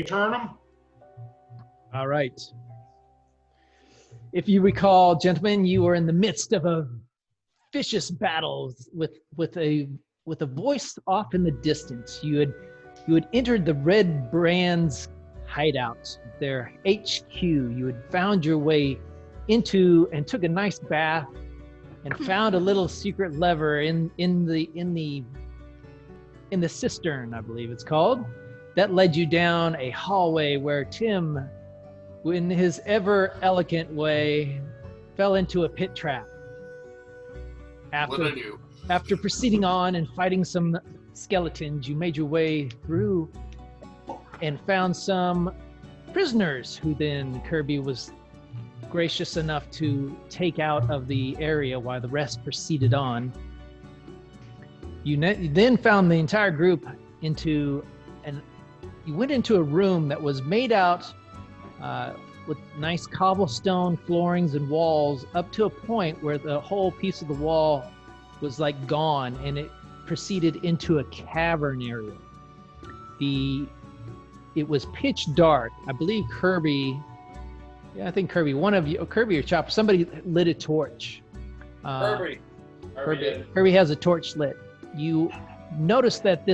turn them? All right. If you recall, gentlemen, you were in the midst of a vicious battle with a voice off in the distance. You had entered the RedBrands hideout, their HQ. You had found your way into and took a nice bath and found a little secret lever in the cistern, I believe it's called, that led you down a hallway where Tim, in his ever elegant way, fell into a pit trap. After proceeding on and fighting some skeletons, you made your way through and found some prisoners who then Kirby was gracious enough to take out of the area while the rest proceeded on. You then found the entire group you went into a room that was made out with nice cobblestone floorings and walls up to a point where the whole piece of the wall was like gone and it proceeded into a cavern area. It was pitch dark. I believe Kirby, one of you, Kirby or Chopper, somebody lit a torch. Kirby has a torch lit. You notice that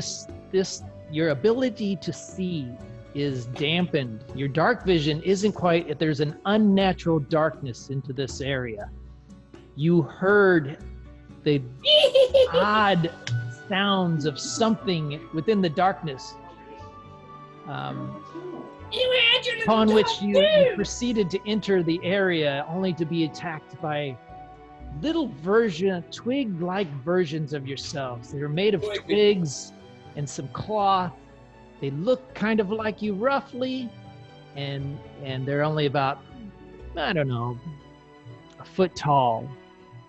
your ability to see is dampened. Your dark vision isn't quite, there's an unnatural darkness into this area. You heard the odd sounds of something within the darkness. Upon which you proceeded to enter the area only to be attacked by little twig-like versions of yourselves. They were made of twigs and some cloth. They look kind of like you roughly, and they're only about, I don't know, a foot tall,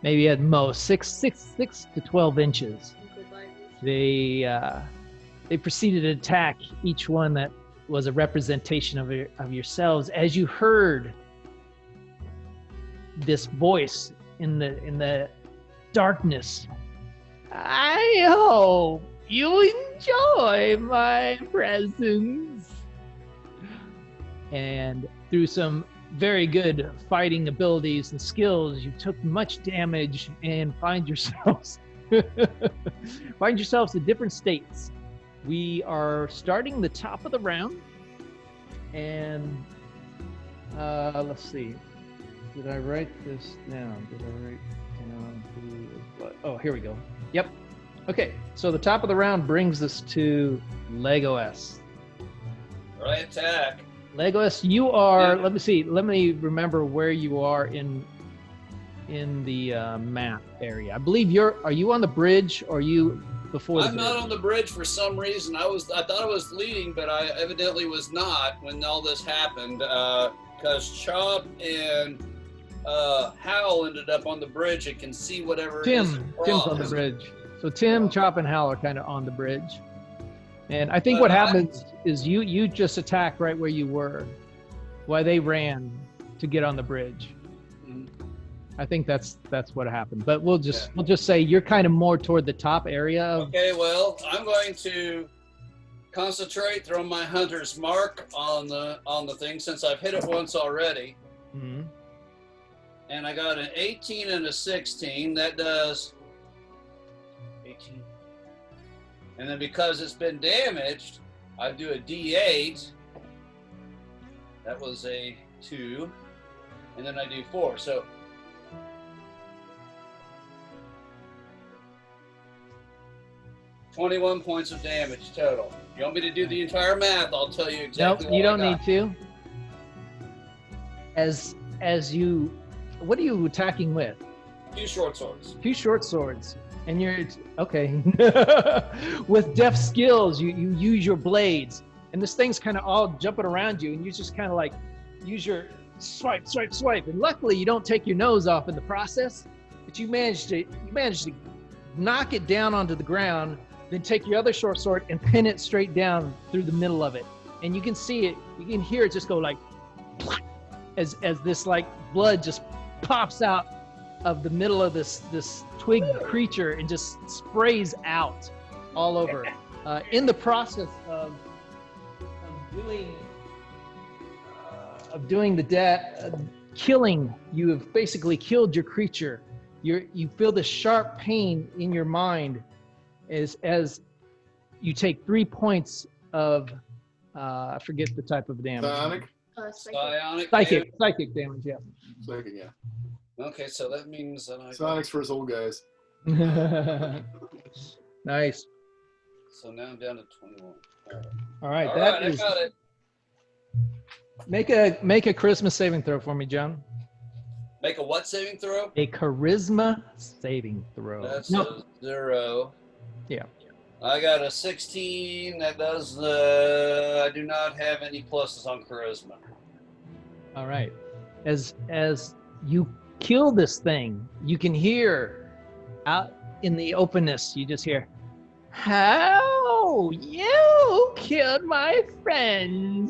maybe at most 6 to 12 inches. They proceeded to attack each one that was a representation of yourselves as you heard this voice in the darkness. I hope you enjoy my presence. And through some very good fighting abilities and skills, you took much damage and find yourselves in different states. We are starting the top of the round, and let's see. Did I write this down? Oh, here we go. Yep. Okay, so the top of the round brings us to Legolas. Right attack. Legolas, you are. Let me remember where you are in the map area. I believe are you on the bridge, or are you before the bridge? I'm not on the bridge for some reason. I thought I was leading, but I evidently was not when all this happened. Because Chop and Hal ended up on the bridge and can see whatever. Tim's on the bridge. So Tim, Chop, and Hal are kind of on the bridge. And I think what happens is you just attack right where you were while they ran to get on the bridge. Mm-hmm. I think that's what happened. But we'll just say you're kind of more toward the top area. Okay, well, I'm going to concentrate, throw my hunter's mark on the thing since I've hit it once already. Mm-hmm. And I got an 18 and a 16. That does 18. And then because it's been damaged, I do a D8. That was a 2. And then I do 4. So 21 points of damage total. You want me to do the entire math? I'll tell you exactly. Nope, you don't need to. As you, what are you attacking with? 2 short swords. 2 short swords. And you're, okay. With deft skills, you use your blades. And this thing's kind of all jumping around you. And you just kind of like use your swipe. And luckily, you don't take your nose off in the process. But you manage to knock it down onto the ground, then take your other short sword and pin it straight down through the middle of it. And you can see it, you can hear it just go like, as this like blood just pops out of the middle of this twig creature and just sprays out all over. In the process of doing doing the killing. You have basically killed your creature. You feel the sharp pain in your mind as you take 3 points of I forget the type of damage. Psionic? Psychic damage, yeah. Psychic, yeah. Okay, so that means that Psionic's for us old guys. Nice. So now I'm down to 21. All right, All right, I got it. Make a charisma saving throw for me, John. Make a what saving throw? A charisma saving throw. That's a 0. Yeah. I got a 16. That does I do not have any pluses on charisma. All right. As you kill this thing, you can hear out in the openness, you just hear, "How you killed my friend?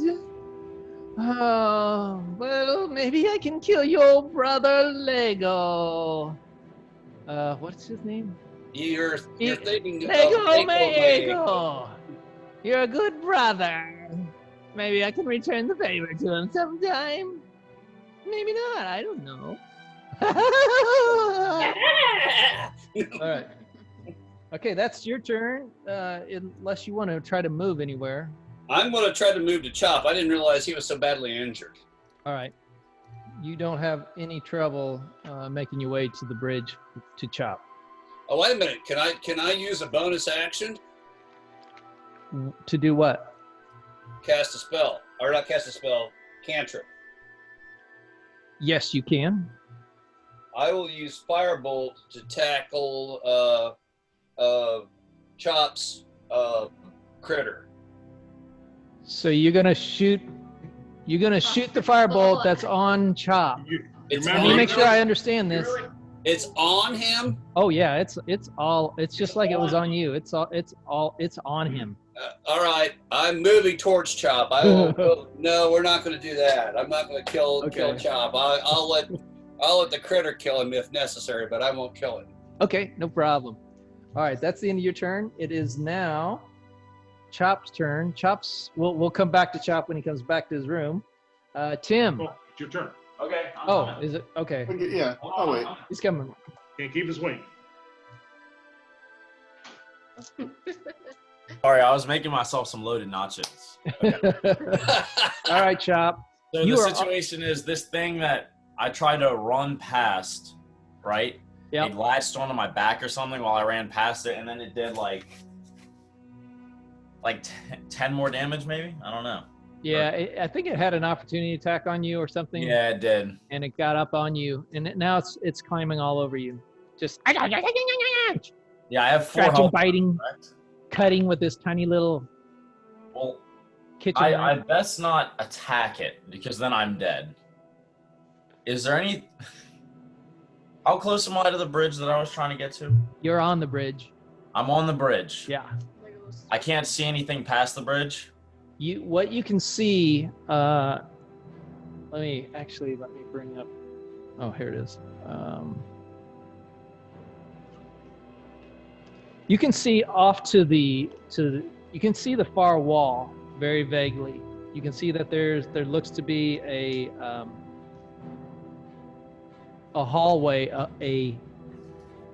Oh, well, maybe I can kill your brother Lego." What's his name? You're thinking Lego. You're a good brother. Maybe I can return the favor to him sometime. Maybe not. I don't know. All right. Okay, that's your turn. Unless you want to try to move anywhere. I'm going to try to move to Chop. I didn't realize he was so badly injured. All right. You don't have any trouble making your way to the bridge to Chop. Oh, wait a minute. Can I use a bonus action? To do what? Cast a spell. Or not cast a spell. Cantrip. Yes, you can. I will use Firebolt to tackle Chop's critter. So you're gonna shoot the firebolt that's on Chop. Let me make sure I understand this. It's on him? Oh yeah, it's just like it was on you. It's on him. All right, I'm moving towards Chop. I will. No, we're not going to do that. I'm not going to kill Chop. I'll let the critter kill him if necessary, but I won't kill him. Okay, no problem. All right, that's the end of your turn. It is now Chop's turn. We'll come back to Chop when he comes back to his room. Tim. Oh, it's your turn. Okay. Is it? Okay. Yeah. Oh, wait. He's coming. Can't keep us waiting. Sorry, I was making myself some loaded nachos. Okay. All right, Chop. So the situation is this thing that I tried to run past, right? Yeah. It latched onto my back or something while I ran past it, and then it did like 10 more damage, maybe? I don't know. Yeah, I think it had an opportunity attack on you or something. Yeah, it did. And it got up on you, and now it's climbing all over you. Just Yeah, I have 4 scratching, health. biting, cutting with this tiny little Well, kitchen. I best not attack it because then I'm dead. Is there any? How close am I to the bridge that I was trying to get to? You're on the bridge. I'm on the bridge. Yeah. I can't see anything past the bridge. What you can see. Let me bring up. Oh, here it is. You can see off to the. You can see the far wall very vaguely. You can see that there looks to be a hallway,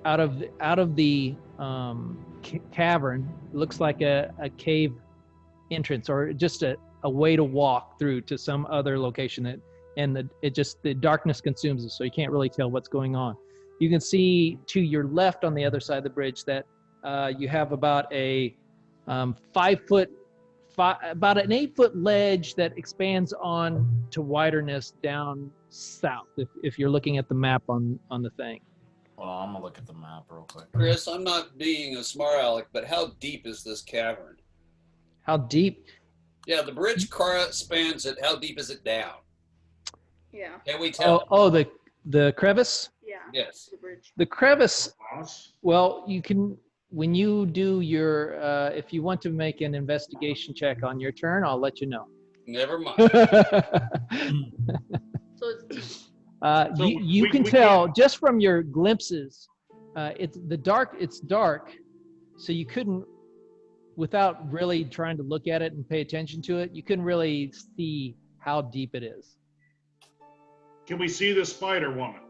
out of the cavern. It looks like a cave entrance, or just a way to walk through to some other location. The darkness consumes it, so you can't really tell what's going on. You can see to your left on the other side of the bridge that you have about a 5 foot, about an 8 foot ledge that expands on to widerness down south. If you're looking at the map on the thing. Well, I'm gonna look at the map real quick. Chris, I'm not being a smart aleck, but how deep is this cavern? How deep? Yeah, the bridge spans it. How deep is it down? Yeah. Can we tell? The crevice? Yeah. Yes. The bridge. The crevice, Boss. well, you can, when you do your, if you want to make an investigation check on your turn, I'll let you know. Never mind. So it's You can tell just from your glimpses, it's dark, so you couldn't, without really trying to look at it and pay attention to it, you couldn't really see how deep it is. Can we see the spider woman?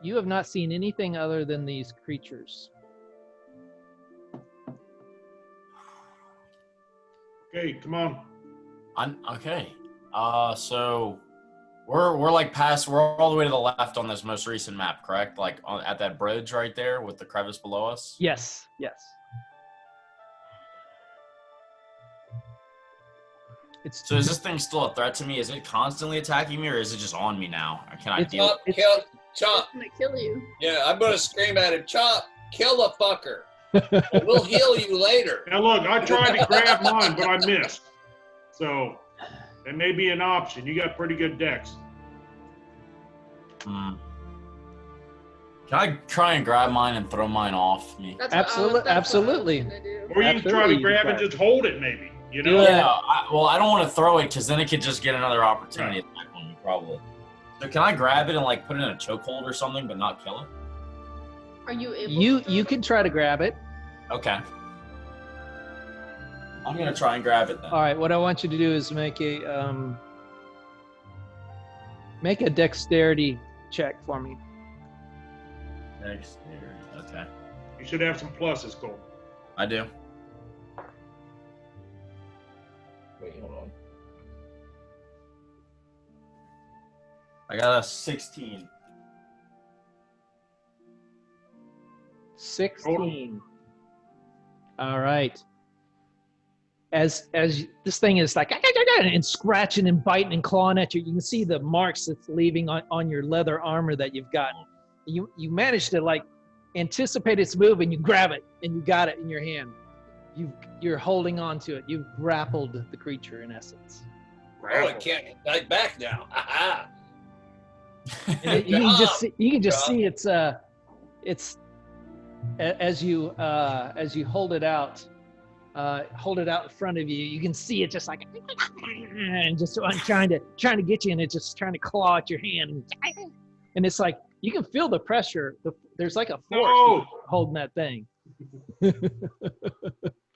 You have not seen anything other than these creatures. Okay, come on. Okay. So we're like we're all the way to the left on this most recent map, correct? Like at that bridge right there with the crevice below us. Yes. So is this thing still a threat to me? Is it constantly attacking me, or is it just on me now? Or can I deal? Chop, It's- kill, It's chop. gonna kill you. Yeah, I'm gonna scream at him. Chop, kill the fucker. We'll heal you later. Now look, I tried to grab mine, but I missed. So that may be an option. You got pretty good decks. Can I try and grab mine and throw mine off me? That's Absolutely. What I was gonna do. Or you can try Absolutely, to you grab can and try. just hold it, maybe. You know? Yeah. Well, I don't want to throw it because then it could just get another opportunity to attack on me, probably. So can I grab it and like put it in a chokehold or something, but not kill it? Are you able? You can try to grab it. Okay. I'm gonna try and grab it then. All right. What I want you to do is make a dexterity check for me. Dexterity. Okay. You should have some pluses, Cole. I do. Wait, hold on. I got a 16. 16. All right. As this thing is like and scratching and biting and clawing at you, you can see the marks it's leaving on your leather armor that you've gotten. You managed to like anticipate its move and you grab it and you got it in your hand. You're holding on to it. You've grappled the creature in essence. Oh, I can't fight back now. Aha. And you can just see it's as you hold it out in front of you, you can see it just like and just trying to get you, and it's just trying to claw at your hand, and it's like you can feel the pressure. There's like a force holding that thing.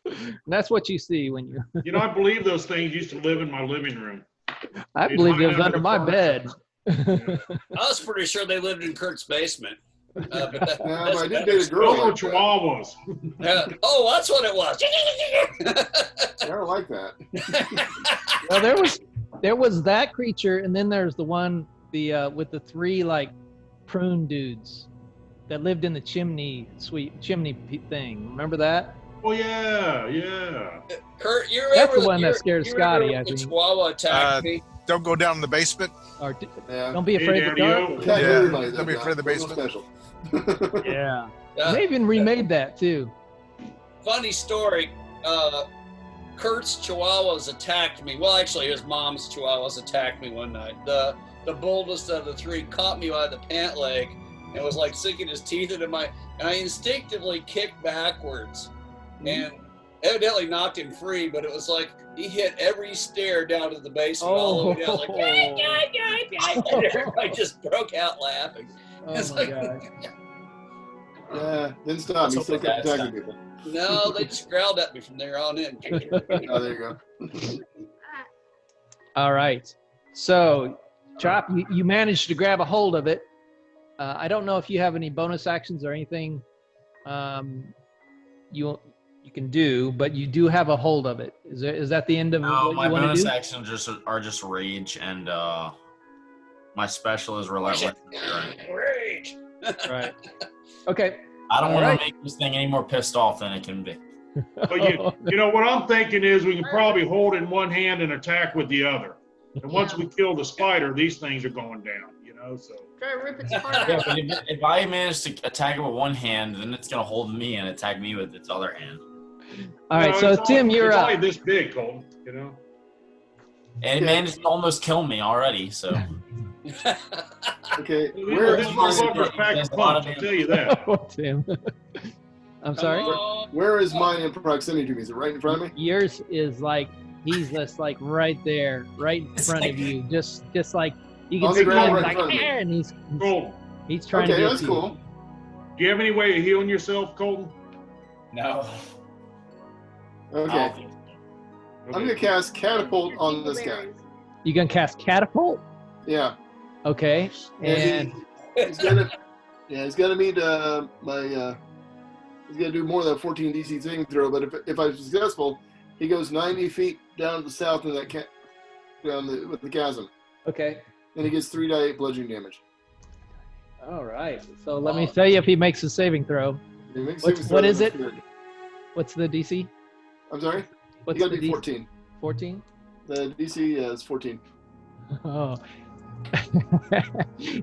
And that's what you see when you. You know, I believe those things used to live in my living room. I believe it was under my bed. I was pretty sure they lived in Kurt's basement. But Yeah, but I did date a girl. Those were Like that. chihuahuas. Oh, that's what it was. I don't like that. Well, there was that creature, and then there's the one with the three like prune dudes that lived in the chimney thing. Remember that? Oh yeah. Kurt, you That's remember the one that scared Scotty, remember I when the think. Chihuahua attacked me. Don't go down in the basement. Or Yeah. don't be afraid of the dark. Daddy-o. Can't Yeah, hurt anybody don't be that afraid of the time. Wasn't basement. special. Yeah. Uh, They even remade that too. Funny story. Kurt's Chihuahuas attacked me. Well, actually, his mom's Chihuahuas attacked me one night. The boldest of the three caught me by the pant leg and was like sinking his teeth into my. And I instinctively kicked backwards, and evidently knocked him free. But it was like he hit every stair down to the basement all the way down. Like, and everybody just broke out laughing. Oh It's my like, God. Yeah, didn't stop. He Let's still hope kept that's attacking people. no, they just growled at me from there on in. Oh, there you go. All right. So, Chop, you managed to grab a hold of it. I don't know if you have any bonus actions or anything you can do, but you do have a hold of it. Is that the end of No, what my you want to bonus do? actions are just rage, and my special is relentless. Rage. Right. Okay. I don't All want right. to make this thing any more pissed off than it can be. But you know what I'm thinking is we can probably hold in one hand and attack with the other. And once we kill the spider, these things are going down. You know, so. Try to rip its heart Yeah, out. but if I manage to attack it with one hand, then it's gonna hold me and attack me with its other hand. All right. No, So, it's Tim, only- you're it's up. only this big, Colton. You know. And it managed to almost kill me already. So Okay, where This is my motherfucker's packed a punch. I'll tell you that. Oh, Tim. I'm sorry. where is mine in proximity to me? Is it right in front of me? Yours is like he's just like right there, right in front of you, just like you can On the see ground him right in like front of me. there, and Colton, he's trying Okay, to get that's you. cool. do you have any way of healing yourself, Colton? no. Okay, I don't think so. I'm gonna cast catapult on this guy. You gonna cast catapult? Yeah. Okay. And he's gonna meet he's gonna do more than a 14 DC saving throw. But if I'm successful, he goes 90 feet down to the south in that with the chasm, okay. and he gets 3d8 bludgeoning damage. All right. So let me tell you if he makes a saving throw. What is it? What's the DC? I'm sorry? What's You gotta the be DC? 14. 14? The DC is 14. Oh.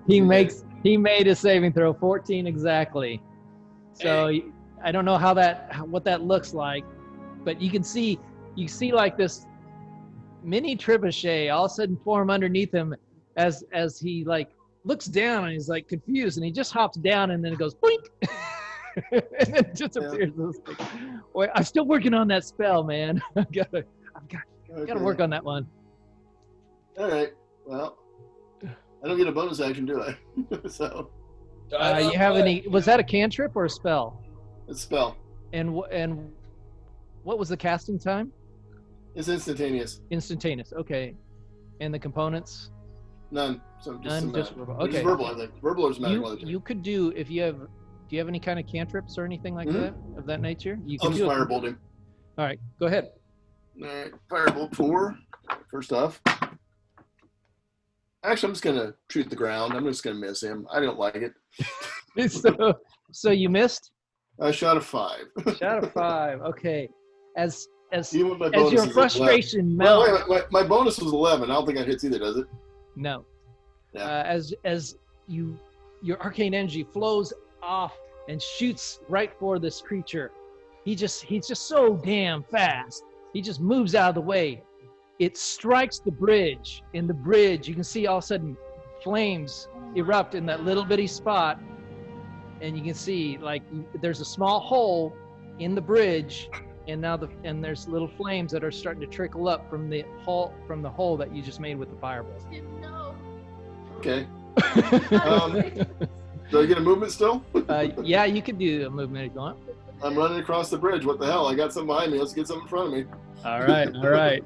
he made a saving throw, 14 exactly. So I don't know what that looks like, but you see like this mini trebuchet all of a sudden form underneath him as he like looks down and he's like confused and he just hops down and then it goes boink. And it disappears. Yeah. Wait, I'm still working on that spell, man. I've got to work on that one. All right. Well, I don't get a bonus action, do I? So. You have any? Was that a cantrip or a spell? It's a spell. And what was the casting time? It's instantaneous. Instantaneous. Okay. And the components? None. So just none. Just verbal. Okay. Just verbal, I think. Verbal or magical. You could do if you have. Do you have any kind of cantrips or anything like that of that nature? You I'll can just firebolt him. All right. Go ahead. All right. Firebolt 4. First off. Actually, I'm just gonna shoot the ground. I'm just gonna miss him. I don't like it. So you missed? I shot a 5. Shot a 5. Okay. As your frustration mounts. Wait, my bonus was 11. I don't think that hits either, does it? No. Yeah. As your arcane energy flows off and shoots right for this creature, he's just so damn fast. He just moves out of the way. It strikes the bridge. In the bridge, you can see all of a sudden flames erupt in that little bitty spot. And you can see like there's a small hole in the bridge, and there's little flames that are starting to trickle up from the hole that you just made with the fireball. No. Okay. Do I get a movement still? Yeah, you could do a movement if you want. I'm running across the bridge. What the hell? I got something behind me. Let's get something in front of me. All right.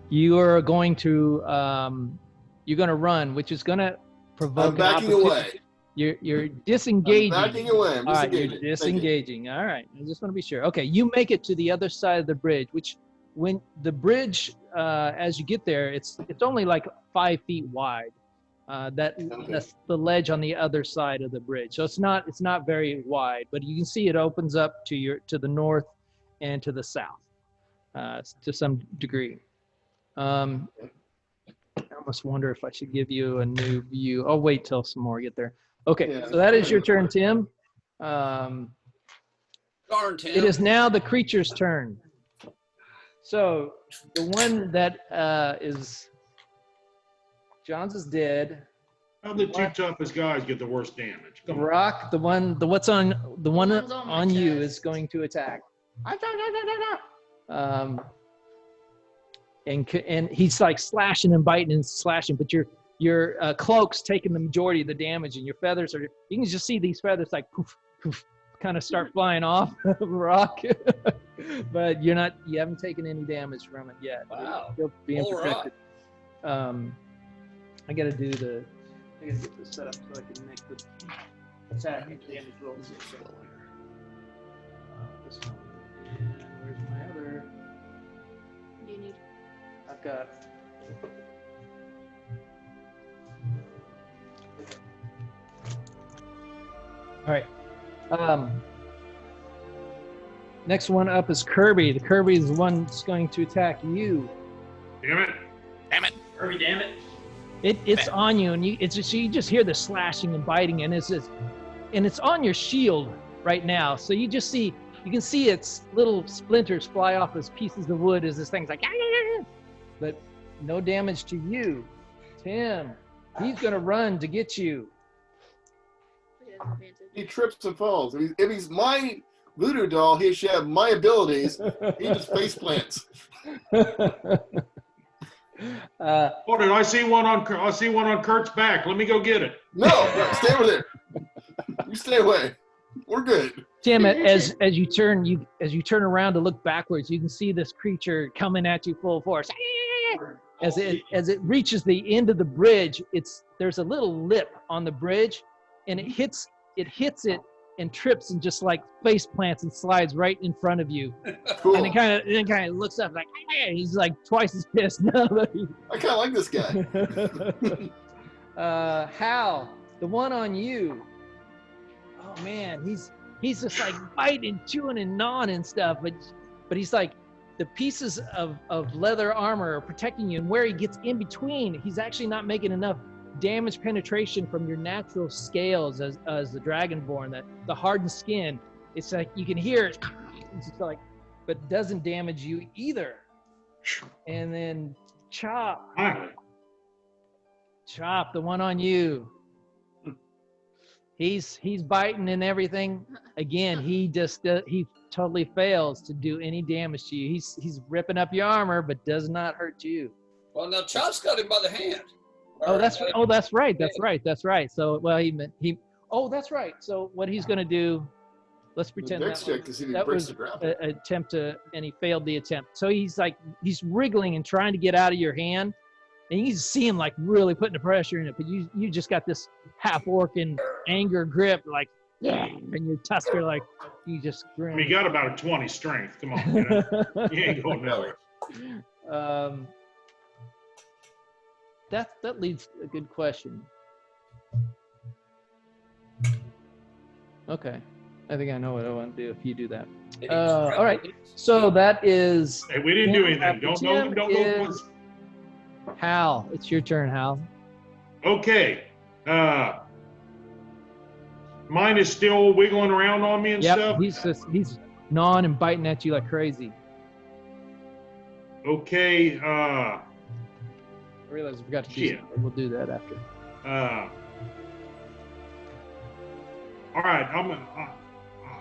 You are going to run, which is going to provoke. I'm backing away. You're disengaging. I'm backing away. I'm disengaging. All right, you're disengaging. All right. I just want to be sure. Okay, you make it to the other side of the bridge, which when the bridge, as you get there, it's only like 5 feet wide. That's the ledge on the other side of the bridge. So it's not very wide, but you can see it opens up to the north and to the south, to some degree. I almost wonder if I should give you a new view. I'll wait till some more get there. Okay, yeah. So that is your turn, Tim. Darn, Tim. It is now the creature's turn. So the one that is John's is dead. How the two toughest guys get the worst damage? Come Rock, the one on you is going to attack. And he's like slashing and biting and slashing, but your cloak's taking the majority of the damage, and your feathers you can just see these feathers like poof, poof, kind of start flying off of Rock. But you haven't taken any damage from it yet. Wow. You're being protected. Right. I gotta get this set up so I can make the attack and damage rolls. This one. And where's my other? What do you need? I've got. All right. Next one up is Kirby. The Kirby is the one that's going to attack you. Damn it. Kirby, damn it. It's on you, and you just hear the slashing and biting, and it's on your shield right now. So you can see its little splinters fly off as pieces of wood as this thing's like, but no damage to you. Tim, he's gonna run to get you. He trips and falls. If he's my voodoo doll, he should have my abilities. He just face plants. Hold it! I see one on Kurt's back. Let me go get it. No, stay over there. You stay away. We're good. Tim, as you turn around to look backwards, you can see this creature coming at you full force. as it reaches the end of the bridge, there's a little lip on the bridge, and it hits it and trips and just like face plants and slides right in front of you. Cool. And it kind of looks up like, hey, he's like twice as pissed now. I kind of like this guy. Hal, the one on you. Oh man, he's just like biting, chewing, and gnawing and stuff, but he's like, the pieces of leather armor are protecting you, and where he gets in between, he's actually not making enough damage penetration from your natural scales as the dragonborn, that the hardened skin. It's like you can hear it, it's just like, but doesn't damage you either. And then Chop, the one on you. He's biting and everything. Again, he totally fails to do any damage to you. He's ripping up your armor, but does not hurt you. Well, now Chop's got him by the hand. That's right. So, well, that's right. So what he's going to do, let's pretend that was an attempt and he failed the attempt. So he's wriggling and trying to get out of your hand, and you can see him like really putting the pressure in it, but you just got this half orc and anger grip, like, yeah, and your tusker, like, you just grin. I mean, you got about a 20 strength. Come on, you know? You ain't going nowhere. That leads to a good question. Okay, I think I know what I want to do if you do that. All right, so that is. Hey, we didn't do anything. Don't go. Hal, it's your turn, Hal. Okay. Mine is still wiggling around on me and stuff. He's gnawing and biting at you like crazy. Okay. I realized we forgot to do something, but we'll do that after. All right.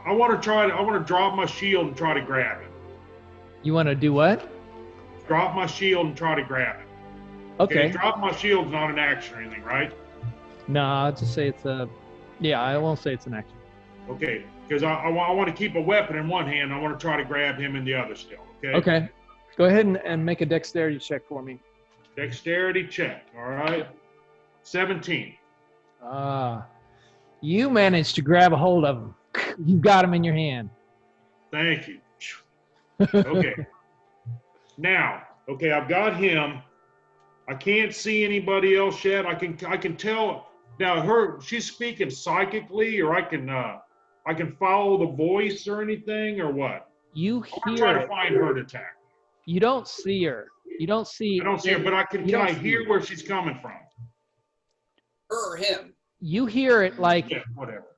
I want to drop my shield and try to grab it. You want to do what? Drop my shield and try to grab it. Okay. Drop my shield's not an action or anything, right? No, I'll just say it's a. Yeah, I won't say it's an action. Okay, because I want to keep a weapon in one hand. I want to try to grab him in the other still. Okay. Okay. Go ahead and make a dexterity check for me. Dexterity check. All right. 17. You managed to grab a hold of him. You got him in your hand. Thank you. Okay. Now, okay, I've got him. I can't see anybody else yet. I can tell now. She's speaking psychically, or I can follow the voice or anything, or what? You I'm trying to find her to attack. You don't see her. I don't see her, but can I hear where she's coming from? Her or him? You hear it like, yeah, whatever.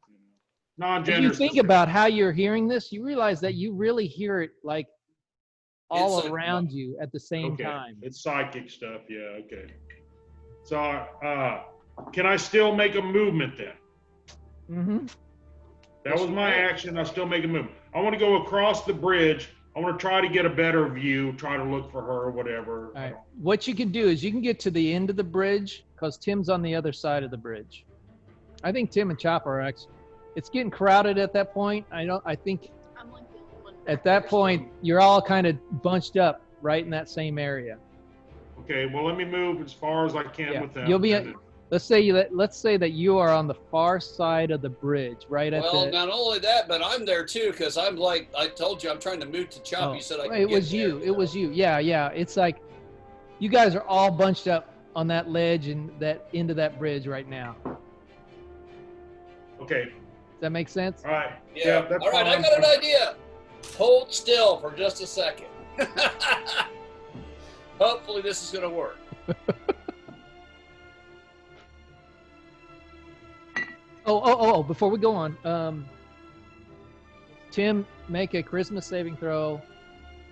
Non-gender. If you think about how you're hearing this, you realize that you really hear it like all around you at the same time. It's psychic stuff. Yeah. Okay. So, can I still make a movement then? Mm-hmm. That was my action. I still make a movement. I want to go across the bridge. I want to try to get a better view, try to look for her or whatever. All right. What you can do is you can get to the end of the bridge because Tim's on the other side of the bridge. I think Tim and Chop are actually, it's getting crowded at that point. I think I'm like the only one. At that point, you're all kind of bunched up right in that same area. Okay, well, let me move as far as I can with them. You'll be, let's say that you are on the far side of the bridge, right at the. Well, not only that, but I'm there too, because I'm like, I told you, I'm trying to move to Chop. You said I could It was you. It was you. Yeah. It's like you guys are all bunched up on that ledge and that end of that bridge right now. Okay. Does that make sense? All right. Yeah. That's all right. I got an idea. Hold still for just a second. Hopefully this is going to work. Oh, before we go on, Tim, make a charisma saving throw.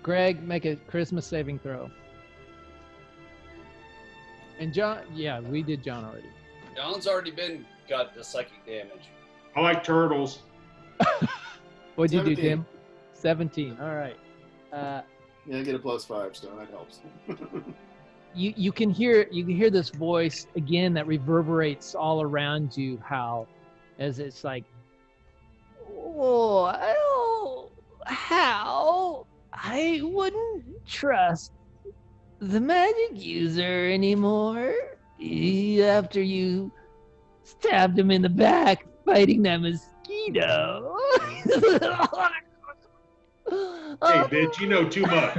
Greg, make a charisma saving throw. And John, yeah, we did John already. John's already got the psychic damage. I like turtles. What'd you do, Tim? 17. All right. Yeah, I get a +5, so that helps. You can hear this voice again that reverberates all around you, Hal, as it's like, oh, Hal, I wouldn't trust the magic user anymore. After you stabbed him in the back fighting that mosquito. Hey, bitch, you know too much.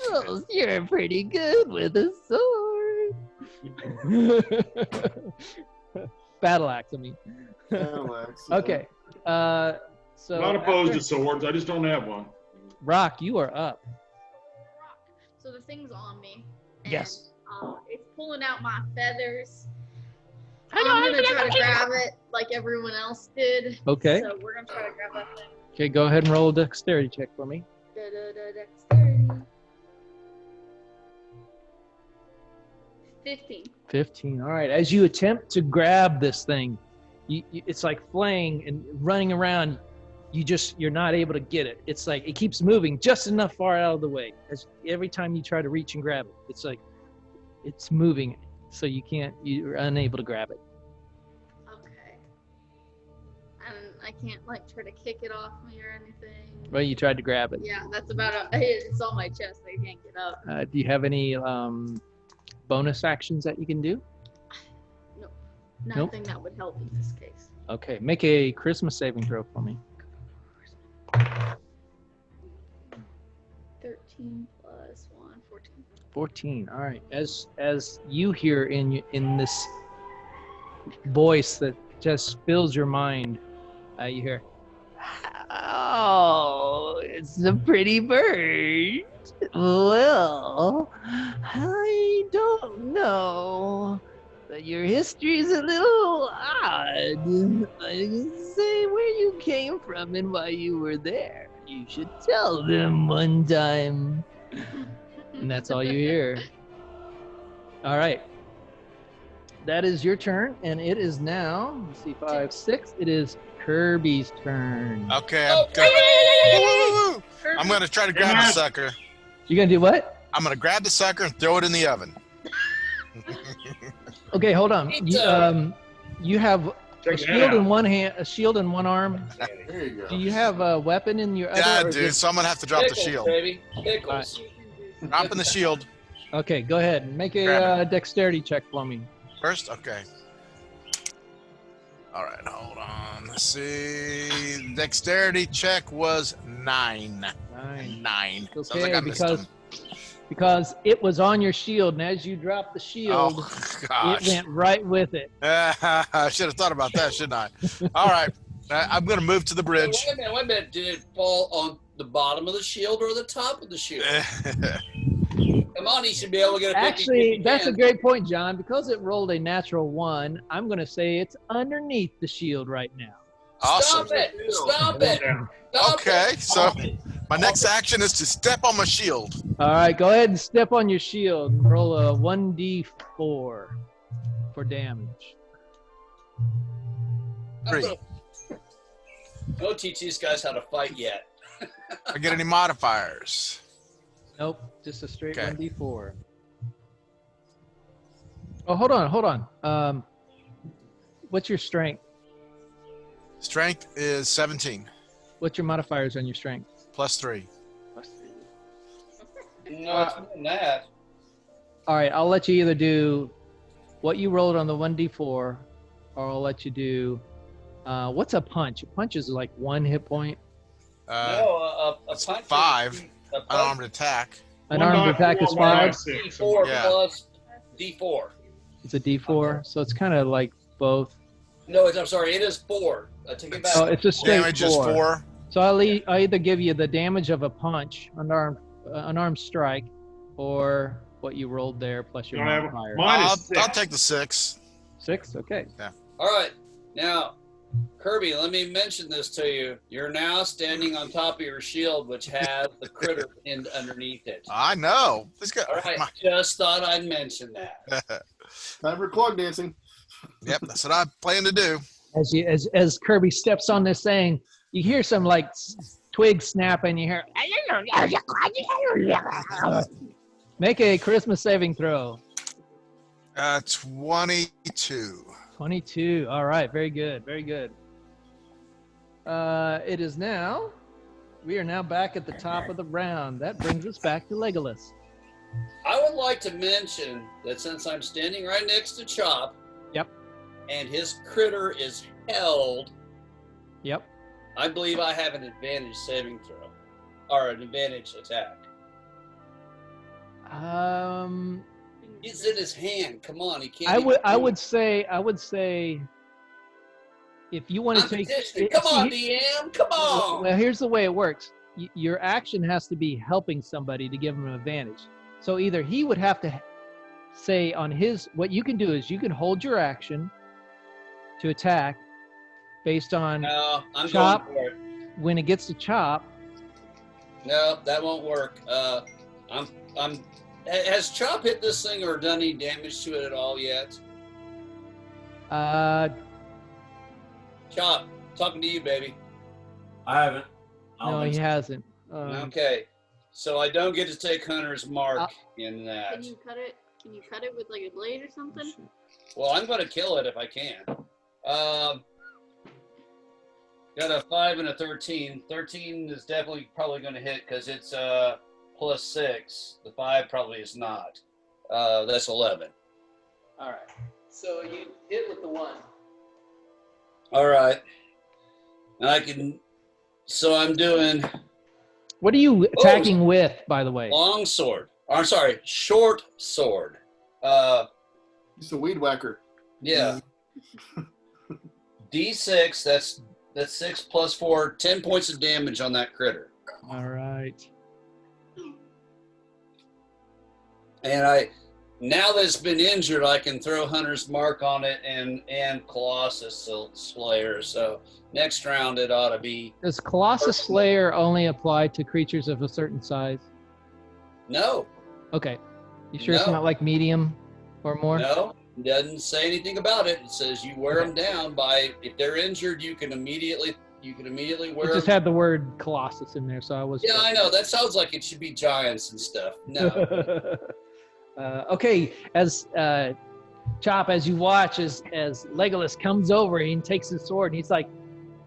Oh, you're pretty good with a sword. Battle axe, I mean. Alex, Okay. So I'm not opposed after- to swords. I just don't have one. Rock, you are up. So the thing's on me. And, Yes. It's pulling out my feathers. I'm gonna try to grab it like everyone else did. Okay. So we're gonna try to grab that thing. Okay, go ahead and roll a dexterity check for me. Dexterity. 15. 15. All right. As you attempt to grab this thing, it's like flaying and running around. You're not able to get it. It's like it keeps moving just enough far out of the way. As every time you try to reach and grab it, it's like it's moving, so you're unable to grab it. Okay. And I can't like try to kick it off me or anything. Well, you tried to grab it. Yeah, that's about it. It's on my chest. I can't get up. Do you have any bonus actions that you can do? Nothing that would help in this case. Okay, make a Christmas saving throw for me. 13 plus 1, 14. 14. All right. As you hear in this voice that just fills your mind, you hear, "Oh, it's a pretty bird. Well, I don't know, but your history's a little odd. I can say where you came from and why you were there. You should tell them one time." And that's all you hear. All right. That is your turn, and it is now, let's see, 5, 6. It is Kirby's turn. Okay, Oh, I'm gonna try to grab the sucker. You gonna do what? I'm gonna grab the sucker and throw it in the oven. Okay, hold on. You have a Check that shield in out. one hand, a shield in one arm. There you go. Do you have a weapon in your other? Yeah, or dude. just- So I'm gonna have to drop the Pickles, shield. baby. Pickles. Dropping the shield Okay, go ahead. Make a Grab dexterity check for me. first. Okay. All right, hold on. Let's see. Dexterity check was 9. 9. It's Sounds like I missed because it was on your shield, and as you dropped the shield, Oh it gosh. went right with it. I should have thought about that, shouldn't I? All right. I'm gonna move to the bridge. Wait a minute. Did it fall on the bottom of the shield or the top of the shield? Come on, he should be able to get a 50. Actually, that's a great point, John. Because it rolled a natural 1, I'm going to say it's underneath the shield right now. Awesome. Stop it. Stop it. Stop Okay, it. so my next action is to step on my shield. All right, go ahead and step on your shield and roll a 1d4 for damage. Three. Don't teach these guys how to fight yet. I get any modifiers? Nope, just a straight Okay. 1d4. Oh, hold on. What's your strength? Strength is 17 What's your modifiers on your strength? plus 3. No, it's more than that. All right, I'll let you either do what you rolled on the 1d4, or I'll let you do what's a punch? A punch is like 1 hit point. No, a it's punch. 5. A punch Unarmed attack. An armed attack is 5. D4 Yeah. plus D4. It's a d4, so it's kind of like both. No, I'm sorry. It is 4. I take it back. Oh, it's a straight Damage is 4. So I'll either give you the damage of a punch, unarmed strike, or what you rolled there plus your I have- modifier. mine is I'll 6. take the 6. 6. Okay. All right. Now, Kirby, let me mention this to you. You're now standing on top of your shield, which has the critter pinned underneath it. I know. This guy. All right. Just thought I'd mention that. Time for clog dancing. Yep, that's what I plan to do. As Kirby steps on this thing, you hear some like twig snap, and you hear. Make a Christmas saving throw. 22. 22. All right. Very good. Very good. It is now We are now back at the top of the round. That brings us back to Legolas. I would like to mention that since I'm standing right next to Chop, Yep. and his critter is held, Yep. I believe I have an advantage saving throw, or an advantage attack. It's in his hand. Come on, he can't. I would say, if you want to take, come on, DM, come on. Well, here's the way it works. Your action has to be helping somebody to give them an advantage. So either he would have to say on his, what you can do is you can hold your action to attack based on No, I'm Chop. going for it. When it gets to Chop. No, that won't work. Has Chop hit this thing or done any damage to it at all yet? Chop, talking to you, baby. I haven't. No, he hasn't. Okay, so I don't get to take Hunter's mark in that. Can you cut it? Can you cut it with like a blade or something? Well, I'm going to kill it if I can. Got a 5 and a 13. 13 is definitely probably going to hit because it's +6. The 5 probably is not. That's 11. All right. So you hit with the 1. All right. And I can. So I'm doing. What are you attacking with, by the way? Long sword. I'm sorry, short sword. He's a weed whacker. Yeah. D6. That's 6 + 4. 10 points of damage on that critter. All right. And now that it's been injured, I can throw Hunter's Mark on it and Colossus Slayer. So next round it ought to be. Does Colossus Slayer only apply to creatures of a certain size? No. Okay. You sure it's No. not like medium or more? No. It doesn't say anything about it. It says you wear them down if they're injured, you can immediately wear It just them. had the word Colossus in there, so I was. Yeah, I know. That sounds like it should be giants and stuff. No. Okay, as Chop, as you watch as Legolas comes over and takes his sword, and he's like,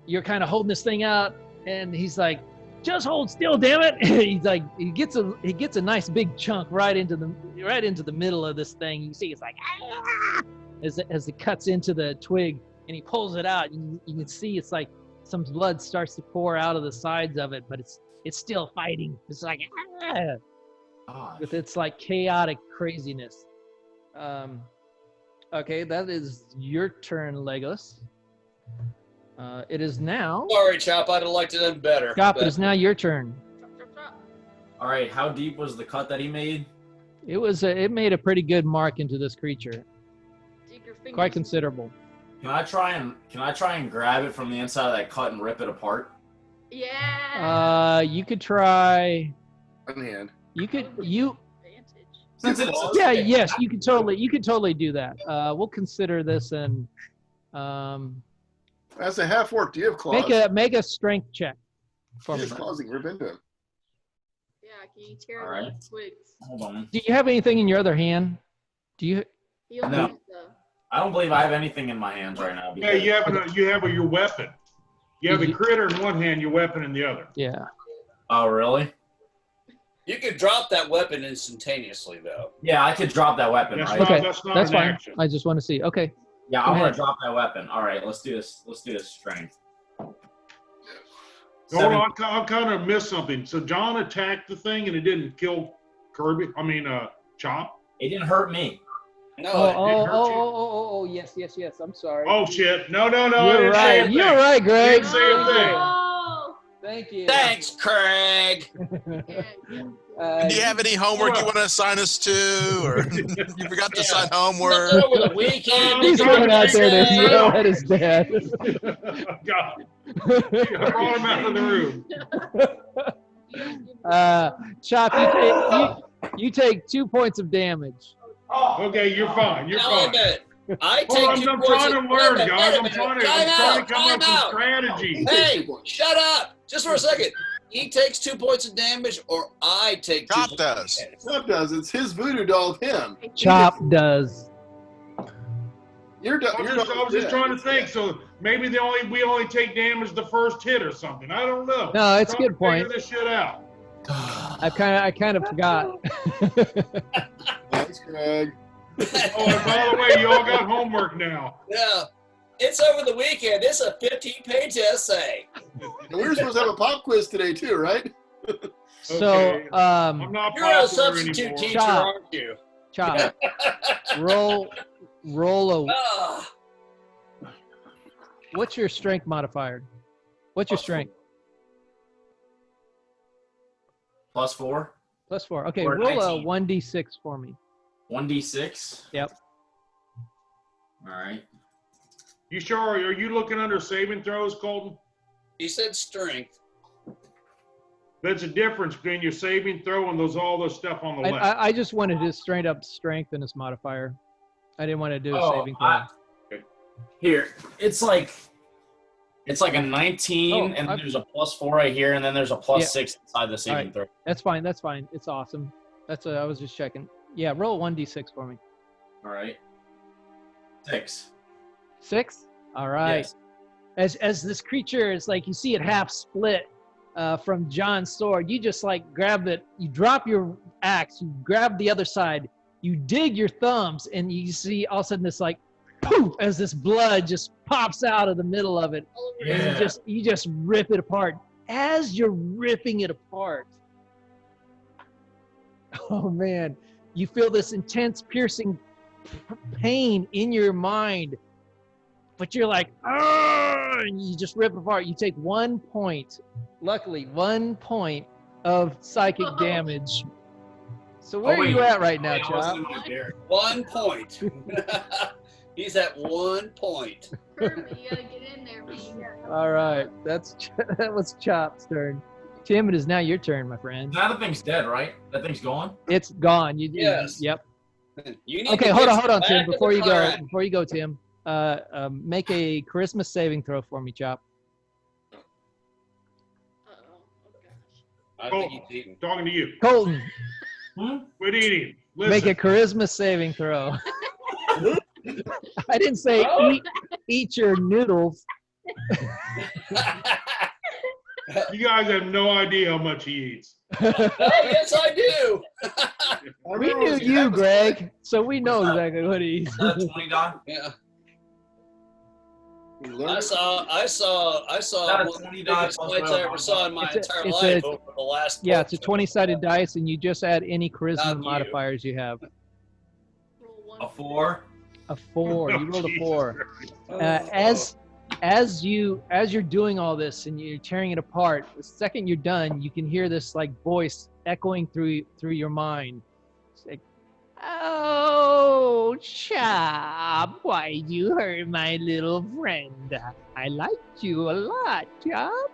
you're kind of holding this thing out, and he's like, just hold still, damn it. He's like, he gets a nice big chunk right into the middle of this thing. You see, it's like as it cuts into the twig, and he pulls it out. You can see it's like some blood starts to pour out of the sides of it, but it's still fighting. It's like with its like chaotic craziness. Okay, that is your turn, Legolas. It is now. Sorry, Chop. I'd have liked it done better. Chop, it is now your turn. All right, how deep was the cut that he made? It made a pretty good mark into this creature. Dig your fingers. Quite considerable. Can I try and grab it from the inside of that cut and rip it apart? Yeah. You could try. One hand. Advantage. Since it's Yeah, yes, you could totally do that. We'll consider this and That's a half orc. Do you have claws? make a strength check for He me. has claws. You can rip into him. Yeah, can you tear All away right. the twigs? Hold on. Do you have anything in your other hand? Do you? He only No. has the- I don't believe I have anything in my hands right now. Yeah, you have your weapon. You have the critter in one hand, your weapon in the other. Yeah. Oh, really? You could drop that weapon instantaneously, though. Yeah, I could drop that weapon, That's right? not- Okay, that's not that's an fine. action. I just want to see. Okay. Yeah, Go I'm gonna ahead. drop that weapon. All right, let's do this. Let's do this strength. Hold Seven- on, I kind of missed something. So John attacked the thing and it didn't kill Chop? It didn't hurt me. No, Oh, yes. I'm sorry. Oh shit! No! You're right. You're right, Greg. Didn't say a thing. Oh! Thank you. thanks, Craig. Yeah. Do you have any homework you want to assign us to, or you forgot to sign homework? Over the weekend. He's going out there to yell at his dad. God, I brought him out of the room. Chop, you take 2 points of damage. Okay, you're fine. You're Now, wait a fine. minute. I take Hold on, 2 I'm points trying to of- learn, wait a minute, guys. wait a I'm minute. trying to Time come up out. with strategy. Hey, shut up. Just for a second. He takes 2 points of damage, or I take 2 Chop points of does. damage? Chop does. It's his voodoo doll of him. Chop does. You're I was just trying to think. Maybe we only take damage the first hit or something. I don't know. No, it's a Trying good to point. Figure this shit out. I kind of forgot. Thanks, Greg. Oh, and by the way, you all got homework now. Yeah. It's over the weekend. It's a 15-page essay. And we were supposed to have a pop quiz today too, right? So, Okay. I'm not You're a popular substitute anymore. teacher, Chop. aren't you? Chop. roll a. Ah, What's your strength modifier? What's your strength? +4. +4. Okay, Or roll a 19. 1d6 for me. 1d6. Yep. All right. You sure? Are you looking under saving throws, Colton? he said strength. That's a difference between your saving throw and all those stuff on the left. I just wanted to straight up strengthen this modifier. I didn't want to do a saving throw. Here, it's like a 19, and then there's a +4 right here, and then there's a +6 inside the saving throw. That's fine. That's fine. It's awesome. That's what I was just checking. Yeah, roll 1d6 for me. All right. 6. 6? All right. Yes. As this creature is like, you see it half split from John's sword, you just like grab it, you drop your axe, you grab the other side, you dig your thumbs, and you see all of a sudden this like poof as this blood just pops out of the middle of it. Yeah. And you just rip it apart. As you're ripping it apart, oh man, you feel this intense piercing pain in your mind, but you're like, "Argh!" and you just rip it apart. You take 1 point, luckily 1 point of psychic damage. So where are you at right now, Chop? 1 point. He's at 1 point. Kirby, you gotta get in there, man. All right, that was Chop's turn. Tim, it is now your turn, my friend. Now the thing's dead, right? That thing's gone? It's gone. Yes. Yep. You need Okay, to hold get on, back Tim. to Before the you car. go, Tim, make a charisma saving throw for me, Chop. Oh gosh. I think he's eating. Talking to you. Colton, Quit eating. Listen. make a charisma saving throw. I didn't say eat your noodles. You guys have no idea how much he eats. Oh, yes, I do. We knew you, Greg, so we know exactly what he eats. 20 die? Yeah. You I saw That's one of the 20 biggest dice fights I ever saw in my entire it's life a- over the last. Yeah, it's a 20-sided dice, and you just add any charisma Not you. modifiers you have. Roll one. A 4? A 4. You rolled a Jesus 4. Christ. As you're doing all this and you're tearing it apart, the second you're done, you can hear this like voice echoing through your mind. It's like, "Oh, Chop, why'd you hurt my little friend? I liked you a lot, Chop.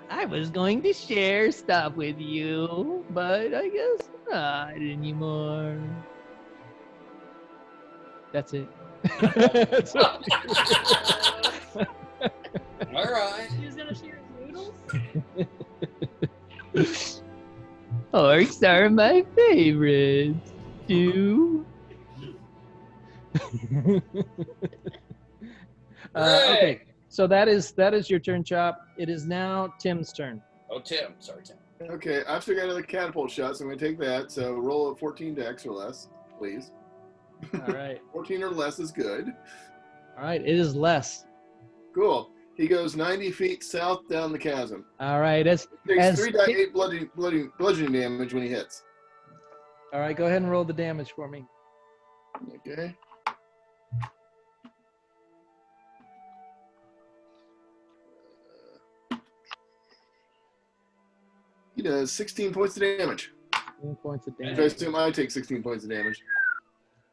I was going to share stuff with you, but I guess not anymore." That's it. That's all. All right. He was gonna share his noodles. Orcs are my favorites, too. Okay, so that is your turn, Chop. It is now Tim's turn. Oh, Tim. Sorry, Tim. Okay, I've still got another catapult shot, so I'm going to take that. So roll a 14 dex or less, please. All right. 14 or less is good. All right, it is less. Cool. He goes 90 feet south down the chasm. All right, Takes As- 3d8 bludgeoning damage when he hits. all right. Go ahead and roll the damage for me. Okay. He does 16 points of damage. 10 points of I damage. assume I take 16 points of damage.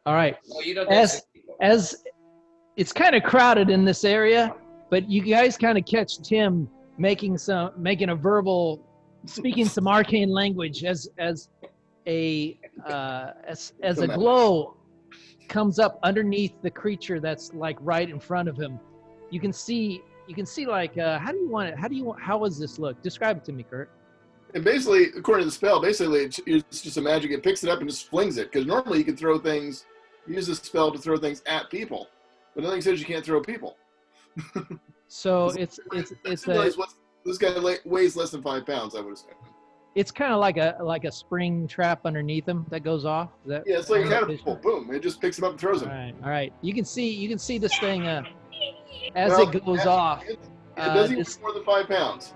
All right. Well, you don't As it's kind of crowded in this area, but you guys kind of catch Tim making a verbal, speaking some arcane language as a glow comes up underneath the creature that's like right in front of him. You can see like how does this look? Describe it to me, Kurt. And basically, according to the spell, it's just a magic. It picks it up and just flings it. Because normally you can throw things, use this spell to throw things at people. But nothing says you can't throw people. So I it's didn't realize this guy weighs less than 5 pounds. I would assume. it's kind of like a spring trap underneath him that goes off. Is that, Yeah, it's like a that catapult. Boom! It just picks him up and throws him. All right. You can see this thing as Well, it goes off. Does he weigh more than 5 pounds?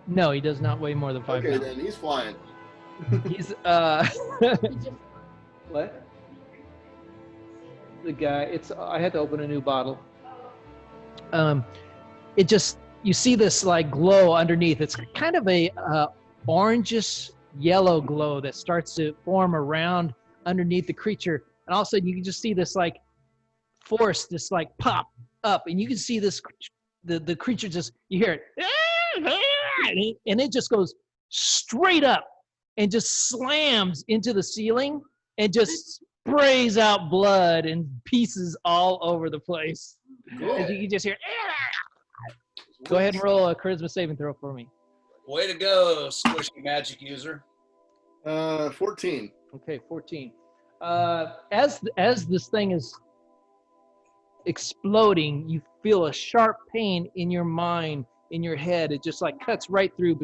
No, he does not weigh more than 5 Okay, pounds. then he's flying. He's what? The guy. I had to open a new bottle. It just, you see this like glow underneath. It's kind of a orangish yellow glow that starts to form around underneath the creature, and all of a sudden you can just see this like force, this like pop up, and you can see this the creature just, you hear it, and it just goes straight up and just slams into the ceiling and just sprays out blood and pieces all over the place. As you can just hear. Go ahead and roll a charisma saving throw for me. Way to go, squishy magic user. 14. Okay, 14. As this thing is exploding, you feel a sharp pain in your mind, in your head. It just like cuts right through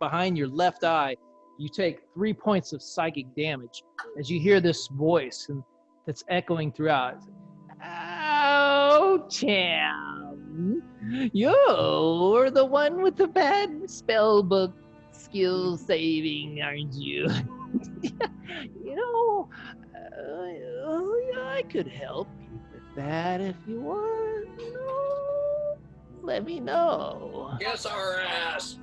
behind your left eye. You take 3 points of psychic damage as you hear this voice that's echoing throughout. Oh, Cham, you're the one with the bad spell book skill saving, aren't you? I could help you with that if you want. Let me know. Kiss our ass.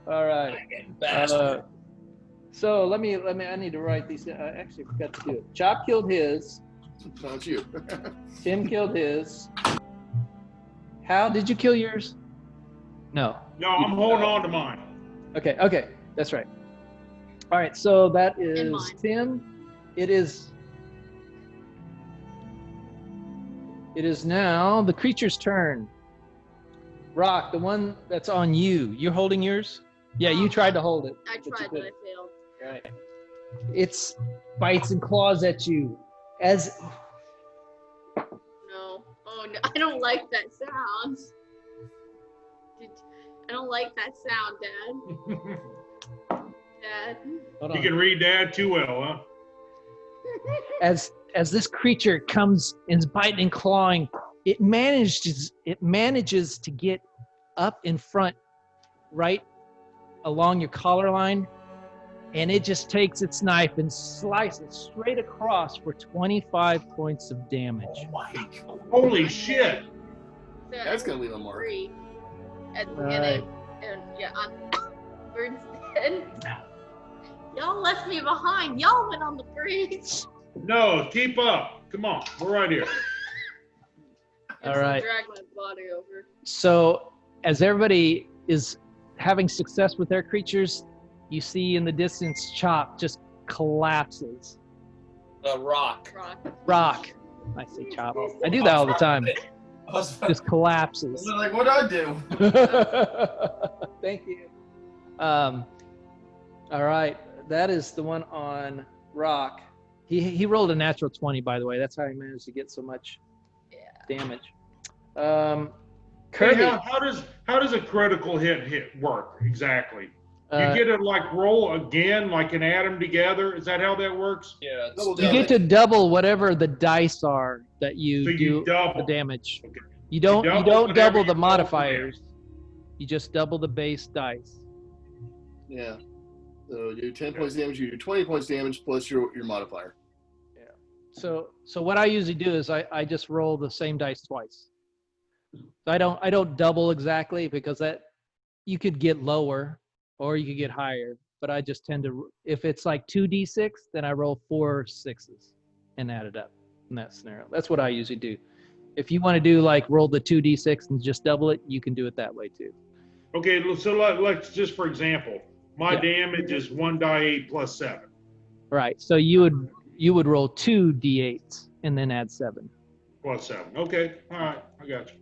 All right. Bastard. So let me. I need to write these. I actually forgot to do it. Chop killed his. Not you. Tim killed his. How did you kill yours? No. No, I'm holding on to mine. Okay, that's right. All right, so that And is mine. Tim. It is now the creature's turn. Rock, the one that's on you. You're holding yours? Yeah, you tried to hold it. I but you tried, but I couldn't. failed. Right. It bites and claws at you. As No. Oh no, I don't like that sound. I don't like that sound, Dad. Dad. hold You on. can read that too well, huh? As this creature comes and is biting and clawing, it manages to get up in front, right along your collar line, and it just takes its knife and slices straight across for 25 points of damage. Oh my God. Holy shit! So That's gonna leave a mark. 3 at the All beginning, and yeah, birds dead. Y'all left me behind. Y'all went on the bridge. No, keep up. Come on, we're right here. All right. Drag my body over. So as everybody is having success with their creatures, you see in the distance Chop just collapses. The rock. Rock. I say Chop. I do that all the time. I was Just collapses. like, what'd I do? Thank you. All right, that is the one on Rock. He rolled a natural 20, by the way. That's how he managed to get so much damage. Kirby. Hey, how does a critical hit work exactly? You get to like roll again, like and add them together. Is that how that works? Yeah. It's Double you get to double whatever the dice are that you So do you double. the damage. Okay. You don't double double whatever the you roll for modifiers. You just double the base dice. Yeah. So you do 10 points damage, you do 20 points damage plus your modifier. So what I usually do is I just roll the same dice twice. I don't double exactly because that you could get lower or you could get higher, but I just tend to, if it's like 2d6, then I roll 4 6s and add it up in that scenario. That's what I usually do. If you want to do like roll the 2d6 and just double it, you can do it that way too. Okay, so let's just for example, my Yeah. damage is 1d8 plus 7. Right. So you would roll 2 d8s and then add 7. Plus 7. Okay, all right, I got you.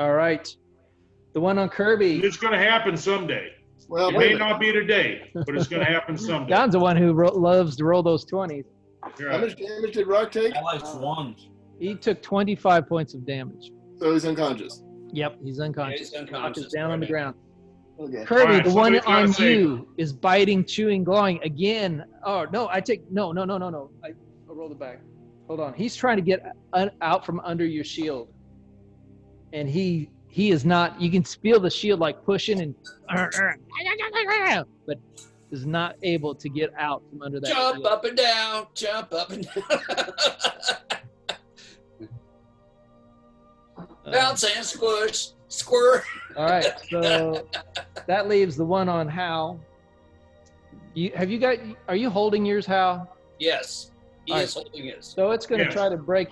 All right. The one on Kirby. It's going to happen someday. Well, It wait may a minute. not be today, but it's going to happen someday. Don's the one who loves to roll those 20s. You're How right. much damage did Rock take? I like one. He took 25 points of damage. So he's unconscious. Yep, he's unconscious. Yeah, he's Rock unconscious is down on the already. ground. Okay. Kirby, All right, the one somebody's gotta on save you is biting, chewing, glowing again. Oh no, I take no. I rolled it back. Hold on. He's trying to get out from under your shield, and he is not. You can feel the shield like pushing and, but is not able to get out from under that. Jump shield. up and down, jump up and down. Bounce and squish, squirt. All right, so that leaves the one on Hal. Are you holding yours, Hal? Yes, he All is right. holding his. So it's going to Yes. try to break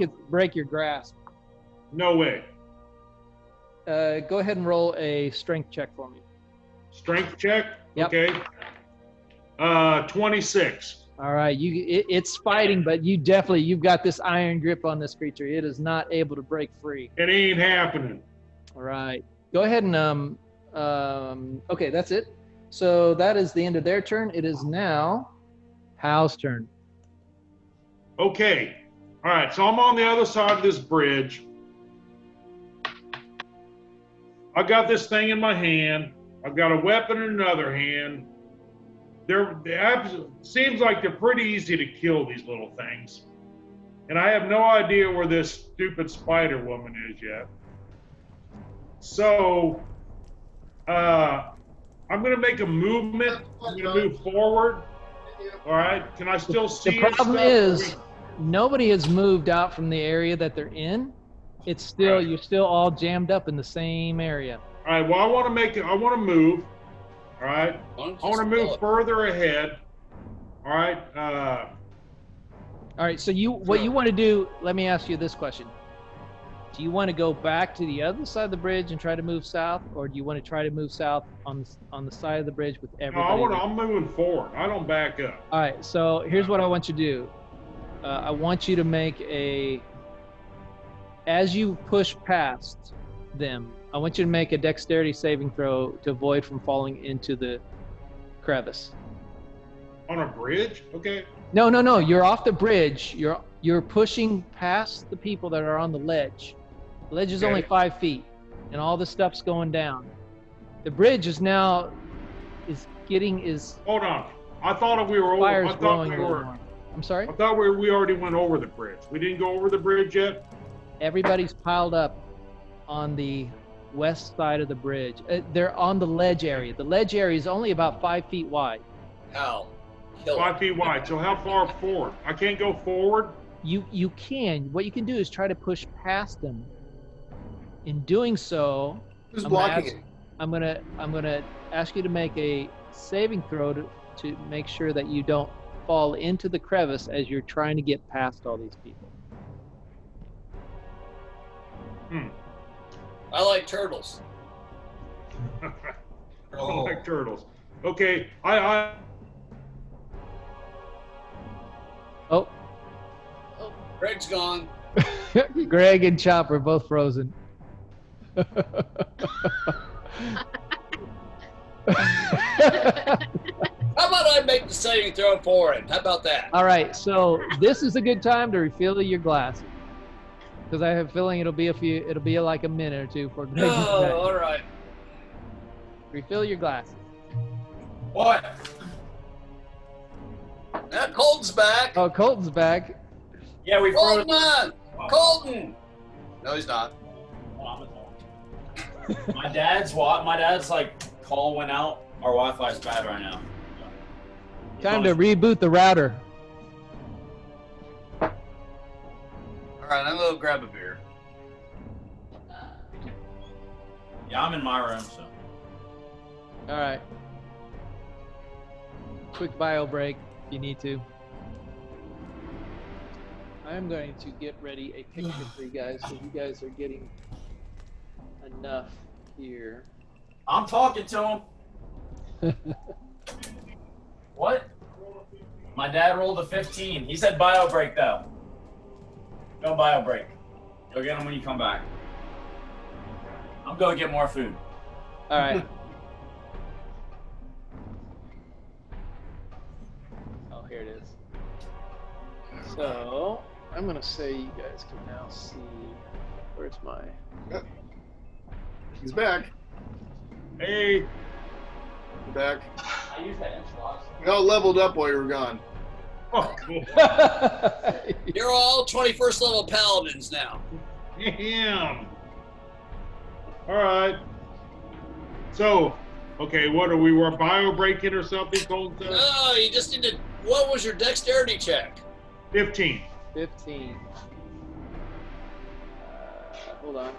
your grasp. No way. Go ahead and roll a strength check for me. Strength check. Yep. Okay. 26. All right, it's fighting, but you've got this iron grip on this creature. It is not able to break free. It ain't happening. All right, go ahead and okay, that's it. So that is the end of their turn. It is now Hal's turn. Okay. All right. So I'm on the other side of this bridge. I got this thing in my hand. I've got a weapon in another hand. Seems like they're pretty easy to kill, these little things. And I have no idea where this stupid spider woman is yet. So, I'm going to make a movement. I'm going to move forward. All right. Can I still see The and problem stuff? is nobody has moved out from the area that they're in. It's still Right. You're still all jammed up in the same area. All right. Well, I want to move. All right. Why don't I you want to move spell it? further ahead. All right. All right, so what you want to do, let me ask you this question. Do you want to go back to the other side of the bridge and try to move south, or do you want to try to move south on the side of the bridge with No, everybody? I'm moving forward. I don't back up. All right, so here's what I want you to do. I want you to make as you push past them, I want you to make a dexterity saving throw to avoid from falling into the crevice. On a bridge? Okay. No, you're off the bridge. You're pushing past the people that are on the ledge. The ledge is only Okay. 5 feet, and all the stuff's going down. The bridge is now Hold on. I thought we were over. fire's I thought growing we a little were. more. I'm sorry? I thought we already went over the bridge. We didn't go over the bridge yet. Everybody's piled up on the west side of the bridge. They're on the ledge area. The ledge area is only about 5 feet wide. Hal, kill 5 it. feet wide. So how far forward? I can't go forward. You can. What you can do is try to push past them. In doing so, Who's I'm blocking it? I'm gonna ask you to make a saving throw to make sure that you don't fall into the crevice as you're trying to get past all these people. I like turtles. I Oh. like turtles. Okay. Oh, Greg's gone. Greg and Chop are both frozen. How about I make the saving throw for him? How about that? All right, so this is a good time to refill your glasses, because I have a feeling it'll be like a minute or two for Greg. Oh, all right. Refill your glasses. What? Now Colton's back. Oh, Colton's back. Yeah, we froze. Colton on. Colton. No, he's not. My dad's like call went out. Our Wi-Fi's bad right now. Time to reboot the router. All right, I'm gonna grab a beer. Yeah, I'm in my room, so. All right. Quick bio break if you need to. I'm going to get ready a picture for you guys, because you guys are getting enough here. I'm talking to him. What? My dad rolled a 15. He said bio break though. No bio break. Go get him when you come back. I'm going to get more food. All right. Oh, here it is. So I'm gonna say you guys can now see. Where's my? He's back. Hey, He's back. I use that enchilada. We all leveled up while you were gone. oh, cool. You're all 21st level paladins now. Damn. All right. So, okay, what are we? We're bio breaking or something? Cold stuff? No, you just need to. What was your dexterity check? 15. 15. Hold on.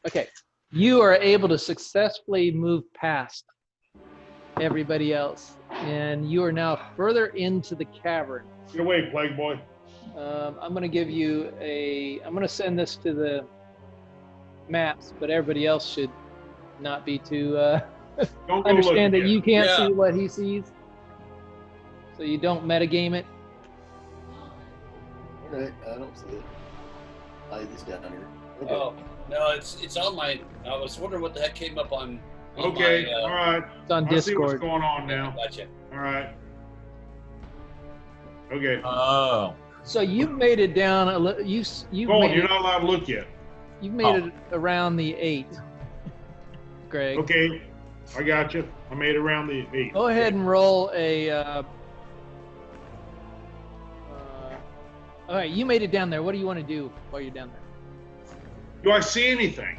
Okay. You are able to successfully move past everybody else, and you are now further into the cavern. Get away, Plague Boy. I'm going to give you I'm going to send this to the maps, but everybody else should not be too Don't go understand that looking you can't Yeah. see what he sees. So you don't metagame it. All right, I don't see it. Hide this down here. Okay. Oh no, it's on my. I was wondering what the heck came up on. Okay, my, all right. It's on I see what's Discord. going on now. Gotcha. All right. Okay. Oh. So you've made it down. You've Go on, made you're it, not allowed to look yet. you've made it around the 8, Greg. Okay, I got you. I made it around the 8. Go ahead and roll a. All right, you made it down there. What do you want to do while you're down there? Do I see anything?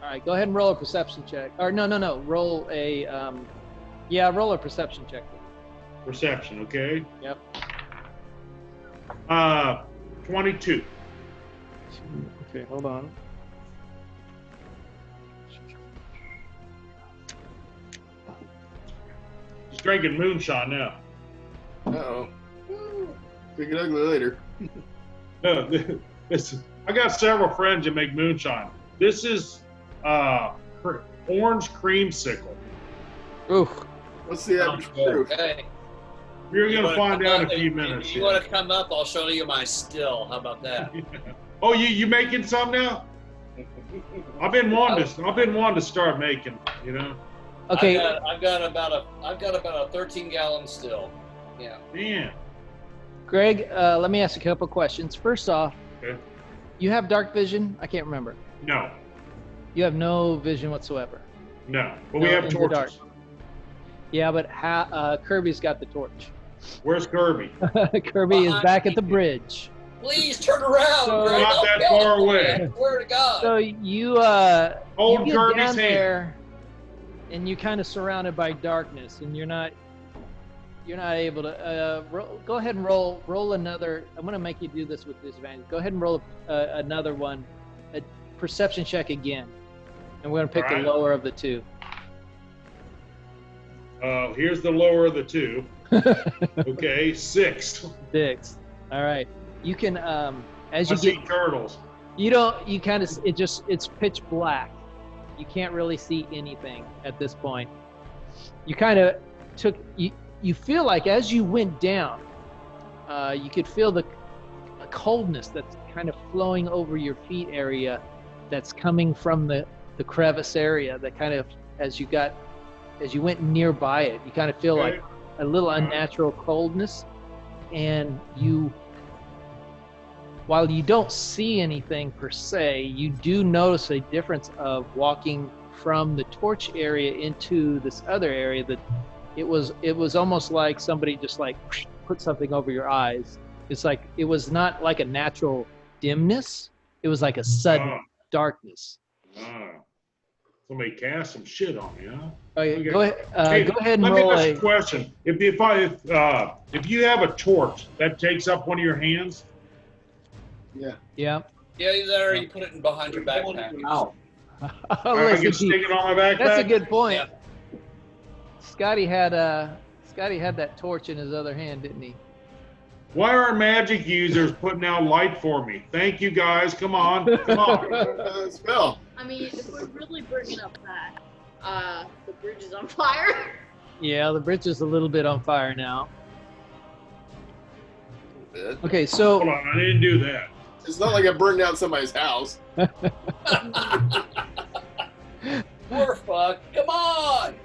All right, go ahead and roll a perception check. Or no. Roll a. Roll a perception check. Perception, okay? Yep. 22. Okay, hold on. He's drinking moonshine now. Uh-oh. Big and ugly later. No, I got several friends that make moonshine. This is orange creamsicle. Oof. What's the average proof? Okay. You're You going to wanna find come out in up a few and- minutes. You want to come up? I'll show you my still. How about that? Oh, you making some now? I've been wanting to start making, you know. Okay. I've got about a 13-gallon still. Yeah. Man. Greg, let me ask you a couple questions. First off, Okay. you have dark vision? I can't remember. No. You have no vision whatsoever. No. But we No, have in the dark. torches. Yeah, but Kirby's got the torch. Where's Kirby? Kirby is back at the bridge. Please turn around, So- Greg. Not Don't that kill far me. away. I swear to God. So you Hold you get Kirby's down hand. there, and you're kind of surrounded by darkness, and you're not able to go ahead and roll another. I'm going to make you do this with disadvantage. Go ahead and roll another one, a perception check again, and we're going to pick All right. the lower of the two. Here's the lower of the two. Okay, 6. 6. All right. You can as I you see get turtles. you kind of it's pitch black. You can't really see anything at this point. You kind of you feel like as you went down, you could feel the coldness that's kind of flowing over your feet area, that's coming from the crevice area. That kind of as you went nearby it, you kind of feel Okay. like a little unnatural coldness, and while you don't see anything per se, you do notice a difference of walking from the torch area into this other area. That it was almost like somebody just like put something over your eyes. It's like it was not like a natural dimness. It was like a sudden darkness. Somebody cast some shit on me, huh? Okay, Okay. go ahead and Let me roll ask a. you a question. If you have a torch that takes up one of your hands, Yeah. Yeah. Yeah, you there. You put it in behind your backpack. I can stick it on my backpack. That's a good point. Yeah. Scotty had that torch in his other hand, didn't he? Why are magic users putting out light for me? Thank you guys. Come on. Come on. Spell. I mean, if we're really bringing up that, the bridge is on fire. Yeah, the bridge is a little bit on fire now. Okay, so Hold on. I didn't do that. It's not like I burned down somebody's house. Poor fuck. Come on.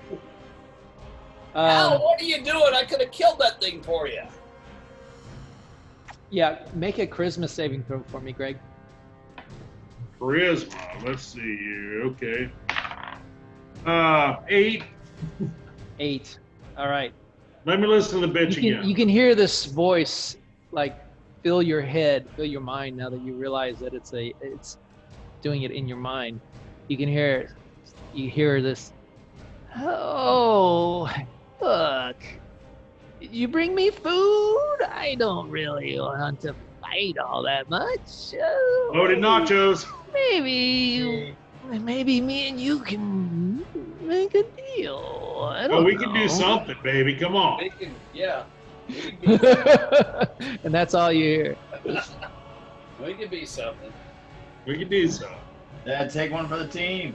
Al, what are you doing? I could have killed that thing for you. Yeah, make a charisma saving throw for me, Greg. Charisma. Let's see here. Okay. 8. 8. All right. Let me listen to the bitch You again. can hear this voice like fill your head, fill your mind now that you realize that it's doing it in your mind. You can hear it. You hear this. Oh, look. Did you bring me food? I don't really want to fight all that much. Loaded nachos. Maybe me and you can make a deal. I don't Oh, we know. can do something, baby. Come on. We can, yeah. We can be something. And that's all you hear. We can be something. We can do something. Dad, take one for the team.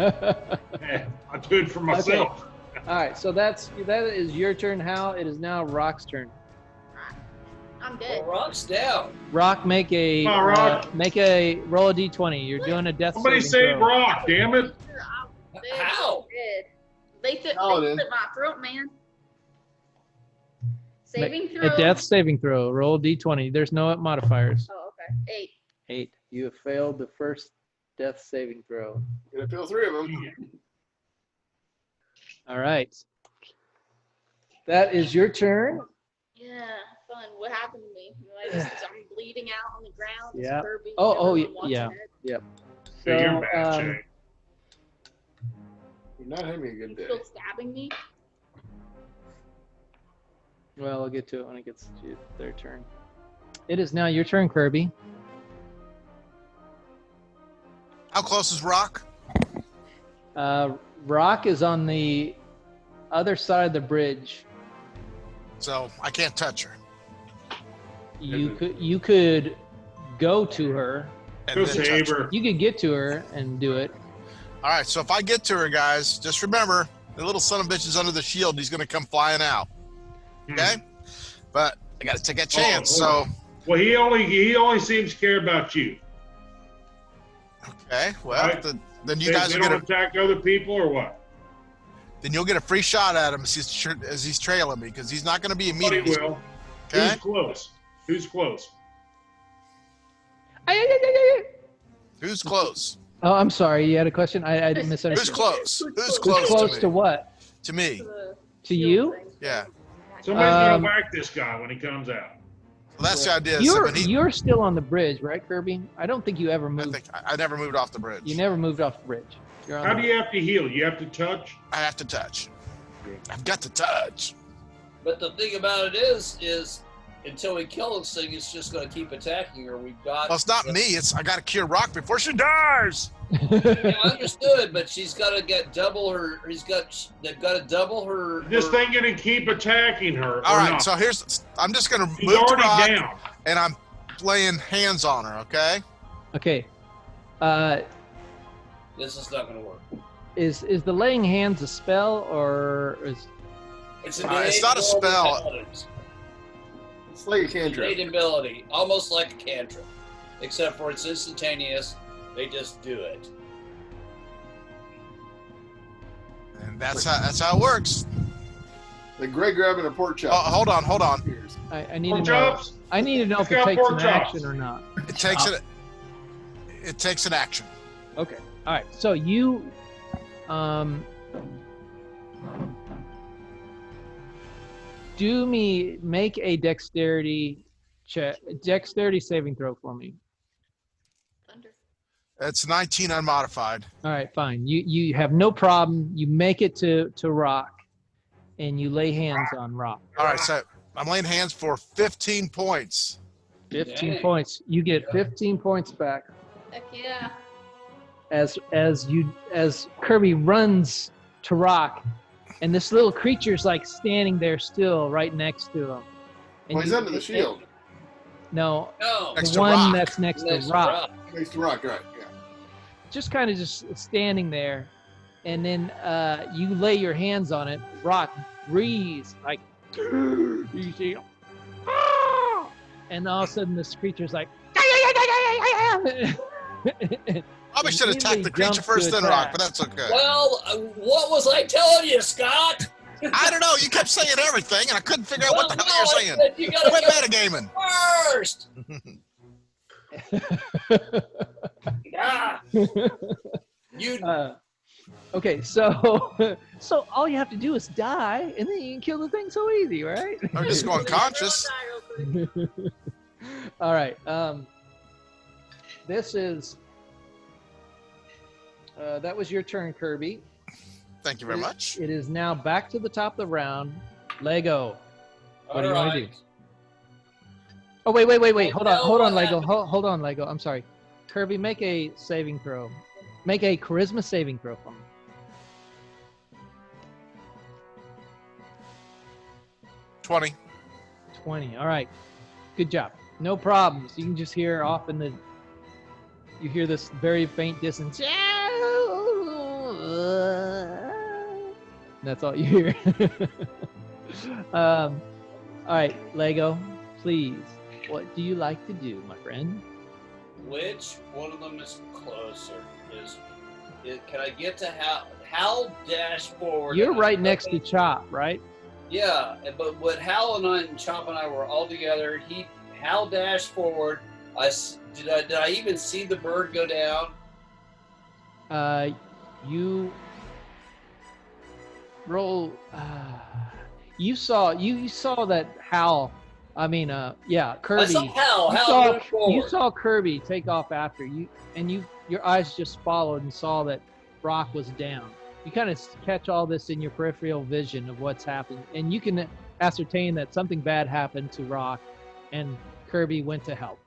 I do it for myself. All right, so that is your turn, Hal. It is now Rock's turn. I'm Well, good. Rock's down. Rock, make a Come on, Rock. roll a d20. You're doing a death Somebody saving save throw. Rock, damn it. How? They took Paladin. my throat, man. Saving throw. A death saving throw. Roll d20. There's no modifiers. Oh, okay. 8. 8. You have failed the first death saving throw. Gonna fill 3 of them. All right. That is your turn. Yeah, fun. What happened to me? I'm bleeding out on the ground. Yeah. Kirby, Oh, everyone watching yeah. it. Yep. Yeah, you're So, bad, Jay. You're not having a good day. Still stabbing me. well, I'll get to it when it gets to their turn. It is now your turn, Kirby. How close is Rock? Rock is on the other side of the bridge. So I can't touch her. You could go to her. And Go then save touch her. You could get to her and do it. All right, so if I get to her, guys, just remember the little son of a bitch is under the shield. He's going to come flying out. Okay? But I got to take that chance. Oh, well, he only seems to care about you. Okay, well, Right. then you They guys will don't get a, attack other people or what? then you'll get a free shot at him as he's trailing me because he's not going to be He immediate. will. Okay? Who's close? Who's close? Who's close? Oh, I'm sorry. You had a question? I misunderstood. Who's close? Who's Who's close, Close to to me? what? To me. To you? Yeah. Somebody's gonna Um, whack this guy when he comes out. Well, that's the idea. So You're when he, you're still on the bridge, right, Kirby? I don't think you ever I moved. think I never moved off the bridge. You never moved off the bridge. You're on How the do you have to heal? You have to touch? I have to touch. I've got to touch. But the thing about it is until we kill this thing, it's just going to keep attacking her. We've got. Well, it's not me. It's I got to cure Rock before she dies. Yeah, understood, but she's got to get double her. They've got to double her. This her- thing gonna keep attacking her. All or right, not? so I'm just going to He's move to already Rock, down. and I'm laying hands on her, okay? Okay. This is not going to work. Is the laying hands a spell or is It's It's not a spell. It's like a Innate cantrip. ability, almost like a cantrip, except for it's instantaneous. They just do it. And that's how it works. Like Greg grabbing a pork chop. Oh, hold on. Cheers. I need to Pork know. chops? I need to know if Let's it go takes pork an chops. action or not. It takes it. It takes an action. Okay. All right. So you, make a dexterity check, dexterity saving throw for me. Thunder. It's 19 unmodified. All right, fine. You have no problem. You make it to Rock, and you lay hands on Rock. All right, so I'm laying hands for 15 points. 15 Dang. points. You get 15 points back Heck yeah. as Kirby runs to Rock, and this little creature's like standing there still, right next to him. And Well, he's you- under the shield. No, No, Next the to one Rock. that's next next to Rock. Next to Rock, right? Yeah. Just kind of just standing there, and then you lay your hands on it. Rock breathes like you see, "Ah!" and all of a sudden this creature's like. Probably should have attacked the creature Jumps first, to then Rock, attack. but that's okay. Well, what was I telling you, Scott? I don't know. You kept saying everything, and I couldn't figure out what the hell you were saying. You gotta Quit go metagaming. first. Ah, you. Okay, so so all you have to do is die, and then you can kill the thing so easy, right? I'm just going conscious. All right. This is. That was your turn, Kirby. Thank you very much. It is now back to the top of the round. Lego. What do you want to do? Oh, wait. Hold on, Lego. Hold on, Lego. I'm sorry. Kirby, make a saving throw. Make a charisma saving throw for me. 20. 20. All right. Good job. No problems. You can just hear off in the... You hear this very faint distance. That's all you hear. All right, Lego, please. What do you like to do, my friend? Which one of them is closer? Can I get to Hal dash forward? You're right next to Chop, right? Yeah, but what Hal and Chop and I were all together. Hal dashed forward. Did I even see the bird go down? You roll. You saw that Hal. I mean, yeah, Kirby. I saw Hal. You saw Kirby take off after you, and your eyes just followed and saw that Brock was down. You kind of catch all this in your peripheral vision of what's happened, and you can ascertain that something bad happened to Rock, and Kirby went to help.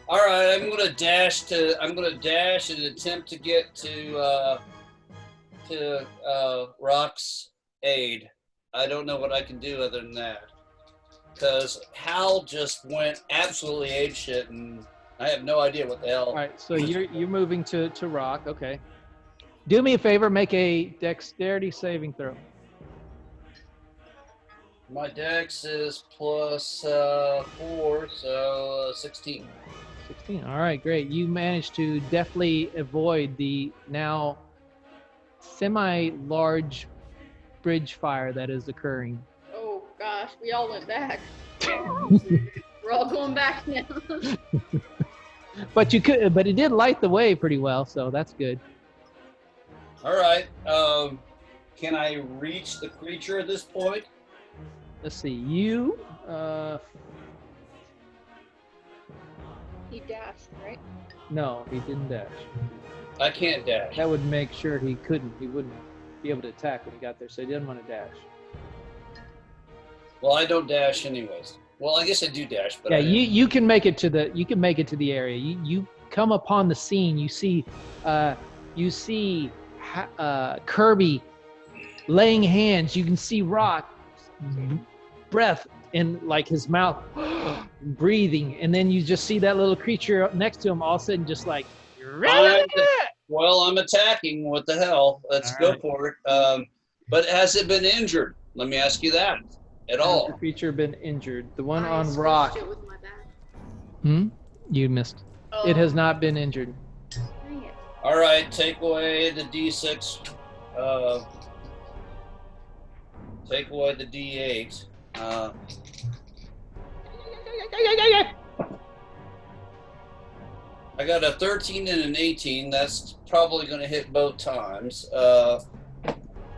All right, I'm gonna dash and attempt to get to Rock's aid. I don't know what I can do other than that, because Hal just went absolutely apeshit, and I have no idea what the hell. All right, so you're moving to Rock. Okay, do me a favor, make a dexterity saving throw. My dex is plus 4, so 16. 16. All right, great. You managed to deftly avoid the now semi-large bridge fire that is occurring. Oh gosh, we all went back. We're all going back now. But it did light the way pretty well, so that's good. All right. Can I reach the creature at this point? Let's see. You. He dashed, right? No, he didn't dash. I can't dash. That would make sure he couldn't. He wouldn't be able to attack when he got there, so he didn't want to dash. Well, I don't dash anyways. Well, I guess I do dash, but yeah, you can make it to the area. You come upon the scene. You see Kirby laying hands. You can see Rock breath in like his mouth breathing, and then you just see that little creature next to him all of a sudden just like well, I'm attacking. What the hell? Let's go for it. But has it been injured? Let me ask you that. At all? Has the creature been injured? The one I on Rock. it with my back. You missed. Oh. It has not been injured. Dang it. All right, take away the D6. Take away the D8. I got a 13 and an 18. That's probably going to hit both times.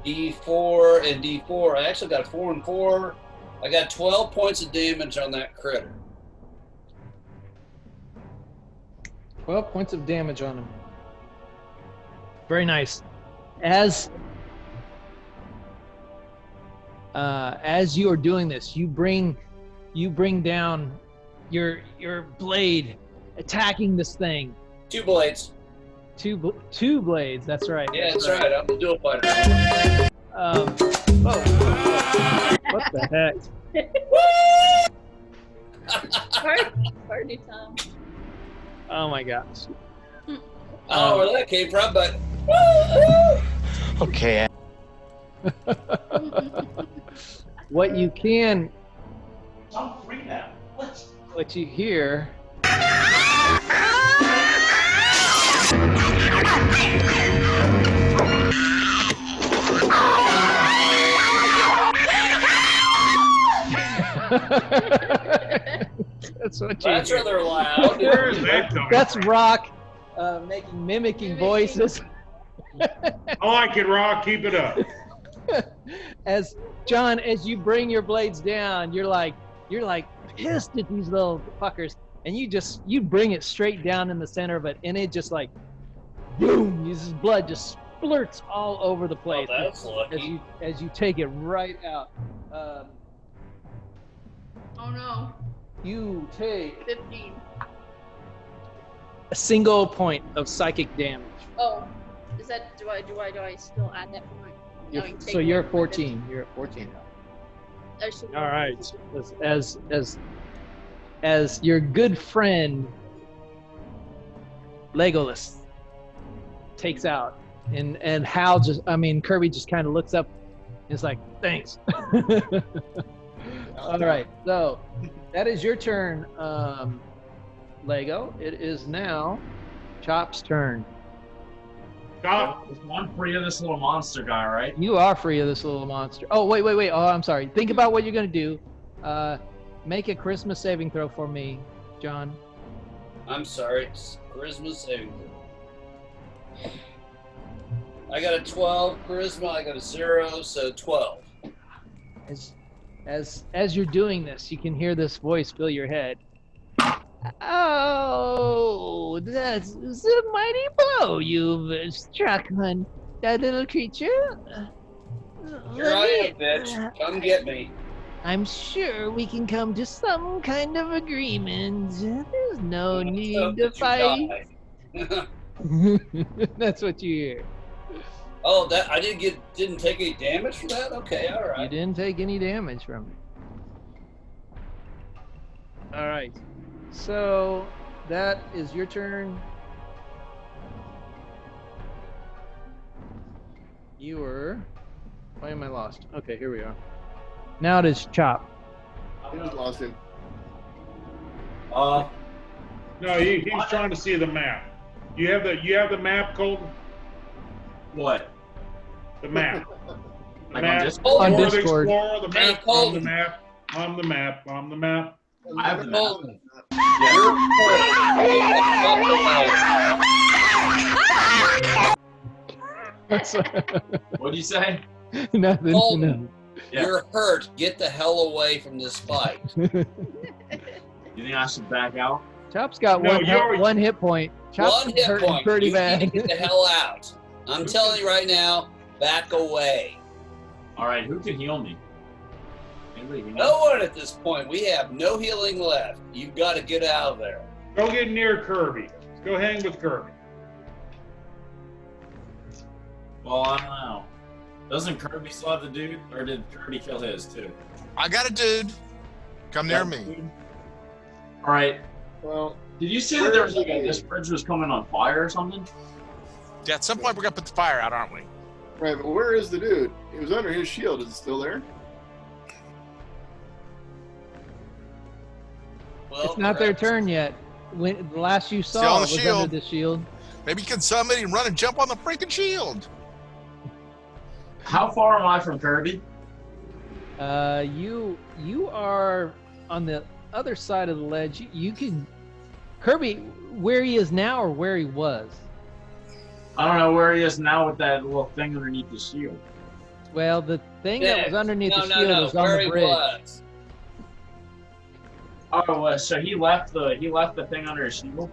D4 and D4. I actually got 4 and 4. I got 12 points of damage on that critter. 12 points of damage on him. Very nice. As you are doing this, you bring down your blade, attacking this thing. 2 blades. Two blades. That's right. Yeah, that's right. I'm a dual fighter. What the heck? Party time. Oh my gosh. I don't know where that came from, but okay. What you can, I'm free now. what you hear. That's what you That's hear. rather loud. Where's that coming That's from? Rock mimicking voices. I like it, Rock. Keep it up. As John, as you bring your blades down, you're like pissed at these little fuckers, and you bring it straight down in the center of it, and it just like boom, this blood just splurts all over the place Oh, that's lucky. as you take it right out. Oh no. You take 15. a single point of psychic damage. Oh. Is that do I still add that point? No, you take So you're away at from my 14. You're at 14 now. I should- All right. As your good friend Legolas takes out, and Hal Kirby just kind of looks up, and is like, thanks. All right. So that is your turn, Lego. It is now Chop's turn. Chop. I'm free of this little monster guy, right? You are free of this little monster. Oh, wait. Oh, I'm sorry. Think about what you're going to do. Make a charisma saving throw for me, John. I'm sorry. It's charisma saving throw. I got a 12 charisma. I got a 0, so 12. As you're doing this, you can hear this voice fill your head. Oh, that's a mighty blow you've struck on that little creature. Here I am, bitch. Come get me. I'm sure we can come to some kind of agreement. There's no need to Hope that you fight. die. That's what you hear. Oh, that I didn't take any damage for that? Okay, all You right. didn't take any damage from it. All right. So that is your turn. You were. Why am I lost? Okay, here we are. Now it is Chop. I just lost him. No, he's trying to see the map. You have the map, Colton? What? The map. The Like map. on Discord? On Explore the Discord. Explorer, the Hey, map. I'm the Colton. map. I'm the map. I'm the map. I have the Colton, What'd you say? Nothing. Colton. nothing. Yeah. You're hurt. Get the hell away from this fight. You think I should back out? Chop's got No, one, one hit point. Chop's One hit hurting point. pretty You bad. need to get the hell out. I'm telling you right now, back away. All right, who can heal me? Anybody heal me? No one at this point. We have no healing left. You've got to get out of there. Go get near Kirby. Go hang with Kirby. Well, I don't know. Doesn't Kirby still have the dude, or did Kirby kill his too? I got a dude. Come near me. All right. Well, Did you say that there was like this bridge was coming on fire or something? Yeah, at some point we're gonna put the fire out, aren't we? right, but where is the dude? He was under his shield. Is it still there? Well, It's not their perhaps- turn yet. When the last you Still saw on the was under shield. the shield. Maybe can somebody run and jump on the freaking shield? How far am I from Kirby? You are on the other side of the ledge. You can Kirby where he is now or where he was. I don't know where he is now with that little thing underneath the shield. Well, the thing that was underneath no, the no, shield no, was on where the he bridge. was. Oh, so he left the thing under his shield.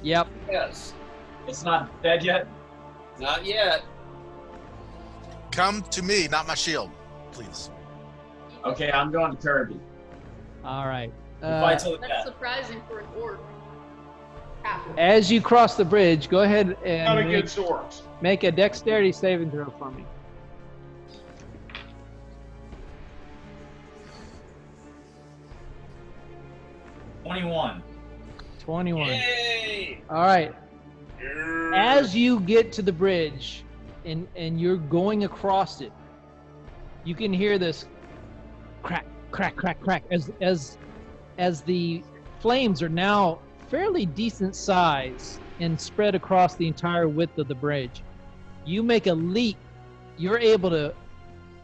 Yep. Yes. It's not dead yet. Not yet. Come to me, not my shield, please. Okay, I'm going to Kirby. All right. We'll fight till the That's death. surprising for an orc. Half. As you cross the bridge, go ahead Gotta and get swords. make a dexterity saving throw for me. $21. 21. Yay! All right. As you get to the bridge and you're going across it, you can hear this crack, crack, crack, crack as the flames are now fairly decent size and spread across the entire width of the bridge. You make a leap. You're able to,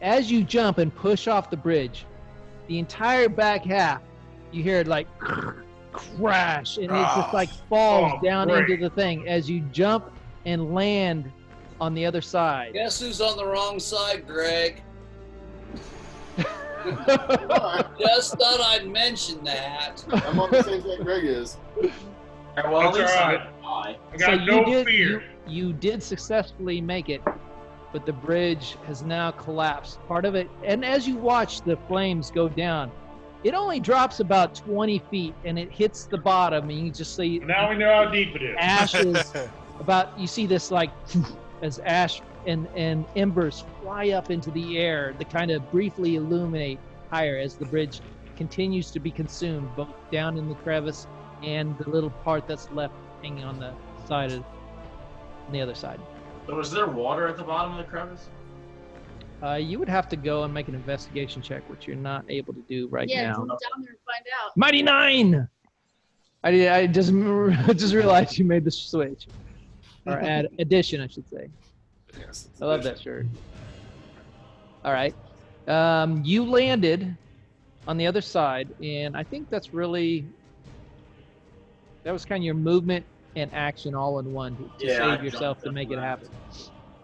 as you jump and push off the bridge, the entire back half, you hear it like crash, and it just like falls down into the thing as you jump and land on the other side. Guess who's on the wrong side, Greg? Just thought I'd mention that. I'm on the same side Greg is. Well, at That's least all I right. got I got no fear. You did successfully make it, but the bridge has now collapsed. Part of it, and as you watch the flames go down, it only drops about 20 feet, and it hits the bottom, and you just see Now we know how deep it is. ashes. You see this like as ash and embers fly up into the air to kind of briefly illuminate higher as the bridge continues to be consumed, both down in the crevice and the little part that's left hanging on the side of on the other side. So is there water at the bottom of the crevice? You would have to go and make an investigation check, which you're not able to do right Yeah, now. jump down there and find out. Mighty 9! I just realized you made the switch. Or add addition, I should say. Yes, I love that shirt. All right. You landed on the other side, and I think that was kind of your movement and action all in one to save yourself to make it happen.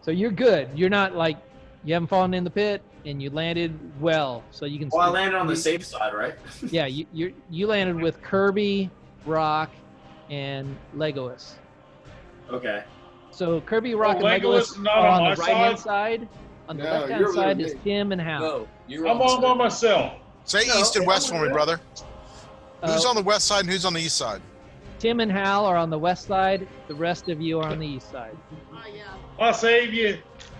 So you're good. You're not like, you haven't fallen in the pit, and you landed well, so you can. Well, I landed on the safe side, right? Yeah, you landed with Kirby, Rock, and Legolas. Okay. So Kirby, Rock, and Legolas Legolas not are on on my the right-hand side. On the No, left-hand you're side with is me. Tim and Hal. No, you're I'm on by myself. Say No, east and west for me, brother. Who's Uh, on the west side and who's on the east side? Tim and Hal are on the west side. The rest of you are on the east side. Oh, yeah. I'll save you.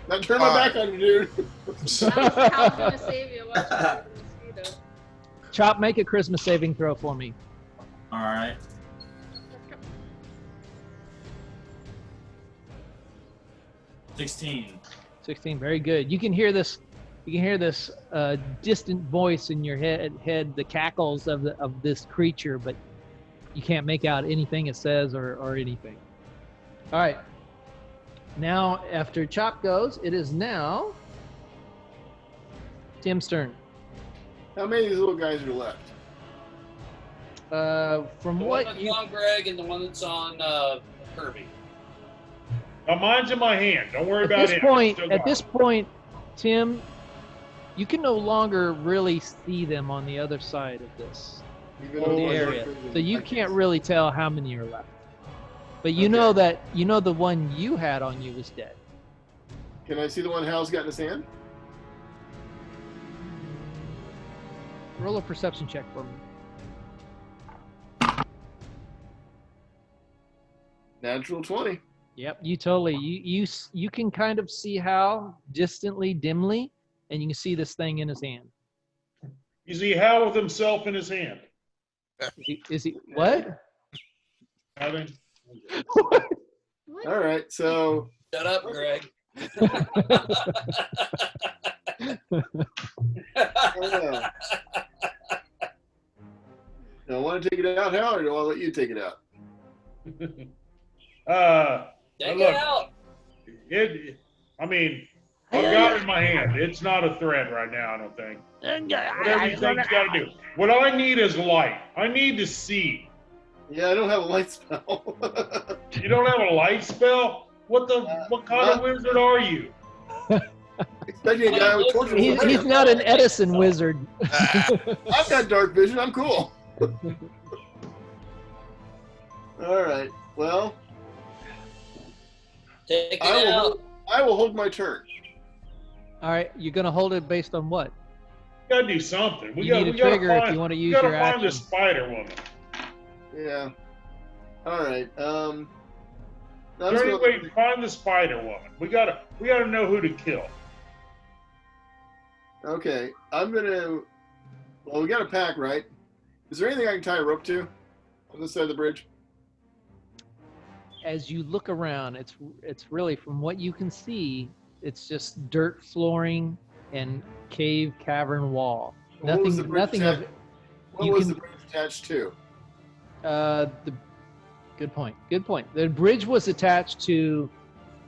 Now turn my back on you, dude. How's gonna save you? Watch out for the mosquito. Chop, make a Christmas saving throw for me. All right. 16. 16, very good. You can hear this. You can hear this distant voice in your head, the cackles of this creature, but you can't make out anything it says or anything. All right. Now, after Chop goes, it is now Tim's turn. How many of these little guys are left? From The one what that's you on Greg and the one that's on Kirby. Now, mine's in my hand. Don't worry about it. at this point, Tim, you can no longer really see them on the other side of this Even the though area, so you I can't really tell how many are left. But you know that the one you had on you was dead. Can I see the one Hal's got in his hand? Roll a perception check for me. Natural 20. Yep, you totally you can kind of see Hal distantly, dimly, and you can see this thing in his hand. You see Hal with himself in his hand. Is he what? Nothing. What? All right, so Shut up, Greg. do I want to take it out, Hal, or do I let you take it out? Take look, it out. I mean, I've got it in my hand. It's not a threat right now, I don't think. Whatever you think's got to do. What I need is light. I need to see. Yeah, I don't have a light spell. You don't have a light spell? What kind of wizard are you? Expecting a guy with torches. He's not an Edison wizard. I've got dark vision. I'm cool. All right. Well, Take it out. I will hold my turn. All right, you're gonna hold it based on what? We gotta do something. We You need a gotta trigger if find, you want to we use gotta your find action. the Spider Woman. Yeah. All right. Is there any way to find the Spider Woman? We gotta know who to kill. Okay. I'm gonna. Well, we got a pack, right? Is there anything I can tie a rope to on this side of the bridge? As you look around, it's really, from what you can see, it's just dirt flooring and cavern wall. Well, what was the bridge Nothing of. attached- What you was can- the bridge attached to? Good point. The bridge was attached to.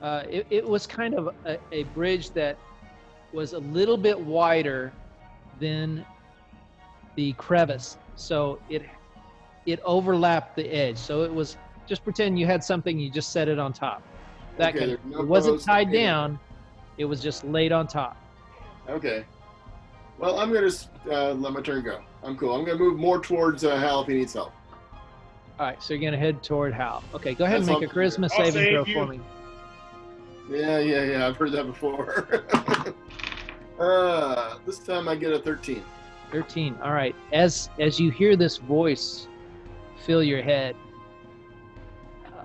It was kind of a bridge that was a little bit wider than the crevice, so it overlapped the edge. So it was, just pretend you had something, you just set it on top. That Okay, kind of, there's no it wasn't post, tied okay. down, it was just laid on top. Okay. Well, I'm gonna let my turn go. I'm cool. I'm gonna move more towards Hal if he needs help. All right, so you're gonna head toward Hal. Okay, go ahead and That's make a all I'm charisma I'll saving throw save for you. me. Yeah. I've heard that before. This time I get a 13. 13. All right. As you hear this voice fill your head,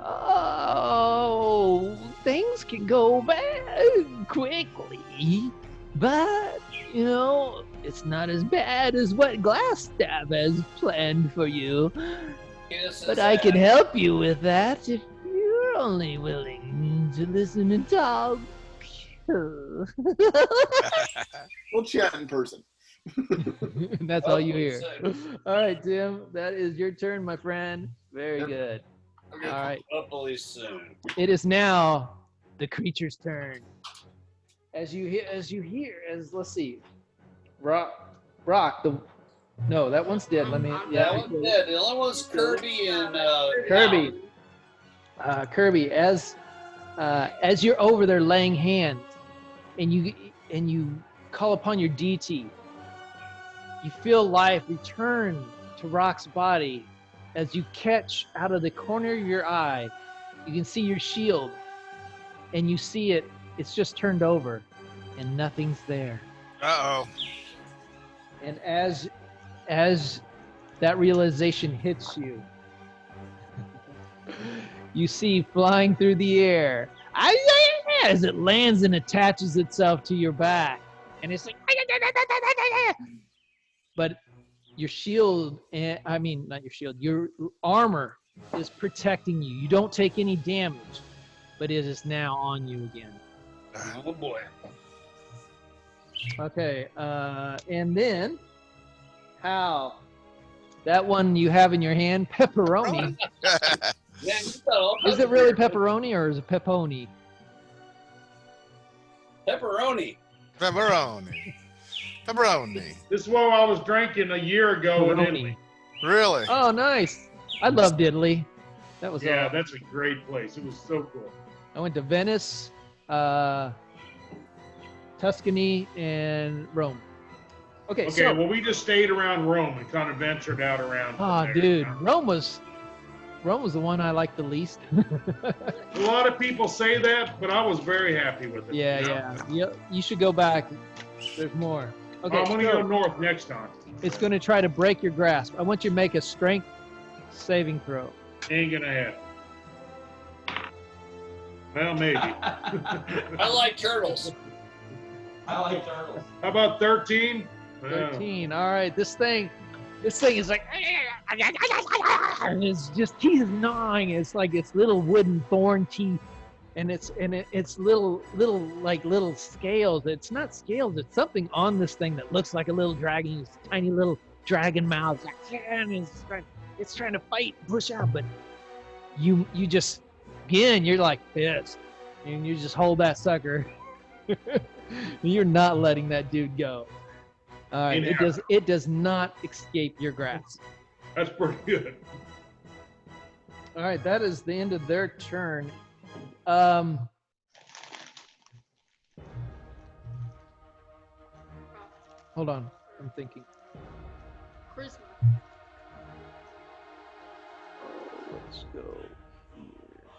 oh, things can go bad quickly, but you know it's not as bad as what Glassstaff has planned for you. Kiss But his I can ass. help you with that if you're only willing to listen and talk. We'll chat in person. That's all you Hopefully hear. soon. All right, Tim, that is your turn, my friend. Very Yep. good. Okay. All right, Hopefully soon. it is now the creature's turn. Let's see, Brock, no, that one's dead. Let me, That one's dead. The only one's Kirby and Kirby. Kirby, as you're over there laying hands, and you call upon your deity, you feel life return to Rock's body as you catch out of the corner of your eye. You can see your shield, and you see it's just turned over, and nothing's there. Uh-oh. And as that realization hits you, you see flying through the air as it lands and attaches itself to your back, and it's like, but your shield, I mean not your shield, your armor is protecting you. You don't take any damage, but it is now on you again. oh boy. Okay, and then Hal, that one you have in your hand, pepperoni. Yeah, you got all Is it really pepperoni or is it peponi? pepperoni? Pepperoni. Pepperoni. This is what I was drinking a year ago in Italy. Really? Oh, nice. I loved Italy. That was Yeah, that's a great place. It was so cool. I went to Venice, Tuscany, and Rome. Okay, Okay, so well, we just stayed around Rome and kind of ventured out around. oh, there. dude, Rome was the one I liked the least. A lot of people say that, but I was very happy with it. Yeah, you know? yeah. You should go back. There's more. Okay, I'm going to so go north next time. it's going to try to break your grasp. I want you to make a strength saving throw. Ain't going to happen. Well, maybe. I like turtles. I like turtles. How about 13? 13. All right, this thing is like, it's just teeth gnawing. It's like its little wooden thorn teeth, and it's little scales. It's not scales. It's something on this thing that looks like a little dragon. It's tiny little dragon mouth. And it's trying to fight, push out, but you just again you're like pissed, and you just hold that sucker. You're not letting that dude go. All right, it does not escape your grasp. That's pretty good. All right, that is the end of their turn. Hold on, I'm thinking. Charisma. Let's go here.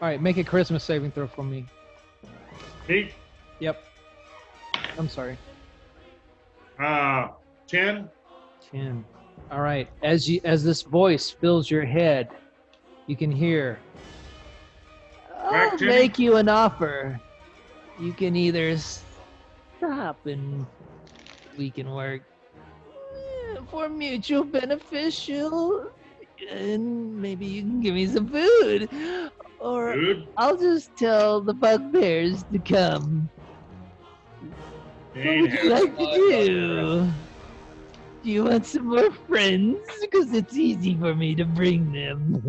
All right, make a charisma saving throw for me. Pete, Yep. I'm sorry. 10. 10. All right. As this voice fills your head, you can hear, Back I'll to make you an offer. You can either stop and we can work for mutual beneficial, and maybe you can give me some food, or Good. I'll just tell the bugbears to come. What Ain't would you happening. like to do? Do you want some more friends? Because it's easy for me to bring them.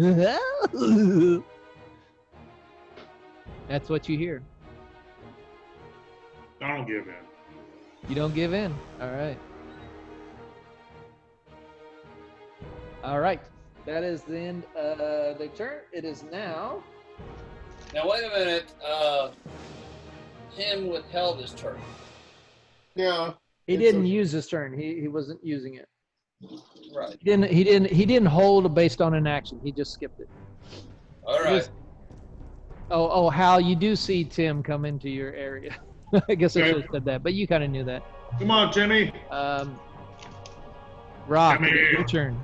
That's what you hear. I don't give in. You don't give in. All right. All right. That is the end of the turn. It is now. Now wait a minute. Tim withheld his turn. Yeah. He didn't use his turn. He wasn't using it. Right. He didn't hold based on an action. He just skipped it. All right. Oh, Hal, you do see Tim come into your area. I guess I should have said that, but you kind of knew that. Come on, Timmy. Rock, Come here. your turn.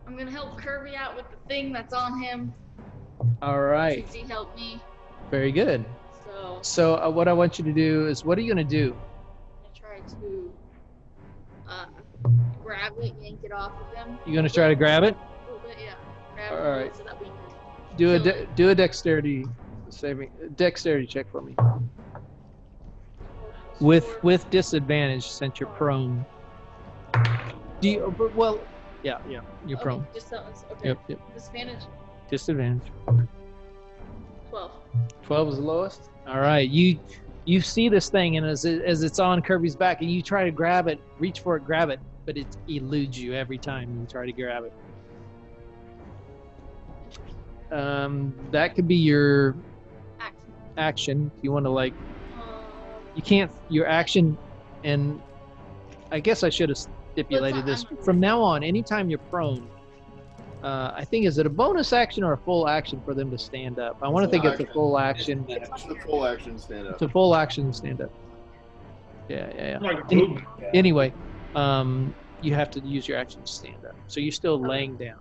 I'm gonna help Kirby out with the thing that's on him. All right. Since he helped me. Very good. So what I want you to do is, what are you going to do? I try to grab it, yank it off of him. You're going to try to grab it? A little bit, yeah. Grab All it right. so that we can Do a dexterity check for me. With disadvantage since you're prone. Do you, well, yeah, you're prone. Okay, just that one's okay. Yep. Disadvantage. Disadvantage. 12. 12 is the lowest. All right, you see this thing, and as it's on Kirby's back, and you try to grab it, reach for it, grab it, but it eludes you every time you try to grab it. That could be your action. If you want to you can't your action, and I guess I should have stipulated this. From now on, anytime you're prone, I think, is it a bonus action or a full action for them to stand up? I want to think it's a full action. It's a full action stand up. It's a full action stand up. Yeah. Like a movement. Anyway, you have to use your action to stand up. So you're still laying down.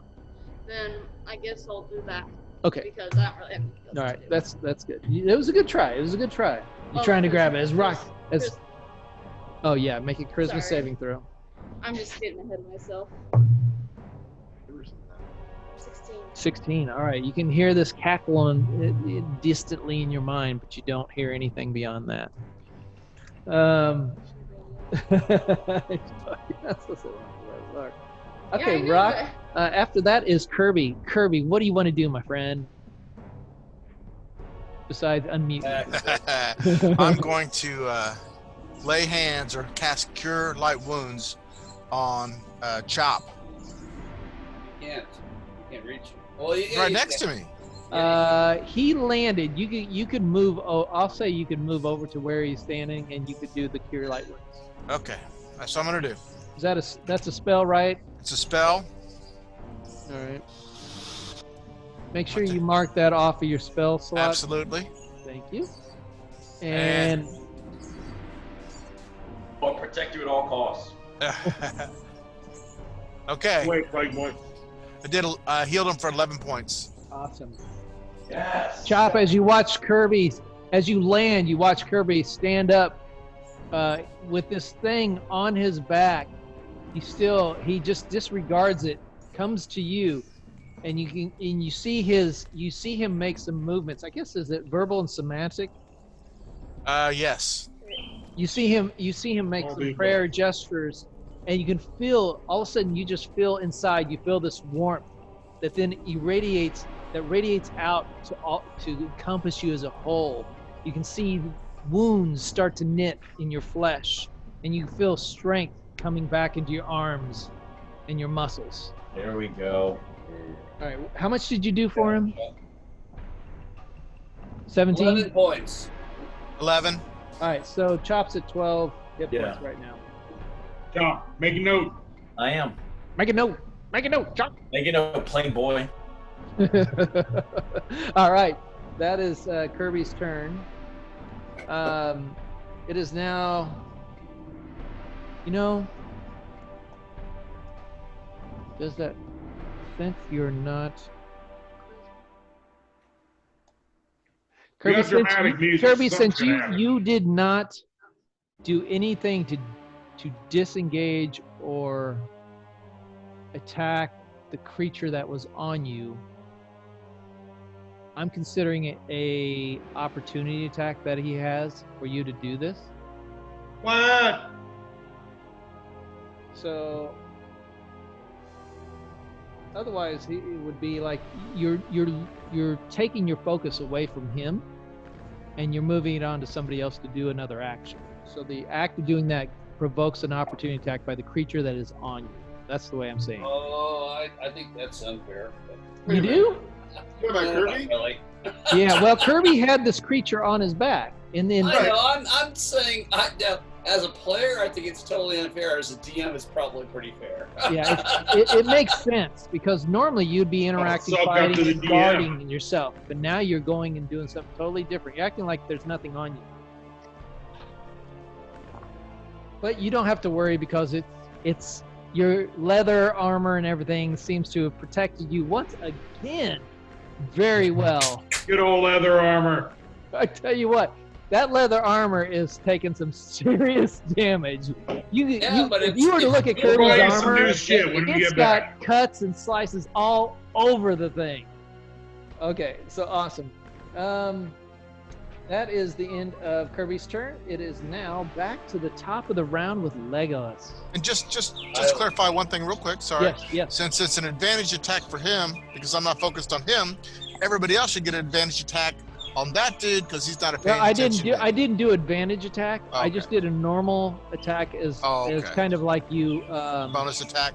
Then I guess I'll do that. Okay. Because I don't really have anything else All to right. do. That's good. It was a good try. You're trying to grab it as rock as. Oh yeah, make a charisma Sorry. saving throw. I'm just getting ahead of myself. 16. 16. All right. You can hear this cackle on distantly in your mind, but you don't hear anything beyond that. Okay, Yeah, Rock. After that is Kirby. Kirby, what do you want to do, my friend? Besides unmute. I'm going to lay hands or cast Cure Light Wounds on Chop. You can't reach him. Well, Right next to me. He landed. You could move. Oh, I'll say you could move over to where he's standing, and you could do the Cure Light Wounds. Okay, that's what I'm gonna do. Is that's a spell, right? It's a spell. All right. Make sure you mark that off of your spell slot. Absolutely. Thank you. And I'll protect you at all costs. Okay. Wait, boy. I did healed him for 11 points. awesome. Yes. Chop, as you watch Kirby, as you land, you watch Kirby stand up with this thing on his back. He just disregards it, comes to you, and you see him make some movements. I guess, is it verbal and semantic? Yes. You see him make some prayer gestures, and you can feel, all of a sudden you just feel inside, you feel this warmth that then radiates out to encompass you as a whole. You can see wounds start to knit in your flesh, and you feel strength coming back into your arms and your muscles. There we go. All right, how much did you do for him? 17? 11 points. 11. All right, so Chop's at 12 hit Yeah. points right now. Chop, make a note. I am. Make a note, Chop. Making a plain boy. All right, that is Kirby's turn. It is now, does that, since you're not, Kirby, got dramatic music, Kirby, something's since gonna happen. you did not do anything to disengage or attack the creature that was on you, I'm considering it a opportunity attack that he has for you to do this. What? So otherwise, it would be like you're taking your focus away from him, and you're moving it on to somebody else to do another action. So the act of doing that provokes an opportunity attack by the creature that is on you. That's the way I'm saying. Oh, I think that's unfair. You do? What about Kirby? Really? Yeah. Well, Kirby had this creature on his back, and then I know. I'm saying, now, as a player, I think it's totally unfair. As a DM, it's probably pretty fair. yeah, it makes sense because normally you'd be interacting, suck up fighting, to the and DM. guarding yourself, but now you're going and doing something totally different. You're acting like there's nothing on you. But you don't have to worry because it's your leather armor and everything seems to have protected you once again very well. Good old leather armor. I tell you what, that leather armor is taking some serious damage. But If you were to look at We'll buy Kirby's you some armor, new shit when we it's get got back. cuts and slices all over the thing. Okay, so awesome. That is the end of Kirby's turn. It is now back to the top of the round with Legolas. And just clarify one thing real quick. Sorry. Yes. Since it's an advantage attack for him, because I'm not focused on him, everybody else should get an advantage attack on that dude because he's not a paying attention. I didn't do advantage attack. Oh, I okay. just did a normal attack as kind of like you. Bonus attack.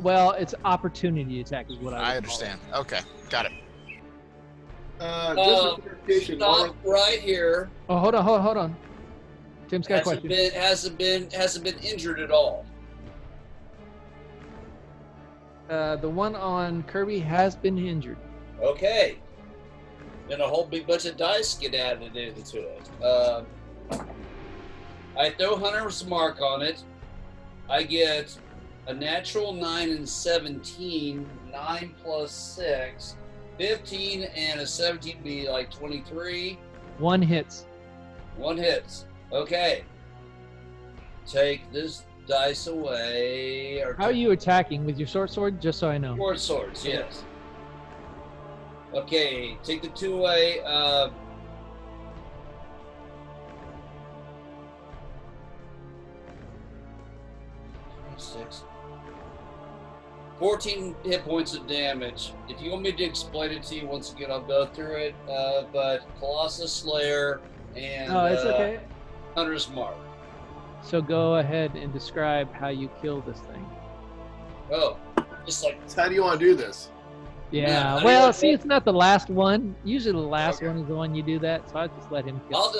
Well, it's opportunity attack is what I would I understand. Okay, got it. Just a clarification. Stop right here. Oh, hold on. Tim's got a question. Hasn't been injured at all. The one on Kirby has been injured. Okay. Then a whole big bunch of dice get added into it. I throw Hunter's Mark on it. I get a natural 9 and 17. 9 plus 6. 15 and a 17 be like 23. One hits. One hits. Okay. Take this dice away. How are you attacking? With your short sword? Just so I know. Short swords, yes. Okay, take the 2 away. 6. 14 hit points of damage. If you want me to explain it to you, once again, I'll go through it. But Colossus Slayer and it's okay. Hunter's Mark. So go ahead and describe how you kill this thing. Oh, just like How do you want to do this? Yeah. Yeah, Well, see, it's not the last one. Usually, the last Okay. one is the one you do that. So I just let him kill. I'll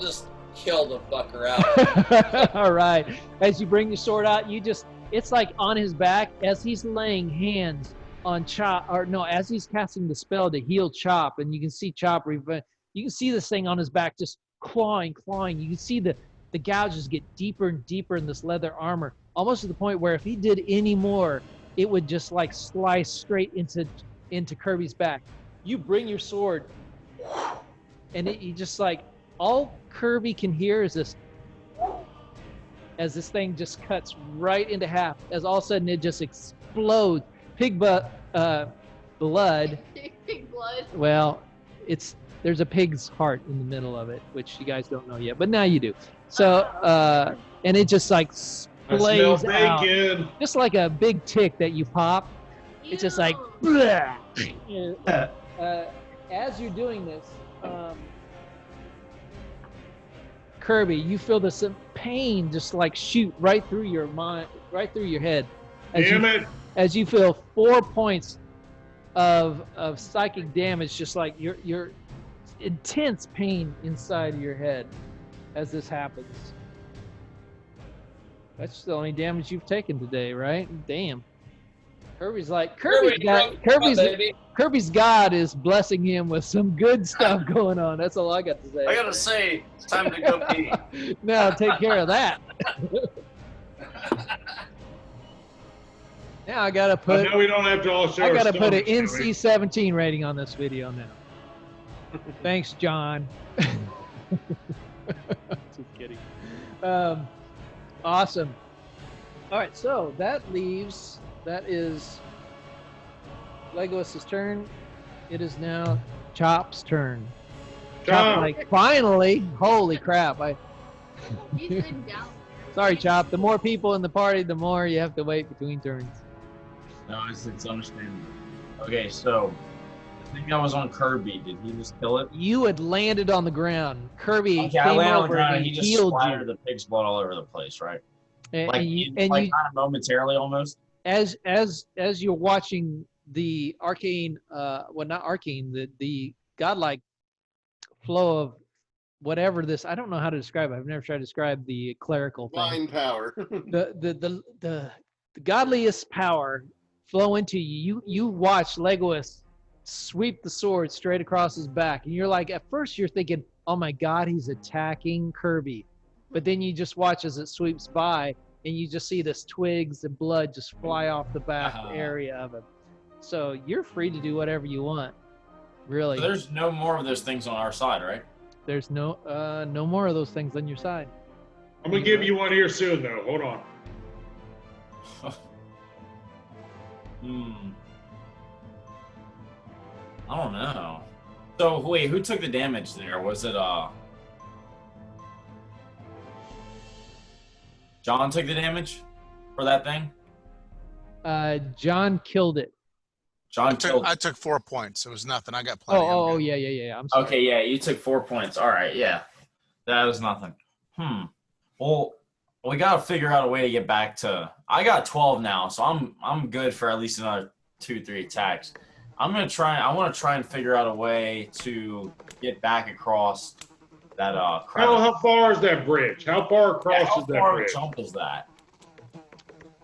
just kill the fucker out. All right. As you bring your sword out, it's like on his back as he's laying hands on Chop, as he's casting the spell to heal Chop, and you can see Chop, you can see this thing on his back just clawing. You can see the gouges get deeper and deeper in this leather armor, almost to the point where if he did any more, it would just like slice straight into Kirby's back. You bring your sword, and you just like, all Kirby can hear is this, as this thing just cuts right into half, as all of a sudden it just explodes. Pig blood. Pig blood. Well, there's a pig's heart in the middle of it, which you guys don't know yet, but now you do. So, and it just like I smell splays out, bacon. just like a big tick that you pop. It's just like, Ew. as you're doing this, Kirby, you feel this pain just like shoot right through your mind, right through your head. As you feel 4 points of psychic damage, just like your intense pain inside of your head as this happens. That's the only damage you've taken today, right? Damn. Kirby's God is blessing him with some good stuff going on. That's all I got to say. I gotta say, it's time to go pee. Now take care of that. Now I gotta put. Now we don't have to all show I our gotta put an stomachs, do we? NC-17 rating on this video now. Thanks, John. Just kidding. Awesome. All right, so that is Legolas's turn. It is now Chop's turn. Chop, like, finally, holy crap! He's been down there. Sorry, Chop. The more people in the party, the more you have to wait between turns. No, it's understandable. Okay, so think I was on Kirby. Did he just kill it? You had landed on the ground. Kirby Okay, I came landed on the over ground and and he he just healed splattered you. the pig's blood all over the place, right? And, Like, you, kind of momentarily almost. as you're watching the arcane, not arcane, the godlike flow of whatever this, I don't know how to describe it. I've never tried to describe the clerical thing. Divine power. The godliest power flow into you. You watch Legolas sweep the sword straight across his back, and you're like, at first you're thinking, oh my God, he's attacking Kirby. But then you just watch as it sweeps by, and you just see this twigs and blood just fly off the back area of him. So you're free to do whatever you want, really. So there's no more of those things on our side, right? There's no more of those things on your side. I'm gonna give you one here soon, though. Hold on. I don't know. So wait, who took the damage there? Was it John took the damage for that thing? John killed it. John killed I took 4 points. It was nothing. I got plenty. Oh, yeah. I'm sorry. Okay, yeah, you took 4 points. All right, yeah. That was nothing. Well, we gotta figure out a way to get back to. I got 12 now, so I'm good for at least another 2-3 attacks. I want to try and figure out a way to get back across that How far is that bridge? How far across is that How far bridge? of a jump is that?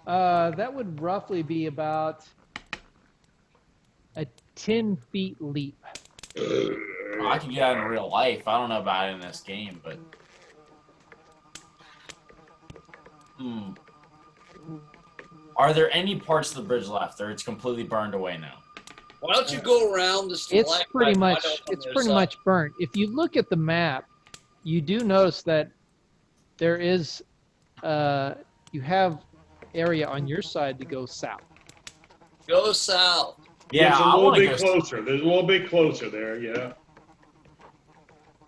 That would roughly be about a 10 feet leap. I could get out in real life. I don't know about it in this game, but are there any parts of the bridge left, or it's completely burned away now? Why don't you go around the stalactite? It's pretty much burnt. If you look at the map, you do notice that there is you have area on your side to go south. Go south. Yeah, There's a I little want to bit go closer. There's a little bit closer there, yeah.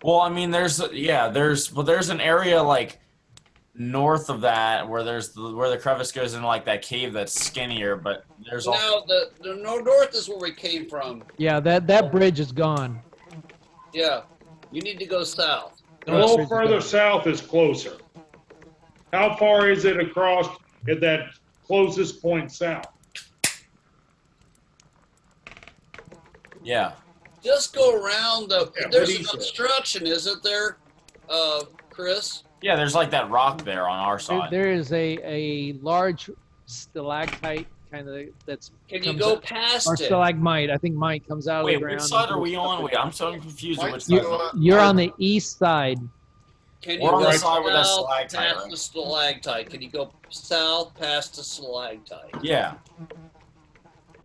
Well, I mean, there's an area like north of that where where the crevice goes into like that cave that's skinnier, but there's Now the north is where we came from. Yeah, that bridge is gone. Yeah, you need to go south. A little further south is closer. How far is it across at that closest point south? Yeah. Just go around the. Yeah, There's what an he said. obstruction, isn't there, Chris? Yeah, there's like that rock there on our side. There is a large stalactite kind of that's. Can you go past or it? stalagmite? I think mite comes out of the Wait, ground. which side are we on? Wait, I'm so confused. Mike, Which side? You're on the east side. Can We're you on go the side with that south stalactite, past right? the stalactite? Can you go south past the stalactite? Yeah.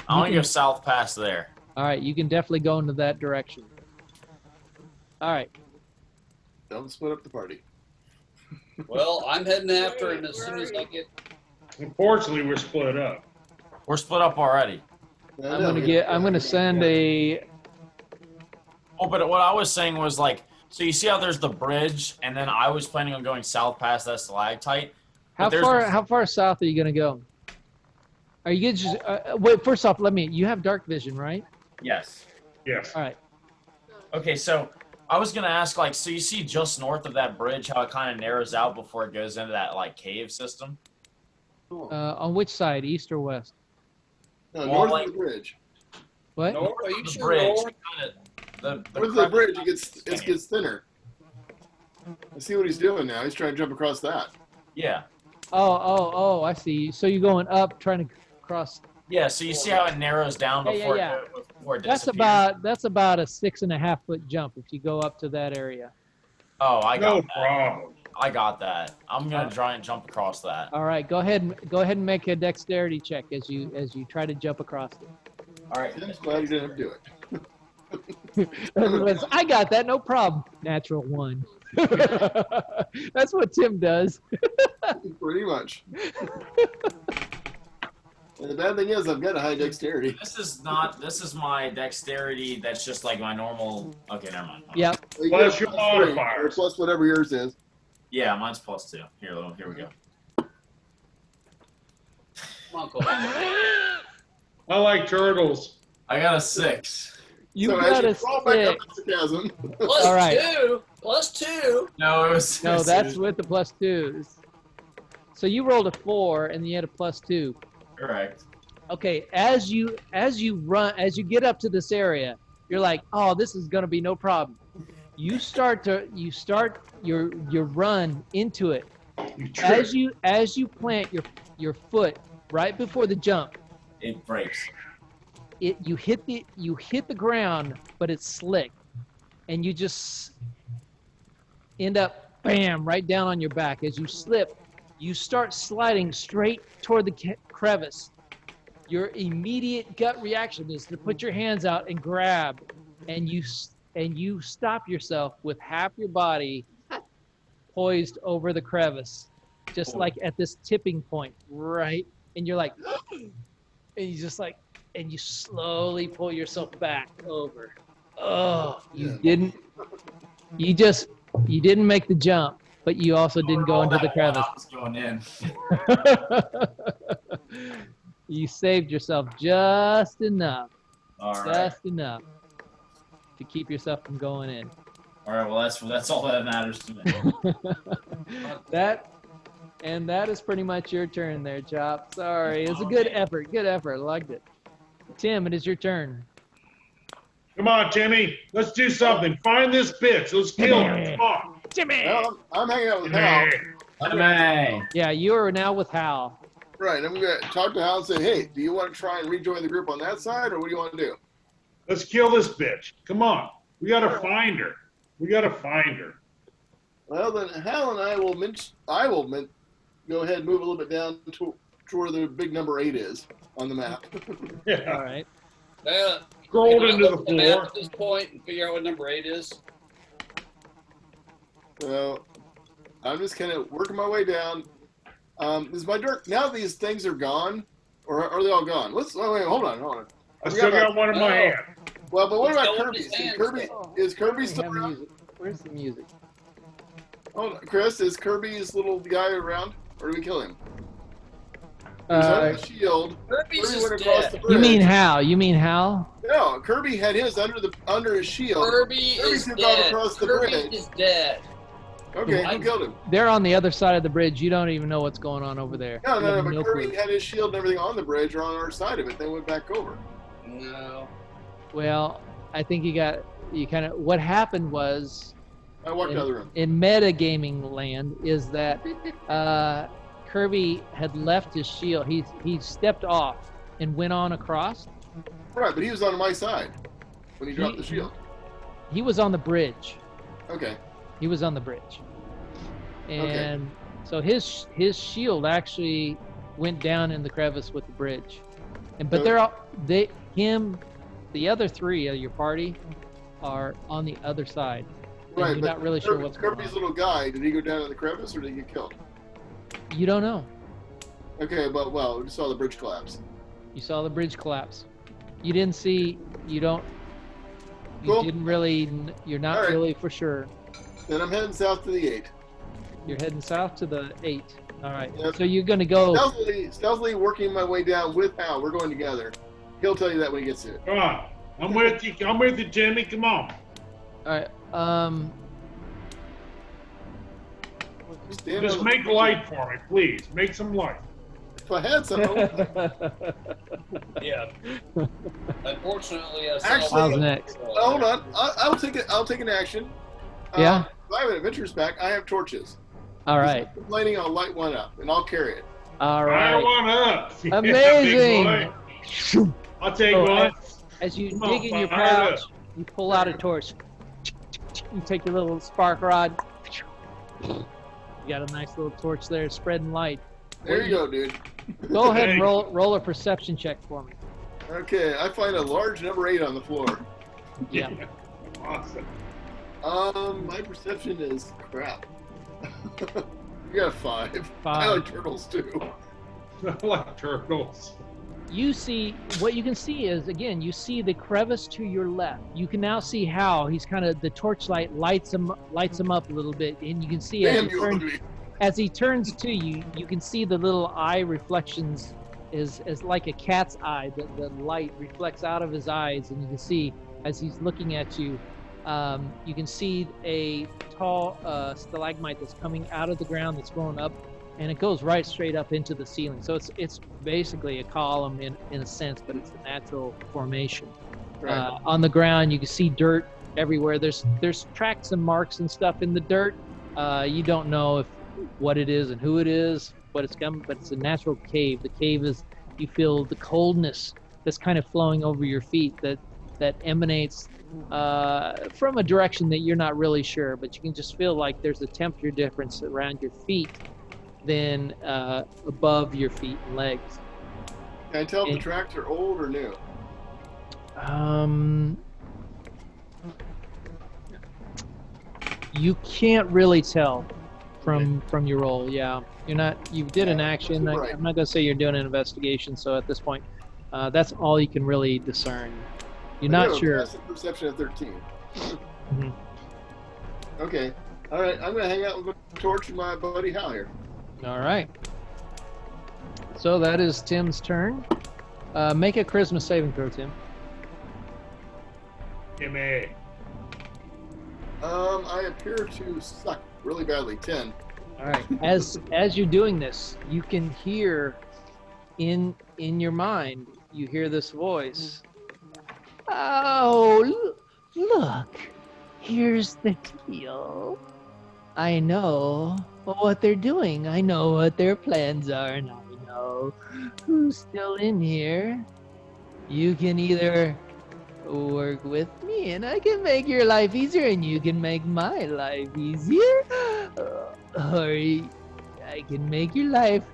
I want to go south past there. All right, you can definitely go into that direction. All right. Don't split up the party. Well, I'm heading after it as soon as I get. Unfortunately, we're split up. We're split up already. I'm gonna send a. Oh, but what I was saying was like, so you see how there's the bridge, and then I was planning on going south past that stalactite. How far south are you gonna go? Are you gonna just wait? First off, you have dark vision, right? Yes. Yes. All right. Okay, so I was gonna ask, like, so you see just north of that bridge how it kind of narrows out before it goes into that like cave system? On which side, east or west? No, Well, north of the bridge. What? North, are you The sure bridge, north? the North of the bridge, it gets thinner. I see what he's doing now. He's trying to jump across that. Yeah. Oh, I see. So you're going up, trying to cross. Yeah, so you see how it narrows down before before it That's disappears? about a 6.5 foot jump if you go up to that area. Oh, I got No that. problem. I got that. I'm gonna try and jump across that. All right, go ahead and make a dexterity check as you try to jump across it. All right. I'm glad he didn't do it. I got that, no problem. Natural 1. That's what Tim does. Pretty much. And the bad thing is, I've got a high dexterity. This is my dexterity. That's just like my normal. Okay, never mind. Yep. You Plus get your a +3, or modifiers. plus whatever yours is. Yeah, mine's +2. Here we go. Come on, Cole. I like turtles. I got a 6. You so got a as you crawl back up 6. the chasm, Plus All right. 2. Plus 2. No, it was. No, that's with the plus 2s. So you rolled a 4 and you had a plus 2. correct. Okay, as you get up to this area, you're like, oh, this is gonna be no problem. You start your run into it. As you plant your foot right before the jump, It breaks. you hit the ground, but it's slick, and you just end up bam right down on your back. As you slip, you start sliding straight toward the crevice. Your immediate gut reaction is to put your hands out and grab, and you stop yourself with half your body poised over the crevice, just like at this tipping point, right? And you're like, and you slowly pull yourself back over. Oh, you didn't make the jump, but you also didn't go into the crevice. I was going in. You saved yourself just enough. All right. Just enough to keep yourself from going in. All right. Well, that's all that matters to me. That is pretty much your turn there, Chop. Sorry, it was a good effort. Good effort. I liked it. Tim, it is your turn. Come on, Timmy. Let's do something. Find this bitch. Let's kill her. Come on. Timmy. well, I'm hanging out with Hal. Timmy. Yeah, you are now with Hal. Right, I'm gonna talk to Hal and say, hey, do you want to try and rejoin the group on that side, or what do you want to do? Let's kill this bitch. Come on. We got to find her. Well, then Hal and I will go ahead and move a little bit down to where the big number 8 is on the map. Yeah. All right. Scroll Can I into look the at map floor. at this point and figure out what number 8 is? So I'm just kind of working my way down. Is my dirt now? These things are gone, or are they all gone? Wait, hold on. I still got one in my hand. Well, but what He's about got one Kirby? in his hands, Is Kirby I still have around? music. Where's the music? Hold on, Chris, is Kirby's little guy around, or do we kill him? He's on the shield. Kirby's Kirby is went across dead. the bridge. You mean Hal? No, Kirby had his under his shield. Kirby is took off dead. across the Kirby bridge. is dead. Okay, who killed him? They're on the other side of the bridge. You don't even know what's going on over there. No, You have but Kirby clue. had his shield and everything on the bridge or on our side of it. Then went back over. No. Well, I think what happened was I walked out of the room. in metagaming land is that Kirby had left his shield. He stepped off and went on across. Right, but he was on my side when he dropped the shield. He was on the bridge. Okay. He was on the bridge, and so his shield actually went down in the crevice with the bridge, but the other 3 of your party are on the other side. And Right, you're but not really sure what's going Kirby's on. little guy, did he go down in the crevice or did he get killed? You don't know. Okay, but we saw the bridge collapse. You saw the bridge collapse. You didn't see. You don't. You Cool. didn't really. You're not All right. really for sure. Then I'm heading south to the 8. You're heading south to the 8. All right. Yep. So you're gonna go. Stealthily working my way down with Hal. We're going together. He'll tell you that when he gets to it. Come on. I'm with you, Jimmy. Come on. All right. Stand Just on make the- light for me, please. Make some light. If I had some. Yeah. Unfortunately, Actually- How's next? Hold on. I'll take it. I'll take an action. Yeah? If I have an adventurous pack, I have torches. All right. If I'm complaining, I'll light one up and I'll carry it. All I right. want up. Yeah, Amazing. big boy. I'll take So one. As you Come on, dig in your fire it pouch, up. you pull out a torch. You take your little spark rod. You got a nice little torch there, spreading light. There you go, dude. Go ahead and Thanks. roll a perception check for me. Okay, I find a large number 8 on the floor. Yeah. Awesome. My perception is crap. You got a 5. I 5. like turtles too. I like turtles. You see, what you can see is, again, you see the crevice to your left. You can now see how he's kind of, the torchlight lights him up a little bit, and you can see Damn, you owed me. as he turns to you, you can see the little eye reflections as like a cat's eye. The light reflects out of his eyes, and you can see as he's looking at you, you can see a tall stalagmite that's coming out of the ground that's going up, and it goes right straight up into the ceiling. So it's basically a column in a sense, but it's a natural formation. Right. On the ground, you can see dirt everywhere. There's tracks and marks and stuff in the dirt. You don't know what it is and who it is, what it's coming, but it's a natural cave. The cave is, you feel the coldness that's kind of flowing over your feet that emanates from a direction that you're not really sure, but you can just feel like there's a temperature difference around your feet than above your feet and legs. Can I tell if the tracks are old or new? You can't really tell from your roll. Yeah, you did an action. Right. I'm not gonna say you're doing an investigation, so at this point that's all you can really discern. You're not sure. Passive perception of 13. Mm-hmm. Okay. All right. I'm gonna hang out with my torch and my buddy Hal here. All right. So that is Tim's turn. Make a charisma saving throw, Tim. Timmy. I appear to suck really badly. 10. All right. As you're doing this, you can hear in your mind, you hear this voice. Oh, look. Here's the deal. I know what they're doing. I know what their plans are, and I know who's still in here. You can either work with me, and I can make your life easier, and you can make my life easier, or I can make your life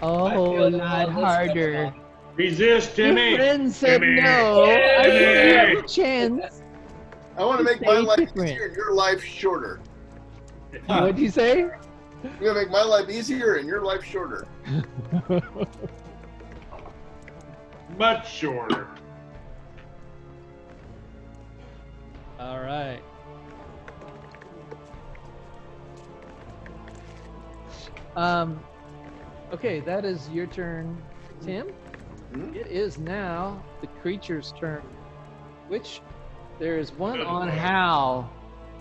a whole lot harder. Resist, Timmy. Your friend said Timmy. no. I Timmy. give you a chance. I want to make my Stay life different. easier and your life shorter. What'd you say? I'm gonna make my life easier and your life shorter. Much shorter. All right. Okay, that is your turn, Tim. Hmm? It is now the creature's turn, which there is one Good on boy. Hal.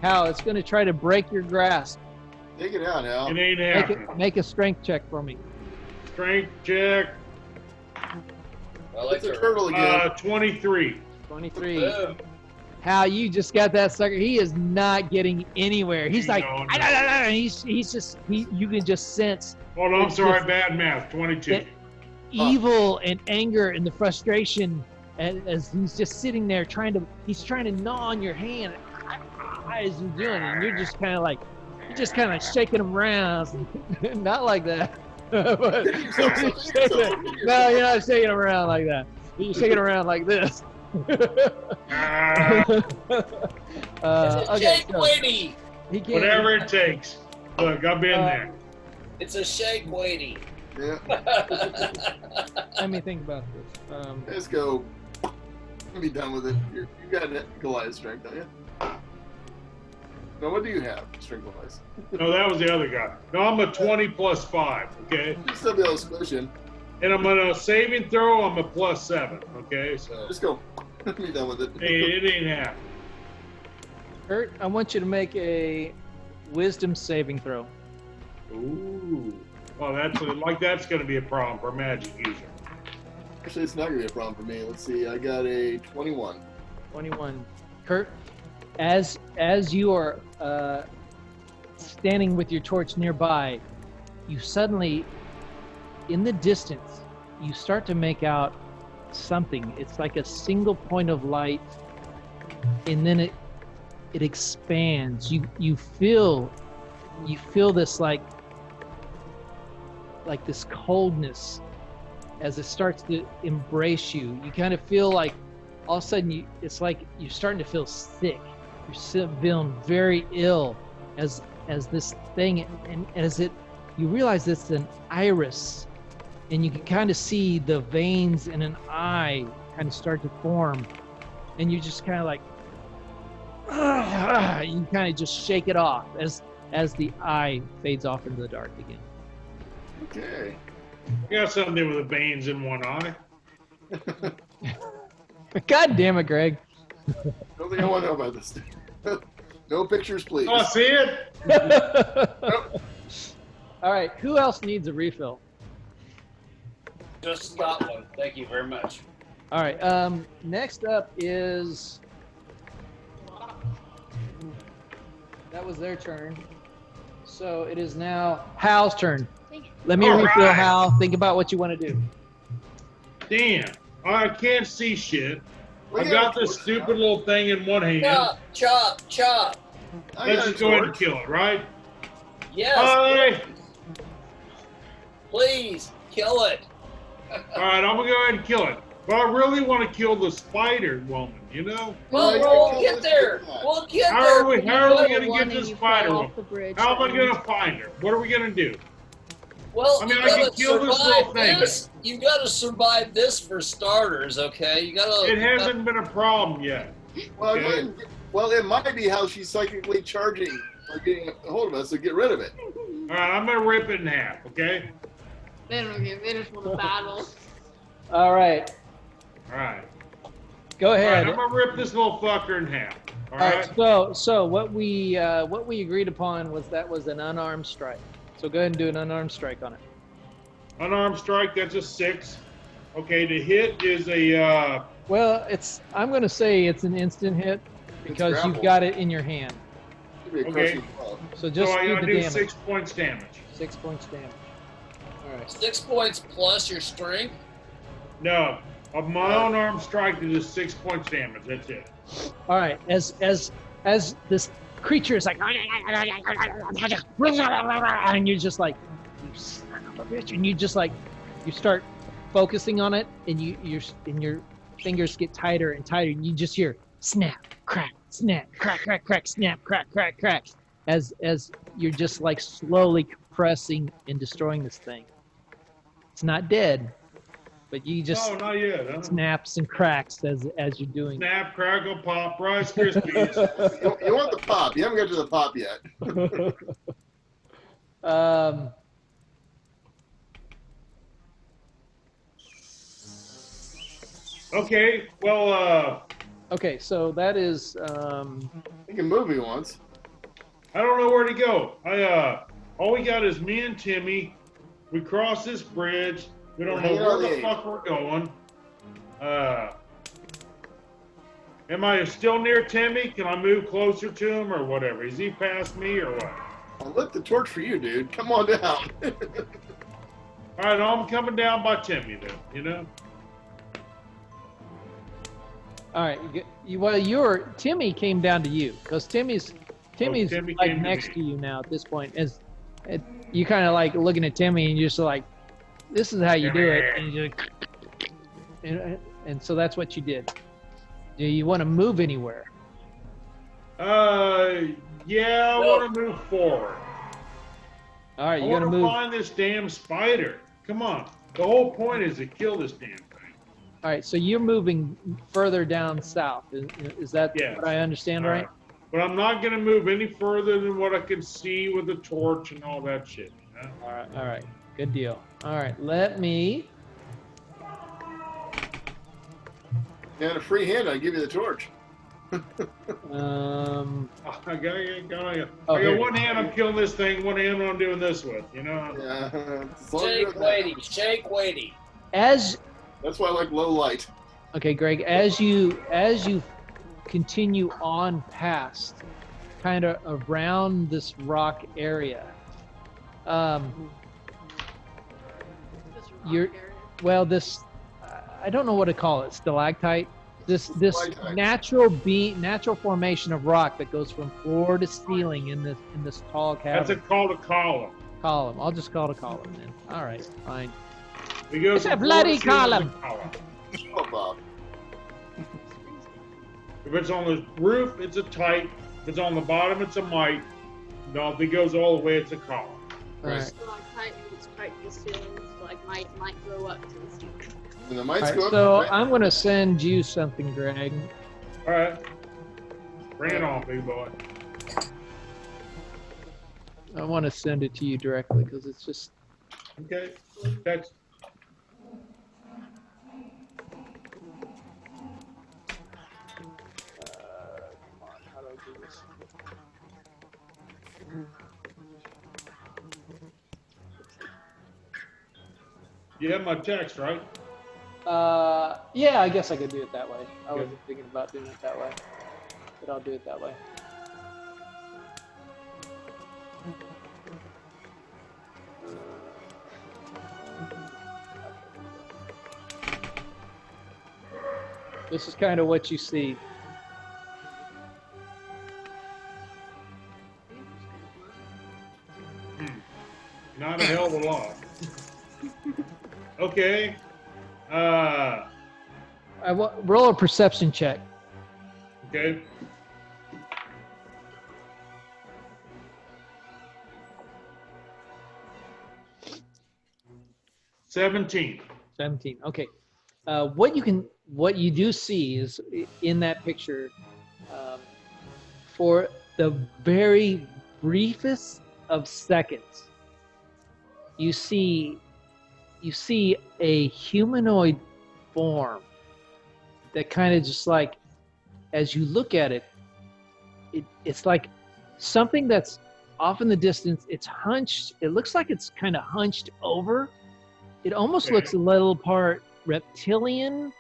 Hal, it's going to try to break your grasp. Take it out, Hal. It ain't happening. Make a strength check for me. Strength check. I like It's a the turtle again. 23. 23. Boom. Hal, you just got that sucker. He is not getting anywhere. He's like, No. he's just, you can just sense Hold on, I'm It's sorry, just- bad math. 22. that evil and anger and the frustration as he's just sitting there he's trying to gnaw on your hand as you're doing it, and you're just kind of like shaking him around. Not like that. But no, you're not shaking him around like that. You're shaking him around like this. Ah, It's a okay, shake so weighty. he can't, whatever it takes. Look, I've been there. It's a shake weighty. Yeah. let me think about this. Let's go. Be done with it. You got Goliath strength, don't you? No, what do you have? Strength wise. No, that was the other guy. No, I'm a 20 plus 5, okay? You still be able to squish him. And I'm on a saving throw, I'm a plus 7, okay? So Just go. Be done with it. hey, it ain't happening. Kurt, I want you to make a wisdom saving throw. Ooh. Well, that's going to be a problem for a magic user. Actually, it's not gonna be a problem for me. Let's see. I got a 21. 21. Kurt, as you are standing with your torch nearby, you suddenly, in the distance, you start to make out something. It's like a single point of light, and then it expands. You feel this like this coldness as it starts to embrace you. You kind of feel like all of a sudden it's like you're starting to feel sick. You're feeling very ill as this thing, and you realize it's an iris, and you can kind of see the veins in an eye kind of start to form, and you just kind of like you kind of just shake it off as the eye fades off into the dark again. Okay. You got something with the veins in one eye. God damn it, Greg. Don't think I want to know about this. No pictures, please. Oh, see it? All right. Who else needs a refill? Just got one. Thank you very much. All right. Next up is. That was their turn. So it is now Hal's turn. Let me All refill, right. Hal. Think about what you want to do. Damn. I can't see shit. We I got this stupid little thing in one hand. Chop, chop, chop. I Let's got a just go ahead and torch. kill it, right? Yes. Hi. Please kill it. All right, I'm gonna go ahead and kill it. But I really want to kill the spider woman, you know? Well, you we'll kill get this there. guy. We'll get How there. are we Level gonna one get and this you spider fall woman? off the bridge. How am I that means- gonna find her? What are we gonna do? Well, I mean, you I can gotta kill this survive little thing. this. You gotta survive this for starters, okay? You gotta. It hasn't been a problem yet. Well, Okay. it might be how she's psychically charging or getting a hold of us, so get rid of it. All right, I'm gonna rip it in half, okay? Then we'll get finished with the battle. All right. All right. Go All right, ahead. I'm gonna rip this little fucker in half. All All right. right. So what we agreed upon was that was an unarmed strike. So go ahead and do an unarmed strike on it. Unarmed strike, that's a 6. Okay, the hit is a Well, I'm going to say it's an instant hit because you've grappled. got it in your hand. Give me a Okay. crushing blow. So just so I do gotta the do damage. 6 points damage. 6 points damage. All right. 6 points plus your strength. No, of my unarmed strike it is 6 points damage. That's it. All right. As this creature is like, and you're just like, you son of a bitch, and you just like, you start focusing on it, and your fingers get tighter and tighter, and you just hear snap, crack, crack, snap, crack, crack, as you're just like slowly compressing and destroying this thing. It's not dead, but you just No, not yet. Huh? snaps and cracks as you're doing. Snap, crackle, pop, Rice Krispies. You want the pop. You haven't got to the pop yet. Okay, well, Okay, so that is He can move me once. I don't know where to go. All we got is me and Timmy. We cross this bridge. We don't know Hang where on the the fuck we're going. Am I still near Timmy? Can I move closer to him or whatever? Is he past me or what? I lit the torch for you, dude. Come on down. All right, I'm coming down by Timmy then, you know? all right. Timmy came down to you because Timmy's Timmy like came to next me. to you now at this point. You kind of like looking at Timmy and you're just like, this is how you do it, and you just, and so that's what you did. Do you want to move anywhere? Yeah, I want to move forward. All right, I you're want gonna to move. find this damn spider. Come on. The whole point is to kill this damn thing. All right, so you're moving further down south. Is that Yes. what I understand, All right? But I'm not going to move any further than what I can see with the torch and all that shit. You know? All right, good deal. All right, let me. And a free hand, I give you the torch. Um, I got Oh, here. one hand I'm killing this thing, one hand I'm doing this with, you know? Yeah. As long as Shake you're that- weighty, shake weighty. as That's why I like low light. Okay, Greg, as you continue on past, kind of around this rock area, you're well. This I don't know what to call it. Stalactite. This Stalactite. natural formation of rock that goes from floor to ceiling in this tall That's cavern. called a column. Column. I'll just call it a column then. All right, fine. It goes It's a from bloody floor to ceiling column. to Oh, Bob. If it's on the roof, it's a tight. If it's on the bottom, it's a mite. No, if it goes all the way, it's a column. All right. Stalactite means tight to the ceiling, so like might go up to the ceiling. And the All mites right, go up. so right? I'm gonna send you something, Greg. All right. Bring it on, big boy. I want to send it to you directly because it's just Okay. That's this. You have my text, right? Yeah, I guess I could do it that way. I Okay. wasn't thinking about doing it that way, but I'll do it that way. This is kind of what you see. Not a hell of a lot. Okay. Roll a perception check. Okay. $17. 17. Okay. What you do see is in that picture, for the very briefest of seconds, you see a humanoid form that kind of just like, as you look at it, it's like something that's off in the distance. It's hunched. It looks like it's kind of hunched over. It almost looks a little part reptilian.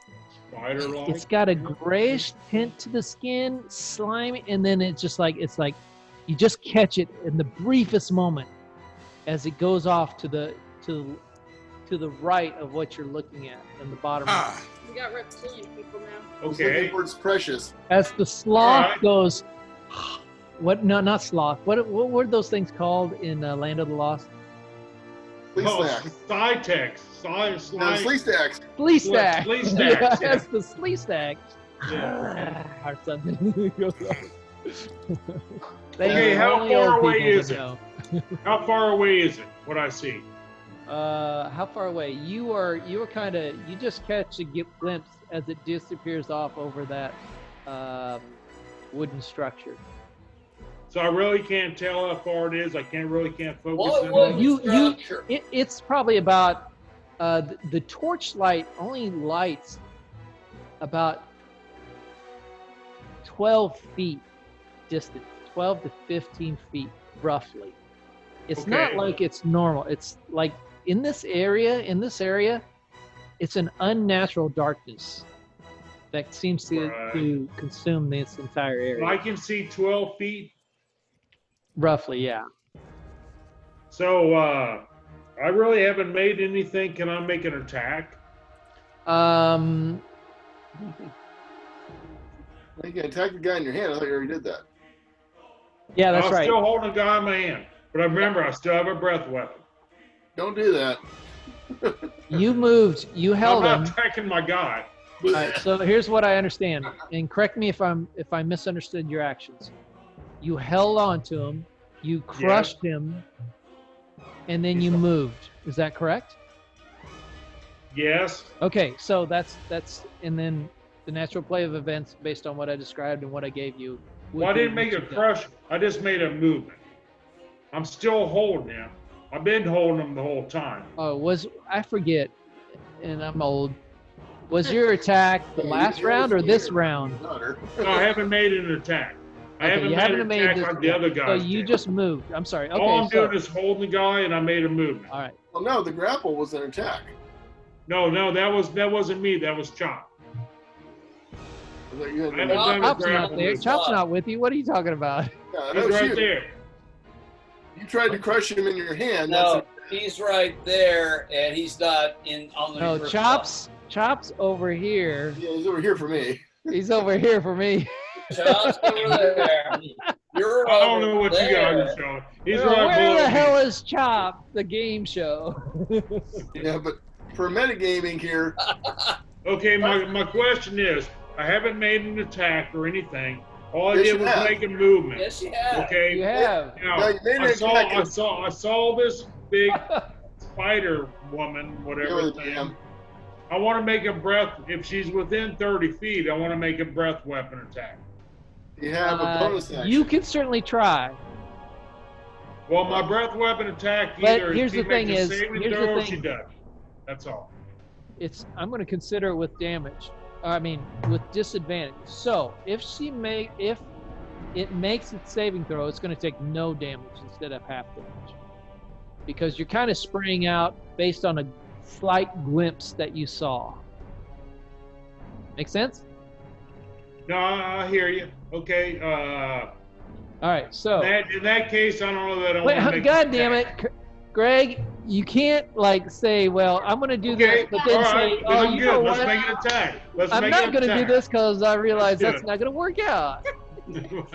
Spider-like. It's got a grayish tint to the skin, slimy, and then it's like you just catch it in the briefest moment as it goes off to the right of what you're looking at in the bottom. Ah, We got reptilian people now. Okay. It's precious. As the sloth Alright. goes, what? No, not sloth. What were those things called in Land of the Lost? Flea stacks. Cytex. No, flea stacks. Flea stack. Flea stacks, yeah. That's the flea stack. Yeah. Or something. Okay, how Only far old away people is would it? know. How far away is it? What I see? How far away? You are kind of, you just catch a glimpse as it disappears off over that wooden structure. So I really can't tell how far it is. I can't focus What in would on it. You- structure? It's probably about, the torchlight only lights about 12 feet distance, 12 to 15 feet roughly. It's not Okay. like it's normal. It's like in this area, it's an unnatural darkness that seems to Right. consume this entire area. I can see 12 feet. Roughly, yeah. So I really haven't made anything. Can I make an attack? Um, You can attack the guy in your hand. I thought you already did that. yeah, that's I'm right. still holding a guy in my hand. But remember, I still have a breath weapon. Don't do that. You moved, you I'm held not him. attacking my guy. All right, so here's what I understand, and correct me if I misunderstood your actions. You held on to him, you crushed him, and then you moved. Is that correct? Yes. Okay, so that's and then the natural play of events based on what I described and what I gave you. would Well, I be didn't make what a you did. crush. I just made a movement. I'm still holding him. I've been holding him the whole time. Oh, I forget, and I'm old. Was your attack the last round or this round? No, I haven't made an attack. I Okay, haven't you made haven't an made attack this like the yet. other So guys you did. just moved. I'm sorry. Okay, All I'm so, doing is holding the guy, and I made a movement. all right. Well, no, the grapple was an attack. No, that wasn't me. That was Chop. I thought you had I haven't done a Chop's not grapple. there. with- Chop's not with you. What are you talking about? Yeah, He's that was right you. there. You tried to crush him in your hand. No, he's right there, and he's not on the. No, reverse Chop's over here. Yeah, he's over here for me. He's over here for me. line. Chop's over there. You're I don't over know what you there. guys are showing. He's Well, right where below the me. hell is Chop? The game show. Yeah, but for metagaming here, Okay, my question is, I haven't made an attack or anything. All I Yes, did you was have. make a movement. Yes, you have. Okay. You have. now Now, you made an I attack. saw this big spider woman, whatever. Yeah, thing. damn. I want to make a breath. If she's within 30 feet, I want to make a breath weapon attack. You have a bonus action. You can certainly try. Well, my breath weapon attack But either here's she the thing makes a is- saving here's the throw or thing. she doesn't. That's all. I'm going to consider it with damage. I mean, with disadvantage. So if it makes its saving throw, it's going to take no damage instead of half damage. Because you're kind of spraying out based on a slight glimpse that you saw. Make sense? No, I hear you. Okay. All right, so. In that case, I don't know that I want to Wait, make God damn it. Greg, you can't like say, well, I'm going to do this, but then say, oh, I'm you good. know Let's what? make an attack. I'm not going to do this because I realize Let's that's do not going to work out. Well,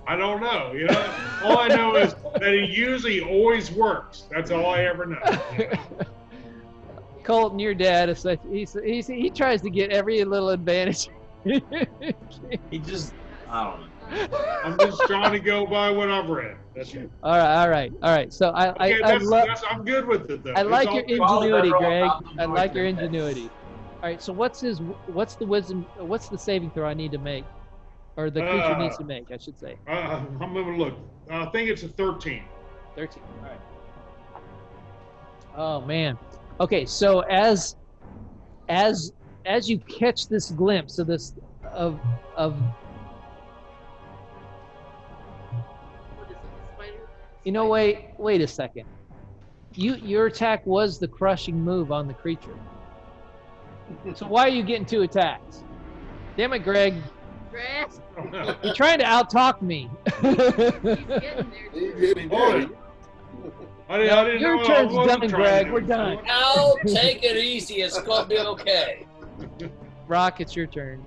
I don't know. You know, all I know is that it usually always works. That's all I ever know. Colton, your dad is such, he tries to get every little advantage. He just, I don't know. I'm just trying to go by what I've read. That's it. All right. So I'm good with it though. I like your ingenuity, Greg. I Probably like your better off ingenuity. All right. So what's the wisdom? What's the saving throw I need to make, or the creature needs to make? I should say. I'm gonna look. I think it's a 13. 13. All right. Oh man. Okay. So as you catch this glimpse of this of What is it, a spider? you know, wait a second. Your attack was the crushing move on the creature. So why are you getting 2 attacks? Damn it, Greg. Greg, You're trying to out-talk me. he's getting there He's too. getting Oh, dirty. I didn't Your know I turn's wasn't done, trying Greg. to. We're done. Now, take it easy. It's going to be okay. Rock, it's your turn.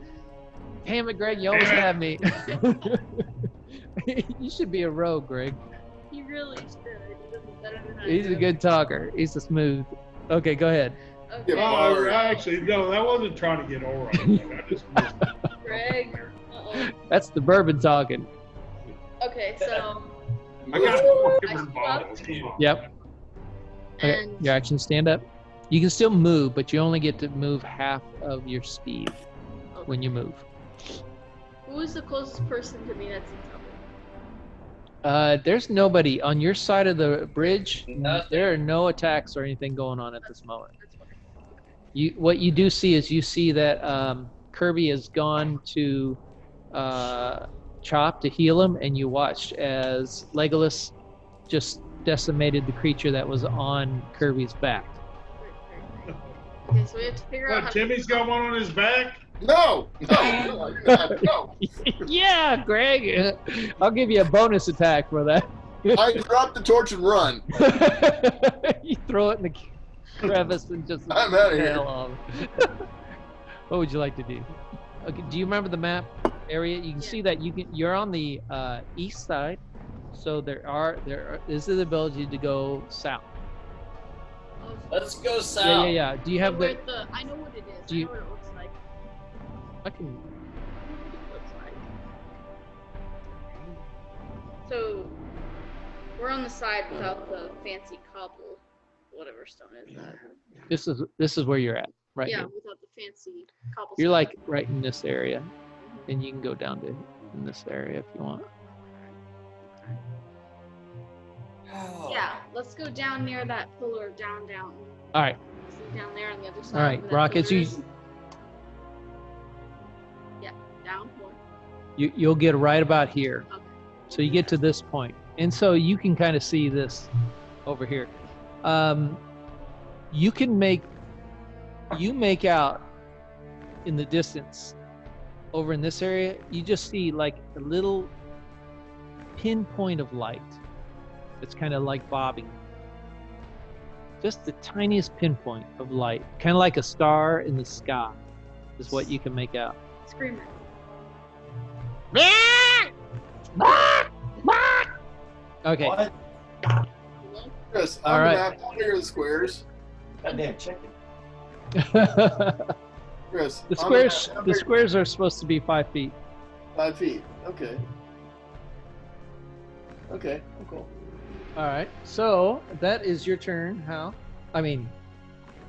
Damn it, Greg. You always have me. You should be a rogue, Greg. He really should. He does it better than I He's do. a good talker. He's a smooth. Okay, go ahead. Okay, Oh, actually, no, that wasn't trying to get all right. I just missed it. Greg. Uh-oh. That's the bourbon talking. Okay, so I got 4 I different screw up. bottles. Come on. Yep. Okay, and your action, stand up. You can still move, but you only get to move half of your speed when you move. who is the closest person to me that's in trouble? There's nobody on your side of the bridge. Nothing. There are no attacks or anything going on at this moment. That's fine. What you do see is you see that Kirby has gone to Chop to heal him, and you watched as Legolas just decimated the creature that was on Kirby's back. Great. Okay, so we have to figure out how What, to Timmy's got one on his back? No, no. Yeah, Greg. I'll give you a bonus attack for that. I drop the torch and run. You throw it in the crevice and just I'm outta here. hell off. What would you like to do? Okay, do you remember the map area? You can see that you're on the east side, so there is the ability to go south. Oh, Let's go south. Yeah. Do you have the? I know what it is. Do you- I know what it looks like. I can. I know what it looks like. So we're on the side without the fancy cobble, whatever stone is that. This is where you're at, right Yeah, here. without the fancy cobble. You're like right in this area, and you can go down to in this area if you want. Yeah, let's go down near that pillar. Down. All right. See down there on the other side. All right, where that Rockets, pillar you is? Yeah, down more. you'll get right about here. Okay. So you get to this point, and so you can kind of see this over here. You make out in the distance over in this area. You just see like a little pinpoint of light. It's kind of like bobbing. Just the tiniest pinpoint of light, kind of like a star in the sky, is what you can make out. Scream it. Okay. What? Hello? Chris, All on right. the map, how big are the squares? Goddamn chicken. Chris, The on map, squares, how the big- squares are supposed to be 5 feet. 5 feet. Okay. Okay. Cool. All right. So that is your turn, Hal. I mean,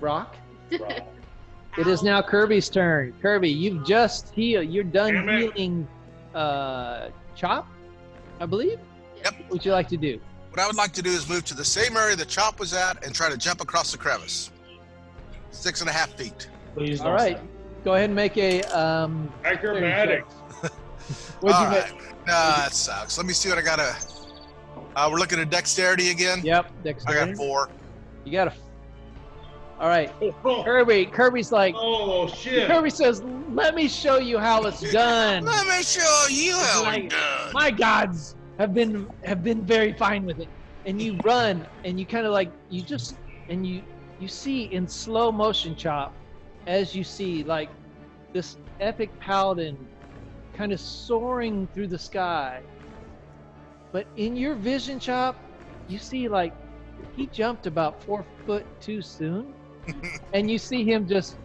Rock. It is now Kirby's turn. Kirby, you've just healed. You're done Damn it. healing Chop, I believe. Yep. What would you like to do? What I would like to do is move to the same area the Chop was at and try to jump across the crevice. 6.5 feet. Please don't All right. say. Go ahead and make a Acrobatics. What'd All you right. make? No, that sucks. Let me see what I got to. We're looking at dexterity again. Yep, I dexterity. got 4. You got a. All right, Oh, Kirby. Kirby's like. oh shit. Kirby says, "Let me show you how it's done." Let me show you how Like, it's done. my gods have been very fine with it. And you run, and you kind of like you see in slow motion, Chop, as you see like this epic paladin kind of soaring through the sky. But in your vision, Chop, you see like he jumped about 4 foot too soon, and you see him just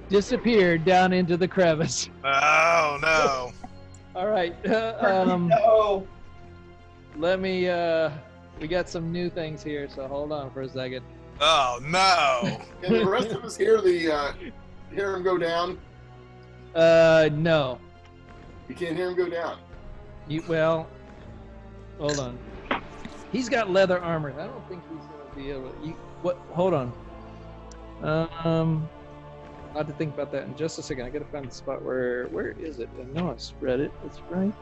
disappear down into the crevice. Oh no. All right. No. Let me. We got some new things here, so hold on for a second. Oh no. Can the rest of us hear him go down? No. You can't hear him go down. Well, hold on. He's got leather armor. I don't think he's gonna be able to. What? Hold on. I'll have to think about that in just a second. I gotta find the spot where is it? I know I spread it. It's right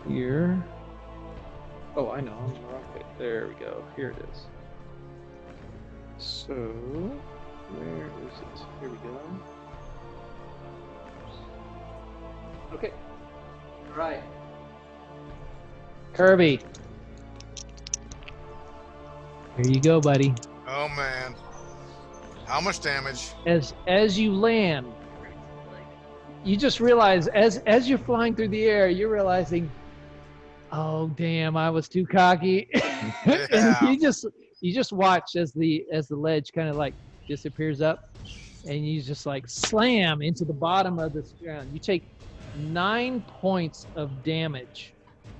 here. Oh, I know. I'm in the wrong page. There we go. Here it is. So, where is it? Here we go. Okay. All right. Kirby. Here you go, buddy. Oh man. How much damage? As you land, you just realize as you're flying through the air, you're realizing, oh damn, I was too cocky. Yeah. And you just watch as the ledge kind of like disappears up, and you just like slam into the bottom of this ground. You take 9 points of damage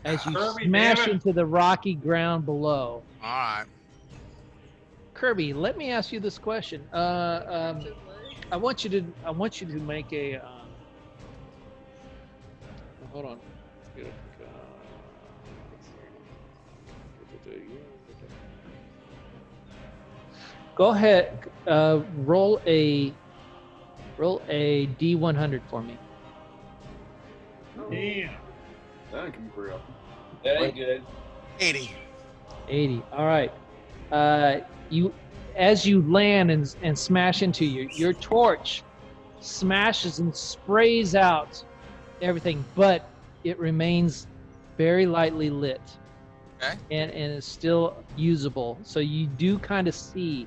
as you Kirby, smash damn it. into the rocky ground below. All right. Kirby, let me ask you this question. I want you to make a. Hold on. Go ahead. Roll a D100 for me. Damn. That can be real. Very good. 80. 80. All right. As you land and smash into your torch smashes and sprays out everything, but it remains very lightly lit. Okay. And is still usable. So you do kind of see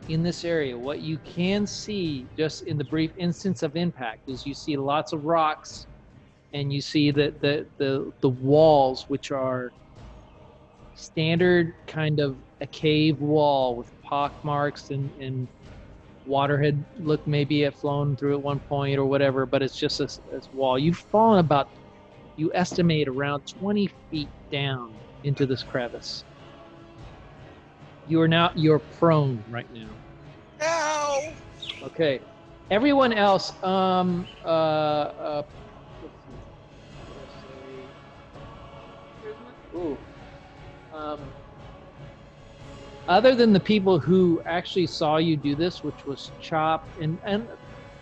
in this area what you can see just in the brief instance of impact is you see lots of rocks, and you see the walls, which are standard kind of a cave wall with pock marks and water had looked maybe it flown through at one point or whatever, but it's just this wall. You've fallen about, you estimate around 20 feet down into this crevice. You're prone right now. Ow. Okay. Everyone else, other than the people who actually saw you do this, which was Chop and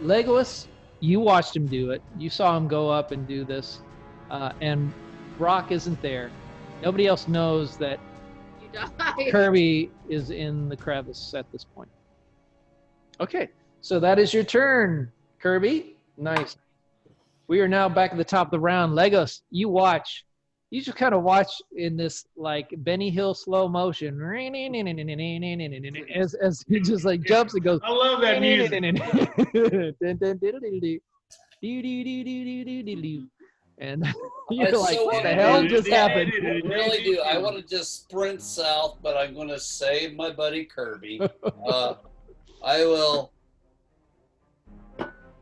Legolas, you watched him do it. You saw him go up and do this, and Brock isn't there. Nobody else knows that You died. Kirby is in the crevice at this point. Okay, so that is your turn, Kirby. Nice. We are now back at the top of the round. Legos, you watch. You just kind of watch in this like Benny Hill slow motion as he just like jumps and goes. I love that music. And I you're like, so what the wanna hell do just that. happened? I really do. I want to just sprint south, but I'm going to save my buddy Kirby.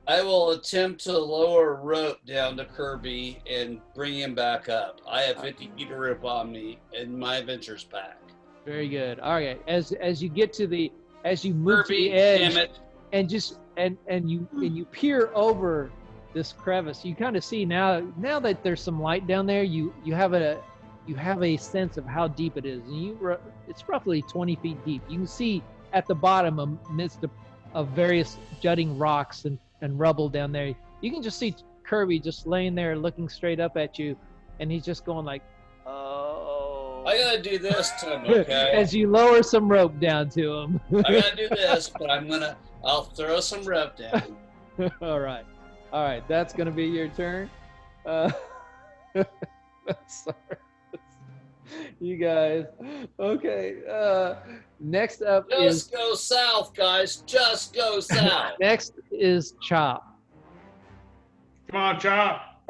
I will attempt to lower a rope down to Kirby and bring him back up. I have 50 feet of rope on me in my adventures pack. Very good. All right. As you get to as you move Kirby, to the edge, damn it. and just and you peer over this crevice, you kind of see now that there's some light down there. You have a sense of how deep it is, and it's roughly 20 feet deep. You can see at the bottom amidst of various jutting rocks and rubble down there. You can just see Kirby just laying there looking straight up at you, and he's just going like, "Oh." I gotta do this to him, okay? As you lower some rope down to him. I gotta do this, but I'll throw some rope down. All right. That's gonna be your turn. Sorry. You guys. Okay. Next up Just go south, guys. Just go south. Next is Chop. Come on, Chop.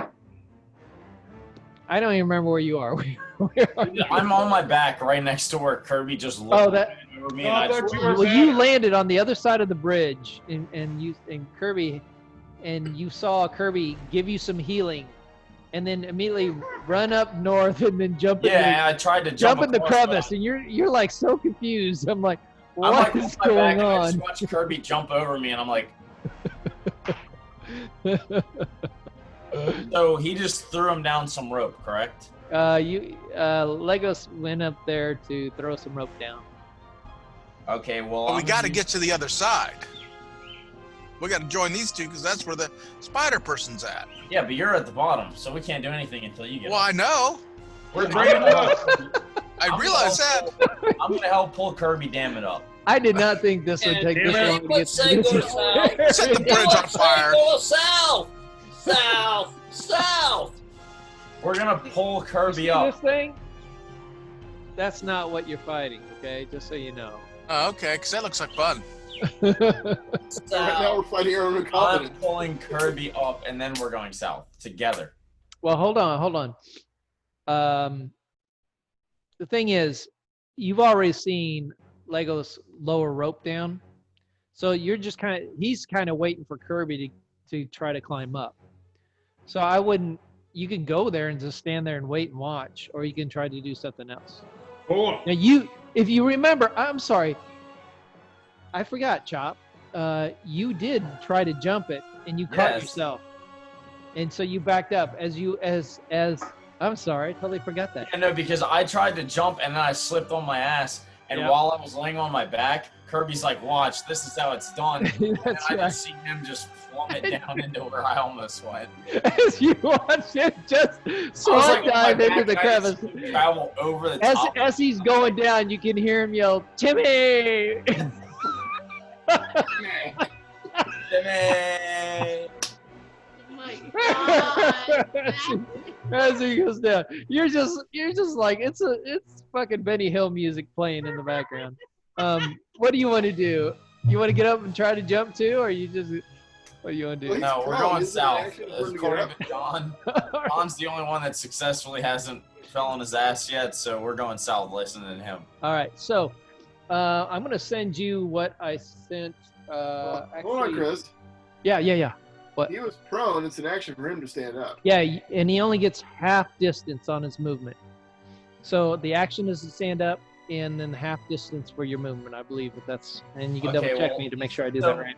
I don't even remember where you are. Where are you? I'm on my back right next to where Kirby just looked over me. No, I thought you were Well, you landed on the other side of the bridge, and Kirby, and you saw Kirby give you some healing, and then immediately run up north and then jump. I tried to jump in the crevice, and you're like so confused. I'm like, what is going on? I just watched Kirby jump over me, and I'm like. So he just threw him down some rope, correct? Legos went up there to throw some rope down. Okay, well. But we got to get to the other side. We got to join these two because that's where the spider person's at. Yeah, but you're at the bottom, so we can't do anything until you get Well, up. I know. We're bringing it up. I realize that. I'm going to help pull Kirby Dam it up. I did not think this would take this long to get Say to go this. south. Set the bridge on fire. Go south. South. South. We're going to pull Kirby See up. this thing? That's not what you're fighting, okay? Just so you know. Oh, okay, because that looks like fun. Right now we're fighting our own I'm incompetence. pulling Kirby up, and then we're going south together. Well, hold on. The thing is, you've already seen Legos lower rope down, so you're just he's kind of waiting for Kirby to try to climb up. So I wouldn't. You can go there and just stand there and wait and watch, or you can try to do something else. Pull him. Now if you remember, I'm sorry, I forgot, Chop. You did try to jump it, and you caught yourself, and so you backed up. I'm sorry, I totally forgot that. Yeah, no, because I tried to jump, and then I slipped on my ass, and while I was laying on my back, Kirby's like, "Watch, this is how it's done." That's and I right. just seen him just plummet down into where I almost went. As you watch him just swan dive into the crevice. Travel over the top. As he's going down, you can hear him yell, "Timmy!" Timmy! Oh my god. As he goes down, you're just like it's fucking Benny Hill music playing in the background. What do you want to do? You want to get up and try to jump too, or you just what do you want to do? No, we're prone, going isn't it? south. Actually, As we're gonna according get to John, John's the only one that successfully hasn't fell on his ass yet, so we're going south listening to him. All right, so I'm gonna send you what I sent. Hold Actually, on, Chris. Yeah. What? He was prone. It's an action for him to stand up. Yeah, and he only gets half distance on his movement. So the action is to stand up, and then half distance for your movement, I believe. But that's, and you can double check me to make sure I do that right.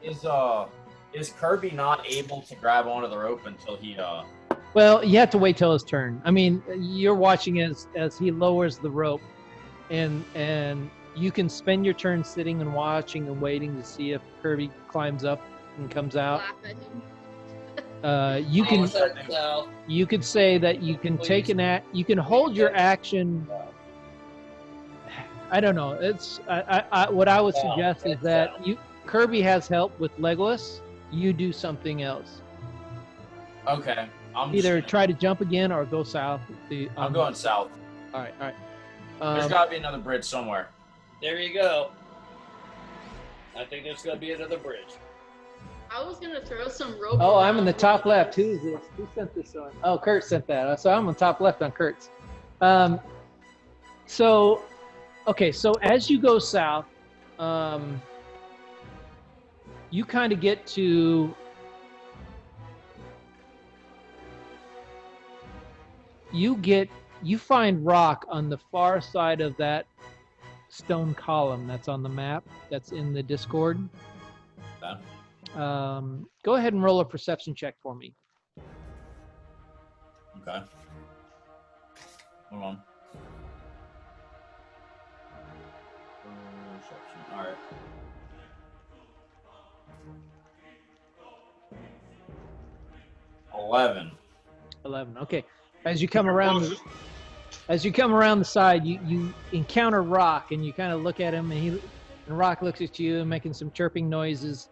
Is Kirby not able to grab onto the rope until he Well, you have to wait till his turn. I mean, you're watching as he lowers the rope, and you can spend your turn sitting and watching and waiting to see if Kirby climbs up and comes out. Laugh at him. You could say that you can take you can hold your action. I don't know. It's what I would suggest is that Kirby has help with Legolas. You do something else. Okay. Either try to jump again or go south. I'm going south. All right. There's got to be another bridge somewhere. There you go. I think there's going to be another bridge. I was gonna throw some rope. Oh, I'm in the around. top left. Who is this? Who sent this on? Oh, Kurt sent that. So I'm on top left on Kurt's. So as you go south, you kind of get to you find rock on the far side of that stone column that's on the map that's in the Discord. Okay. Go ahead and roll a perception check for me. Okay. Hold on. Perception. All right. 11. 11. Okay. As you come around the side, you encounter Rock, and you kind of look at him, and Rock looks at you and making some chirping noises.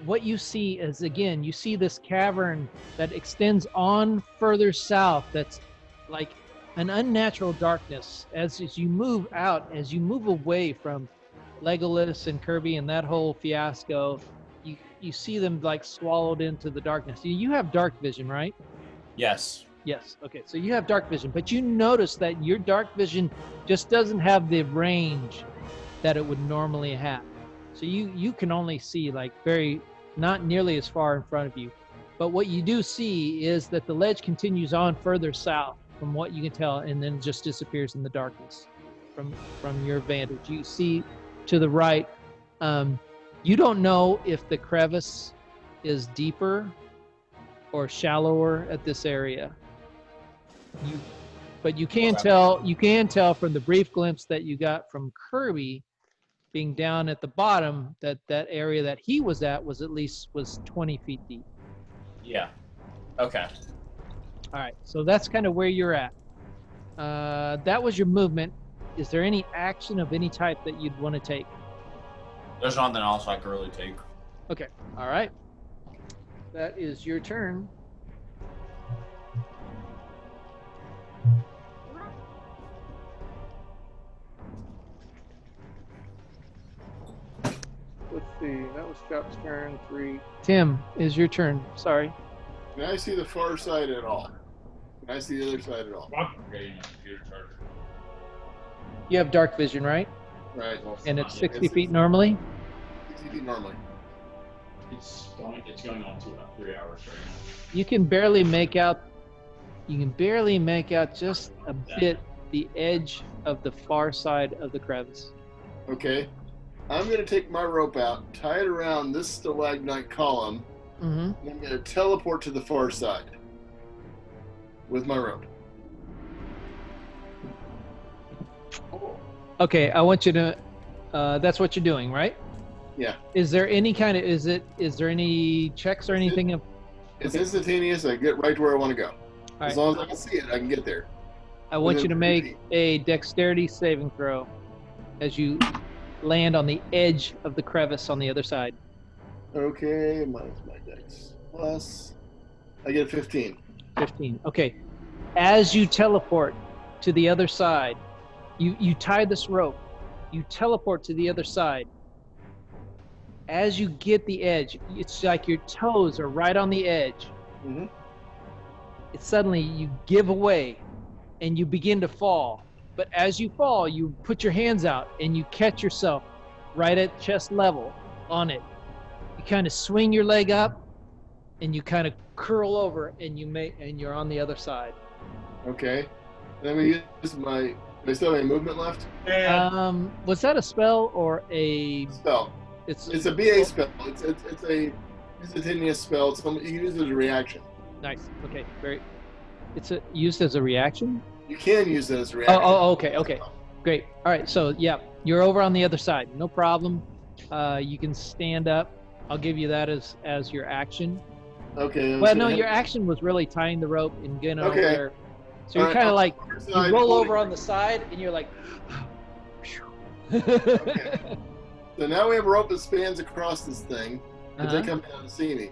What you see is, again, you see this cavern that extends on further south. That's like an unnatural darkness. As you move out, as you move away from Legolas and Kirby and that whole fiasco, you see them like swallowed into the darkness. You have dark vision, right? Yes. Yes. Okay. So you have dark vision, but you notice that your dark vision just doesn't have the range that it would normally have. So you can only see like not nearly as far in front of you. But what you do see is that the ledge continues on further south from what you can tell, and then just disappears in the darkness from your vantage. You see to the right, you don't know if the crevice is deeper or shallower at this area. But you can tell from the brief glimpse that you got from Kirby being down at the bottom that area that he was at was 20 feet deep. Yeah. Okay. All right, so that's kind of where you're at. That was your movement. Is there any action of any type that you'd want to take? There's nothing else I could really take. Okay, all right. That is your turn. Let's see, that was Chop's turn, 3. Tim, is your turn. Sorry. Can I see the far side at all? Can I see the other side at all? You have dark vision, right? Right. And it's 60 feet normally? 60 feet normally. It's going on to about 3 hours right now. You can barely make out just a bit the edge of the far side of the crevice. Okay. I'm going to take my rope out, tie it around this stalagmite column, and I'm going to teleport to the far side with my rope. Okay, I want you to, that's what you're doing, right? Yeah. Is there any kind of, is there any checks or anything? It's instantaneous. I get right to where I want to go. All As right. long as I can see it, I can get there. I want you to make a dexterity saving throw as you land on the edge of the crevice on the other side. Okay, minus my dex. Plus, I get 15. 15. Okay. As you teleport to the other side, you tie this rope. You teleport to the other side. As you get the edge, it's like your toes are right on the edge. Mm-hmm. It's suddenly you give away and you begin to fall. But as you fall, you put your hands out and you catch yourself right at chest level on it. You kind of swing your leg up and you kind of curl over and you're on the other side. Okay. And then we use my. Do I still have any movement left? Was that a spell or a Spell. It's a BA spell. It's a instantaneous spell. You can use it as a reaction. Nice. Okay. It's used as a reaction? You can use it as a reaction. Oh, okay. Great. All right. So, yeah, you're over on the other side. No problem. You can stand up. I'll give you that as your action. Okay. Well, no, your action was really tying the rope and getting over Okay. there. So you're All right, kind of like, you you roll over on the side and you're like, Okay. So now we have a rope that spans across this thing. If they come down to see me.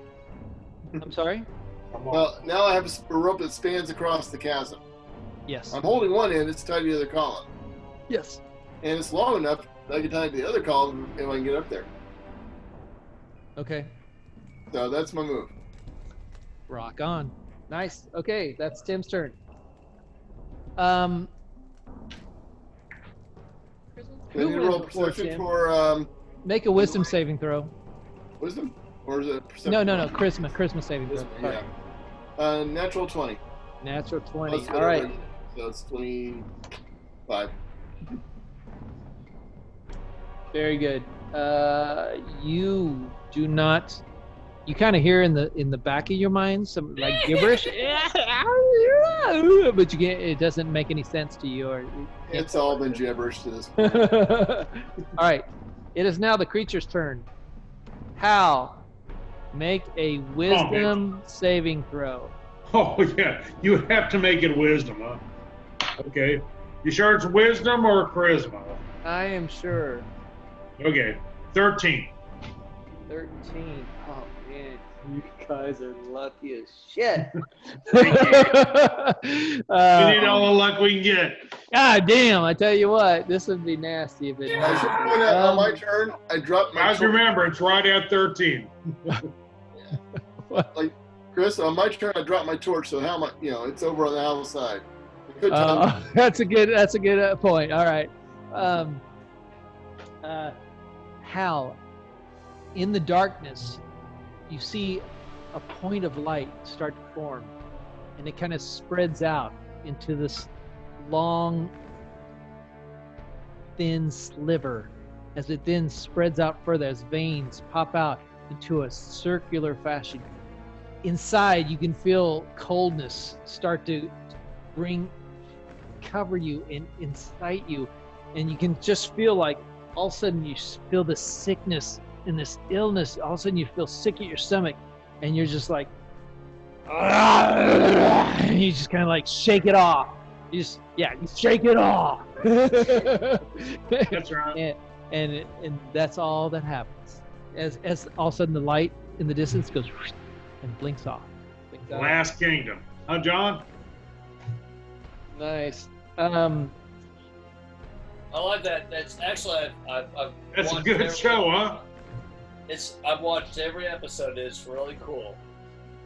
I'm sorry? Well, now I have a rope that spans across the chasm. Yes. I'm holding one end, it's tied to the other column. Yes. And it's long enough that I can tie it to the other column if I can get up there. Okay. So that's my move. Rock on. Nice. Okay, that's Tim's turn. Then you roll before perception Tim? for Make a wisdom saving throw. wisdom? Or is it perception? No, charisma saving throw. Wisdom, Sorry. yeah. Natural 20. Natural 20. Plus All right. whatever. So it's 25. Very good. You do not. You kind of hear in the back of your mind some like gibberish, but you can't. It doesn't make any sense to you. Or It's all been gibberish to this point. All right. It is now the creature's turn. Hal, Make a wisdom saving throw. Oh, yeah. You have to make it wisdom, huh? Okay. You sure it's wisdom or charisma? I am sure. Okay. 13. 13. Oh, man. You guys are lucky as shit. We need all the luck we can get. God damn, I tell you what, this would be nasty if it On my turn, I dropped my Guys, remember, it's right at 13. Like, Chris, on my turn, I dropped my torch, so how am I, it's over on the other side. That's a good point. All right. Hal, in the darkness, you see a point of light start to form, and it kind of spreads out into this long, thin sliver. As it then spreads out further, as veins pop out into a circular fashion. Inside, you can feel coldness start to cover you and incite you, and you can just feel like all of a sudden you feel this sickness and this illness. All of a sudden you feel sick at your stomach, and you're just like, and you just kind of like shake it off. You shake it off. That's right. And that's all that happens. As all of a sudden the light in the distance goes and blinks off. Last Kingdom. Huh, John? Nice. I like that. That's actually I've That's a good show, huh? I've watched every episode. It's really cool.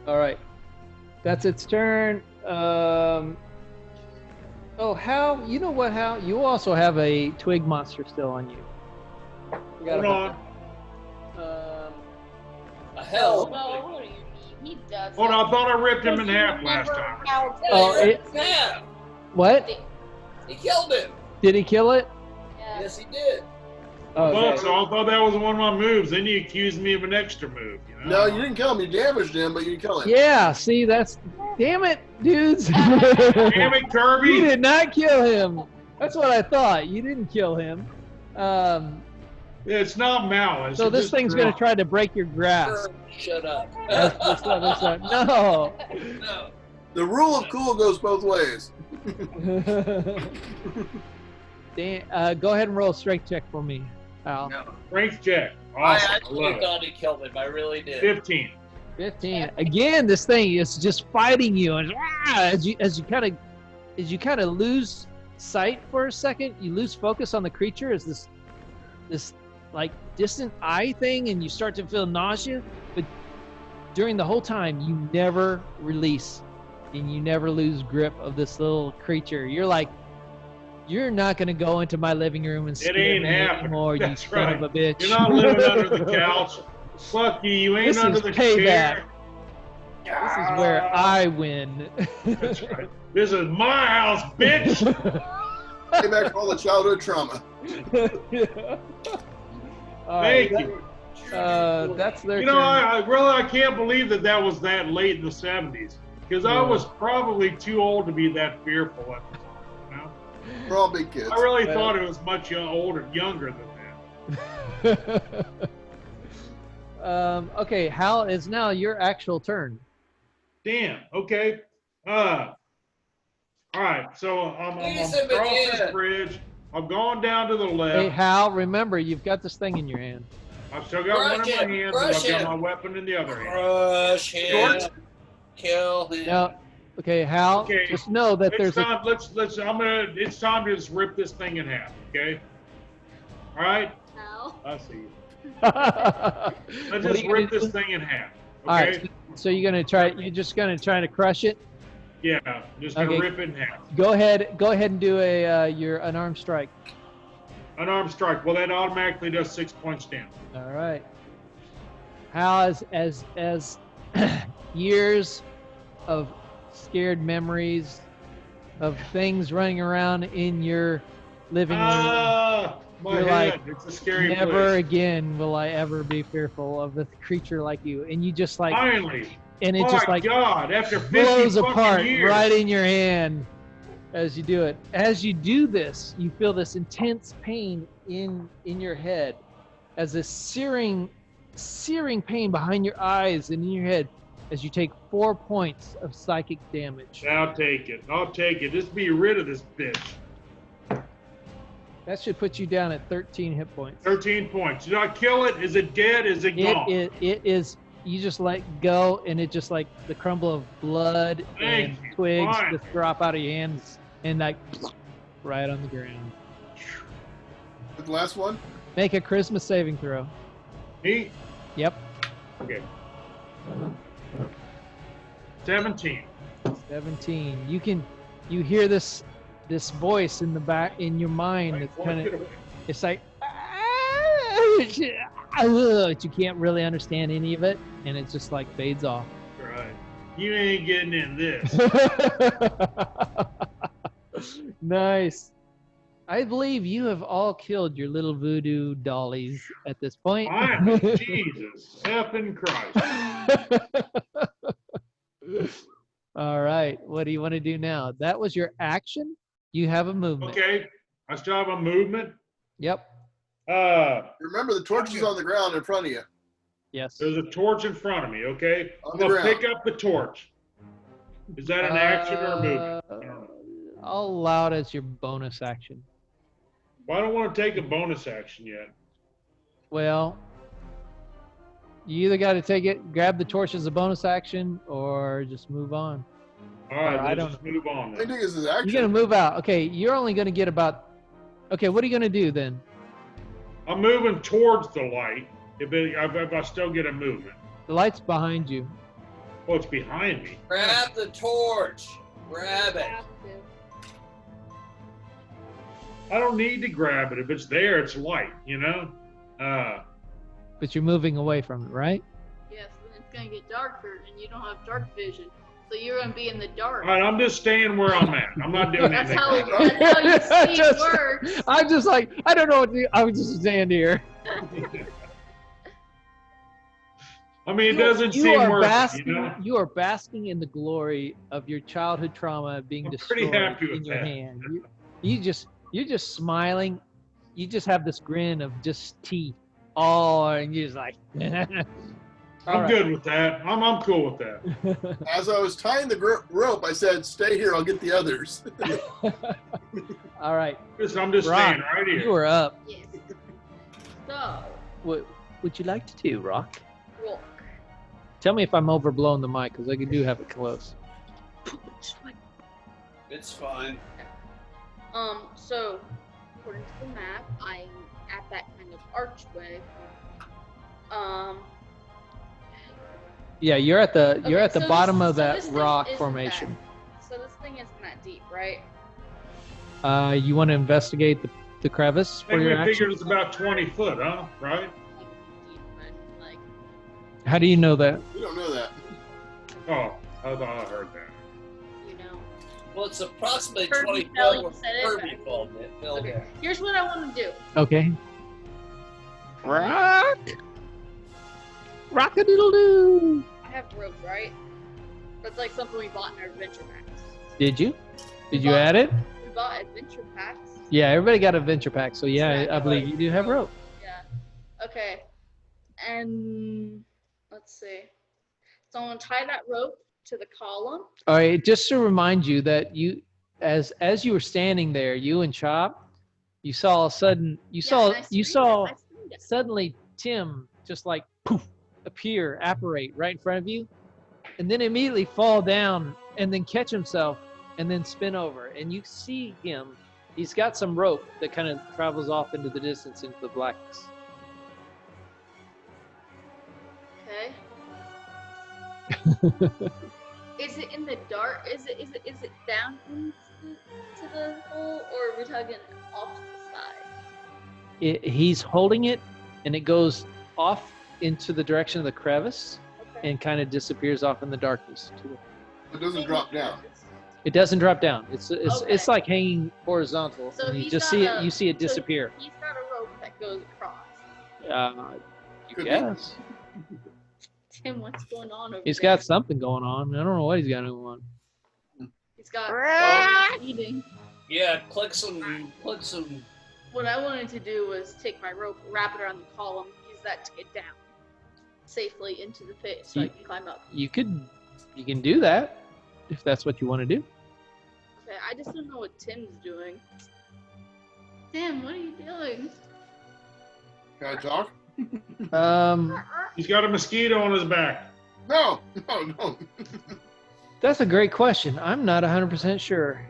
All right, that's its turn. Hal, you know what, Hal? You also have a twig monster still on you. Hold on. Hell. No, he does. Hold on, I thought I ripped him in half last time. Yeah. What? He killed him. Did he kill it? Yes, he did. Oh, Well, so I thought that was one of my moves. Then you accused me of an extra move. No, you didn't kill him. You damaged him, but you didn't kill him. Yeah, see, damn it, dudes. Damn it, Kirby. You did not kill him. That's what I thought. You didn't kill him. It's not malice. So this thing's going to try to break your grasp. Shut up. That's no. No. The rule of cool goes both ways. Dan, go ahead and roll a strength check for me, Al. No. Strength check. Awesome. I actually thought he killed him. I really did. 15. 15. Again, this thing is just fighting you, and as you kind of lose sight for a second, you lose focus on the creature as this like distant eye thing, and you start to feel nausea. But during the whole time, you never release and you never lose grip of this little creature. You're like, you're not going to go into my living room and scare me anymore, you son of a bitch. You're not living under the couch. Fuck you. You ain't under the chair. This is where I win. That's right. This is my house, bitch. Pay back for all the childhood trauma. Thank you. That's their turn. I can't believe that was that late in the 70s. Because I was probably too old to be that fearful at the time. We're all big kids. I really thought it was much younger than that. Okay, Hal, it's now your actual turn. Damn. Okay. All right. So I'm across this bridge. I'm going down to the left. Hey, Hal, remember, you've got this thing in your hand. I've still got one in my hand, and I've got my weapon in the other hand. Crush him. Kill him. Now, okay, Hal, just know that it's time. It's time to just rip this thing in half. Okay. All right. Hal. I see you. Let's just rip this thing in half. Okay. All right. So you're just gonna try to crush it. Yeah, I'm just gonna rip it in half. Go ahead and do your unarmed strike. Unarmed strike. Well, that automatically does 6 points damage. All right. How as years of scared memories of things running around in your living room. My head. It's a scary never place. Again will I ever be fearful of a creature like you. And you just like finally. And it just like God, after 50 blows apart years. right in your hand as you do it. As you do this, you feel this intense pain in your head as this searing searing pain behind your eyes and in your head as you take 4 points of psychic damage. I'll take it. I'll take it. Just be rid of this bitch. That should put you down at 13 hit points. 13 points. Did I kill it? Is it dead? Is it gone? It is. You just let go, and it just like the crumble of blood and twigs just drop out of your hands, and like right on the ground. The last one? Make a charisma saving throw. Me? Yep. Okay. 17. 17. You hear this voice in the back in your mind. It's kind of. It's like. But you can't really understand any of it, and it just like fades off. Right. You ain't getting in this. Nice. I believe you have all killed your little voodoo dollies at this point. Jesus effing Christ. All right. What do you want to do now? That was your action. You have a movement. Okay. I still have a movement. Yep. Remember, the torch is on the ground in front of you. Yes. There's a torch in front of me, okay? On I'm the going to ground. pick up the torch. Is that an action or a movement? I don't know. I'll allow it as your bonus action. Well, I don't want to take a bonus action yet. Well, you either got to take it, grab the torch as a bonus action, or just move on. All right, I let's just move on I then. think this is action. You're going to move out. Okay, you're only going to get about... Okay, what are you going to do then? I'm moving towards the light if I still get a movement. The light's behind you. Oh, it's behind me. Grab the torch. Grab it. I don't need to grab it. If it's there, it's light, you know? But you're moving away from it, right? Yes, and it's gonna get darker, and you don't have dark vision, so you're gonna be in the dark. All right, I'm just staying where I'm at. I'm not doing That's anything. how you see Just- works. I'm just like, I don't know what to do. I was just stand here. I mean, it doesn't You seem are worth it, basking, you know? you are basking in the glory of your childhood trauma being I'm destroyed pretty happy with in your that. hand. You're just smiling. You just have this grin of just teeth. Oh, and you're just like. I'm good with that. I'm cool with that. As I was tying the rope, I said, "Stay here. I'll get the others." All right. I'm just Rock, staying right here. You are up. Yes. So, What would you like to do, Rock? rock. Tell me if I'm overblowing the mic, because I do have it close. It's fine. So, according to the map, I'm at that kind of archway. Yeah, you're at the Okay, so bottom this- of so that this thing rock isn't formation. So this thing isn't that deep, right? You want to investigate the crevice I for think your we action? figured it's about 20 foot, huh? Right? Like deep, but like How do you know that? You don't know that. Oh, I thought I heard that. you know. Well, it's approximately Kirby 20 fell, feet you said it, Kirby but- fell it. Fell Okay. there. Here's what I want to do. Okay. Rock. Rock-a-doodle-doo. I have rope, right? That's like something we bought in our adventure packs. Did you? Did you add it? We bought adventure packs. Yeah, everybody got a venture pack, so yeah, Yeah, I believe you do have rope. Yeah. Okay. And let's see. So I'm gonna tie that rope to the column. All right, just to remind you that you, as you were standing there, you and Chop, you saw a sudden, you saw suddenly Tim just like poof appear, apparate right in front of you, and then immediately fall down and then catch himself and then spin over, and you see him. He's got some rope that kind of travels off into the distance, into the blackness. Okay. Is it in the dark? Is it down into the hole, or are we talking off to the side? He's holding it, and it goes off into the direction of the crevice Okay. and kind of disappears off in the darkness. It doesn't drop down. It doesn't drop down. It's Okay. like hanging horizontal. So and you he's just got see it. a- You see it so disappear. He's got a rope that goes across. You Could be. guess. Tim, what's going on over He's there? got something going on. I don't know what he's got going on. He's got eating. Yeah, click some. What I wanted to do was take my rope, wrap it around the column, use that to get down. safely into the pit so I can climb up. You can do that if that's what you want to do. Okay, I just don't know what Tim's doing. Tim, what are you doing? Can I talk? He's got a mosquito on his back. No. That's a great question. I'm not 100% sure.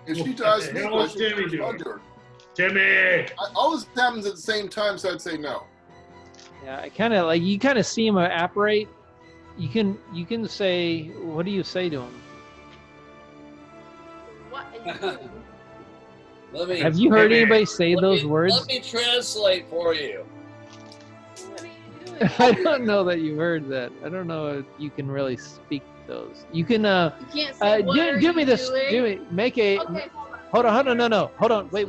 If she does, What the hell is Timmy doing? Timmy! All this happens at the same time, so I'd say no. Yeah, I kind of like you kind of see him apparate. You can say, what do you say to him? What are you doing? Have you heard anybody say those words? Let me translate for you. What are you doing? I don't know that you heard that. I don't know if you can really speak those. You can You can't say what are do me you this. doing? Do me make a. Okay, Hold on, no. Hold on. Wait.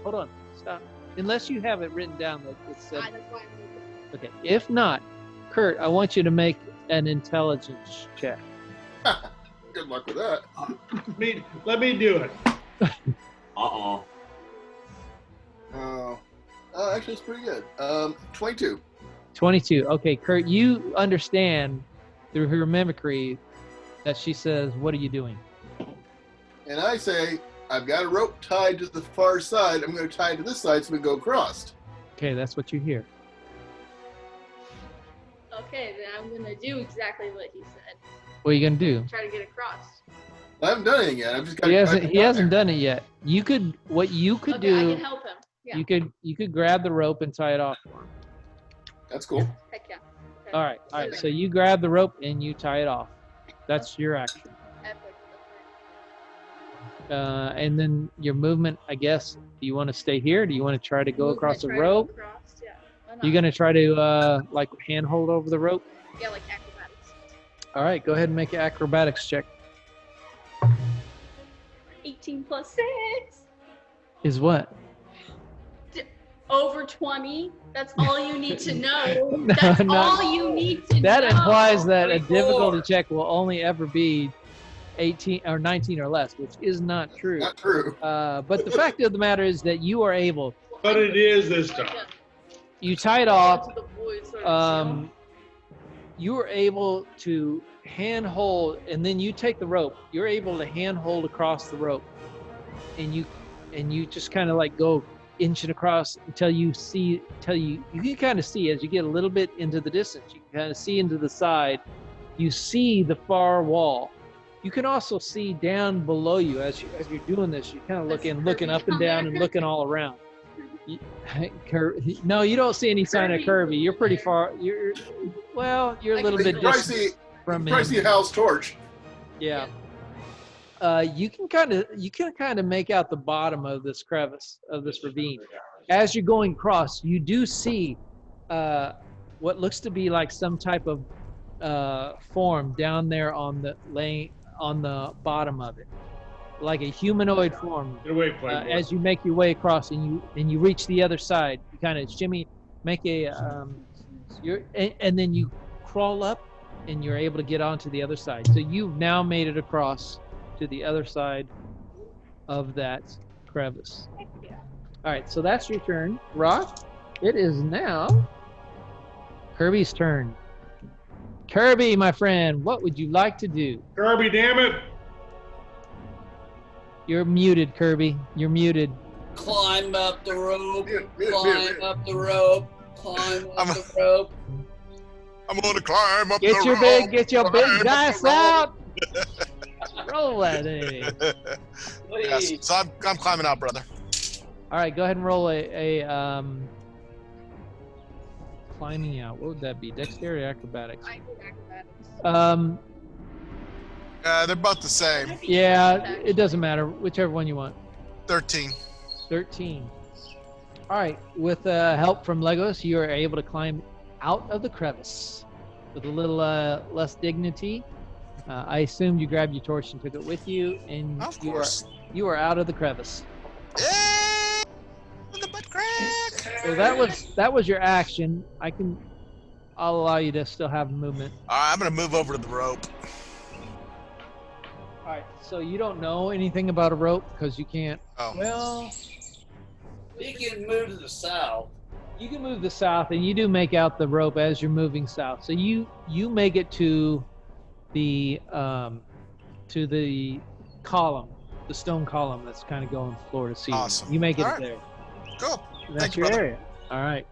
Hold on. Stop. Unless you have it written down that it said. Okay. If not, Kurt, I want you to make an intelligence check. Good luck with that. Let me do it. Uh-oh. Actually, it's pretty good. 22. 22. Okay, Kurt, you understand through her mimicry that she says, "What are you doing?" And I say, I've got a rope tied to the far side. I'm going to tie it to this side so we can go across. Okay, that's what you hear. Okay, then I'm gonna do exactly what he said. What are you gonna do? Try to get across. I haven't done anything yet. I've just got. He hasn't done it yet. What you could Okay, do. I can help him. Yeah. You could grab the rope and tie it off for him. That's cool. Heck yeah. Okay. All right. So you grab the rope and you tie it off. That's your action. Epic. And then your movement, I guess. Do you want to stay here? Do you want to try to go across the Try to go rope? across, yeah. Why not? You're gonna try to like handhold over the rope. Yeah, like acrobatics. All right. Go ahead and make an acrobatics check. 18 plus 6. Is what? Over 20. That's all you need to know. No, That's no. all you need to know. That implies that a 24. difficulty check will only ever be 18 or 19 or less, which is not true. Not true. But the fact of the matter is that you are able. But it is this time. You tie it off. To the void sort of You are able to handhold, and then you take the rope. You're able to handhold across the rope, and you just kind of like go inch it across until you can kind of see as you get a little bit into the distance. You can kind of see into the side. You see the far wall. You can also see down below you as you're doing this. You're kind of looking up and down and looking all around. No, you don't see any sign of Kirby. You're pretty far. You're a little bit distant from him. I see Hal's torch. Yeah. You can kind of make out the bottom of this crevice of this ravine. As you're going across, you do see what looks to be like some type of form down there on the bottom of it, like a humanoid form. Get away, Playboy. As you make your way across and you reach the other side, you kind of shimmy, make a and then you crawl up and you're able to get onto the other side. So you've now made it across to the other side of that crevice. All right, so that's your turn. Rock, it is now Kirby's turn. Kirby, my friend, what would you like to do? Kirby, damn it! You're muted, Kirby. You're muted. Climb up the rope. Mute. Climb up the rope. Climb up the rope. I'm going to climb up Get the your rope. big Climb dice up the out. Roll that in. Yes, so I'm climbing out, brother. All right, go ahead and roll a climbing out. What would that be? Dexterity, acrobatics. I did acrobatics. They're both the same. Yeah, it doesn't matter. Whichever one you want. 13. 13. All right, with help from Legos, you are able to climb out of the crevice with a little less dignity. I assumed you grabbed your torch and took it with you, and Of course. you are out of the crevice. Yeah! The butt crack! So that was your action. I'll allow you to still have movement. All right, I'm going to move over to the rope. All right, so you don't know anything about a rope because you can't. Oh. Well, We can move to the south. You can move the south, and you do make out the rope as you're moving south. So you make it to the column, the stone column that's kind of going floor to ceiling. Awesome. You make it All right. there. Cool. That's Thank you, your brother. area. All right.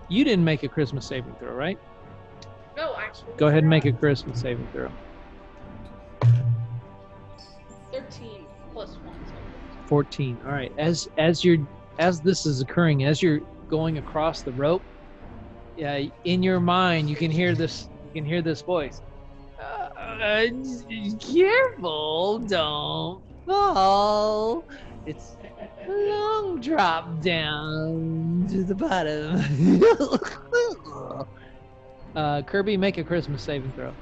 You didn't make a Christmas saving throw, right? No, actually. Go ahead and make a Christmas saving throw. 13 plus 1. So 14. All right. As this is occurring, as you're going across the rope, in your mind you can hear this. You can hear this voice. Careful, don't fall. It's a long drop down to the bottom. Kirby, make a Christmas saving throw.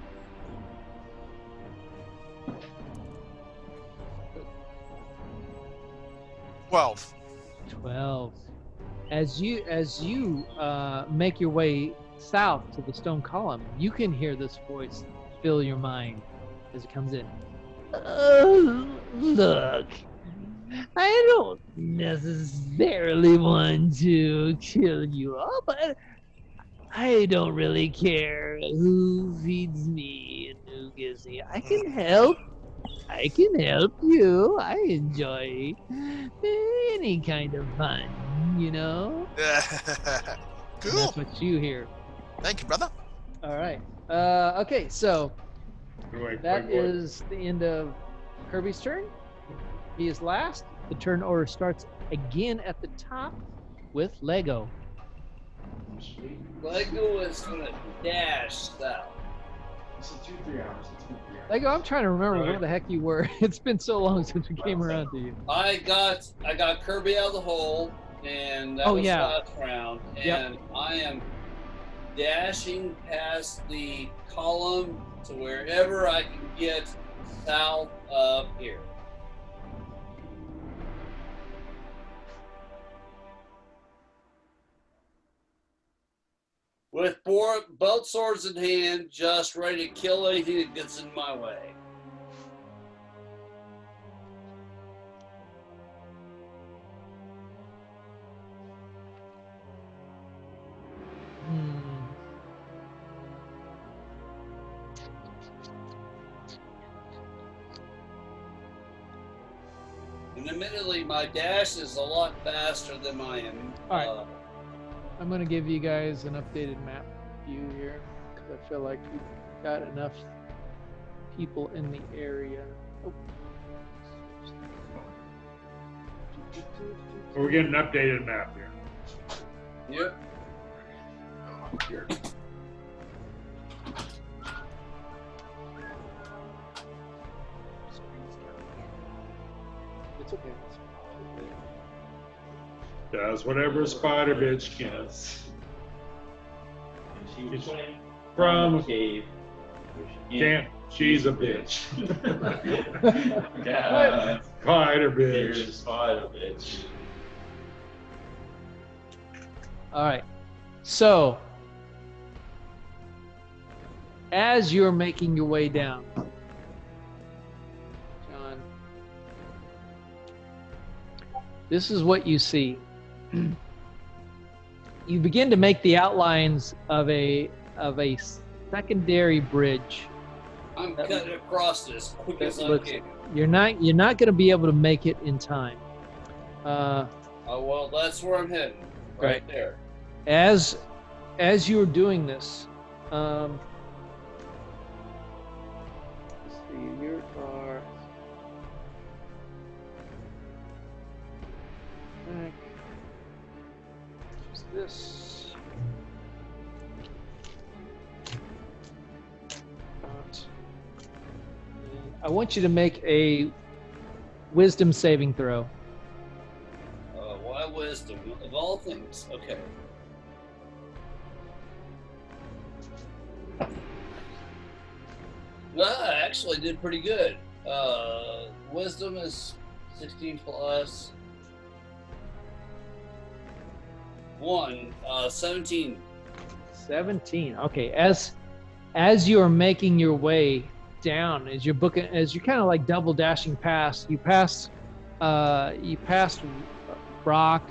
12. 12. As you make your way south to the stone column, you can hear this voice fill your mind as it comes in. Look, I don't necessarily want to kill you all, but I don't really care who feeds me and who gives me. I can help you. I enjoy any kind of fun, you know? Cool. That's what you hear. Thank you, brother. All right. Okay, so that is the end of Kirby's turn. He is last. The turn order starts again at the top with Lego. Lego is going to dash south. It's 2-3 hours. Lego, I'm trying to remember where the heck you were. It's been so long since we came around to you. I got Kirby out of the hole, and that was last round. And I am dashing past the column to wherever I can get south of here. With both swords in hand, just ready to kill anything that gets in my way. And admittedly, my dash is a lot faster than mine. All right. I'm going to give you guys an updated map view here because I feel like we've got enough people in the area. Oh. We're getting an updated map here. Yep. Here. It's okay. Does whatever a spider bitch can. She's From a cave. Can't. She's a bitch. Yeah. Spider Here's bitch. a spider bitch. All right. So, as you're making your way down, John, this is what you see. You begin to make the outlines of a secondary bridge. I'm cutting across this quick as I can. You're not going to be able to make it in time. Oh well, that's where I'm heading. Right there. As you're doing this, let's see, you are back. What's this? I want you to make a wisdom saving throw. Why wisdom? Of all things. Okay. Well, I actually did pretty good. Wisdom is 16 plus 1, 17. 17. Okay. As you are making your way down, as you're kind of like double dashing past, you pass You passed Rock.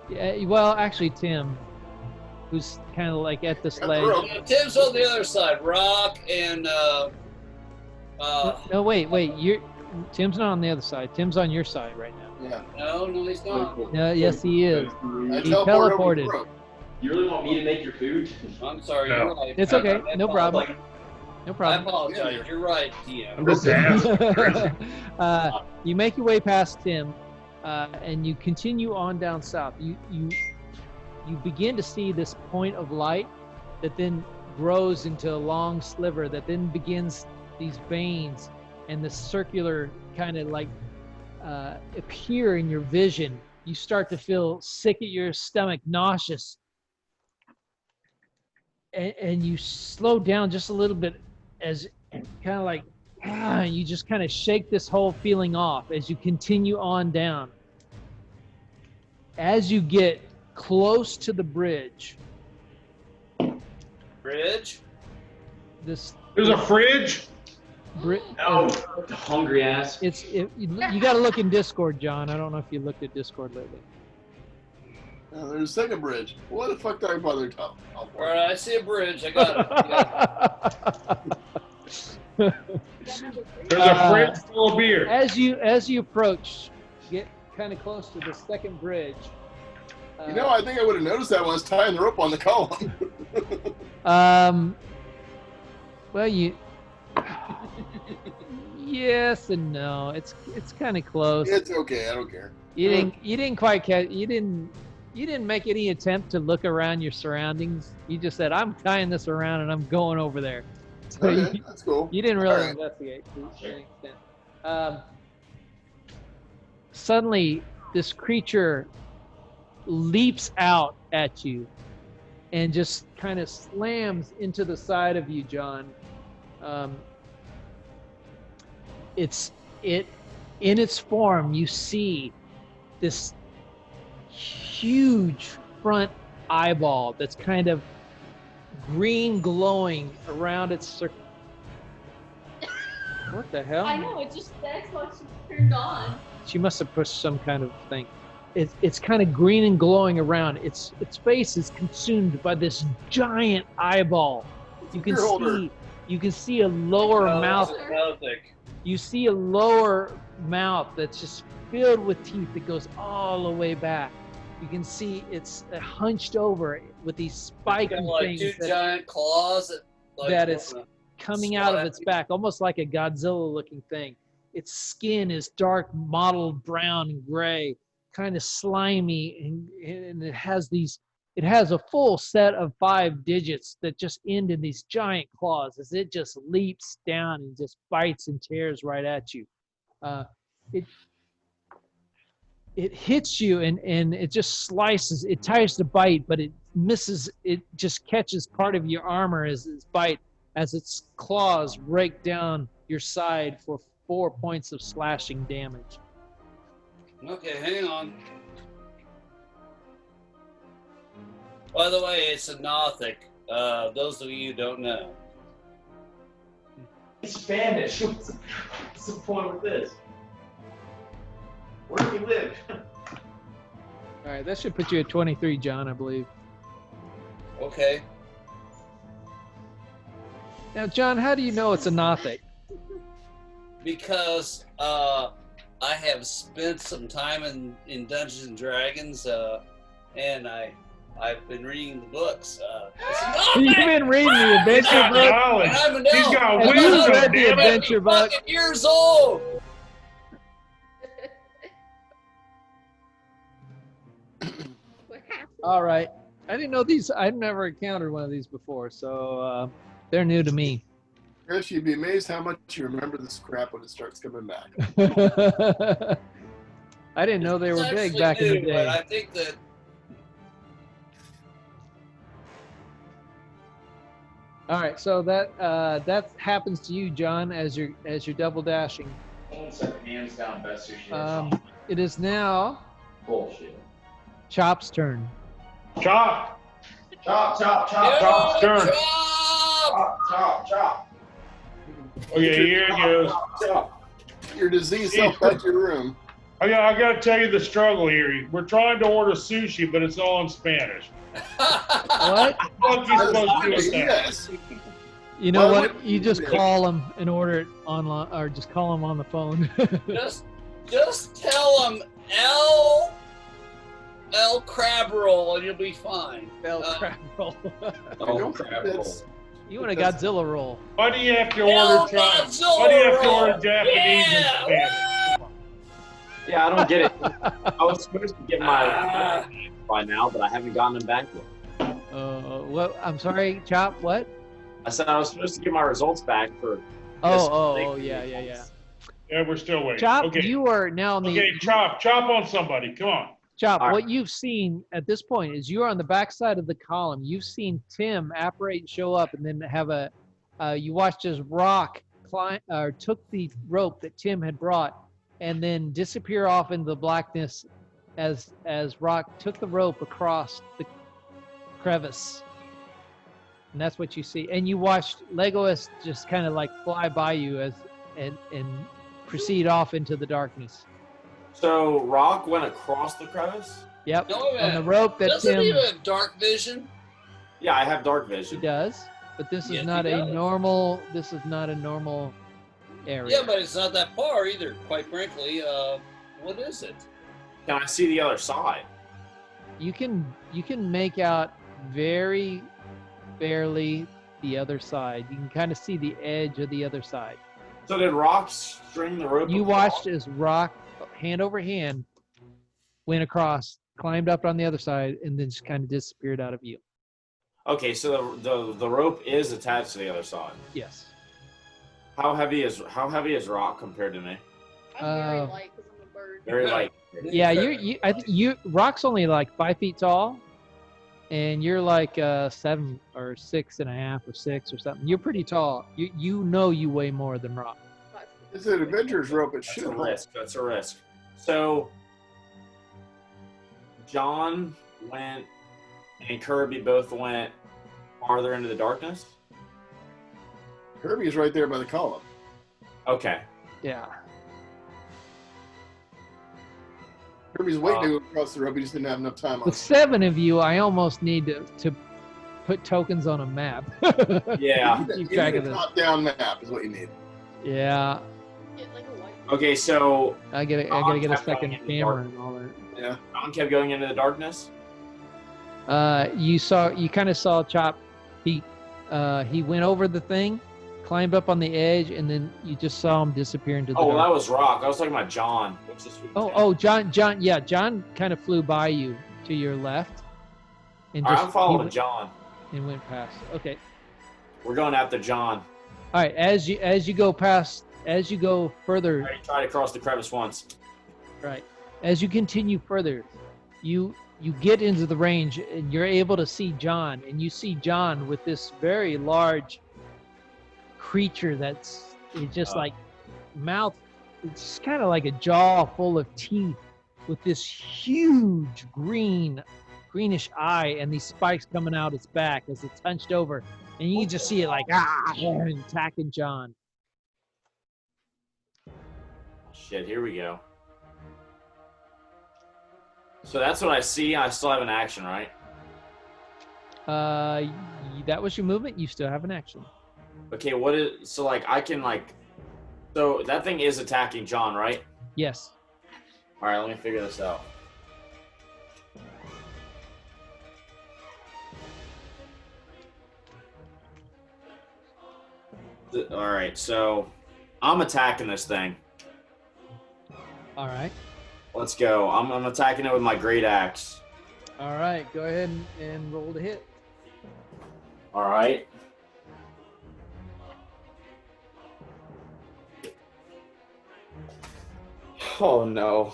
Yeah, well, actually, Tim, who's kind of like at this ledge. Tim's on the other side. Rock and. No, wait. Tim's not on the other side. Tim's on your side right now. Yeah. No, he's not. No, yes, he is. I He teleported. You really want me to make your food? I'm sorry, No. you're right. It's okay. No problem. No I problem. apologize. You're right, DM. I'm just asking. You make your way past Tim, and you continue on down south. You begin to see this point of light that then grows into a long sliver that then begins these veins and this circular kind of like appear in your vision. You start to feel sick at your stomach, nauseous, and you slow down just a little bit as kind of like you just kind of shake this whole feeling off as you continue on down. As you get close to the bridge. Bridge? There's a fridge? No, hungry ass. You got to look in Discord, John. I don't know if you looked at Discord lately. There's a second bridge. What the fuck did I bother talking? All right, I see a bridge. I got it. There's a fridge full of beer. As you approach, get kind of close to the second bridge. I think I would have noticed that when I was tying the rope on the column. Well, yes and no. It's kind of close. It's okay. I don't care. You didn't quite catch. You didn't make any attempt to look around your surroundings. You just said, "I'm tying this around and I'm going over there." So okay, that's cool. You didn't really investigate to any extent. Suddenly, this creature leaps out at you and just kind of slams into the side of you, John. In its form, you see this huge front eyeball that's kind of green glowing around its circle. What the hell? I know, that's what she turned on. She must have pushed some kind of thing. It's kind of green and glowing around. Its face is consumed by this giant eyeball. You can see a lower mouth. You see a lower mouth that's just filled with teeth that goes all the way back. You can see it's hunched over with these spiky things. Two giant claws that is coming out of its back, almost like a Godzilla-looking thing. Its skin is dark, mottled brown and gray, kind of slimy, and it has a full set of 5 digits that just end in these giant claws as it just leaps down and just bites and tears right at you. It hits you and it just slices. It tries to bite, but it misses. It just catches part of your armor as its bite, as its claws rake down your side for 4 points of slashing damage. Okay, hang on. By the way, it's a Nothic. Those of you who don't know. It's Spanish. What's the point with this? Where do we live? All right, that should put you at 23, John, I believe. Okay. Now, John, how do you know it's a Nothic? Because I have spent some time in Dungeons and Dragons, and I've been reading the books. You've been reading the adventure book? He's got Have wisdom, you read the damn it. adventure book? Years old. All right. I didn't know these. I've never encountered one of these before, so they're new to me. Chris, you'd be amazed how much you remember this crap when it starts coming back. I didn't know they were big back in the day. But I think that all right, so that happens to you, John, as you're double dashing. Hands down, best sushi. It is now Bullshit. Chop's turn. Chop. Chop's turn. Chop. Okay, here it goes. Your disease self back to your room. I got to tell you the struggle here. We're trying to order sushi, but it's all in Spanish. What? What you supposed to do with that? Yes. You know Why what? would- You just call them and order it online, or just call them on the phone. just tell them L crab roll and you'll be fine. Crab roll. Oh, crap. That's- You want a Godzilla roll? Why do you have to Hell, order Godzilla Why do you have to roll! order Japanese Yeah! and Spanish? Yeah, I don't get it. I was supposed to get my by now, but I haven't gotten them back yet. What? I'm sorry, Chop. What? I said I was supposed to get my results back for. Yeah. Yeah, we're still waiting. Chop, okay. you are now on the Okay, chop on somebody. Come on. Chop. All What right. you've seen at this point is you're on the backside of the column. You've seen Tim apparate and show up, and then have a. You watched as Rock took the rope that Tim had brought, and then disappear off into the blackness, as Rock took the rope across the crevice. And that's what you see. And you watched Legolas just kind of like fly by you and proceed off into the darkness. So Rock went across the crevice? Yep. No, On the rope that Doesn't Tim he have dark vision? Yeah, I have dark he vision. does, but this is Yes, not he a does. normal. This is not a normal area. Yeah, but it's not that far either, quite frankly. What is it? Can I see the other side? You can make out very barely the other side. You can kind of see the edge of the other side. So did Rock string the rope? You across? watched as Rock, hand over hand, went across, climbed up on the other side, and then just kind of disappeared out of view. Okay, so the rope is attached to the other side. Yes. How heavy is Rock compared to me? I'm very Uh, light because I'm a bird. Very light. Yeah, I think Rock's only like 5 feet tall, and you're like 7 or 6.5 or 6 or something. You're pretty tall. You know you weigh more than Rock. It's an adventurer's rope. It That's should a hold. risk. That's a risk. So John went and Kirby both went farther into the darkness. Kirby's right there by the column. Okay. Yeah. Kirby's waiting to go across the rope. He just didn't have enough time on With it. 7 of you, I almost need to put tokens on a map. Yeah. You Keep track need of a this. top-down map is what you need. Yeah. Get like a white. Okay, so I gotta get a second camera and all that. Yeah. John kept going into the darkness. You kind of saw Chop. He went over the thing, climbed up on the edge, and then you just saw him disappear into the Oh, well, that dark. was Rock. I was talking about John. What's this? John. Yeah, John kind of flew by you to your left, and All right, just I'm following he went, John. and went past. Okay. We're going after John. All right. As you go past, as you go I further, already tried to cross the crevice once. right. As you continue further, you get into the range, and you're able to see John, and you see John with this very large creature that's just like mouth. It's kind of like a jaw full of teeth, with this huge greenish eye, and these spikes coming out its back as it's hunched over, and you can just see it like and attacking John. Shit, here we go. So that's what I see. I still have an action, right? That was your movement. You still have an action. Okay, what is so like I can like so that thing is attacking John, right? Yes. All right, let me figure this out. All right, so I'm attacking this thing. All right. Let's go. I'm attacking it with my great axe. All right. Go ahead and roll to hit. All right. Oh no.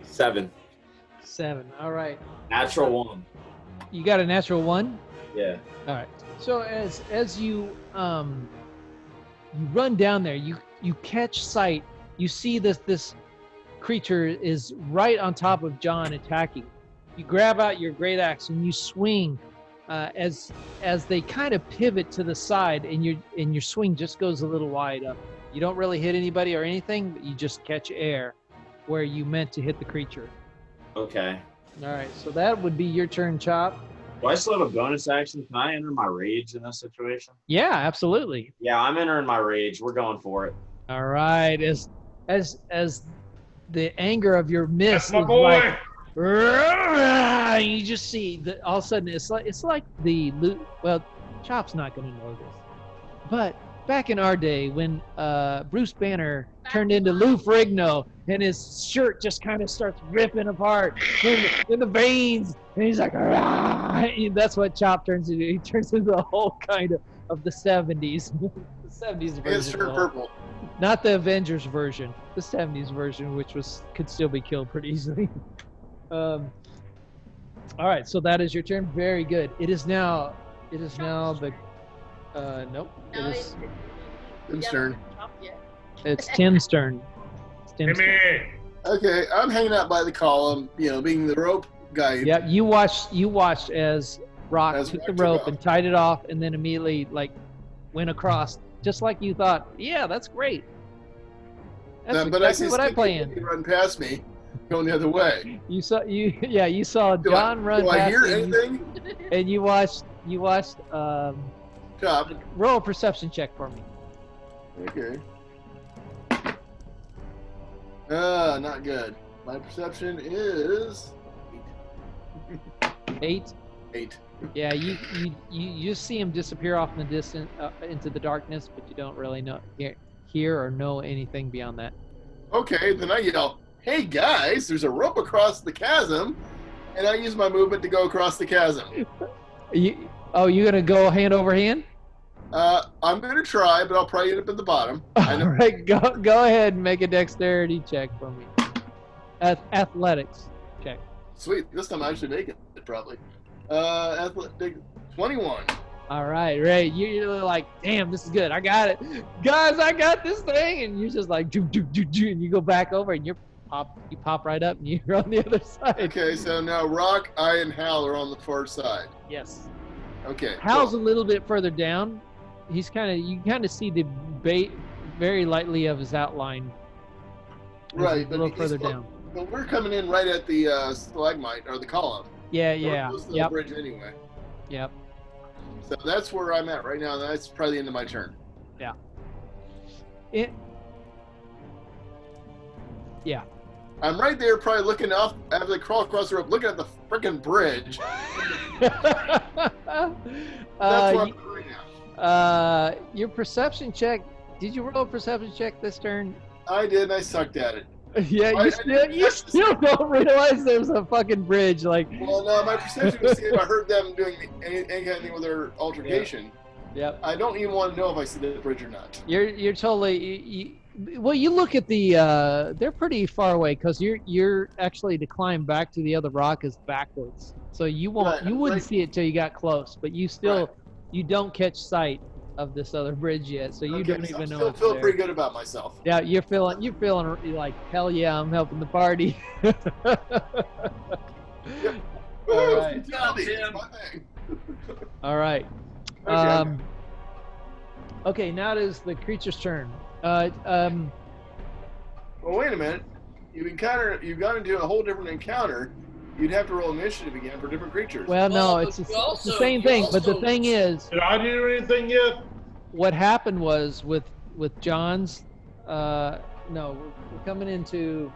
7. 7. All right. Natural 1. You got a natural 1. Yeah. All right. So as you run down there, you catch sight. You see this creature is right on top of John, attacking. You grab out your great axe and you swing as they kind of pivot to the side, and your swing just goes a little wide up. You don't really hit anybody or anything, but you just catch air. where you meant to hit the creature. Okay. All right, so that would be your turn, Chop. Do I still have a bonus action? Can I enter my rage in this situation? Yeah, absolutely. Yeah, I'm entering my rage. We're going for it. All right, as the anger of your mist That's my is boy. like, "Rah!" you just see that all of a sudden it's like the well, Chop's not going to know this, but back in our day when Bruce Banner turned into Lou Ferrigno and his shirt just kind of starts ripping apart in the veins, and he's like, "Rah!" And that's what Chop turns into. He turns into the whole kind of the 70s. The 70s version. It's turned purple. Not the Avengers version, the 70s version, which could still be killed pretty easily. All right, so that is your turn. Very good. It is now the nope. No, It is, Tim's turn. it's Tim's turn. It's Tim's turn. Timmy. Okay, I'm hanging out by the column, being the rope guy. Yeah, you watched as Rock As took Rock the took rope off. and tied it off, and then immediately went across, just like you thought. Yeah, that's great. That's But I exactly see what I Stinky planned. run past me, going the other way. You saw Do John run Do I past hear you, anything? and you watched Chop. roll a perception check for me. Okay. Not good. My perception is 8. 8. Yeah, you see him disappear off in the distance into the darkness, but you don't really hear or know anything beyond that. Okay, then I yell, "Hey guys, there's a rope across the chasm," and I use my movement to go across the chasm. You gonna go hand over hand? I'm gonna try, but I'll probably end up at the bottom. I know. All right, go ahead and make a dexterity check for me. Athletics check. Sweet. This time I actually make it, probably. Athletic 21. All right, Ray, you're like, damn, this is good. I got it, guys. I got this thing, and you're just like, and you go back over, and you pop right up, and you're on the other side. Okay, so now Rock, I, and Hal are on the far side. Yes. Okay. Hal's cool. a little bit further down. You kind of see the very lightly of his outline. Right, a little further down. But we're coming in right at the stalagmite or the column. Yeah. We're close to the bridge anyway. Yep. So that's where I'm at right now. That's probably the end of my turn. Yeah. I'm right there, probably looking off as I crawl across the rope, looking at the freaking bridge. That's where I'm at right now. Your perception check. Did you roll a perception check this turn? I did, and I sucked at it. Yeah, you still don't realize there's a fucking bridge. Like, Well, no, my perception was see if I heard them doing any kind of thing with their altercation. Yep. I don't even want to know if I see the bridge or not. You're totally. You look at the. They're pretty far away because you're actually to climb back to the other rock is backwards. So you won't. Right, You wouldn't right. see it till you got close, but you still. Right. You don't catch sight of this other bridge yet, so you Okay, don't so even I know still it's feel there. pretty good about myself. Yeah, you're feeling like, hell yeah, I'm helping the party. Woo, right. futility, Tim. it's my thing. All right. Okay. Okay, now it is the creature's turn. Well, wait a minute. You've gone into a whole different encounter. You'd have to roll initiative again for different creatures. Well, no, Well, it's but the you also- same you thing. But the also- thing is, Did I do anything yet? what happened was with John's. No, we're coming into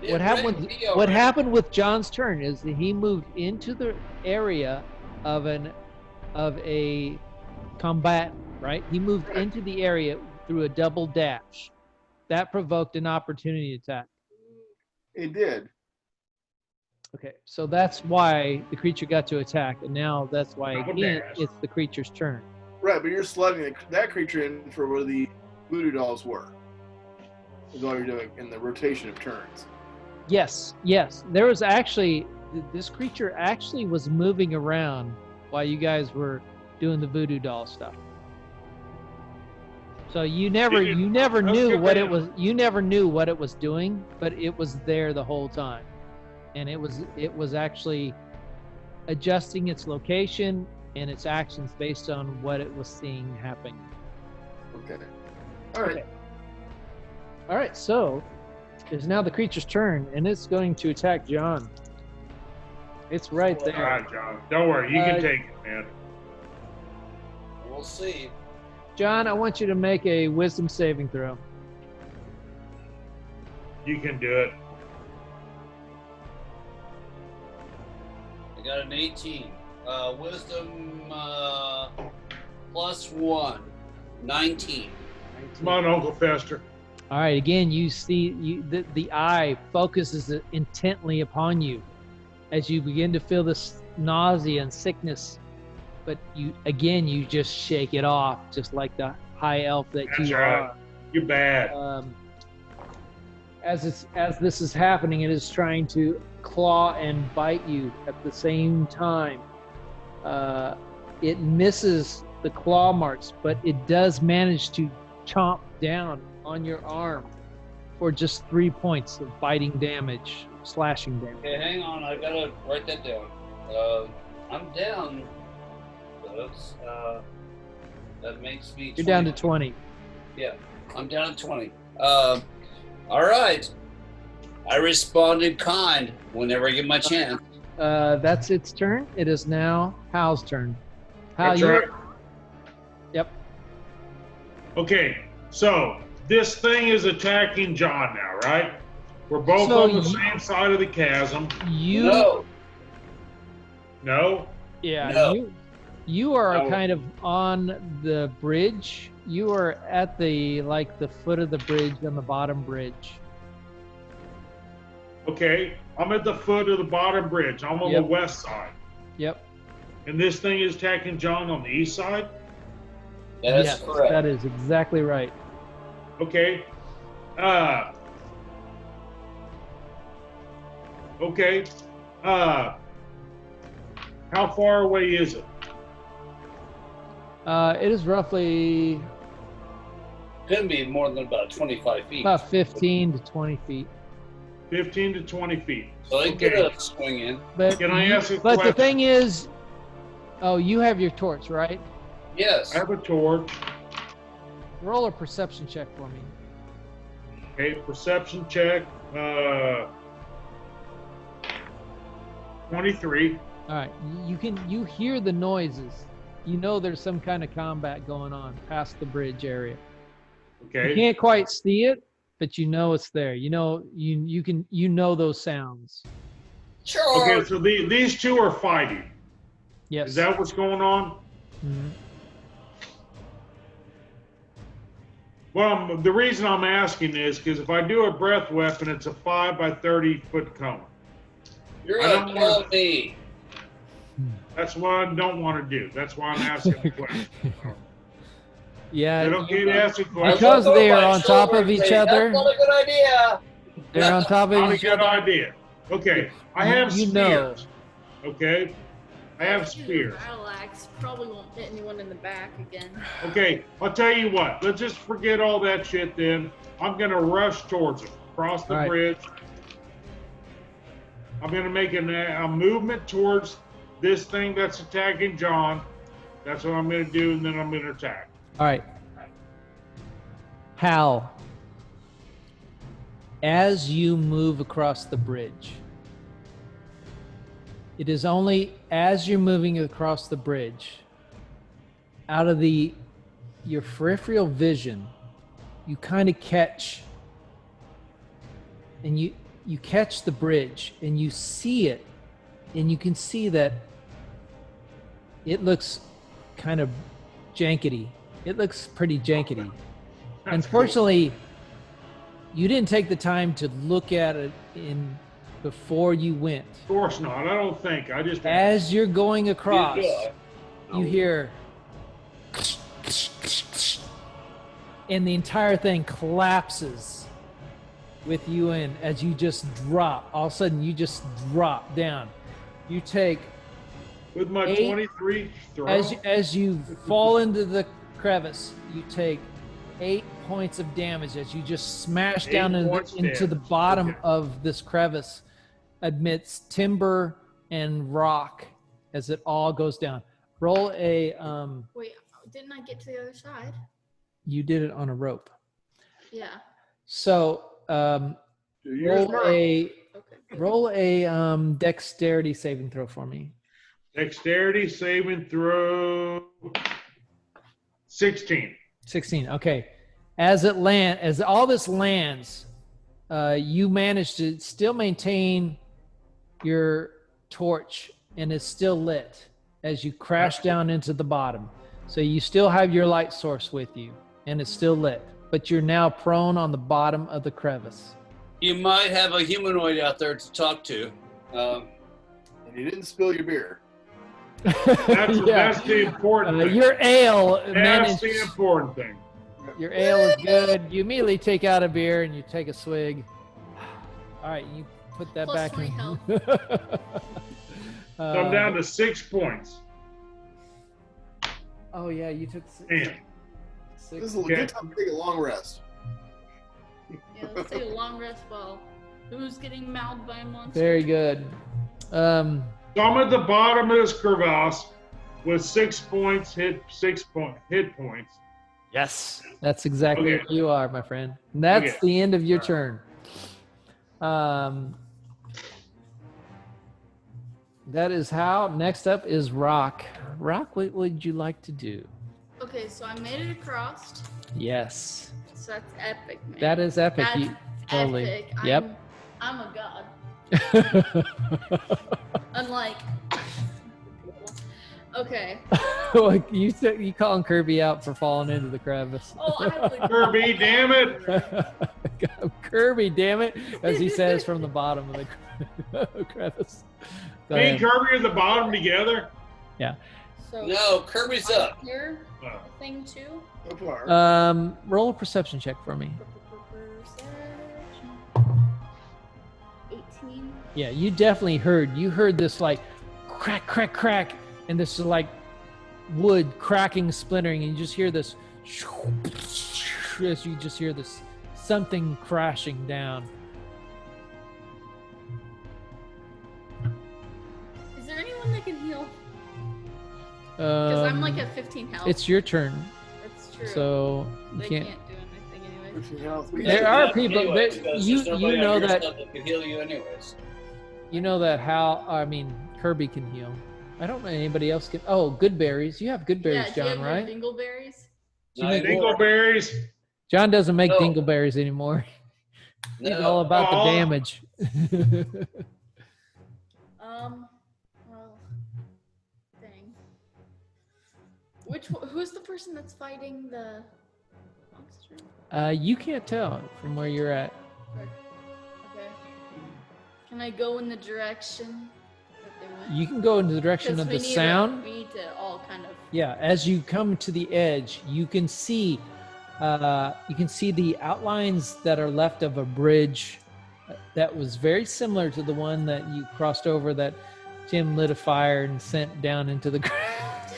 It what happened. read me What already. happened with John's turn is that he moved into the area of a combatant. Right, he moved into the area through a double dash. That provoked an opportunity attack. It did. Okay, so that's why the creature got to attack, and now that's why Double again dash. it's the creature's turn. Right, but you're slotting that creature in for where the voodoo dolls were. Is all you're doing in the rotation of turns. Yes. There was actually this creature actually was moving around while you guys were doing the voodoo doll stuff. So you never That's knew good what for it him. was. You never knew what it was doing, but it was there the whole time, and it was actually adjusting its location and its actions based on what it was seeing happening. Okay. All right. Okay. All right, so it's now the creature's turn, and it's going to attack John. It's right All there. right, John. Don't worry. You can take it, man. We'll see. John, I want you to make a wisdom saving throw. You can do it. I got an 18. Wisdom +1. 19. Come on, Uncle Fester. All right, again, you see the eye focuses intently upon you as you begin to feel this nausea and sickness, but you just shake it off, just like the high elf that That's you right. are. You're bad. As this is happening, it is trying to claw and bite you at the same time. It misses the claw marks, but it does manage to chomp down on your arm for just 3 points of biting damage, slashing damage. Okay, hang on. I gotta write that down. I'm down. That's, that makes me. You're down to 20. Yeah, I'm down to 20. All right. I respond in kind whenever I get my chance. That's its turn. It is now Hal's turn. Hal, That's you. right. Yep. Okay, so this thing is attacking John now, right? We're both So on the same side of the chasm. No. No? Yeah. No. You are No. kind of on the bridge. You are at the foot of the bridge on the bottom bridge. Okay, I'm at the foot of the bottom bridge. I'm on the Yep. west side. Yep. And this thing is attacking John on the east side? That's Yes, correct. that is exactly right. Okay. Okay. How far away is it? It is roughly Couldn't be more than about 25 feet. about 15 to 20 feet. 15 to 20 feet. So they Okay. get a swing in. But Can I ask a But the question? thing is, you have your torch, right? Yes. I have a torch. Roll a perception check for me. Okay, perception check. 23. All right, you hear the noises. You know there's some kind of combat going on past the bridge area. You Okay. can't quite see it, but you know it's there. You know you know those sounds. Sure. Okay, so these two are fighting. Yes. Is that what's going on? Mhm. Well, the reason I'm asking is because if I do a breath weapon, it's a 5 by 30 foot cone. You're I gonna don't kill wanna- me. That's what I don't want to do. That's why I'm asking the question. Yeah. Is it okay to ask a I question? Because look over they are my on top shoulder of and each say, other. That's not a good idea. They're on top Not of a each good other. idea. Okay, I have You know. spears. Okay, I have Use your spears. battle axe. Probably won't hit anyone in the back again. Okay, I'll tell you what. Let's just forget all that shit then. I'm gonna rush towards him, cross the All right. bridge. I'm gonna make a movement towards this thing that's attacking John. That's what I'm gonna do, and then I'm gonna attack. All right. Hal, as you move across the bridge, it is only as you're moving across the bridge, out of your peripheral vision, you kind of catch, and you catch the bridge, and you see it, and you can see that it looks kind of jankety. It looks pretty jankety. That's Unfortunately, you didn't take the time to look at it before you went. Of course not. I don't think. I just. As you're going across, Yeah. you hear, and the entire thing collapses with you in as you just drop. All of a sudden, you just drop down. You take With my 8 23 throw. as you fall into the crevice, you take 8 points of damage as you just smash 8 down points into the damage. bottom Okay. of this crevice amidst timber and rock as it all goes down. Roll a Wait, didn't I get to the other side? you did it on a rope. Yeah. So Use Merle. Okay. roll a dexterity saving throw for me. Dexterity saving throw. 16. 16. Okay. As all this lands, you manage to still maintain your torch, and it's still lit as you crash down into the bottom. So you still have your light source with you, and it's still lit, but you're now prone on the bottom of the crevice. You might have a humanoid out there to talk to. And you didn't spill your beer. That's the important thing. Your ale That's the important thing. Your ale is good. You immediately take out a beer and you take a swig. All right, you put that Plus back 20 in. health. So I'm down to 6 points. Oh yeah, you took Damn. This is a good time to take a long rest. Yeah, let's take a long rest while who's getting mauled by a monster. Very good. So I'm at the bottom of this crevasse with 6 points, hit points. Yes, that's exactly Okay. what you are, my friend. And that's Okay. the end of your turn. That is how. Next up is Rock. Rock, what would you like to do? Okay, so I made it across. Yes, So that's epic, man. that is epic. That's Totally. epic. Yep. I'm a god. Unlike okay. Well, you calling Kirby out for falling into the crevice. Oh, I would. Kirby, damn it! Kirby, damn it, as he says from the bottom of the crevice. Go Me and ahead. Kirby are at the bottom together. So No, Kirby's up. here, Oh. thing two. So far. Roll a perception check for me. Perception. 18. Yeah, you definitely heard. You heard this like crack, crack, crack, and this is like wood cracking, splintering, and you just hear this. As you just hear this something crashing down. Is there anyone that can heal? Because I'm like at 15 health. It's your turn, That's true. so you they can't. can't do anything anyway. There are Yeah, people anyways, that because you there's nobody know on your that stuff can heal you anyways. you know that how Kirby can heal. I don't know anybody else can. Oh, good berries. You have good berries, Yeah, do you John, have right? dingleberries? You make- Dingleberries. John doesn't make No. dingleberries anymore. He's No. all about the Aw. damage. Well, dang. Who's the person that's fighting the monster? You can't tell from where you're at. Okay. Can I go in the direction that they went? You can go into the direction 'Cause of we the need sound. we need to all kind of. Yeah, as you come to the edge, you can see the outlines that are left of a bridge that was very similar to the one that you crossed over that Jim lit a fire and sent down into the ground.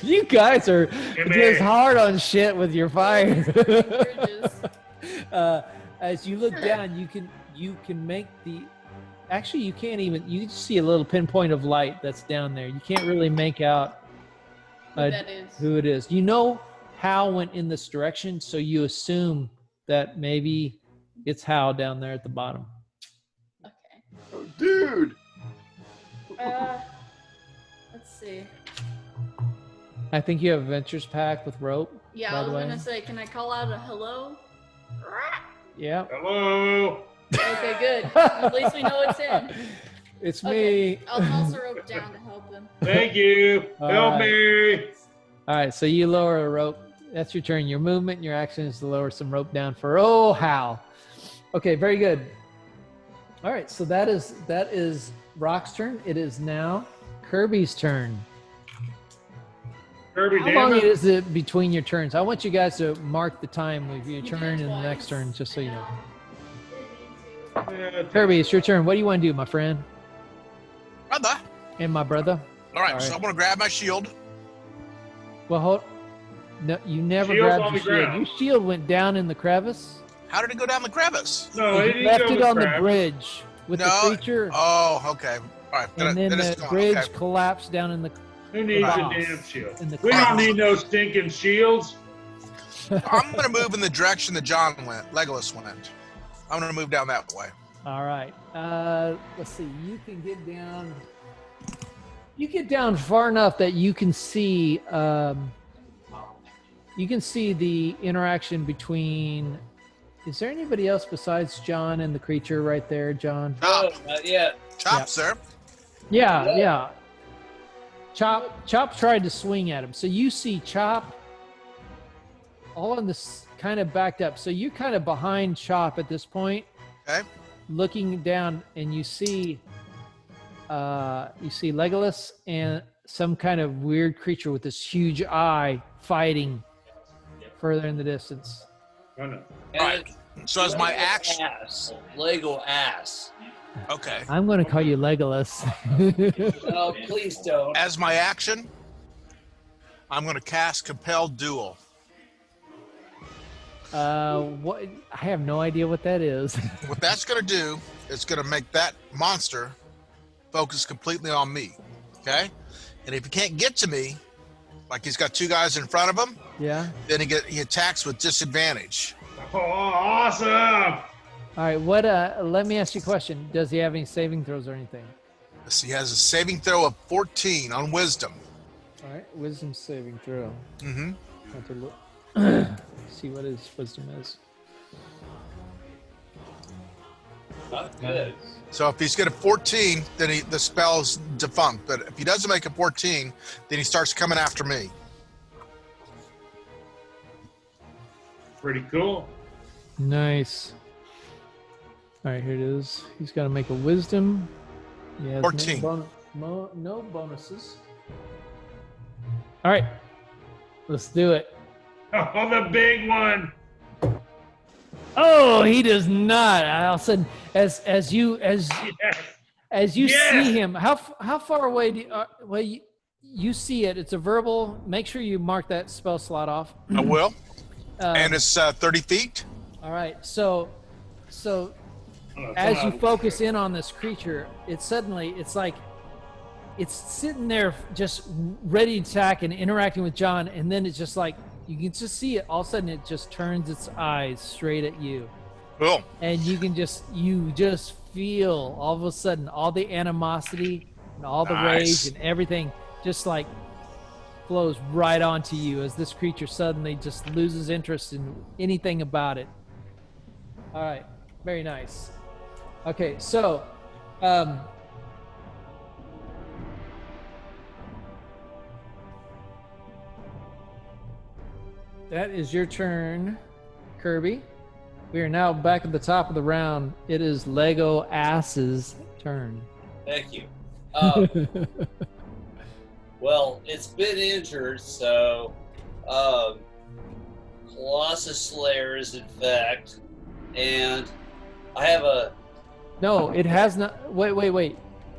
You guys are just hard on shit with your fire. Bridges. As you look down, you can make the. Actually, you can't even. You just see a little pinpoint of light that's down there. You can't really make out Who that is. who it is. You know Hal went in this direction, so you assume that maybe it's Hal down there at the bottom. Okay. Oh, dude. Let's see. I think you have Adventures Pack with rope. Yeah, by I the was way. gonna say, can I call out a hello? Yeah. Hello. Okay, good. At least we know it's in. It's Okay, me. I'll toss a rope down to help him. Thank you. All Help right. me. All right, so you lower a rope. That's your turn. Your movement and your action is to lower some rope down for Hal. Okay, very good. All right, so that is Rock's turn. It is now Kirby's turn. Kirby, How damn long it. is it between your turns? I want you guys to mark the time of your You turn did and the twice. next turn, just so you know. Yeah, Kirby, it's your turn. What do you want to do, my friend Brother. and my brother? All right, All so right. I'm going to grab my shield. Well, hold. No, you never Shield's grabbed on your the shield. ground. Your shield went down in the crevice. How did it go down the crevice? No, he You didn't left go it to on the crap. bridge with No. the creature, Oh, okay. All right. and then it's the gone. bridge Okay. collapsed down in the. Who needs Boss. a damn shield? In the We don't boss. need no stinking shields. I'm going to move in the direction that John went. Legolas went. I'm gonna move down that way. All right. Let's see. You can get down. You get down far enough that you can see. You can see the interaction between. Is there anybody else besides John and the creature right there, John? No, not yet. Chop, sir. Yeah. Chop tried to swing at him. So you see Chop all in this kind of backed up. So you're kind of behind Chop at this point. Okay. Looking down, and you see Legolas and some kind of weird creature with this huge eye fighting further in the distance. Oh, no. All right. So as my action. Lego ass. Okay. I'm going to call you Legolas. No, please don't. As my action, I'm going to cast Compel Duel. What? I have no idea what that is. What that's going to do, it's going to make that monster focus completely on me. Okay? And if he can't get to me, like he's got two guys in front of him, Yeah. then he attacks with disadvantage. Oh, awesome! All right. What? Let me ask you a question. Does he have any saving throws or anything? He has a saving throw of 14 on Wisdom. All right. Wisdom saving throw. Mm-hmm. Have to look. See what his wisdom is. Not good. So if he's got a 14, then the spell's defunct. But if he doesn't make a 14, then he starts coming after me. Pretty cool. Nice. All right, here it is. He's got to make a wisdom. He has 14. No bonuses. All right, let's do it. Oh, the big one. Oh, he does not. All of a sudden, as you Yes. see him, how far away do you see it? It's a verbal. Make sure you mark that spell slot off. I will. And it's 30 feet. All right, so Oh, as come you on. focus in on this creature, it's like it's sitting there just ready to attack and interacting with John, and then it's just like you can just see it. All of a sudden, it just turns its eyes straight at you, Cool. and you just feel all of a sudden all the animosity and all the Nice. rage and everything just like flows right onto you as this creature suddenly just loses interest in anything about it. All right, very nice. Okay, so that is your turn, Kirby. We are now back at the top of the round. It is Lego Ass's turn. Thank you. Well, it's been injured, so Colossus Slayer is in fact, and I have a. No, it has not. Wait.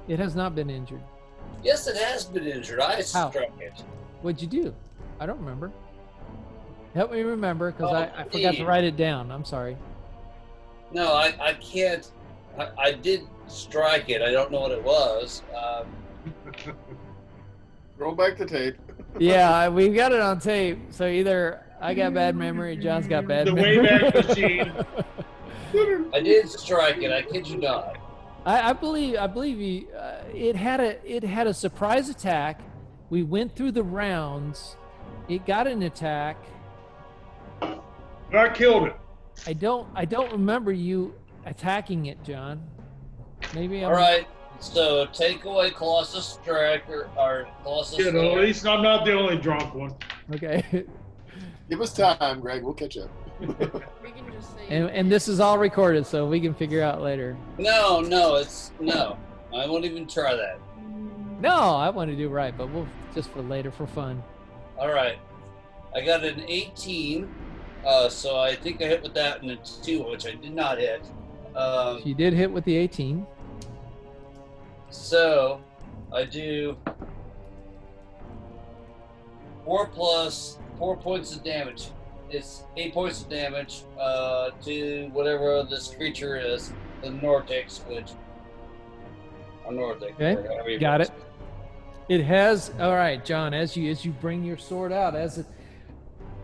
It has not been injured. Yes, it has been injured. I How? struck it. What'd you do? I don't remember. Help me remember, because Oh, I forgot to indeed. write it down. I'm sorry. No, I can't. I did strike it. I don't know what it was. Roll back the tape. Yeah, we've got it on tape. So either I got bad memory, or John's got bad The memory. Wayback Machine. I did strike it. I kid you not. I believe you. It had a surprise attack. We went through the rounds. It got an attack. I killed it. I don't remember you attacking it, John. Maybe I'm. All right. So take away Colossus Striker or Colossus. You know, at least I'm not the only drunk one. Okay. Give us time, Greg. We'll catch up. We can just say. And this is all recorded, so we can figure out later. No. I won't even try that. No, I want to do right, but we'll just for later for fun. All right. I got an 18, so I think I hit with that and a 2, which I did not hit. You did hit with the 18. So I do 4 plus 4 points of damage. It's 8 points of damage to whatever this creature is, the Nordics, which or Nordic. Okay, or however you got it. pronounce It has. All right, John. As you bring your sword out, as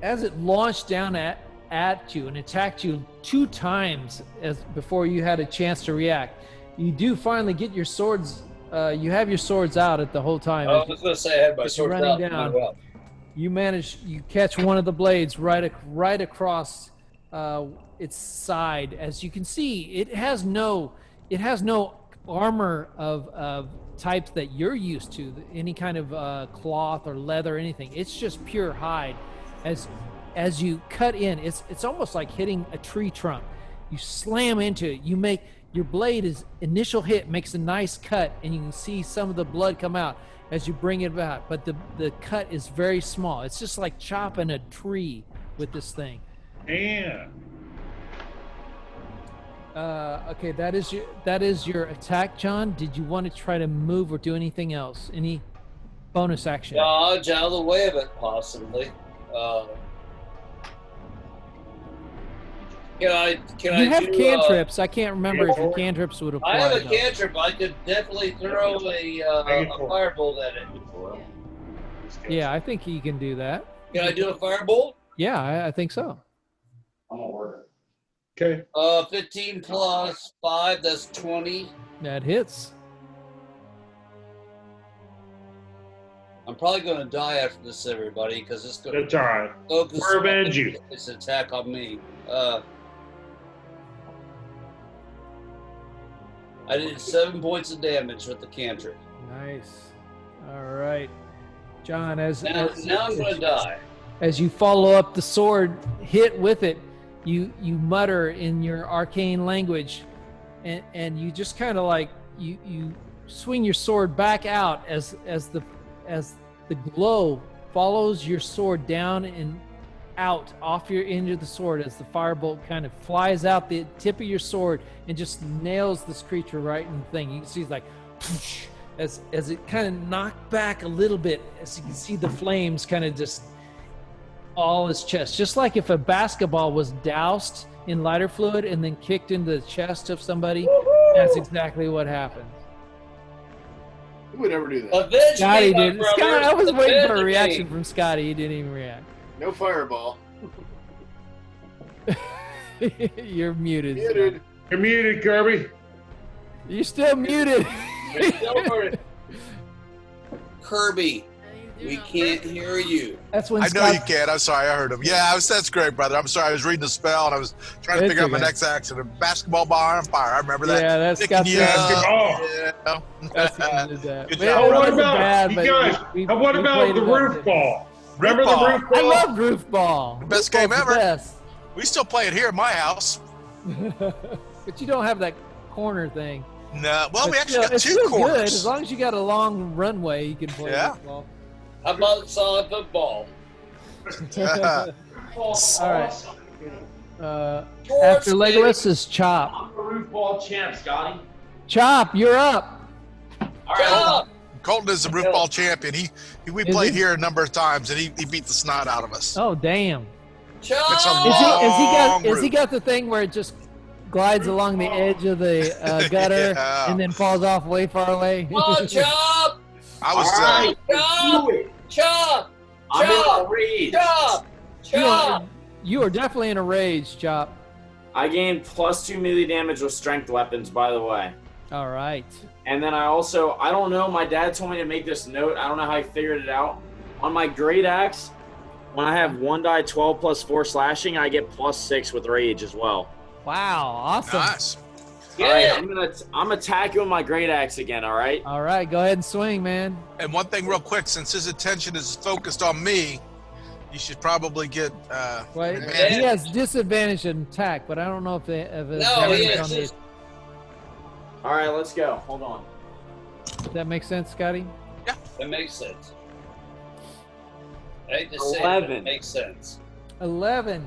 it launched down at at you and attacked you 2 times before you had a chance to react. You do finally get your swords. You have your swords out at the whole time. I was going to say I had my sword running out. down. Well. You catch one of the blades right across its side. As you can see, it has no armor of types that you're used to, any kind of cloth or leather or anything. It's just pure hide. As you cut in, it's almost like hitting a tree trunk. You slam into it. Your blade initial hit makes a nice cut, and you can see some of the blood come out as you bring it back. But the cut is very small. It's just like chopping a tree with this thing. Yeah. Okay, that is your attack, John. Did you want to try to move or do anything else? Any bonus action? Dodge out of the way of it, possibly. You have cantrips. I can't remember if your cantrips would apply. I have a cantrip. I could definitely throw a firebolt at it. Yeah, I think you can do that. Can I do a firebolt? Yeah, I think so. I'm gonna order. Okay. 15 plus 5, that's 20. That hits. I'm probably going to die after this, everybody, because it's going That's all right. focus We'll avenge you. this attack on me. I did 7 points of damage with the cantrip. Nice. All right, John. Now I'm going to die. As you follow up the sword hit with it, you mutter in your arcane language, and you just kind of like you swing your sword back out as the glow follows your sword down and out off your end of the sword as the firebolt kind of flies out the tip of your sword and just nails this creature right in the thing. You can see it's like as it kind of knocked back a little bit, as you can see the flames kind of just all his chest, just like if a basketball was doused in lighter fluid and then kicked into the chest of somebody. Woo-hoo! That's exactly what happened. Who would ever do that? Avenge Scotty me, did. Scott, I was waiting for a reaction from Scotty. He didn't even react. No fireball. You're muted. Muted. You're muted, Kirby. You're still muted. Kirby, we can't hear you. That's when I know you can. I'm sorry. I heard him. Yeah, that's great, brother. I'm sorry. I was reading the spell and I was trying to figure out my next action. A basketball bar on fire. I remember that. Yeah, that's got basketball. Yeah. Good job. What about you guys? What about the roof ball? Remember the roof ball? I love roof ball. The best game ever. Best. We still play it here at my house. But you don't have that corner thing. No, well, But we actually got it's 2 still corners. Good. As long as you got a long runway, you can play football. How about solid football? All right. After Legolas is Chop. I'm the roof ball champ, Scotty. Chop, you're up. All right. Colton is the roof ball champion. We played here a number of times, and he beat the snot out of us. Oh, damn. It's a Has he got the thing where it just glides along the edge of the gutter and then falls off way far away? Come on, Chop! I was Chop! I'm in a rage. Chop! You are definitely in a rage, Chop. I gained +2 melee damage with strength weapons, by the way. All right. And then I don't know, my dad told me to make this note. I don't know how he figured it out. On my great axe, when I have 1 die 12 plus 4 slashing, I get +6 with rage as well. Wow, awesome. Nice. All right, I'm attacking with my great axe again, all right? All right, go ahead and swing, man. And one thing real quick, since his attention is focused on me, you should probably get Wait, he has disadvantage in attack, but I don't know if they have has. All right, let's go. Hold on. Does that make sense, Scotty? Yeah. That makes sense. I hate to say it, 11. but it makes sense. 11.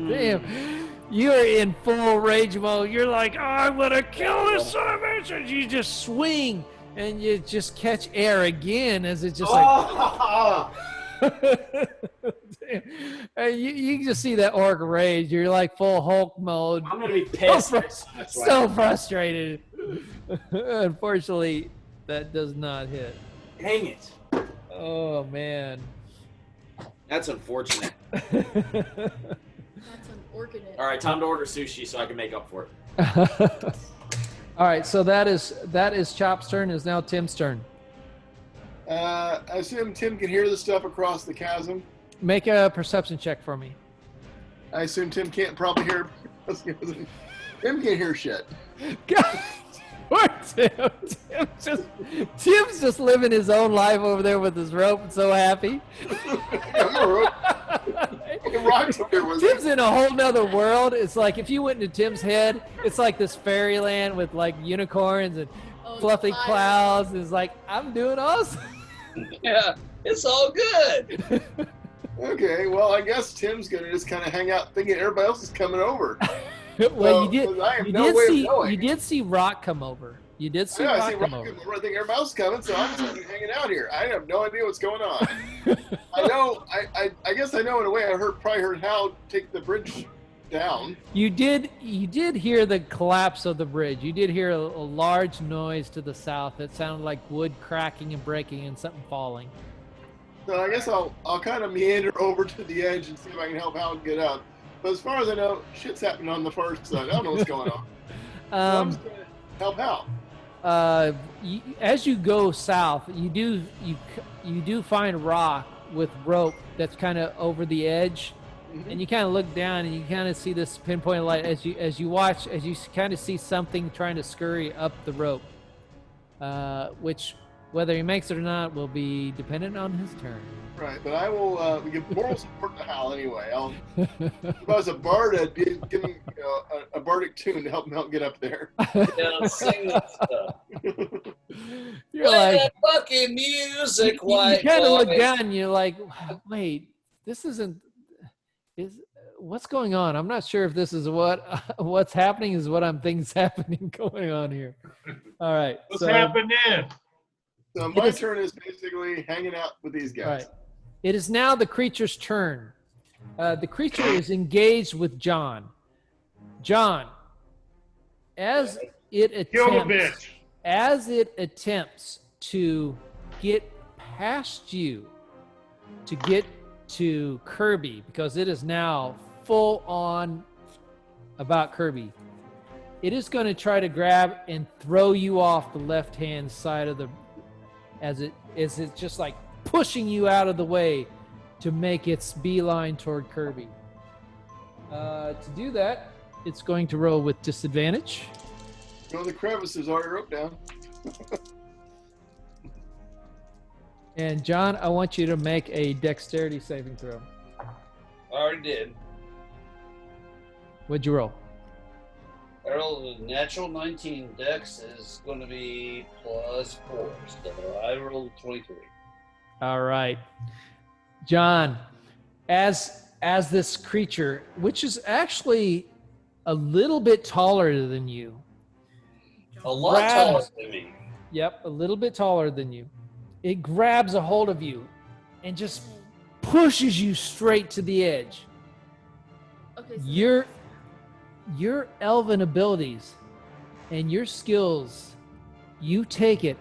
Damn. You're in full rage mode. You're like, oh, I'm going to kill this son of a bitch. And you just swing and you just catch air again as it's just like. And you can just see that orc rage. You're like full Hulk mode. I'm going to be pissed. So frustrated. Unfortunately, that does not hit. Dang it. Oh, man. That's unfortunate. working it. All right, time to order sushi so I can make up for it. All right, so that is Chop's turn. Is now Tim's turn. I assume Tim can hear the stuff across the chasm. Make a perception check for me. I assume Tim can't probably hear. Tim can't hear shit. God, poor Tim. Tim's just living his own life over there with his rope and so happy. Tim's in a whole nother world. It's like if you went into Tim's head, it's like this fairyland with like unicorns and fluffy clouds. It's like, I'm doing awesome. Yeah, it's all good. Okay, well, I guess Tim's gonna just kind of hang out thinking everybody else is coming over. Well, So, you did see Rock come over. You did see Rock come over. I think everybody else is coming, so I'm just hanging out here. I have no idea what's going on. I know. I guess I know in a way. I probably heard Hal take the bridge down. You did hear the collapse of the bridge. You did hear a large noise to the south. It sounded like wood cracking and breaking and something falling. So I guess I'll kind of meander over to the edge and see if I can help Hal get up. But as far as I know, shit's happening on the first side. I don't know what's going on. So I'm just gonna help Hal. As you go south, you do find Rock with rope that's kind of over the edge, and you kind of look down and you kind of see this pinpoint light as you watch, as you kind of see something trying to scurry up the rope, which whether he makes it or not will be dependent on his turn. Right, but I will give moral support to Hal anyway. If I was a bard, I'd give him a bardic tune to help him get up there. Yeah, sing that stuff. You're Play like, that fucking music, you white kind of boy. look down and you're like, wait, this isn't. What's going on? I'm not sure if this is what's happening is what I'm thinking is happening going on here. All right. What's happening? So my turn is basically hanging out with these guys. Right. It is now the creature's turn. The creature is engaged with John. John, as it attempts to get past you, to get to Kirby, because it is now full on about Kirby, it is going to try to grab and throw you off the left-hand side of the, as it's just like pushing you out of the way to make its beeline toward Kirby. To do that, it's going to roll with disadvantage. Go to the crevice, there's already rope down. And John, I want you to make a dexterity saving throw. I already did. What'd you roll? I rolled a natural 19. Dex is going to be +4. So I rolled 23. All right. John, as this creature, which is actually a little bit taller than you. A lot taller than me. Yep, a little bit taller than you. It grabs a hold of you and just pushes you straight to the edge. Okay. So your elven abilities and your skills, you take it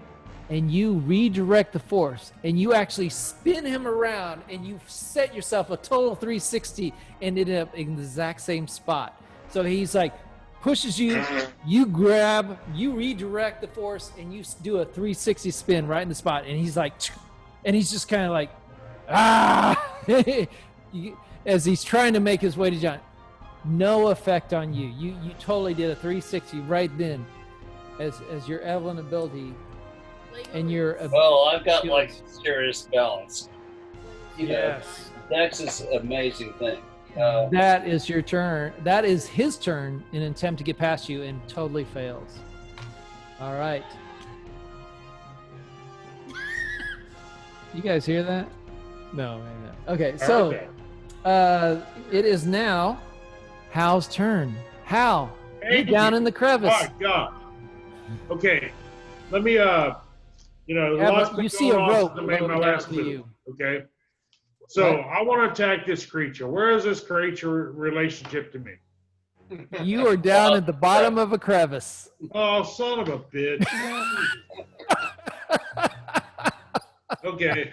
and you redirect the force and you actually spin him around and you set yourself a total 360 and ended up in the exact same spot. So he's like, pushes you, you grab, you redirect the force, and you do a 360 spin right in the spot. And he's like, and he's just kind of like, as he's trying to make his way to John. No effect on you. You totally did a 360 right then, as your Evelyn ability and your. Well, I've got like serious balance. Yes. Dex is an amazing thing. That is your turn. That is his turn in an attempt to get past you and totally fails. All right. You guys hear that? No, maybe not. Okay, so it is now Hal's turn. Hal, you're down in the crevice. Oh, God. Okay, let me, you see a rope my last to you. Okay, so I want to attack this creature. Where is this creature relationship to me? You are down at the bottom of a crevice. Oh, son of a bitch. Okay.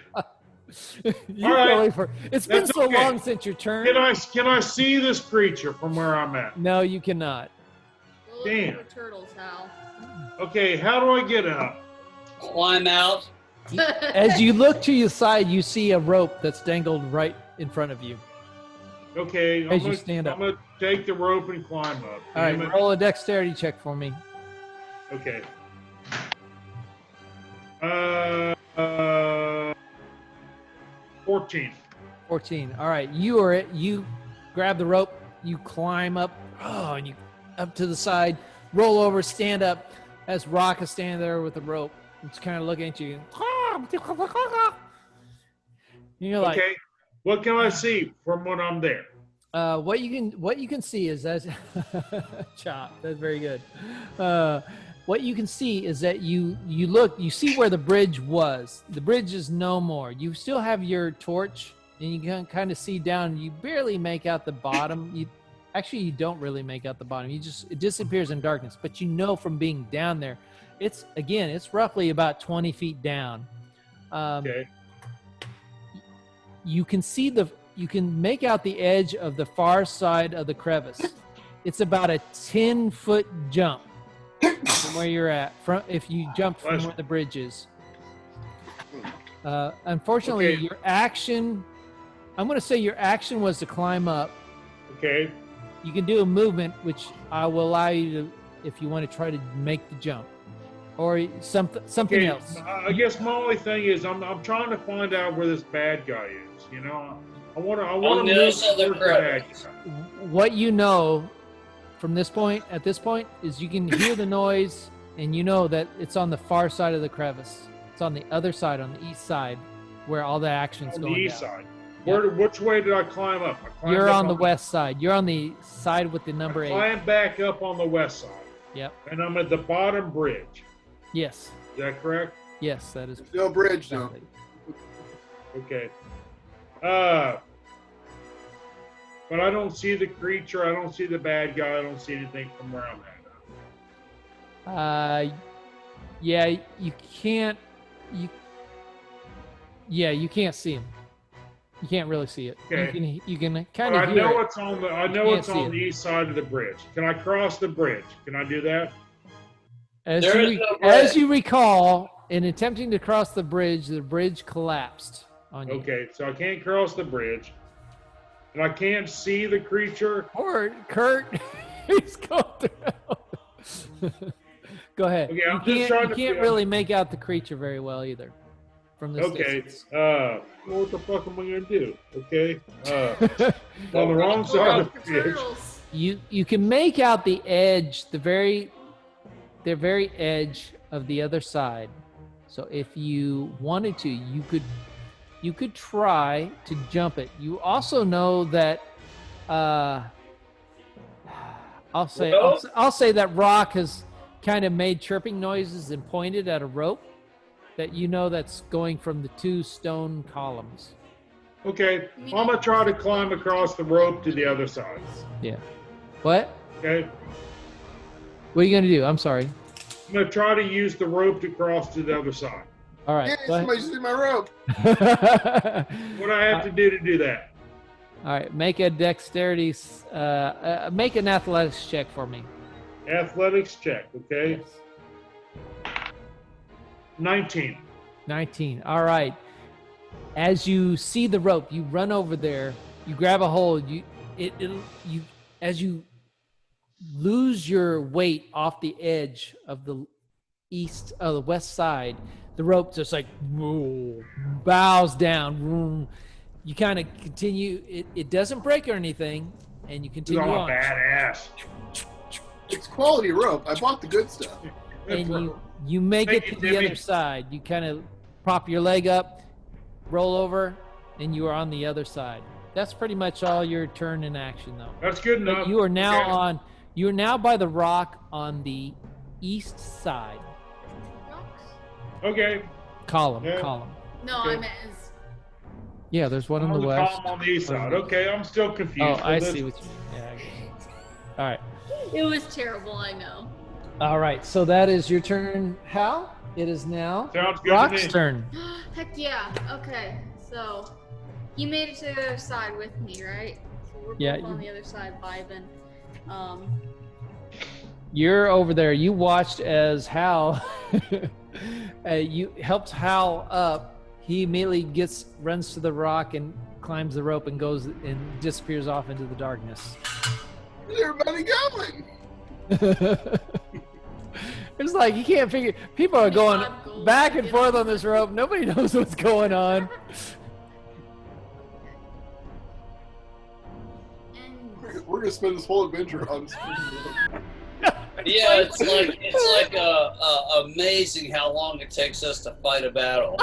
You All right. can wait for. It's been That's so okay. long since your turn. Can I see this creature from where I'm at? No, you cannot. We're Damn. looking for turtles, Hal. Okay, how do I get up? Climb out. As you look to your side, you see a rope that's dangled right in front of you. Okay, As you stand up. I'm gonna take the rope and climb up. All right, Damn it. roll a dexterity check for me. Okay. 14. 14. All right, you grab the rope, you climb up, and you up to the side, roll over, stand up, as Rock is standing there with the rope. It's kind of looking at you. You're like, Okay. What can I see from when I'm there? what you can see is that chop. That's very good. What you can see is that you see where the bridge was. The bridge is no more. You still have your torch, and you can kind of see down. You barely make out the bottom. You don't really make out the bottom. It disappears in darkness. But you know from being down there, it's roughly about 20 feet down. Okay. You can make out the edge of the far side of the crevice. It's about a 10-foot jump from where you're at. If you jump from where the bridge is. Unfortunately, Okay. your action. I'm going to say your action was to climb up. Okay. You can do a movement, which I will allow you to, if you want to try to make the jump, or something Okay, else. I guess my only thing is I'm trying to find out where this bad guy is. You know, I want to On the move other side of the towards the bad crevice. guy. What you know from this point, at this point, is you can hear the noise, and you know that it's on the far side of the crevice. It's on the other side, on the east side, where all the action's On going the east down. side. Which way did I climb up? I climbed You're up on the west side. You're on the side with the number 8. Climb back up on the west side. Yep. And I'm at the bottom bridge. Yes. Is that correct? Yes, that is. There's no bridge, no. Okay. But I don't see the creature. I don't see the bad guy. I don't see anything from where I'm at. Yeah, you can't. You can't see him. You can't really see it. Okay. You can kind But of I hear know it. it's on the. I You know can't it's see on it. the east side of the bridge. Can I cross the bridge? Can I do that? As There you, is no as bridge. you recall, in attempting to cross the bridge collapsed on you. Okay, so I can't cross the bridge, and I can't see the creature. Or Kurt, he's going through. Go ahead. Okay, I'm just you trying to can't figure- really make out the creature very well either. From this Okay. distance. What the fuck am I gonna do? Okay. On the wrong side of the bridge. Turtles. You can make out the edge, the very edge of the other side. So if you wanted to, you could try to jump it. You also know that I'll say that Rock has kind of made chirping noises and pointed at a rope that you know that's going from the 2 stone columns. Okay, I'm gonna try to climb across the rope to the other side. Yeah. What? Okay, What are you gonna do? I'm sorry. I'm gonna try to use the rope to cross to the other side. All right. Yeah, go ahead. somebody's using my rope. What do I have to do to do that? All right, make a dexterity, make an athletics check for me. Athletics check. Okay, 19. 19. All right. As you see the rope, you run over there. You grab a hold. As you lose your weight off the edge of the west side, the rope just like bows down. You kind of continue. It doesn't break or anything, and you continue I'm a on. badass. It's quality rope. I bought the good stuff. And you make Thank it you, to the Timmy. other side. You kind of prop your leg up, roll over, and you are on the other side. That's pretty much all your turn in action, though. That's good But enough. you are now Okay. you are now by the rock on the east side. Rocks? Okay. Column. No, Okay. I meant is. Yeah, there's one I'm on the west. column on the east side. Okay, I'm still confused. Oh, I So see this- what you mean. Yeah, I get it. All right. It was terrible, I know. All right. So that is your turn, Hal. It is now Sounds good Rock's to me. turn. Heck yeah. Okay. So So, he made it to the other side with me, right? So we're both on the other side vibing. You're over there. You watched as Hal, you helped Hal up. He immediately runs to the rock and climbs the rope and goes and disappears off into the darkness. Where's everybody going? It's like you can't figure. People are going back and forth on this rope. Nobody knows what's going on. We're gonna spend this whole adventure on. Yeah, it's like amazing how long it takes us to fight a battle.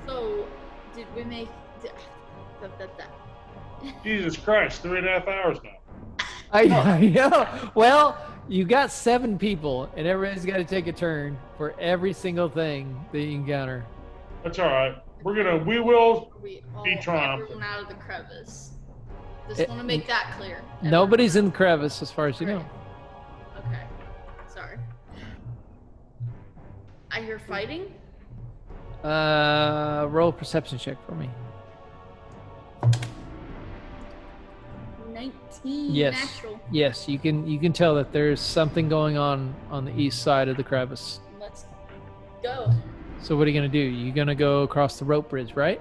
So, did we make? Jesus Christ, 3.5 hours now. I know. Well, you got 7 people, and everybody's got to take a turn for every single thing that you encounter. That's all right. We will We be trying. everyone out of the crevice. Just want to make that clear. Nobody's in the crevice, as far as you know. Okay. Sorry. I hear fighting. Roll a perception check for me. 19. Yes. Natural. Yes, you can tell that there's something going on the east side of the crevice. Let's go. So what are you gonna do? You're gonna go across the rope bridge, right?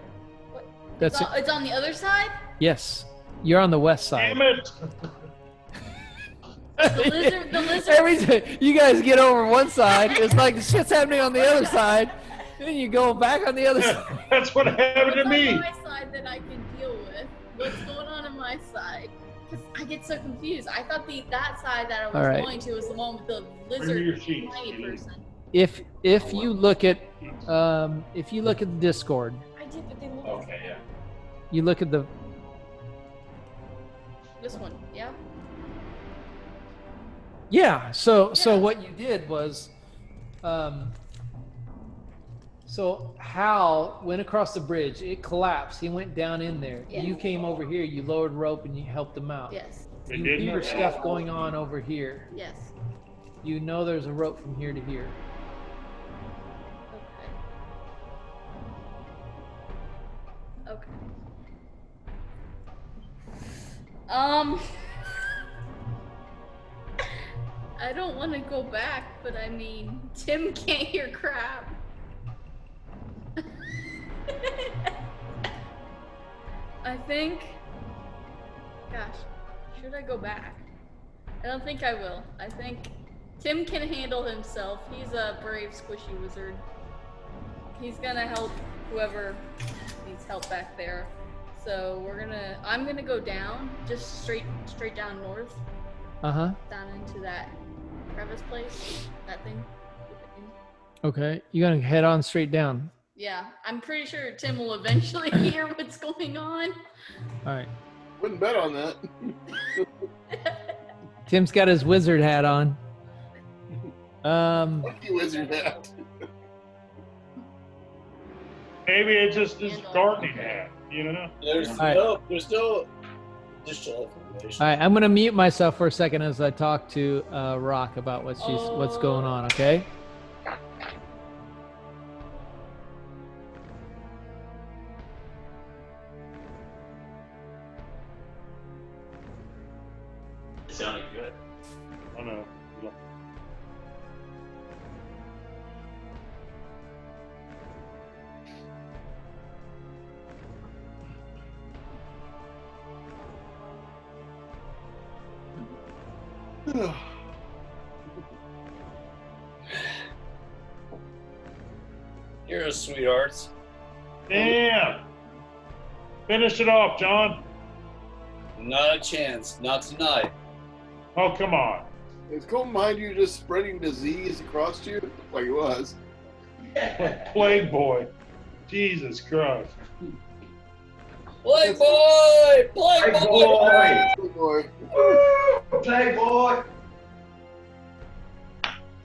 What? That's it's on the other side? Yes. You're on the west side. Damn it! The lizard. Every time you guys get over one side, it's like the shit's happening on the other side. Then you go back on the other side. That's what happened to me. What's on my side that I can deal with? What's going on my side? Because I get so confused. I thought that side that I was going to was the one with the lizard tiny person. If you look at the Discord. I did, but they look. Okay, yeah. You look at This one, yeah. Yeah. So what you did was, so Hal went across the bridge. It collapsed. He went down in there. Yeah. You came over here. You lowered rope and you helped him out. Yes. You hear stuff going on over here. Yes. You know there's a rope from here to here. Okay. I don't want to go back, but I mean, Tim can't hear crap. I think, gosh, should I go back? I don't think I will. I think Tim can handle himself. He's a brave, squishy wizard. He's gonna help whoever needs help back there. So I'm gonna go down, just straight down north. Uh-huh. Down into that crevice place, that thing. Okay, you gotta head on straight down. Yeah, I'm pretty sure Tim will eventually hear what's going on. All right. Wouldn't bet on that. Tim's got his wizard hat on. Lucky wizard hat. Maybe it's just this gardening hat, you know? There's no additional information. All right, I'm gonna mute myself for a second as I talk to Rock about what's going on. Okay. It sounded good. I know. You're a sweetheart. Damn! Finish it off, John. Not a chance. Not tonight. Oh, come on. Is Colton behind you just spreading disease across you? Like it was. Plague boy. Jesus Christ. Plague boy! Plague Plague boy! boy! Boy. Playboy!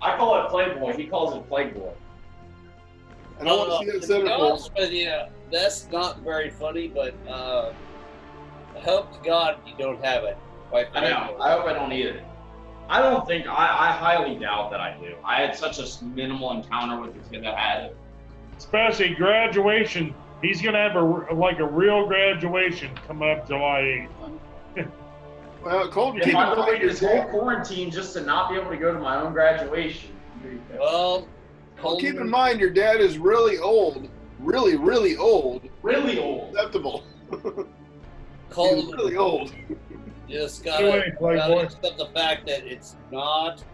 I call it Playboy. He calls it Playboy. I don't want to see that To be centerfold. honest with you, that's not very funny, but I hope to God you don't have it. Quite I know. I hope I don't need it. I don't think. I highly doubt that I do. I had such a minimal encounter with the kid that had it. especially graduation. He's gonna have a real graduation coming up July 8th. Well, Colton, If keep I in wait mind your this whole dad, quarantine just to not be able to go to my own graduation. Well, keep in mind your dad is really old, really, really old. Really old. Acceptable. Colton, He's really old. just Anyway, gotta Playboy. accept the fact that it's not.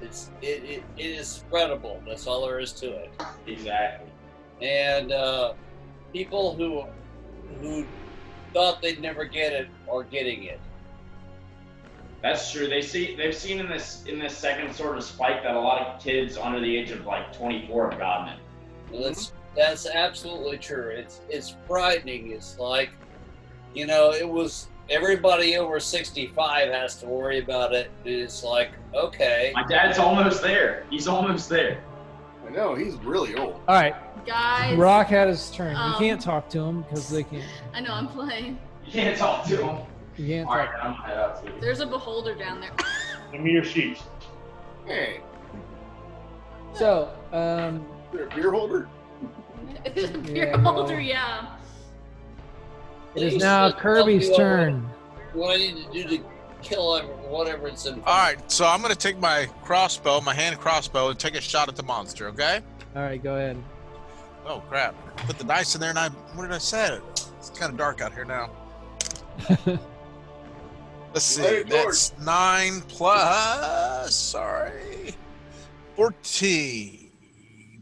It is spreadable. That's all there is to it. Exactly. And people who thought they'd never get it are getting it. That's true. They've seen in this second sort of spike that a lot of kids under the age of like 24 have gotten it. Well, that's absolutely true. It's frightening. It's like, it was everybody over 65 has to worry about it. It's like, okay. My dad's almost there. He's almost there. I know, he's really old. All right. Guys. Rock had his turn. You can't talk to him because they can't. I know, I'm playing. You can't talk to him. You can't All talk. right, I'm gonna head out too. There's a beholder down there. Give me your sheets. Hey, So, is there a beer holder? There's a beer Yeah, no. holder, yeah. it is Please now tell Kirby's me turn. What I need to do to kill whatever it's in. All right, so I'm going to take my crossbow, my hand crossbow, and take a shot at the monster, okay? All right, go ahead. Oh, crap. Put the dice in there, and what did I say? It's kind of dark out here now. Let's see. Hey, George. That's 9 plus, 14.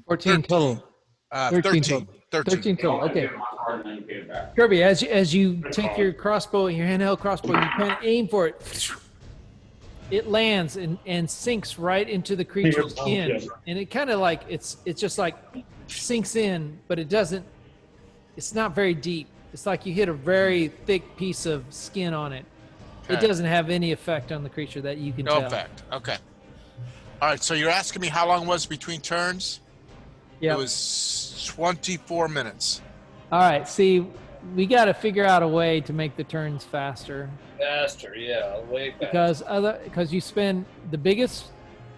14 total. 13 13. total. 13. 13 total. I'll Okay. give him my card and then you pay it back. Kirby, as you take your crossbow, your handheld crossbow, you kind of aim for it. It lands and sinks right into the creature's skin, and it kind of like it's just like sinks in, but it doesn't. It's not very deep. It's like you hit a very thick piece of skin on it. It Okay. doesn't have any effect on the creature that you can No tell. effect. Okay. All right, so you're asking me how long it was between turns? Yeah. It was 24 minutes. All right. See, we got to figure out a way to make the turns faster. Faster, yeah, way faster. Because you spend the biggest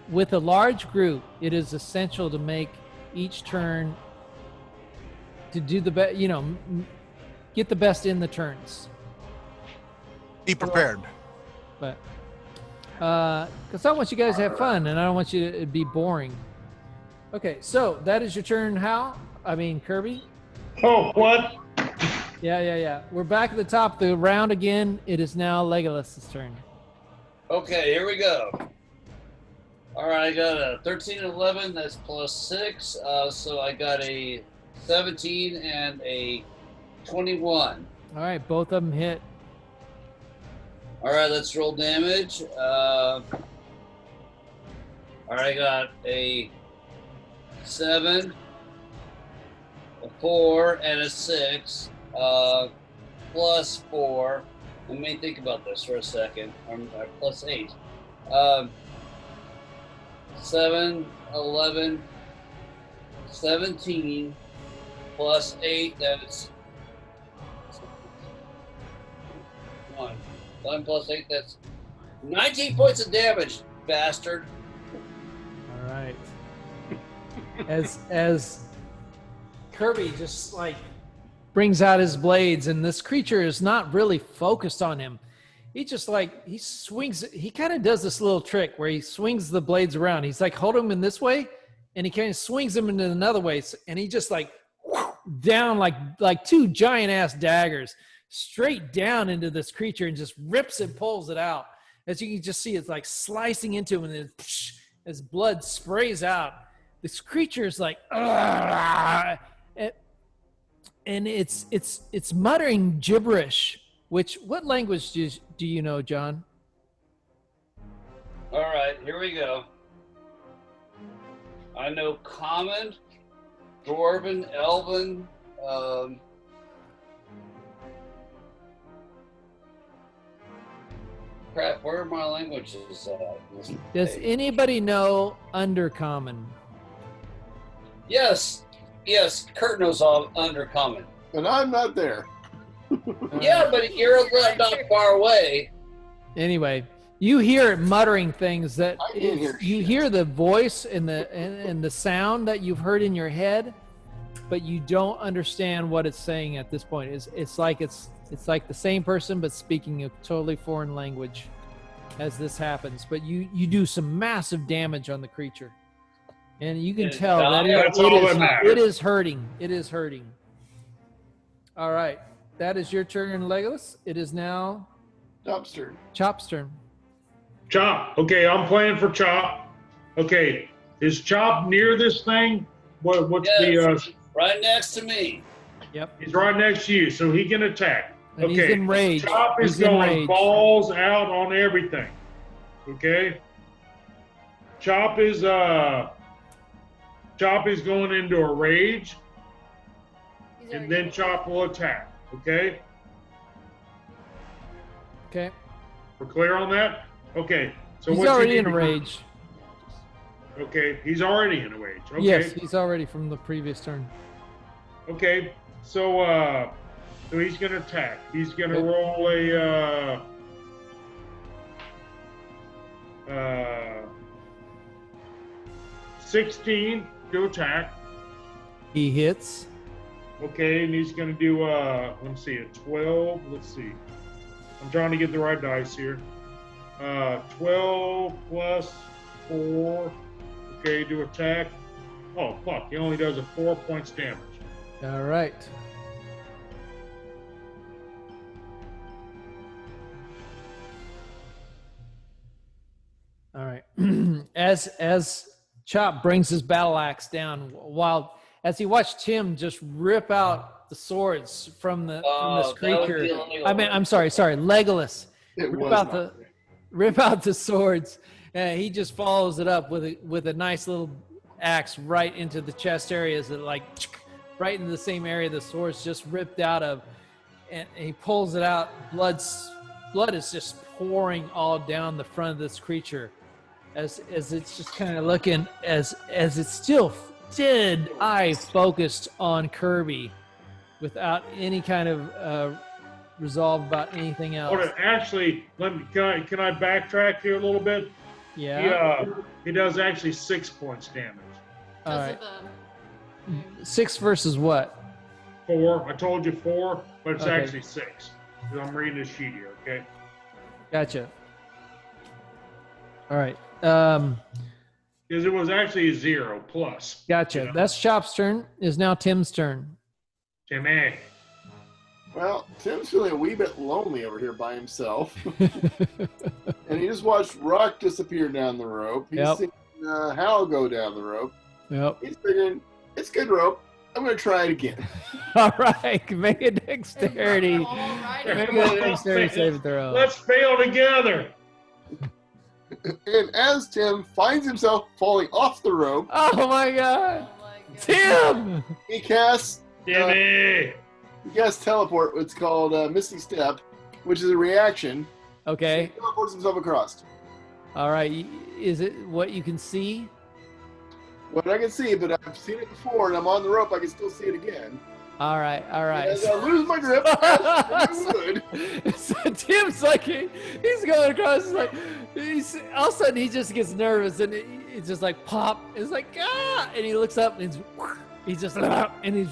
with a large group, it is essential to make each turn to do the best. Get the best in the turns. Be prepared. But because I want you guys to have fun, and I don't want you to be boring. Okay, so that is your turn, Hal. I mean Kirby. Oh, what? Yeah. We're back at the top of the round again. It is now Legolas's turn. Okay, here we go. All right, I got a 13 and 11. That's plus 6. So I got a 17 and a 21. All right, both of them hit. All right, let's roll damage. All right, I got a 7, a 4, and a 6. Plus 4. Let me think about this for a second. Plus 8. 7, 11, 17, plus 8, that's 1. 11 plus 8, that's 19 points of damage, bastard. All right. As Kirby just like brings out his blades, and this creature is not really focused on him. He just like he swings. He kind of does this little trick where he swings the blades around. He's like hold him in this way, and he kind of swings them in another way, and he just like down like two giant ass daggers straight down into this creature and just rips and pulls it out. As you can just see, it's like slicing into him, and then as blood sprays out. This creature is like, and it's muttering gibberish. What language do you know, John? All right, here we go. I know Common, Dwarven, Elven, crap, where are my languages at? Does anybody know Undercommon? Yes, Kurt knows all Undercommon. And I'm not there. Yeah, but you're not far away. Anyway, you hear it muttering things that I can't hear you shit. hear the voice and the sound that you've heard in your head, but you don't understand what it's saying at this point. It's like the same person but speaking a totally foreign language as this happens. But you do some massive damage on the creature, and you can tell that it is hurting. It is hurting. All right, that is your turn, Legolas. It is now Chop's turn. Chop's turn. Chop. Okay, I'm playing for Chop. Okay, is Chop near this thing? What's the? Right next to me. Yep. He's right next to you, so he can attack. And okay. He's enraged. Chop is going balls out on everything. Okay. Chop is going into a rage, and then Chop will attack. Okay. Okay. We're clear on that. Okay. So he's already in a rage. Okay, he's already in a rage. Okay. Yes, he's already from the previous turn. Okay, so he's gonna attack. He's gonna roll a 16 to attack. He hits. Okay, and he's gonna do let's see, a 12. Let's see. I'm trying to get the right dice here. 12 plus 4. Okay, to attack. Oh, fuck. He only does a 4 points damage. All right. All right. As Chop brings his battle axe down, as he watched Tim just rip out the swords from this creature. I'm sorry, Legolas. Rip out the swords. He just follows it up with a nice little axe right into the chest areas that right into the same area the sword's just ripped out of, and he pulls it out. Blood is just pouring all down the front of this creature as it's just kind of looking as it's still dead eye focused on Kirby without any kind of resolve about anything else. Actually, can I backtrack here a little bit? Yeah. He does actually 6 points damage. All right. 6 versus what? 4. I told you 4, but it's actually 6. I'm reading the sheet here. Okay. Gotcha. All right. Because it was actually 0 plus. Gotcha. You know? That's Chop's turn. Is now Tim's turn. Timmy. Well, Tim's feeling a wee bit lonely over here by himself. And he just watched Rock disappear down the rope. He's seen Hal go down the rope. Yep. He's figuring, it's good rope. I'm going to try it again. All right. Make a dexterity. Make a dexterity saving throw. Let's fail together. And as Tim finds himself falling off the rope. Oh, my God. Tim! He casts... Timmy! He casts teleport, what's called Misty Step, which is a reaction. Okay. So he teleports himself across. All right. Is it what you can see? What I can see, but I've seen it before, and I'm on the rope. I can still see it again. All right. As I lose my grip, so Tim's like, he's going across. All of a sudden, he just gets nervous, and it's just like pop. It's like, ah! And he looks up, and he's just, and he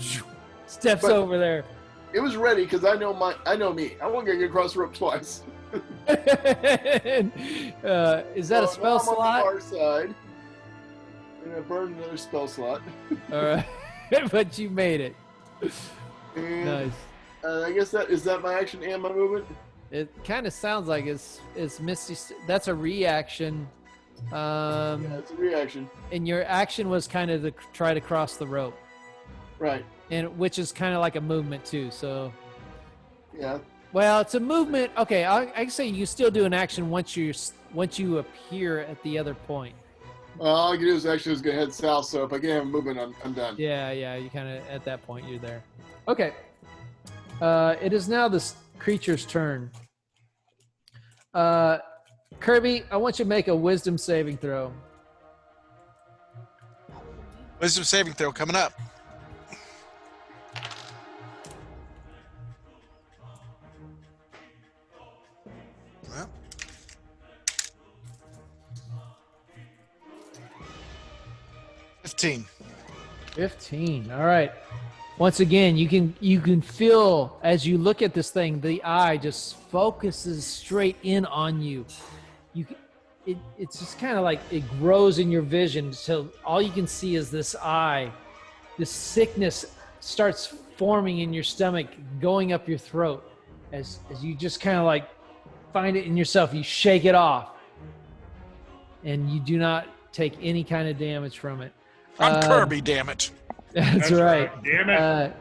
steps over there. It was ready because I know me. I wasn't gonna get across the rope twice. Is that a spell slot? On the far side. I'm gonna burn another spell slot. All right, but you made it. And, nice. I guess is that my action and my movement. It kind of sounds like it's Misty. That's a reaction. Yeah, it's a reaction. And your action was kind of to try to cross the rope. Right. And which is kind of like a movement too. So. Yeah. Well, it's a movement. Okay, I say you still do an action once you appear at the other point. All I can do is actually just go head south. So if I get him moving, I'm done. Yeah. You kind of at that point you're there. Okay. It is now this creature's turn. Kirby, I want you to make a wisdom saving throw. Wisdom saving throw coming up. Well. 15. 15. All right. Once again, you can feel as you look at this thing, the eye just focuses straight in on you. It's just kind of like it grows in your vision, so all you can see is this eye. This sickness starts forming in your stomach, going up your throat, as you just kind of like find it in yourself. You shake it off, and you do not take any kind of damage from it. I'm Kirby, damn it. That's right. Damn it.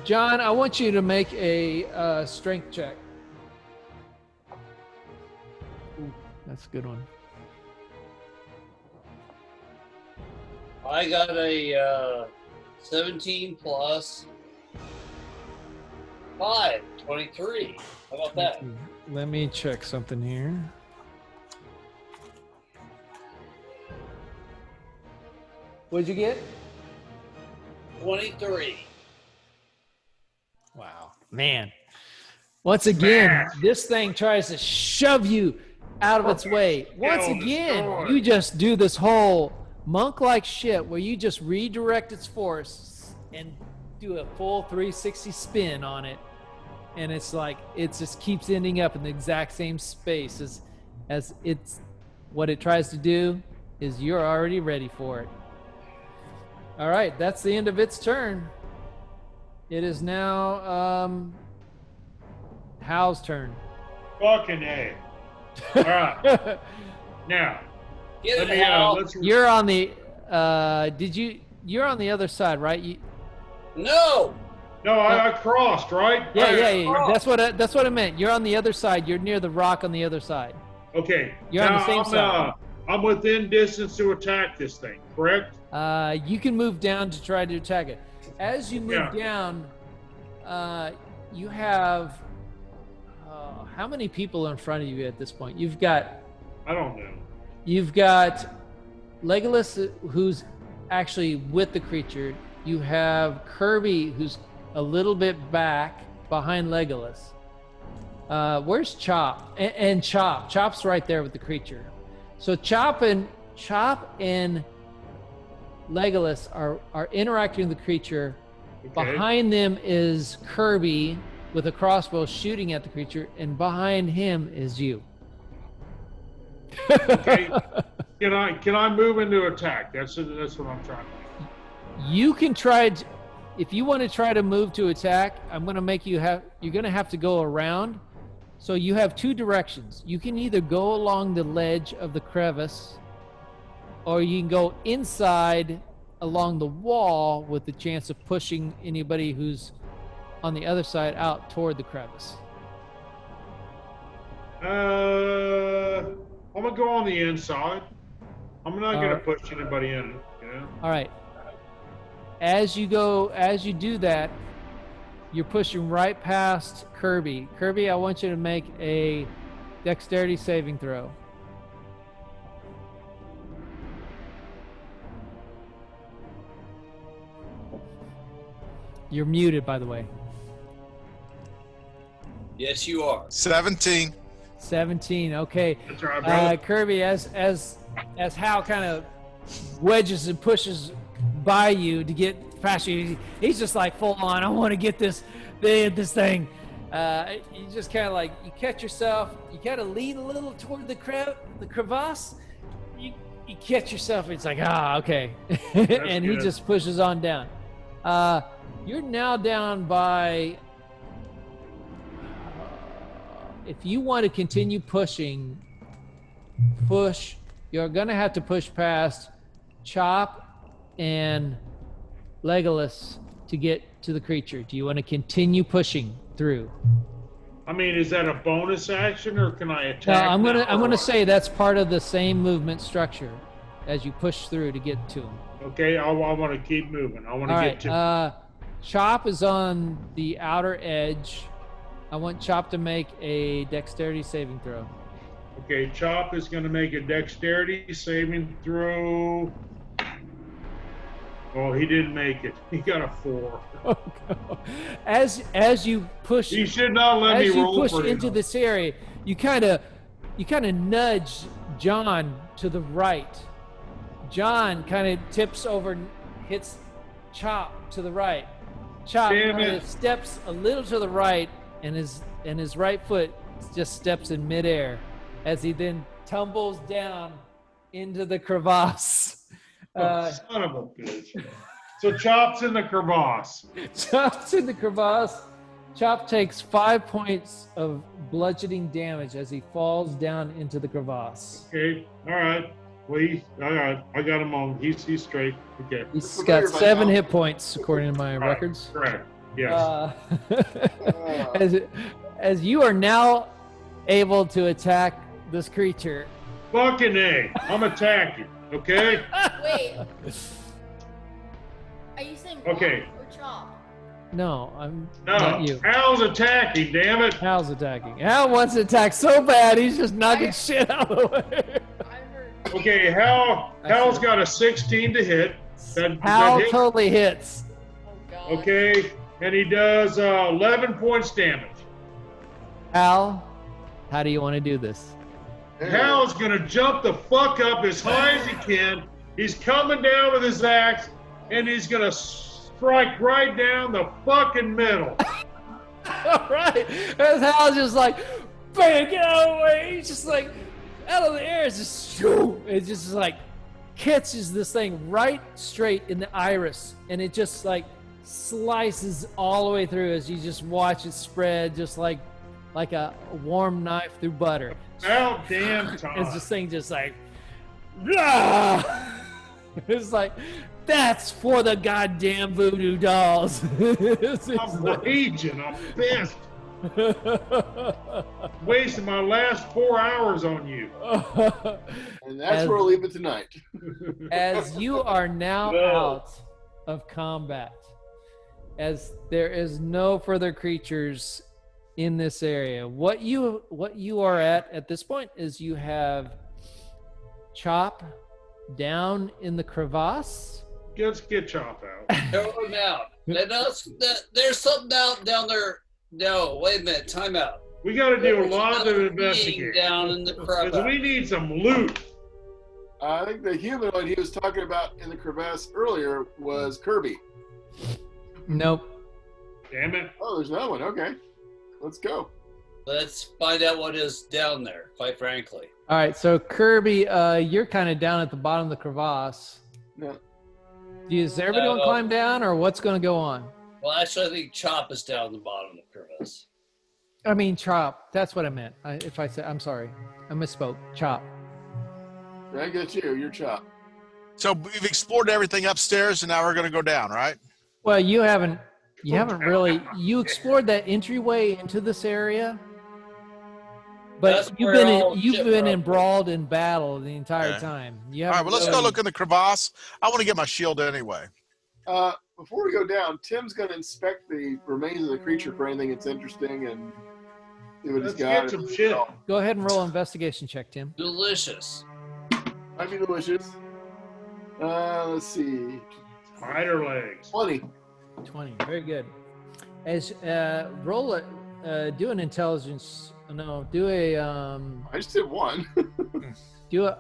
John, I want you to make a strength check. Ooh, that's a good one. I got a 17 plus 5, 23. How about that? Let me check something here. What'd you get? 23. Wow, man. Once again, this thing tries to shove you out of its way. Once again, you just do this whole monk-like shit where you just redirect its force and do a full 360 spin on it. And it's like, it just keeps ending up in the exact same space as it's, what it tries to do is you're already ready for it. All right, that's the end of its turn. It is now Hal's turn. Fucking A. All right. Now, Get let it, me, Hal. You're on the you're on the other side, right? No! No, I crossed, right? Yeah. That's what I meant. You're on the other side. You're near the rock on the other side. Okay. You're on the same side. I'm within distance to attack this thing, correct? You can move down to try to attack it. As you move down, you have how many people in front of you at this point? You've got. I don't know. You've got Legolas, who's actually with the creature. You have Kirby, who's a little bit back behind Legolas. Where's Chop? And Chop. Chop's right there with the creature. So Chop and Legolas are interacting with the creature. Okay. Behind them is Kirby with a crossbow shooting at the creature, and behind him is you. Okay. Can I move into attack? That's what I'm trying to do. You can try. If you want to try to move to attack, I'm going to make you have. You're going to have to go around. So you have two directions. You can either go along the ledge of the crevice, or you can go inside along the wall with the chance of pushing anybody who's on the other side out toward the crevice. I'm gonna go on the inside. I'm not gonna push anybody in. All right. As you do that, you're pushing right past Kirby. Kirby, I want you to make a dexterity saving throw. You're muted, by the way. Yes, you are. 17. 17. Okay. That's right, brother. Kirby, as Hal kind of wedges and pushes by you to get past you, he's just like full on. I want to get this thing. You just kind of like, you catch yourself. You kind of lean a little toward the crevasse. You catch yourself. It's like, okay. And he just pushes on down. You're now down by. If you want to continue pushing, you're going to have to push past Chop and Legolas to get to the creature. Do you want to continue pushing through? I mean, is that a bonus action, or can I attack? No, I'm gonna say that's part of the same movement structure as you push through to get to him. Okay, I want to keep moving. I want to get to. Chop is on the outer edge. I want Chop to make a dexterity saving throw. Okay, Chop is going to make a dexterity saving throw. Oh, he didn't make it. He got a 4. As you push, he should not let me roll for him. As you push into this area, you kind of nudge John to the right. John kind of tips over, hits Chop to the right. Chop steps a little to the right, and his right foot just steps in midair as he then tumbles down into the crevasse. Son of a bitch. So Chop's in the crevasse. Chop's in the crevasse. Chop takes 5 points of bludgeoning damage as he falls down into the crevasse. Okay, all right. Well, all right. I got him on. He's straight. Okay. He's got 7 hit points according to my records. Correct. Yes. As you are now able to attack this creature. Fucking A. I'm attacking. Okay. Wait. Are you saying okay. or Chop? No, I'm no, not you. Hal's attacking, damn it. Hal's attacking. Hal wants to attack so bad, he's just knocking shit out of the way. Okay, Hal's got a 16 to hit. Hal totally hits. Oh, God. Okay, and he does 11 points damage. Hal, how do you want to do this? Hal's going to jump the fuck up as high as he can. He's coming down with his axe, and he's going to strike right down the fucking middle. All right. As Hal's just like, bang, get out of the way. He's just like, out of the air. It's just, shoo. It just like catches this thing right straight in the iris. And it just like slices all the way through as you just watch it spread just like a warm knife through butter. About damn time. It's this thing just like, ah! It's like, that's for the goddamn voodoo dolls. I'm raging. I'm pissed. Wasting my last 4 hours on you. And that's where we'll leave it tonight. As you are now out of combat, as there is no further creatures in this area, what you are at this point is you have Chop down in the crevasse. Let's get Chop out. Throw him out. There's something out down there. No, wait a minute. Time out. We got to do a lot of investigating. Down in the crevasse. Because we need some loot. I think the humanoid he was talking about in the crevasse earlier was Kirby. Nope. Damn it. Oh, there's another one. Okay. Let's go. Let's find out what is down there, quite frankly. All right, so Kirby, you're kind of down at the bottom of the crevasse. No. Is everybody going to climb down, or what's going to go on? Well, actually, I think Chop is down the bottom of the crevasse. I mean, Chop. That's what I meant. If I said, I'm sorry. I misspoke. Chop. I get you. You're Chop. So we've explored everything upstairs, and now we're going to go down, right? Well, you haven't really. You explored that entryway into this area, but you've been embroiled in battle the entire time. All right, well, let's go look in the crevasse. I want to get my shield anyway. Before we go down, Tim's going to inspect the remains of the creature for anything that's interesting and see what he's got. Get some shit. Go ahead and roll an investigation check, Tim. Delicious. Might be delicious. Let's see. Spider legs. 20. 20. Very good. As roll it. Do an intelligence. No, do a. I just did 1.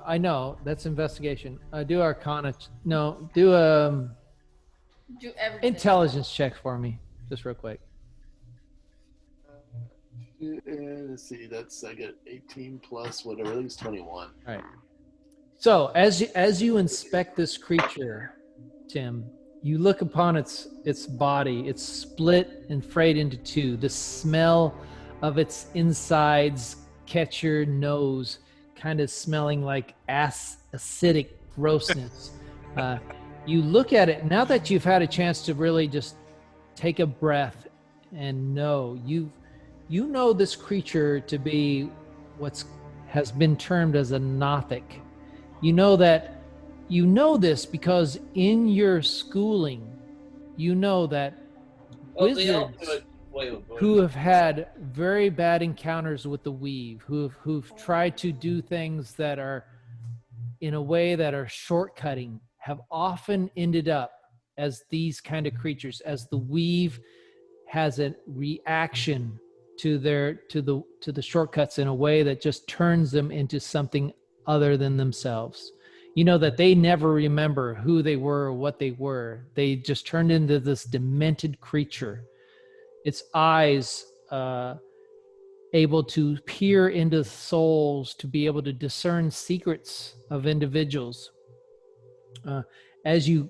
I know that's investigation. Do Arcana. No, do a. Do everything. Intelligence check for me, just real quick. Let's see. I get 18 plus whatever. I think it's 21. All right. So as you inspect this creature, Tim, you look upon its body. It's split and frayed into two. The smell of its insides catch your nose, kind of smelling like acidic grossness. You look at it now that you've had a chance to really just take a breath and know you know this creature to be has been termed as a Nothic. You know this because in your schooling, you know that wizards who have had very bad encounters with the weave, who've tried to do things that are in a way that are shortcutting, have often ended up as these kind of creatures, as the weave has a reaction to the shortcuts in a way that just turns them into something other than themselves. you know that they never remember who they were or what they were. They just turned into this demented creature. Its eyes able to peer into souls, to be able to discern secrets of individuals. As you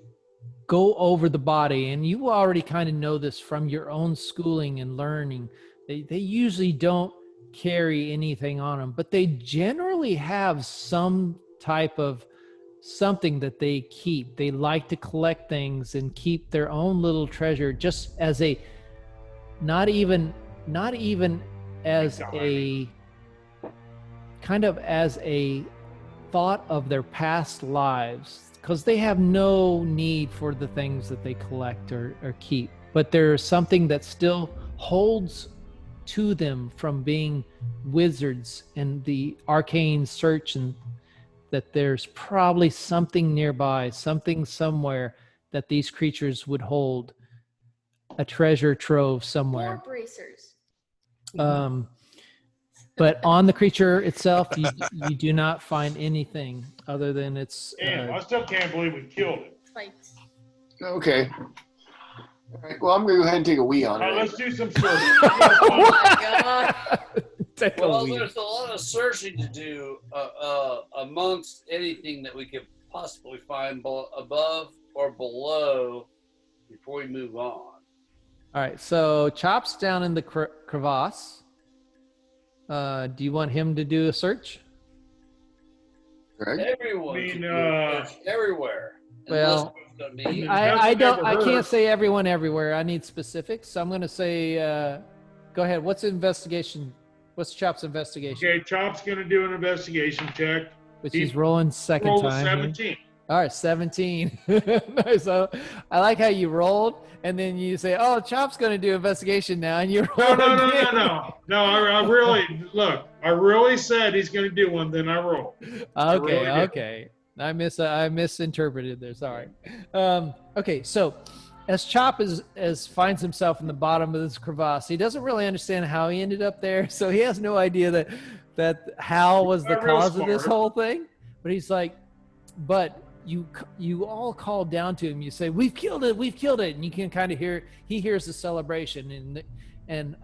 go over the body, and you already kind of know this from your own schooling and learning, they usually don't carry anything on them, but they generally have some type of something that they keep. They like to collect things and keep their own little treasure, just as a not even as a kind of as a thought of their past lives, because they have no need for the things that they collect or keep, but there's something that still holds to them from being wizards and the arcane search, and that there's probably something nearby, something somewhere that these creatures would hold a treasure trove somewhere. More bracers. But on the creature itself, you do not find anything other than its. Damn, I still can't believe we killed it. Fights. Okay. All right. Well, I'm going to go ahead and take a wee on it. All right, let's do some search. Oh my god. Well, there's a lot of searching to do amongst anything that we could possibly find above or below before we move on. All right, so Chop's down in the crevasse. Do you want him to do a search? Greg? Everyone can do a search everywhere. Well, Be I can't say everyone everywhere. I need specifics. So I'm going to say, go ahead. What's investigation? What's Chop's investigation? Okay, Chop's going to do an investigation check. Which he's rolling second rolled time. 17. All right, 17. Nice. So I like how you rolled, and then you say, "Oh, Chop's going to do investigation now," and you roll. No. I really look. I really said he's going to do one. Then I roll. Okay. I misinterpreted there. Sorry. Okay, so as Chop finds himself in the bottom of this crevasse, he doesn't really understand how he ended up there. So he has no idea that Hal was the cause of this whole thing. But he's like, but you all call down to him. You say, "We've killed it, and you can kind of hear. He hears the celebration, and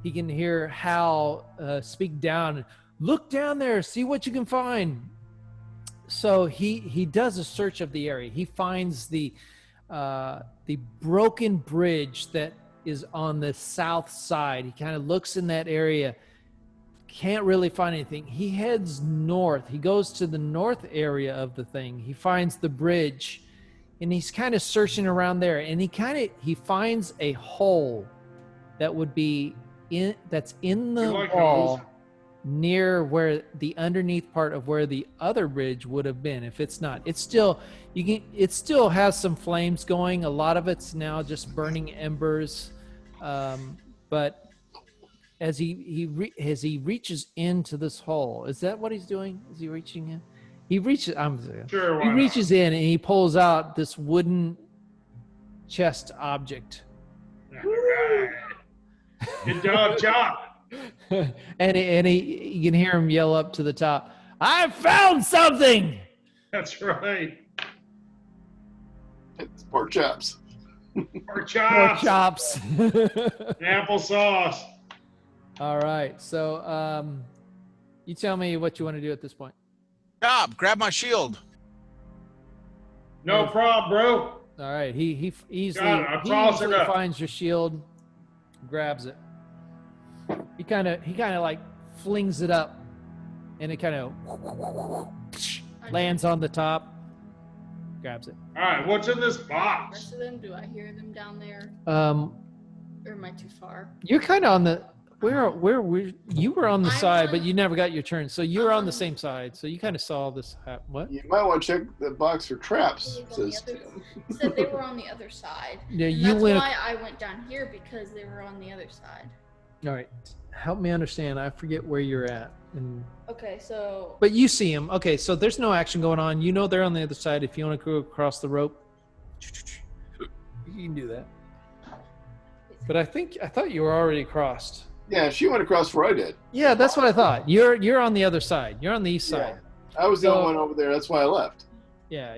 he can hear Hal speak down. Look down there, see what you can find. So he does a search of the area. He finds the broken bridge that is on the south side. He kind of looks in that area. Can't really find anything. He heads north. He goes to the north area of the thing. He finds the bridge, and he's kind of searching around there. And he finds a hole that would be that's in the wall near where the underneath part of where the other bridge would have been. If it's not, it still has some flames going. A lot of it's now just burning embers, but. As he reaches into this hole, is that what he's doing? Is he reaching in? He reaches. Sure. He reaches in and he pulls out this wooden chest object. Right. Good job, Chop. and you can hear him yell up to the top, "I found something!" That's right. It's pork chops. Pork chops. Applesauce. All right, so you tell me what you want to do at this point. Chop, grab my shield. No problem, bro. All right, he easily finds your shield, grabs it. He kind of like flings it up, and it kind of lands on the top. Grabs it. All right, what's in this The box? rest of them, do I hear them down there? Or am I too far? You're kind of on the you were on the side, but you never got your turn. So you were on the Um, same side. So you kind of saw this. What? You might want to check the box for traps, says Tim. Said they were on the other side. Yeah, And you that's went. why I went down here, because they were on the other side. All right, help me understand. I forget where you're at. Okay, so But you see him. Okay, so there's no action going on. You know they're on the other side. If you want to go across the rope, you can do that. But I thought you were already crossed. Yeah, she went across where I did. Yeah, that's what I thought. You're on the other side. You're on the east side. I was the only one over there. That's why I left. Yeah.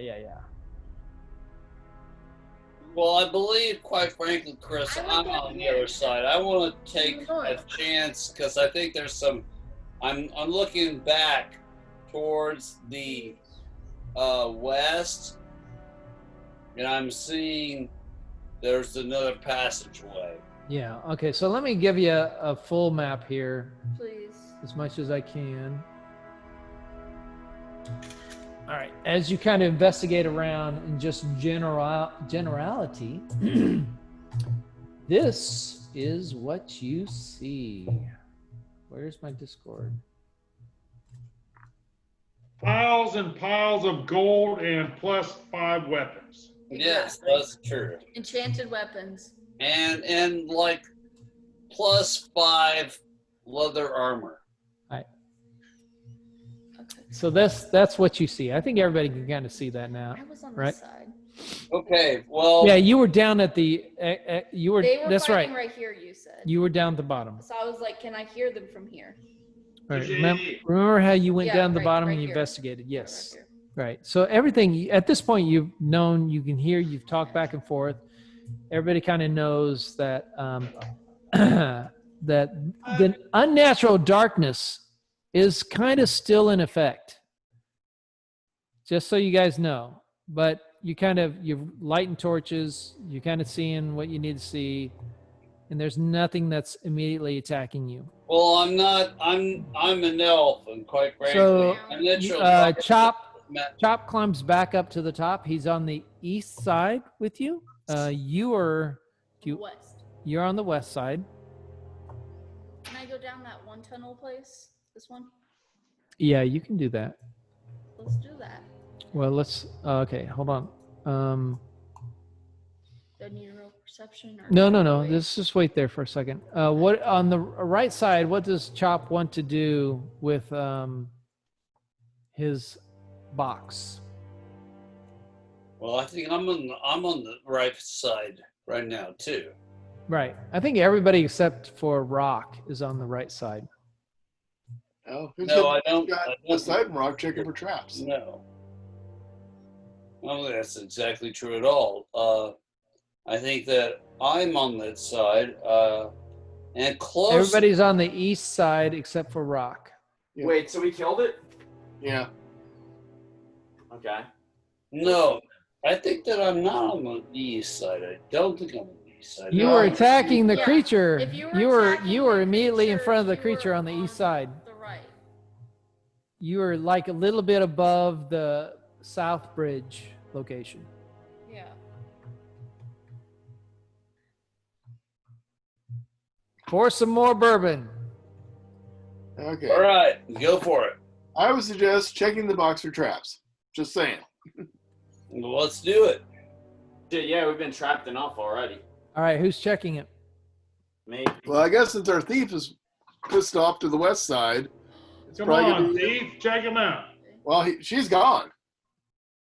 Well, I believe, quite frankly, Chris, I'm on the other side. I want to take a chance because I think there's some. I'm looking back towards the west, and I'm seeing there's another passageway. Yeah. Okay. So let me give you a full map here, Please. as much as I can. All right. As you kind of investigate around in just generality, this is what you see. Where's my Discord? Piles and piles of gold and +5 weapons. Yes, that's true. Enchanted weapons. And like +5 leather armor. So that's what you see. I think everybody can kind of see that now. I was on right? this side. Okay, well. Yeah, you were down at the. You were. They were That's right. fighting right here. You said. You were down at the bottom. So I was like, can I hear them from here? Right. Remember how you went down the bottom and you here. investigated? Yes. Right here. Right. So everything at this point you've known, you can hear, you've talked back and forth. Everybody kind of knows that that the unnatural darkness is kind of still in effect. Just so you guys know. But you're lighting torches, you're kind of seeing what you need to see, and there's nothing that's immediately attacking you. Well, I'm not. I'm an elf, and quite frankly, So Chop climbs back up to the top. He's on the east side with you. You're on the west side. Can I go down that one tunnel place? This one? Yeah, you can do that. Let's do that. Well, let's. Okay, hold on. Do I need a real perception? Or No. Let's just wait there for a second. What on the right side? What does Chop want to do with his box? Well, I think I'm on the right side right now too. Right. I think everybody except for Rock is on the right side. Oh, I don't. The side rock checking for traps. No. I don't think that's exactly true at all. I think that I'm on that side, and close. Everybody's on the east side except for Rock. Yeah. Wait, so we killed it? Yeah. Okay. No, I think that I'm not on the east side. I don't think I'm on the east side. You were attacking the Yeah, creature. if you You were attacking immediately in creature, front of the you creature were on the east side. The right. You were like a little bit above the South Bridge location. Yeah. Pour some more bourbon. Okay. All right, go for it. I would suggest checking the box for traps. Just saying. Well, let's do it. Dude, yeah, we've been trapped enough already. All right, who's checking it? Maybe. Well, I guess since our thief is pissed off to the west side, it's Come probably on, gonna be- thief, check him out. Well, she's gone.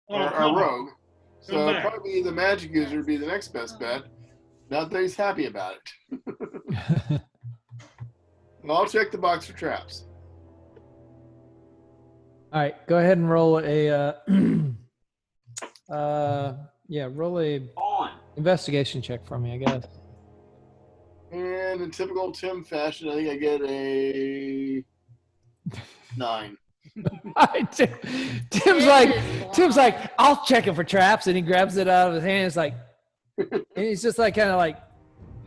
Oh, our come on. rogue. So Come it'd back. probably the magic user would be the next best bet. Not that he's happy about it. Well, I'll check the box for traps. All right, go ahead and roll a roll a On. investigation check for me, I guess. And in typical Tim fashion, I think I get a 9. Tim's like, I'll check it for traps, and he grabs it out of his hand. It's like, and he's just like, kind of like,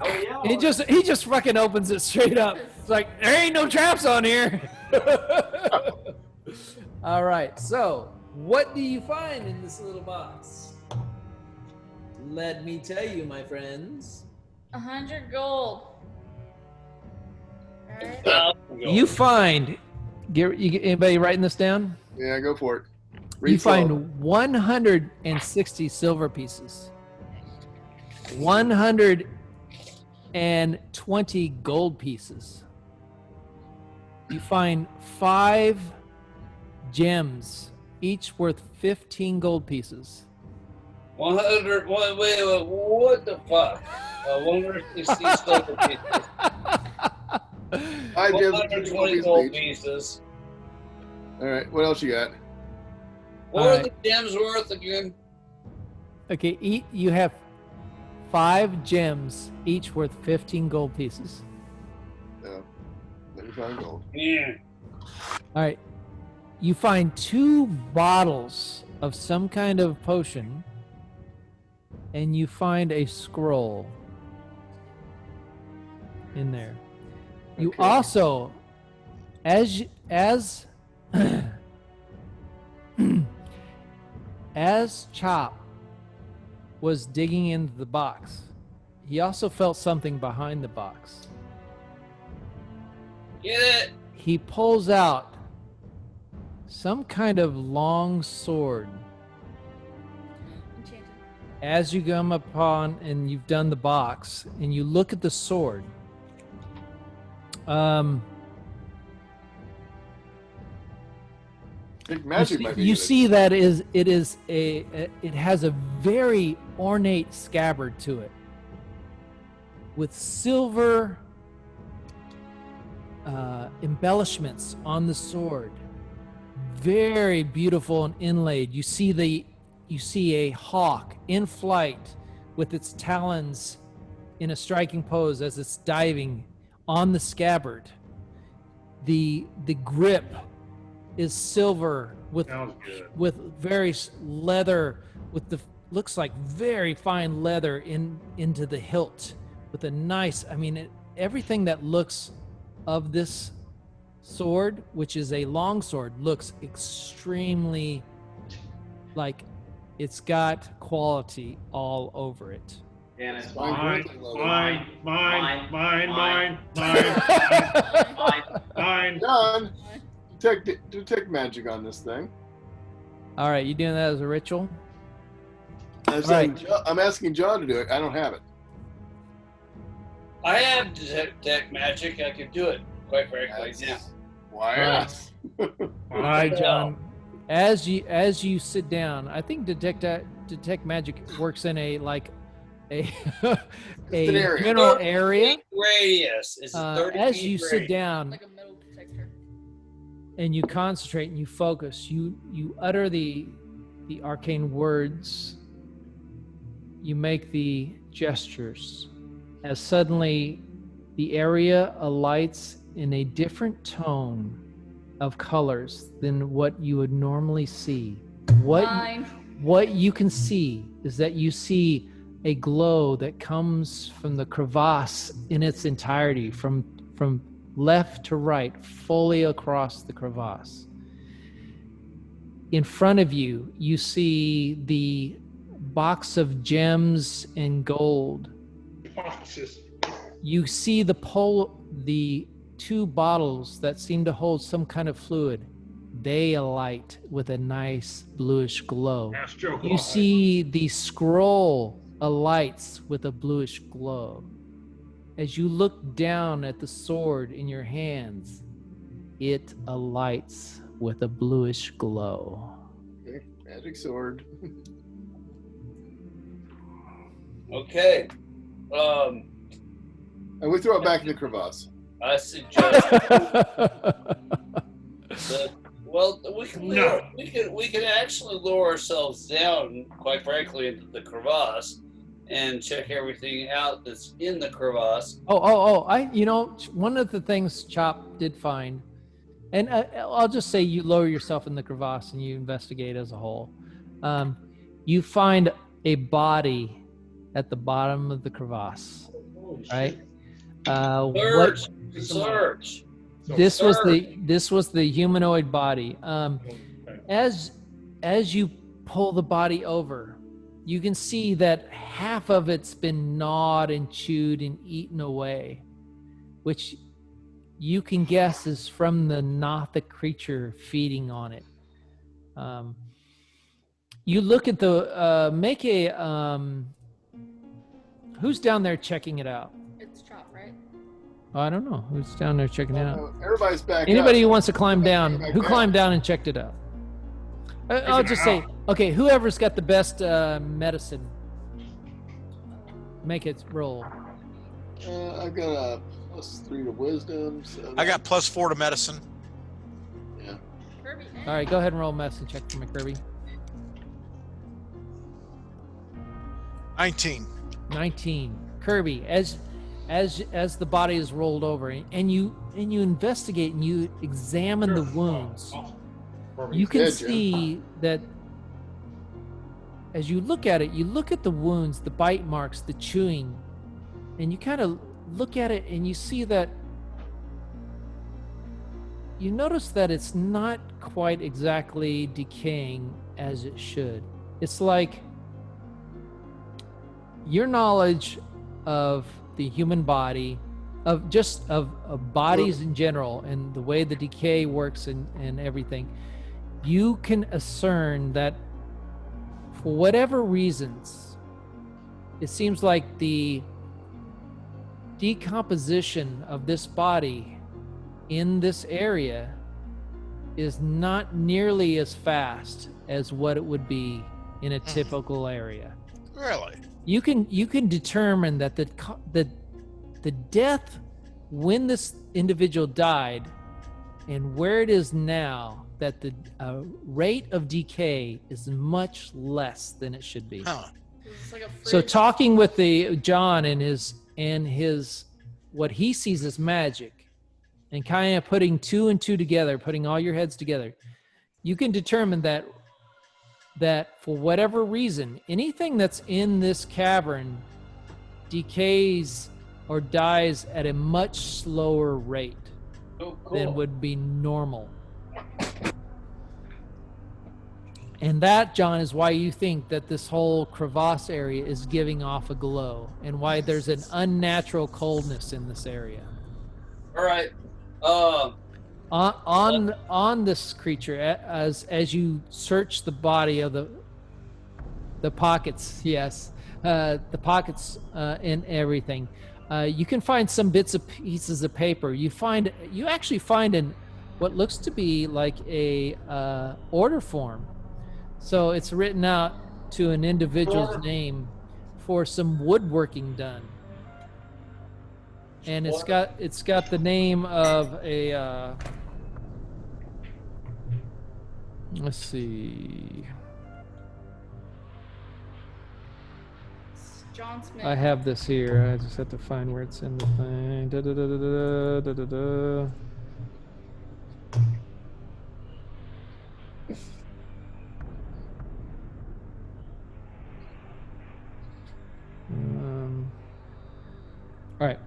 Oh, yeah. he just fucking opens it straight up. It's like, there ain't no traps on here. All right, so what do you find in this little box? Let me tell you, my friends. 100 gold. All right. You find, anybody writing this down? Yeah, go for it. You Read slow. find 160 silver pieces, 120 gold pieces. You find 5 gems, each worth 15 gold pieces. 100. Wait, what the fuck? 160 silver pieces. 5 gems, 120 gold pieces. All right, what else you got? What are the gems worth again? Okay, you have 5 gems, each worth 15 gold pieces. Yeah. Let me find gold. Yeah. All right. You find 2 bottles of some kind of potion, and you find a scroll in there. You Okay. also, as as Chop was digging into the box, he also felt something behind the box. Get it? He pulls out some kind of long sword. Enchanted. As you come upon and you've done the box and you look at the sword, I think magic might be you good. see that it has a very ornate scabbard to it with silver embellishments on the sword, very beautiful and inlaid. You see a hawk in flight with its talons in a striking pose as it's diving on the scabbard. The grip is silver with very leather, with the looks like very fine leather into the hilt, with a nice, everything that looks of this sword, which is a long sword, looks extremely like it's got quality all over it. And it's Mine. John, detect magic on this thing. All right, you doing that as a ritual? I'm asking John to do it. I don't have it. I have detect magic. I could do it, quite frankly. Yeah. Why ask? All right, John. As you sit down, I think detect magic works in a general area. Radius is 30 as feet you radius. sit down Like a metal detector. and you concentrate and you focus, you utter the arcane words, you make the gestures, as suddenly the area alights in a different tone of colors than what you would normally see. What you can see is that you see a glow that comes from the crevasse in its entirety, from left to right, fully across the crevasse. In front of you, you see the box of gems and gold. Boxes. You see the 2 bottles that seem to hold some kind of fluid. They alight with a nice bluish glow. You see the scroll alights with a bluish glow. As you look down at the sword in your hands, it alights with a bluish glow. Okay, magic sword. Okay. And we throw it back in the crevasse. I suggest we can actually lower ourselves down, quite frankly, into the crevasse and check everything out that's in the crevasse. One of the things Chop did find, and I'll just say you lower yourself in the crevasse and you investigate as a whole. You find a body at the bottom of the crevasse, right? Search. This was the humanoid body. As you pull the body over, you can see that half of it's been gnawed and chewed and eaten away, which you can guess is from the Nothic creature feeding on it. You look at the who's down there checking it out? It's Chop, right? I don't know who's down there checking it out. Everybody's back. Anybody up. who wants to climb down, who climbed down and checked it out? I'll just say, okay, whoever's got the best medicine, make it roll. I got a +3 to wisdom. So I got +4 to medicine. Yeah. Kirby. All right, go ahead and roll medicine check for McKirby. 19. 19. Kirby, as the body is rolled over and you investigate and you examine the wounds, you can see that as you look at it, you look at the wounds, the bite marks, the chewing, and you kind of look at it and you see that you notice that it's not quite exactly decaying as it should. It's like your knowledge of the human body, of bodies in general and the way the decay works and everything, you can discern that for whatever reasons, it seems like the decomposition of this body in this area is not nearly as fast as what it would be in a typical area. Really? You can determine that the death when this individual died and where it is now, that the rate of decay is much less than it should be. Huh. It's like a fridge. So talking with the John and his what he sees as magic, and kind of putting two and two together, putting all your heads together, you can determine that for whatever reason, anything that's in this cavern decays or dies at a much slower rate than would be normal. And that, John, is why you think that this whole crevasse area is giving off a glow, and why there's an unnatural coldness in this area. All right. On this creature, as you search the body of the pockets, yes, the pockets and everything, you can find some bits of pieces of paper. You actually find what looks to be like a order form. So it's written out to an individual's name for some woodworking done. And it's got the name of a let's see. John Smith. I have this here. I just have to find where it's in the thing. All right.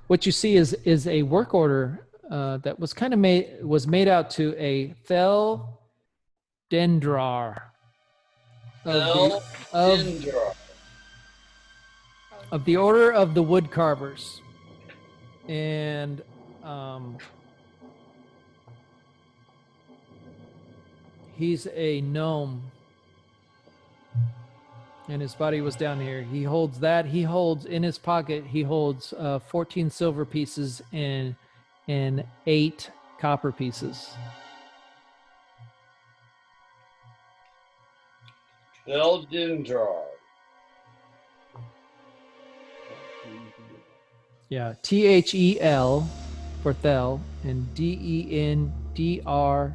What you see is a work order that was kind of made out to a Fel Dendrar of the Order of the Wood Carvers, and he's a gnome. And his body was down here. He holds that. He holds in his pocket. He holds 14 silver pieces and 8 copper pieces. Eldindrar. Yeah, Thel for Thel and Dendrar,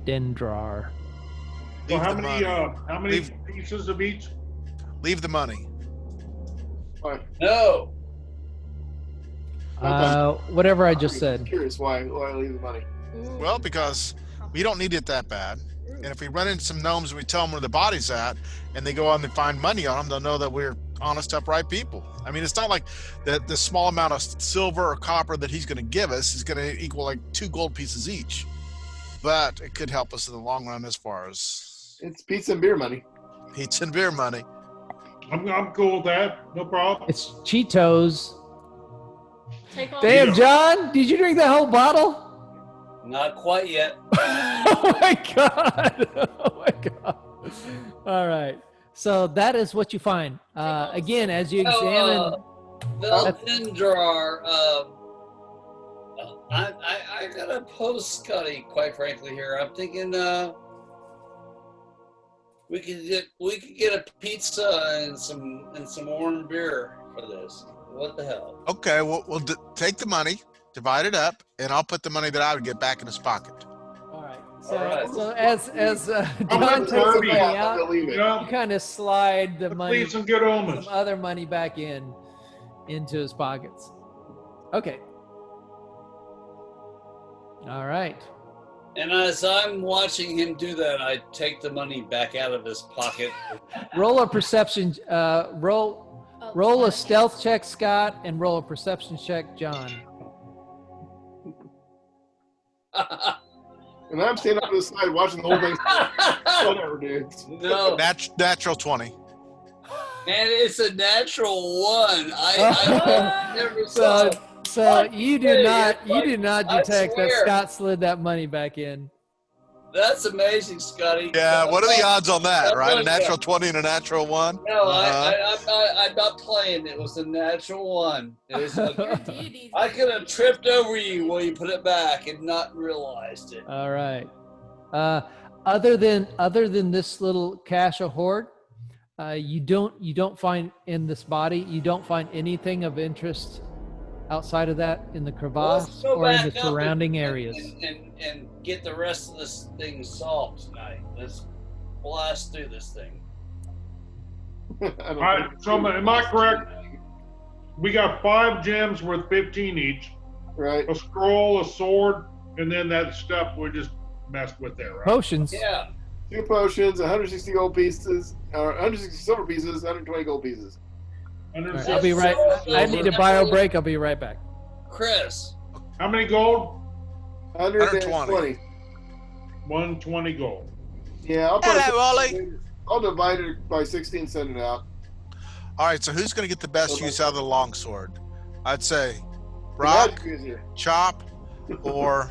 Dendrar. So how many pieces of each? Leave the money. No. Whatever I just said. I'm curious why leave the money. Well, because we don't need it that bad. And if we run into some gnomes and we tell them where the body's at, and they go on and find money on them, they'll know that we're honest, upright people. I mean, it's not like the small amount of silver or copper that he's going to give us is going to equal like 2 gold pieces each. But it could help us in the long run as far as... It's pizza and beer money. Pizza and beer money. I'm cool with that. No problem. It's Cheetos. Take all Damn, John, did you drink that whole bottle? Not quite yet. Oh my God. Oh my God. All right. So that is what you find. Again, as you examine... Eldindrar, I got a post, Scotty, quite frankly, here. I'm thinking we could get a pizza and some warm beer for this. What the hell? Okay, we'll take the money, divide it up, and I'll put the money that I would get back in his pocket. All right. So, All right. so as I'm John with takes the Kirby. money out, Believe it. Yeah, you kind of slide the let's money, leave some good omens. some other money back into his pockets. Okay. All right. And as I'm watching him do that, I take the money back out of his pocket. Roll a perception. Roll a stealth check, Scott, and roll a perception check, John. And I'm standing on the side watching the whole thing. Whatever, dude. No, Natural 20. and it's a natural one. I never saw. So you do Hey, not it's like- I detect that swear. Scott slid that money back in. That's amazing, Scotty. Yeah, what are the odds on that, That's right? A like natural 20 and a natural 1? No, Uh-huh. I'm not playing. It was a natural one. It was like, Your deities. I could have tripped over you while you put it back and not realized it. All right. Other than this little cache of hoard, you don't find in this body. You don't find anything of interest outside of that in the Let's crevasse go or in back the up surrounding and- areas. and get the rest of this thing solved tonight. Let's blast through this thing. I don't All right, think- so am I correct? We got 5 gems worth 15 each, Right. a scroll, a sword, and then that stuff we just messed with there, right? Potions. Yeah. 2 potions, 160 gold pieces, or 160 silver pieces, 120 gold pieces. All right, I'll be right. I need a bio break. I'll be right back. Chris. How many gold? 120. 120 gold. Yeah, I'll divide it by 16 and send it out. All right, so who's going to get the best use out of the longsword? I'd say The Rock, magic user. Chop, or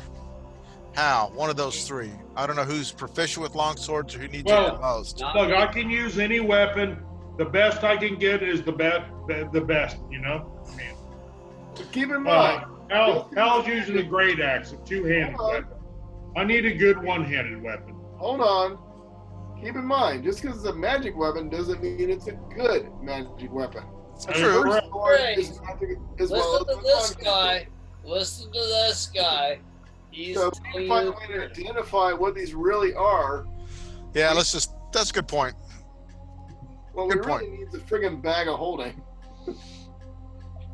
Hal. One of those 3. I don't know who's proficient with longswords or who needs it the most. Not Look, me. I can use any weapon. The best I can get is the best, you know? I mean, But keep in mind, Hal's using a great axe, a 2-handed weapon. I need a good one-handed weapon. hold on. Keep in mind, just because it's a magic weapon doesn't mean it's a good magic weapon. True. First sword Right. is magic as well Listen to as this the guy. Listen to this guy. He's So we telling can find a you- way to identify what these really are. Yeah, that's a good point. What we Good really point. need is a friggin' bag of holding.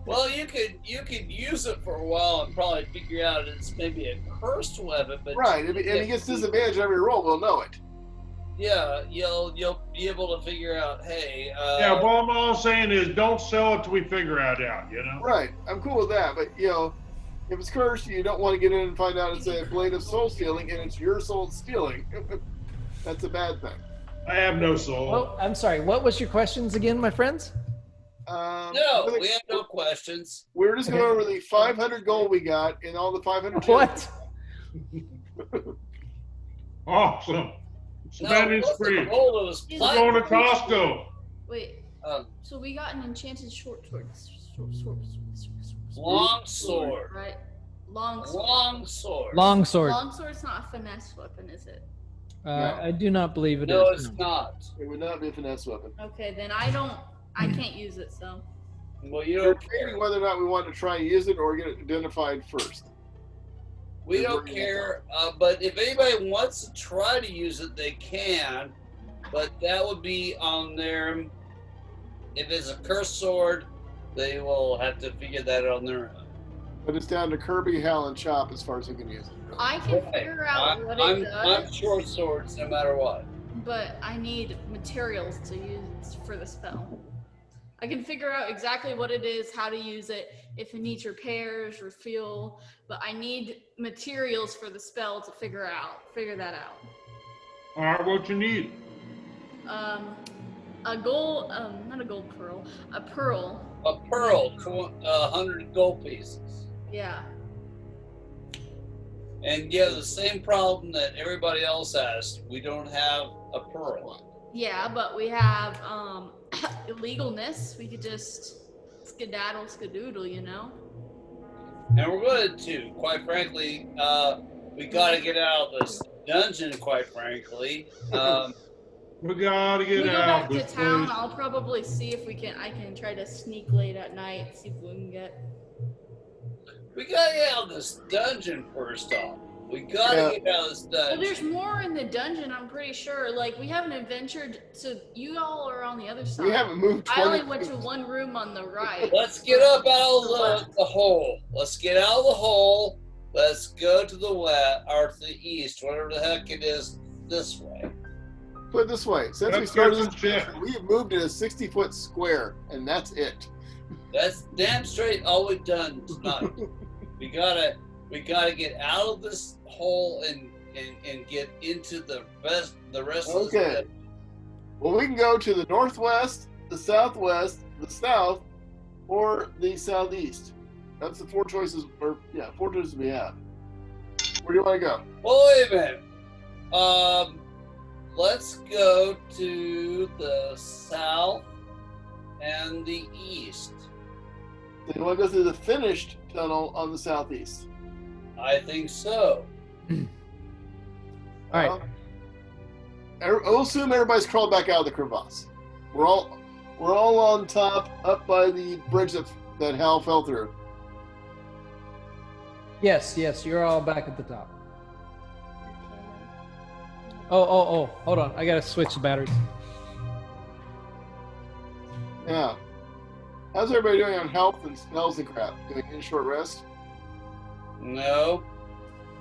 Well, you could use it for a while and probably figure out it's maybe a cursed weapon, but Right, and he gets disadvantage every roll, we'll know it. yeah, you'll be able to figure out. Hey, Yeah, well, all I'm saying is don't sell it till we figure it out, you know? Right, I'm cool with that, but if it's cursed, you don't want to get in and find out it's a blade of soul stealing and it's your soul stealing. That's a bad thing. I have no soul. Oh, I'm sorry. What was your questions again, my friends? no, we have no questions. We were just going over the 500 gold we got and all the 500 What? Awesome. Spending what's the spree. goal of this We're going to platform? Costco. Wait, so we got an enchanted short sword. Long sword. Right? Long sword. Long sword. Long sword. Long sword's not a finesse weapon, is it? I do not believe it is. No, it's not. It would not be a finesse weapon. Okay, then I can't use it, so. Well, you We're don't debating care. whether or not we want to try and use it or get it identified first. We don't care. But if anybody wants to try to use it, they can. But that would be on their. If it's a cursed sword, they will have to figure that out on their own. But it's down to Kirby, Hal, and Chop as far as we can use it. I can figure out what it I'm does, short swords no matter what. but I need materials to use for the spell. I can figure out exactly what it is, how to use it, if it needs repairs or fuel, but I need materials for the spell to figure that out. All right, what you need? A gold, not a gold pearl, a pearl. A pearl, 100 gold pieces. Yeah. And you have the same problem that everybody else has. We don't have a pearl. Yeah, but we have illegalness. We could just skadoodle, you know? And we're going to, quite frankly, we got to get out of this dungeon, quite frankly. We gotta When we get go out back of to this town, place. I'll probably see if I can try to sneak late at night, see if we can get. We got to get out of this dungeon first off. We gotta get out of this Well, dungeon. there's more in the dungeon, I'm pretty sure. Like, we haven't adventured, so you all are on the other side. We haven't moved 20 I only went to one room on the right. Let's get up out of the hole. Let's get out of the hole. Let's go to the west or to the east, whatever the heck it is, this way. Put it this way: since we That's started some this, shit. we have moved in a 60-foot square, and that's it. That's damn straight all we've done tonight. we gotta get out of this hole and get into the rest of Okay. the Well, we can go to the northwest, the southwest, the south, or the southeast. That's the four choices we have. Where do you want to go? Well, wait a minute. Let's go to the south and the east. So you want to go through the finished tunnel on the southeast? I think so. All right. I'll assume everybody's crawled back out of the crevasse. We're all on top, up by the bridge that Hal fell through. Yes, you're all back at the top. Oh, hold on. I gotta switch the batteries. Now, how's everybody doing on health and spells and crap? Doing any short rest? No,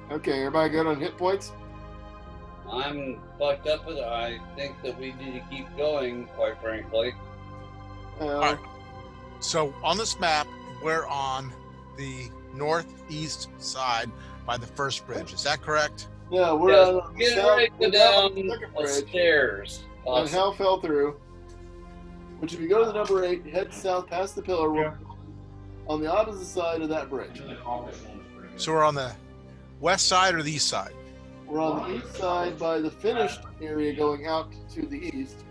Okay, everybody good on hit points? I'm fucked up with it. I think that we need to keep going, quite frankly. right. So on this map, we're on the northeast side by the first bridge. Is that correct? Yeah, we're Yes, on the get south, ready to we're go down down the second the bridge, stairs. and Hal fell through. Which, if you go to the number 8, head south past the pillar, we're on the opposite side of that bridge. So we're on the west side or the east side? We're on the east side by the finished area going out to the east,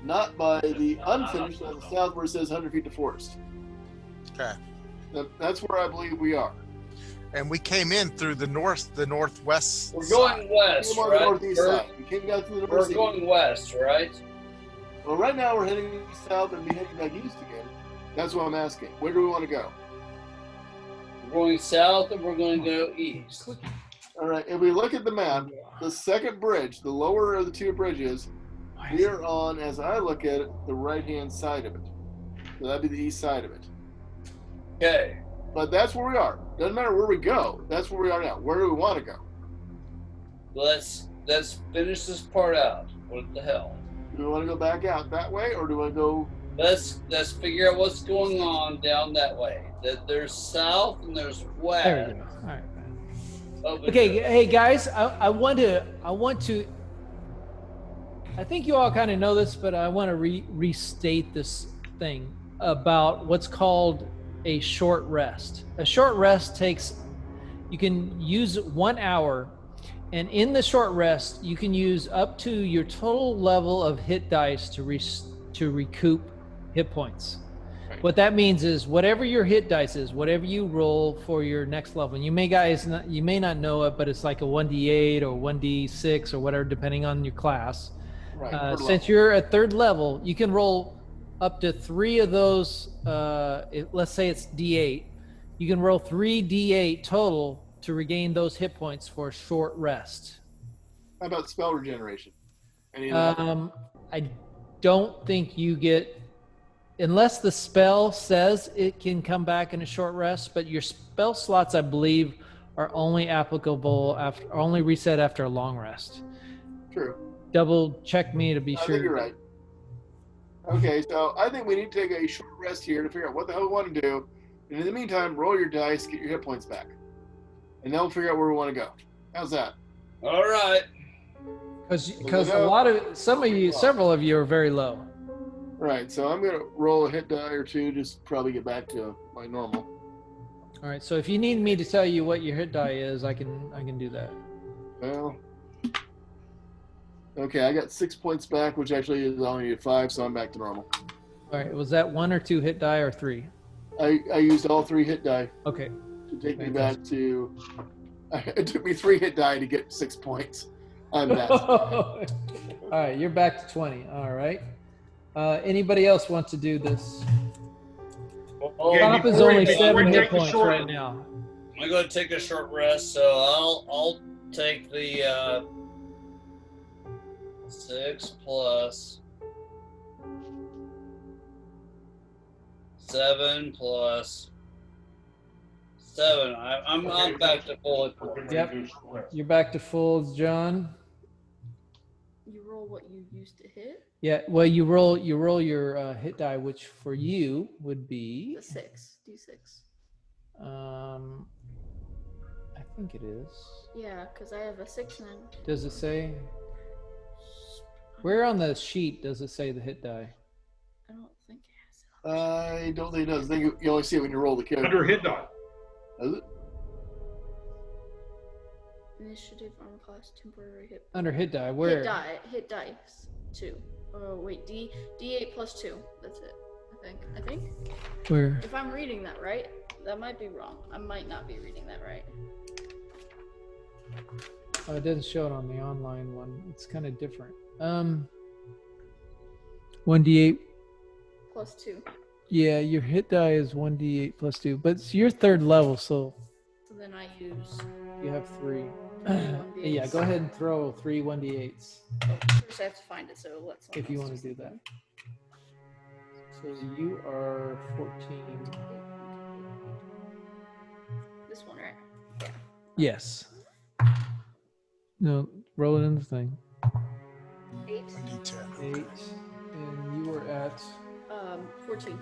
not by the unfinished on the south where it says 100 feet to forest. Okay. That's where I believe we are. And we came in through the northwest. We're side. going west, We're on the right? northeast side. We came down through the We're northeast. going west, right? Well, right now we're heading south and be heading back east again. That's what I'm asking. Where do we want to go? We're going south and we're going to go east. All right. If we look at the map, the second bridge, the lower of the two bridges, we are on, as I look at it, the right-hand side of it. So that'd be the east side of it. Okay. But that's where we are. Doesn't matter where we go. That's where we are now. Where do we want to go? Let's finish this part out. What the hell? Do we want to go back out that way, or do we want to go? Let's figure out what's going on down that way. That there's south and there's west. There we go. All right. Over Okay, here. hey guys, I want to. I think you all kind of know this, but I want to restate this thing about what's called a short rest. A short rest you can use 1 hour, and in the short rest, you can use up to your total level of hit dice to recoup hit points. Right. What that means is whatever your hit dice is, whatever you roll for your next level, and you may not know it, but it's like a 1d8 or 1d6 or whatever, depending on your class. Right. Since you're at third level, you can roll up to 3 of those. Let's say it's D8. You can roll 3 D8 total to regain those hit points for a short rest. How about spell regeneration? Any of that? I don't think you get, unless the spell says it can come back in a short rest, but your spell slots, I believe, are only applicable only reset after a long rest. True. Double check me to be I sure. think you're right. Okay, so I think we need to take a short rest here to figure out what the hell we want to do. And in the meantime, roll your dice, get your hit points back. And then we'll figure out where we want to go. How's that? All right. Because several of you are very low. Right, so I'm going to roll a hit die or two, just probably get back to my normal. All right, so if you need me to tell you what your hit die is, I can do that. Well, okay, I got 6 points back, which actually is only 5, so I'm back to normal. All right, was that 1 or 2 hit die or 3? I used all 3 hit die Okay. to take me back to. It took me 3 hit die to get 6 points. I'm back. All right, you're back to 20. All right. Anybody else want to do this? Oh, Yeah, Top is before only you 7 take hit the points short- right now. I'm going to take a short rest, so I'll take the 6 plus 7 plus 7. I'm back to full hit points. Yep. You're back to full, John. You roll what you used to hit. Yeah. Well, you roll your hit die, which for you would be The 6 d6. I think it is. Yeah, because I have a 6 then. Does it say? Where on the sheet does it say the hit die? I don't think it has it. I don't think it does. I think you only see it when you roll the character. Under hit die. Does it? Initiative, armor class, temporary hit. Under hit die, where? Hit dice 2. Oh wait, D8 plus 2. That's it. I think. Where? If I'm reading that right, that might be wrong. I might not be reading that right. Oh, it doesn't show it on the online one. It's kind of different. 1d8. Plus 2. Yeah, your hit die is 1d8 plus 2, but it's your third level, so So then I use. you have 3. 1d8s. Yeah, go ahead and throw 3 1d8s First I have to find it, so let's. if you want to do that. So you are 14. This one, right? Yeah. Yes. No, roll it in the thing. 8. 1d10. 8, and you were at. 14.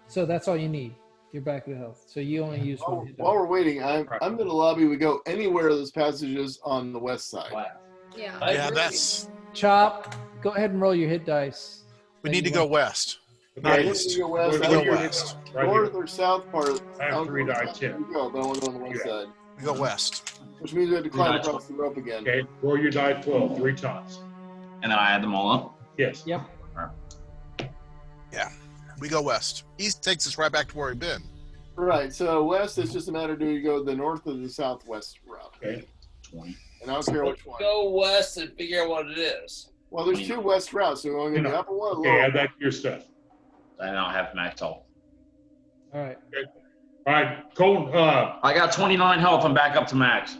So that's all you need. You're back to health. So you only use one hit die. While we're waiting, I'm going to lobby. We go anywhere those passages on the west side. Yeah. I Yeah, agree. that's. Chop, go ahead and roll your hit dice. We need to go west. Not Okay. east. Go west. We I go think you're west. Right north here. or south part. I have 3 die You 10. go, but I want to go on the west Yeah. side, We go west. which means we have to climb Gotcha. across the rope again. Okay, roll your die 12 3 times. And then I add them all up. Yes. Yep. We go west. East takes us right back to where we've been. Right. So west is just a matter: do you go the north or the southwest route? Okay. 20. And I don't care which one. Go west and figure out what it is. Well, there's 2 west routes, so we're going to the upper one, or Okay, lower. add that to your stuff. And I'll have max health. All right. All right, Colton, I got 29 health. I'm back up to max.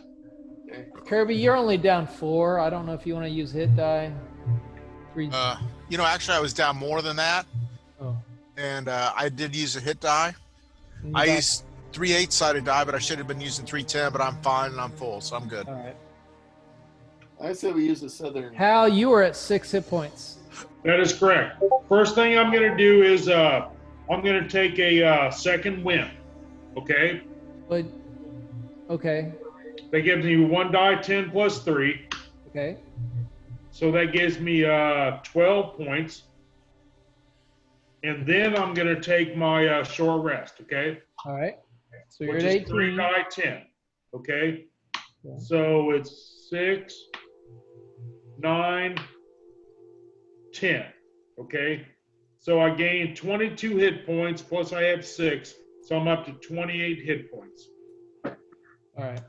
Kirby, you're only down 4. I don't know if you want to use hit die. 3. Actually, I was down more than that, Oh. and I did use a hit die. And I you got- used 3 8-sided die, but I should have been using 310, but I'm fine and I'm full, so I'm good. All right. I say we use the southern. Hal, you were at 6 hit points. that is correct. First thing I'm going to do is I'm going to take a second wind. Okay? But okay. That gives me 1 die 10 plus 3. Okay. So that gives me 12 points. And then I'm going to take my short rest. Okay? All right. So you're Which at is 3 18. die 10. Okay? Yeah. So it's 6, 9, 10. Okay? So I gained 22 hit points, plus I have 6. So I'm up to 28 hit points. All right.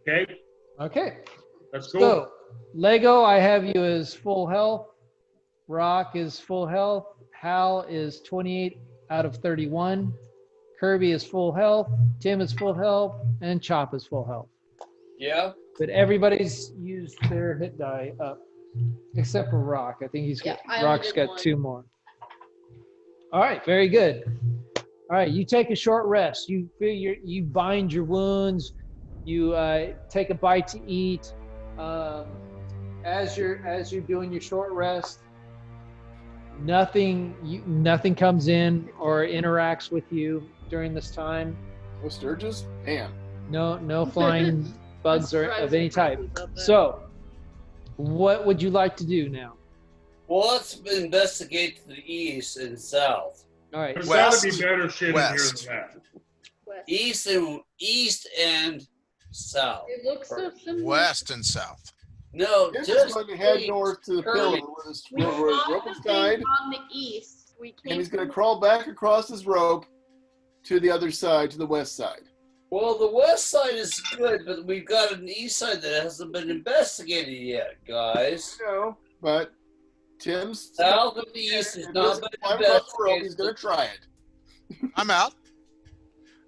Okay? Okay. That's cool. So Lego, I have you as full health. Rock is full health. Hal is 28 out of 31. Kirby is full health. Tim is full health. And Chop is full health. Yeah. But everybody's used their hit die up, except for Rock. I think Yeah, I only Rock's did got 1. 2 more. All right, very good. All right, you take a short rest. You bind your wounds. You take a bite to eat. As you're doing your short rest, nothing comes in or interacts with you during this time. No sturges? Damn. No flying bugs or Surprised of any me type. about that. So, what would you like to do now? Well, let's investigate to the east and south. All right. There's West. got to be better shit West. in here than that. West. East and south. It looks so similar. West and south. No, This just is going to head east. north to the Kirby. pillar where his We where his saw rope the is thing tied, on the east. We came and he's going to from- crawl back across his rope to the other side, to the west side. Well, the west side is good, but we've got an east side that hasn't been investigated yet, guys. No, but Tim's South of the east is if he not doesn't been climb across the rope, investigated. he's going to try it. I'm out.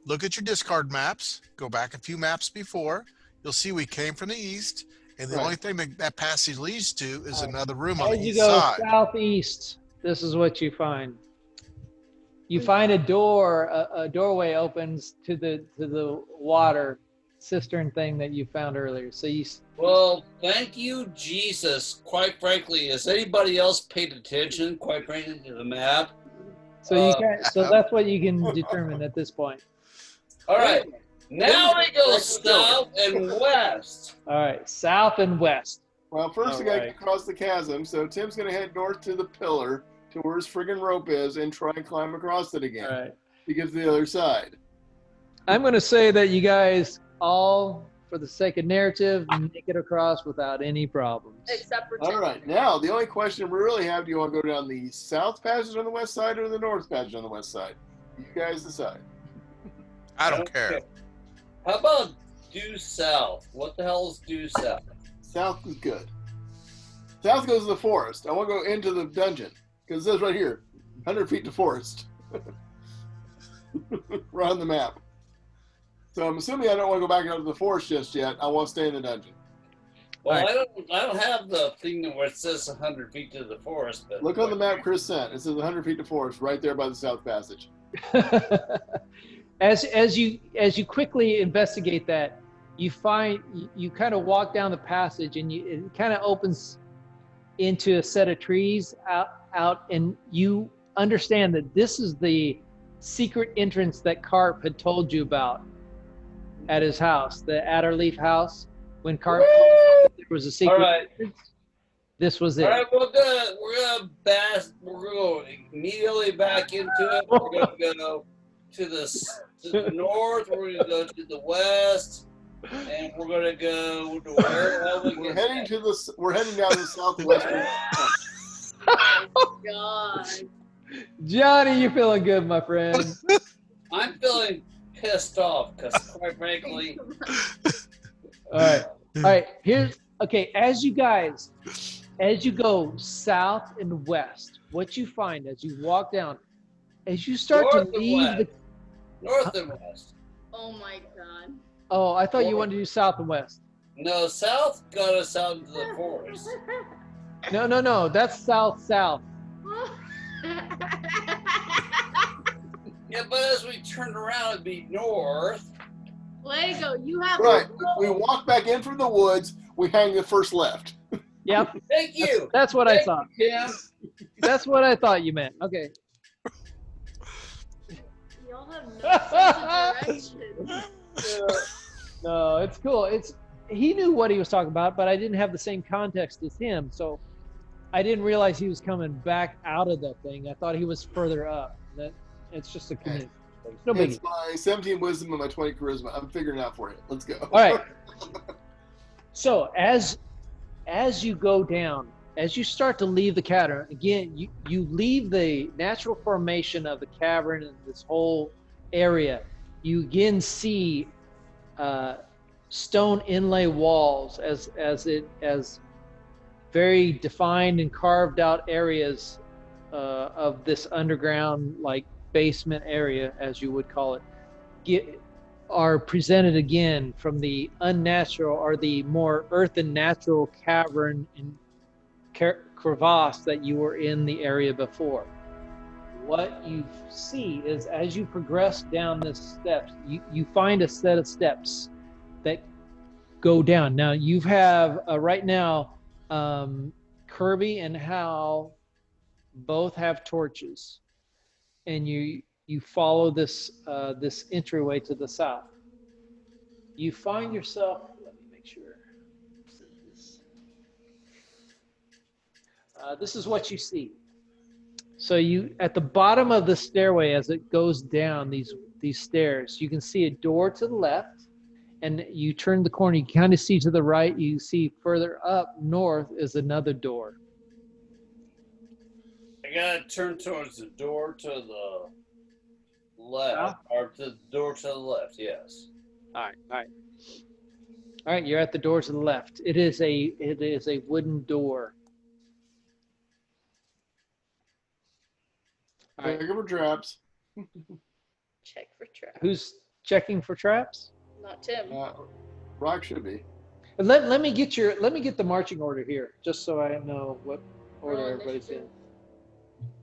look at your discard maps. Go back a few maps before. You'll see we came from the east, and the only thing that passage leads to is another room on As the you east go side. southeast, this is what you find. You find a door, a doorway opens to the water cistern thing that you found earlier. So you. Well, thank you, Jesus. Quite frankly, has anybody else paid attention, quite frankly, to the map? So you can. So that's what you can determine at this point. All right. Now we go south and west. All right, south and west. Well, first we got to get across the chasm, so Tim's going to head north to the pillar, to where his friggin' rope is, and try and climb across it again. All right. To get to the other side. I'm going to say that you guys all, for the sake of narrative, make it across without any problems. Except for All right. Now, the only question we really have, do you want to go down the south passage on the west side or the north passage on the west side? You guys decide. I don't care. How about due south? What the hell is due south? South is good. South goes to the forest. I want to go into the dungeon. Because it says right here, 100 feet to forest. Right on the map. So I'm assuming I don't want to go back out to the forest just yet. I want to stay in the dungeon. Well, I don't have the thing where it says 100 feet to the forest. But look on the map Chris sent. It says 100 feet to forest right there by the south passage. As you quickly investigate that, you find you kind of walk down the passage, and it kind of opens into a set of trees out, and you understand that this is the secret entrance that Carp had told you about at his house, the Adderleaf house. When Carp told you there was a secret entrance, this was it. All right, we're gonna immediately back into it. We're gonna go to the north. We're gonna go to the west. And we're gonna go to where? We're heading down the southwestern. Oh God, Johnny, you're feeling good, my friend. I'm feeling pissed off because, quite frankly. All right. As you go south and west, what you find as you walk down, as you start North to leave the north and west. oh my God. Oh, I thought you wanted to do south and west. No, south got us out into the forest. No. That's south. Yeah, but as we turned around, it'd be north. Lego, you have Right. We walk back in from the woods. We hang the first left. Yep. Thank you. That's what I thought. Tim. That's what I thought you meant. Okay. Y'all have no sense of direction. No, it's cool. He knew what he was talking about, but I didn't have the same context as him, so I didn't realize he was coming back out of that thing. I thought he was further up. It's just a community. No biggie. It's my 17 wisdom and my 20 charisma. I'm figuring it out for you. Let's go. All right. So as you go down, as you start to leave the cavern, again, you leave the natural formation of the cavern and this whole area. You again see stone inlay walls as very defined and carved out areas of this underground, like, basement area, as you would call it, are presented again from the unnatural or the more earthen natural cavern and crevasse that you were in the area before. What you see is, as you progress down the steps, you find a set of steps that go down. Now you have right now Kirby and Hal both have torches, and you follow this this entryway to the south. You find yourself, let me make sure. This is what you see. So you, at the bottom of the stairway, as it goes down these stairs, you can see a door to the left, and you turn the corner, you kind of see to the right, you see further up north is another door. I gotta turn towards the door to the left, or to the door to the left, yes. All right, you're at the door to the left. It is a wooden door. All right. Check for traps. Check for traps. Who's checking for traps? Not Tim. Rock should be. Let me get the marching order here, just so I know what order Roll everybody's in.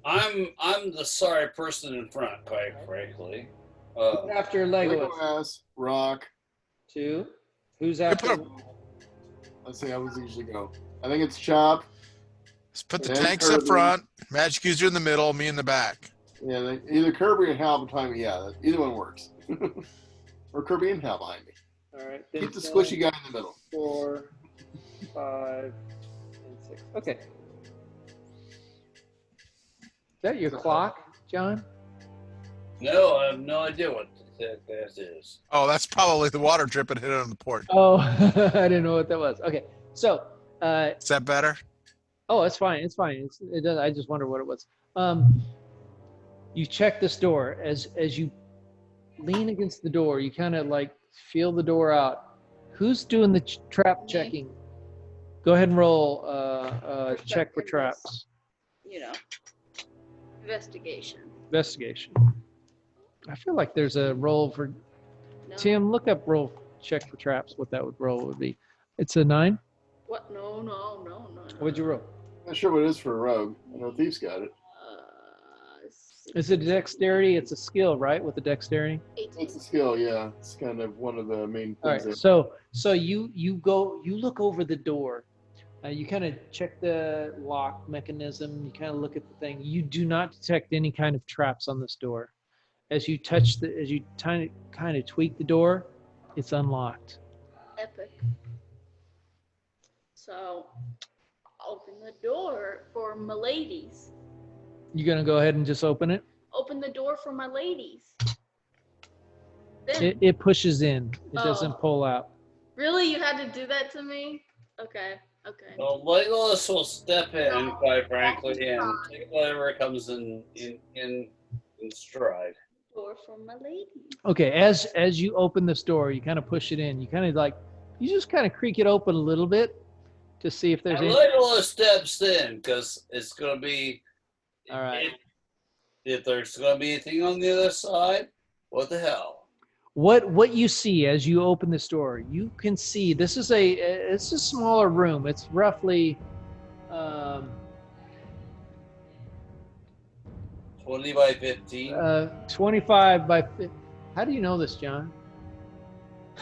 initiative. I'm the sorry person in front, quite frankly. After Legolas. Legolas, Rock. 2. Who's You after? put Let's see how we usually go. I think it's Chop. Let's put the And tanks up Kirby. front, Magic User in the middle, me in the back. Yeah, either Kirby or Hal behind me. Yeah, either one works. Or Kirby and Hal behind me. All right. Keep the squishy guy in the middle. 4, 5, and 6. Okay. Is that your clock, John? No, I have no idea what that is. Oh, that's probably the water dripping hit it on the port. Oh, I didn't know what that was. Okay. So, Is that better? oh, it's fine. It's fine. It does. I just wonder what it was. You check this door as you lean against the door. You kind of like feel the door out. Who's doing the trap checking? Go ahead and roll check for traps. You know, investigation. Investigation. I feel like there's a roll for No. Tim. Look up roll check for traps. What that would be. It's a 9. What? No. What'd you roll? Not sure what it is for a rogue. I know Thief's got it. Is it dexterity? It's a skill, right? With the dexterity. 18. It's a skill, yeah. It's kind of one of the main All things. right. there. So you look over the door. You kind of check the lock mechanism. You kind of look at the thing. You do not detect any kind of traps on this door. As you kind of tweak the door, it's unlocked. Epic. So, open the door for my ladies. You gonna go ahead and just open it? Open the door for my ladies. Then, It pushes in. It doesn't Oh. pull out. really, you had to do that to me? Okay. Well, Legolas will step in, quite frankly, and take whatever comes in stride. Door for my ladies. Okay. As you open this door, you kind of push it in. You just kind of creak it open a little bit to see if there's And any. Legolas steps in because it's going to be. All right. If there's going to be anything on the other side, what the hell? What you see as you open this door, you can see it's a smaller room. It's roughly 20 by 15. 25 by 50. How do you know this, John?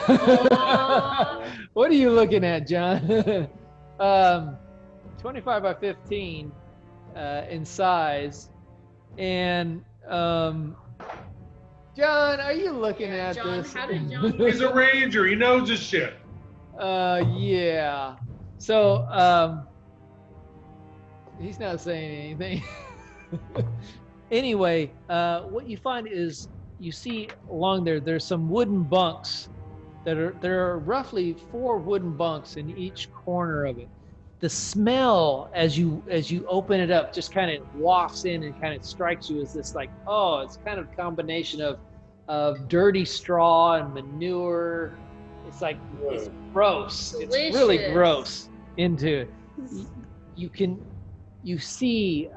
Oh. What are you looking at, John? 25 by 15 in size. And John, are you looking at John, this? how did John- He's a ranger. He knows his shit. Yeah. So he's not saying anything. Anyway, what you find is you see along there's some wooden bunks there are roughly 4 wooden bunks in each corner of it. The smell as you open it up just kind of wafts in and kind of strikes you as this it's kind of a combination of dirty straw and manure. It's gross. It's really Delicious. gross into it. You see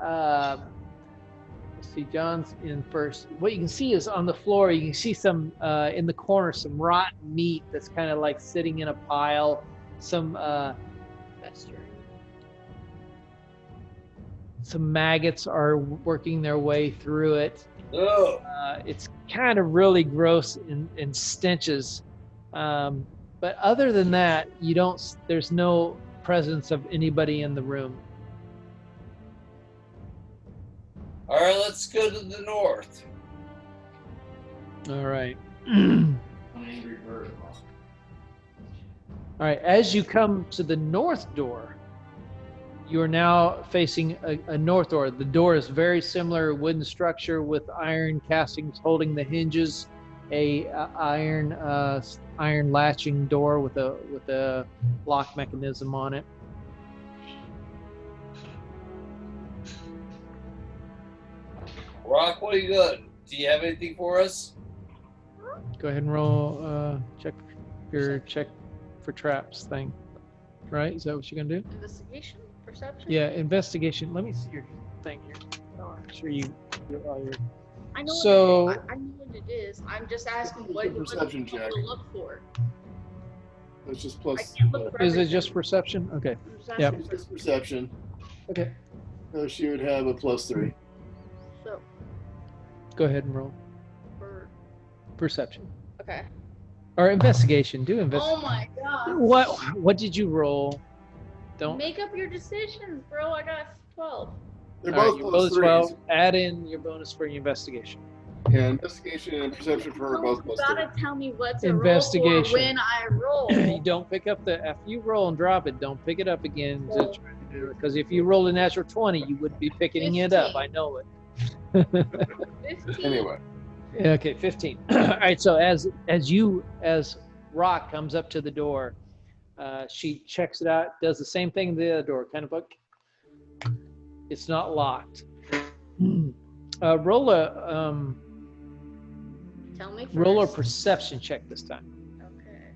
let's see, John's in first. What you can see is on the floor, you can see some in the corner, some rotten meat that's kind of like sitting in a pile. Some maggots are working their way through it. Oh, It's kind of really gross and stenches. But other than that, there's no presence of anybody in the room. all right, let's go to the north. All right. All right, as you come to the north door, you are now facing a north door. The door is very similar, wooden structure with iron castings holding the hinges, a iron latching door with a lock mechanism on it. Rock, what are you good? Do you have anything for us? Go ahead and roll check for traps thing. Right? Is that what you're gonna do? Investigation? Perception? Yeah, investigation. Let me see your thing here. Oh, I'm sure you get all your I know So- what I know what it is. I'm just asking what Perception check. to look for. It's just I plus. can't look for Is it everything. just perception? Okay. Just Yep. asking Just perception. Okay. So she would have a +3. So Go ahead and roll for perception okay. or investigation. Do Oh investigation. my god. What did you roll? Don't. Make up your decisions, bro. I got 12. They're All right, both you plus rolled a 3s. 12. Add in your bonus for your investigation. Yeah, investigation and perception for her are both You +3. gotta tell me what to Investigation. roll for when I roll. You don't pick up after you roll and drop it. Don't pick it up again to try to do it, because if you rolled a natural 20, you would be picking it up. 15. I know it. 15. Anyway, Yeah, okay, 15. All right, so as Rock comes up to the door, she checks it out, does the same thing to the other door, kind of like it's not locked. Roll Tell me first. a perception check this time. Okay.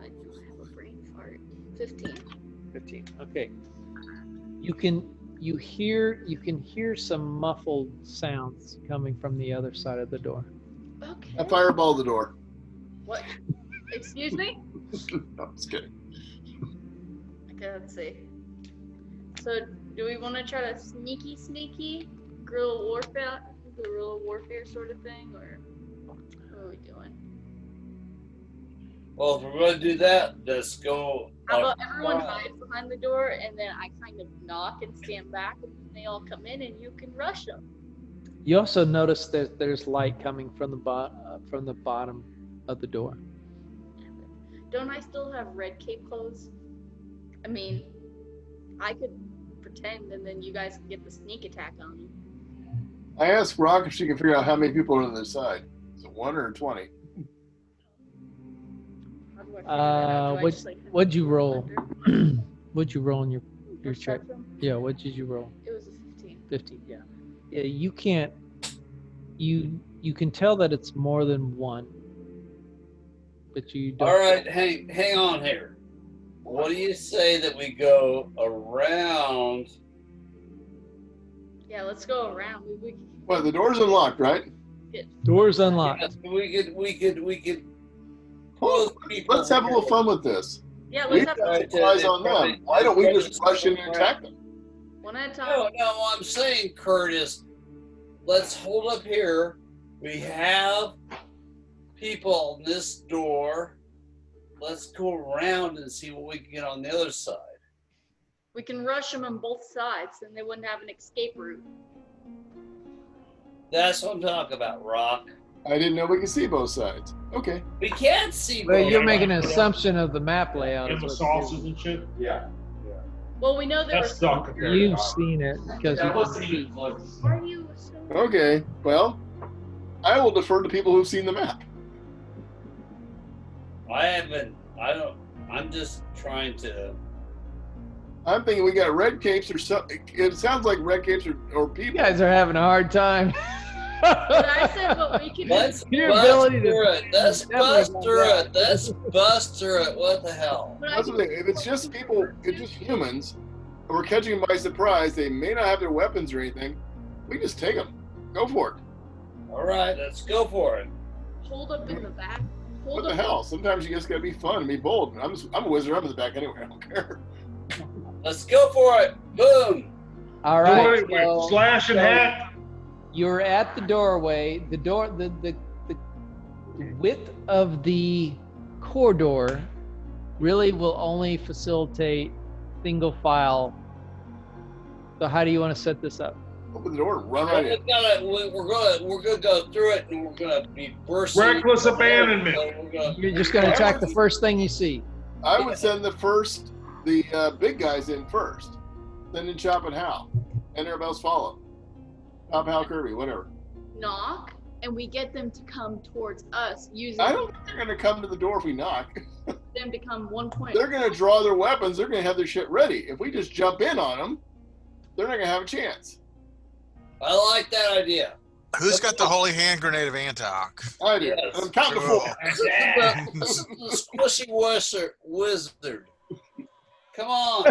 I don't have a brain fart. 15. 15. Okay. You can hear some muffled sounds coming from the other side of the door. Okay. I fireball the door. What? Excuse me? No, I'm just kidding. Okay, let's see. So, do we want to try to sneaky guerrilla warfare sort of thing, or what are we doing? Well, if we're going to do that, let's go. How about everyone hides behind the door, and then I kind of knock and stand back, and then they all come in, and you can rush them. You also notice that there's light coming from the bottom of the door. Don't I still have red cape clothes? I mean, I could pretend, and then you guys can get the sneak attack on me. I asked Rock if she can figure out how many people are on the other side. Is it 1 or 20? How do I figure that out? Do I just, like, What'd you roll? wonder? What'd you roll in your check? Perception? Yeah, what did you roll? It was a 15. 15. Yeah. Yeah. You can't. You can tell that it's more than one, but you don't. All right, hang on here. What do you say that we go around? Yeah, let's go around. Well, the door's unlocked, right? Doors unlocked. Yes, we could. pull people Let's have a little fun with this. Yeah, We've let's have got Right, supplies on them. Why don't we just rush in and attack them? one at a time. No, I'm saying, Curtis, let's hold up here. We have people on this door. Let's go around and see what we can get on the other side. We can rush them on both sides, and they wouldn't have an escape route. That's what I'm talking about, Rock. I didn't know we could see both sides. Okay. We can't see But both. you're making an assumption of the map layout. And the is what sauces and shit. Yeah. Well, we know there That's were. not compared to You've us. seen it because That you wasn't even close. Why are you so? Okay. Well, I will defer to people who've seen the map. I'm just trying to. I'm thinking we got red capes or something. It sounds like red capes or people. you guys are having a hard time. But I said what we could do. Let's Your bust ability to- through it. Let's Definitely bust not through that. it. Let's bust through it. What the hell? But I That's the thing. If it's just people, it's just humans, and we're catching them by surprise, they may not have their weapons or anything. We just take them. Go for it. All right, let's go for it. hold up in the back. What the hell? Sometimes you just gotta be fun and be bold. I'm a wizard. I'm in the back anyway. I don't care. Let's go for it. Boom. All right. Wait, so- slash and so hack. You're at the doorway. The width of the corridor really will only facilitate single file. So how do you want to set this up? Open the door and run right in. We're gonna go through it, and we're gonna be bursting. Reckless abandonment. So we're gonna- You're just going to attack the first thing you see. I would send the big guys in first. Then in Chop and Hal. And everybody else follow. Chop, Hal, Kirby, whatever. Knock, and we get them to come towards us using I don't think they're gonna come to the door if we knock. them to come 1 point. They're gonna draw their weapons. They're gonna have their shit ready. If we just jump in on them, they're not gonna have a chance. I like that idea. Who's got the holy hand grenade of Antioch? I do. Yes. I'm counting to Cool. 4. This is the squishy wizard. Come on.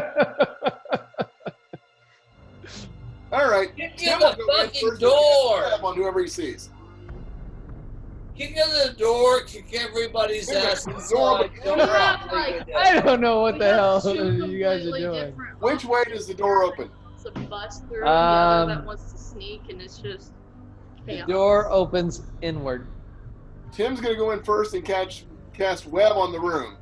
All right. Kick Tim in will the go in fucking first and door. grab on whoever he sees. Kick in the door, kick everybody's Wait a minute, ass the door inside. open- Don't We rock have, like like, a I don't know what We the have hell two you guys are completely doing. different Which way does the door open? wants to bust through, and the other that Um, wants to sneak, and it's just The chaos. door opens inward. Tim's gonna go in first and cast web on the room.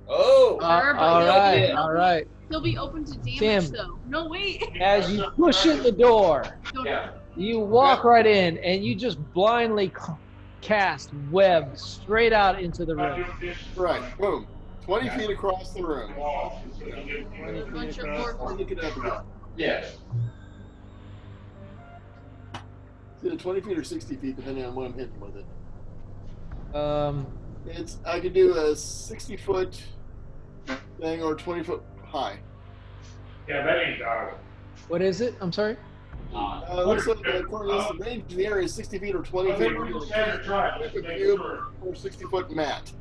Oh. Sure, but all he'll right, be- all right. He'll be open to damage, Tim. though. No, wait. As you push in the door, Don't- you walk right in and you just blindly cast web straight out into the room. Right. Boom. 20 feet across the room. A bunch of more. Look at that again. Yeah. It's either 20 feet or 60 feet, depending on what I'm hitting with it. It's I could do a 60-foot thing or 20-foot high. Yeah, that ain't dog. What is it? I'm sorry. Looks like the range of the area is 60 feet or 20 feet. Or 20 cube or 60-foot mat.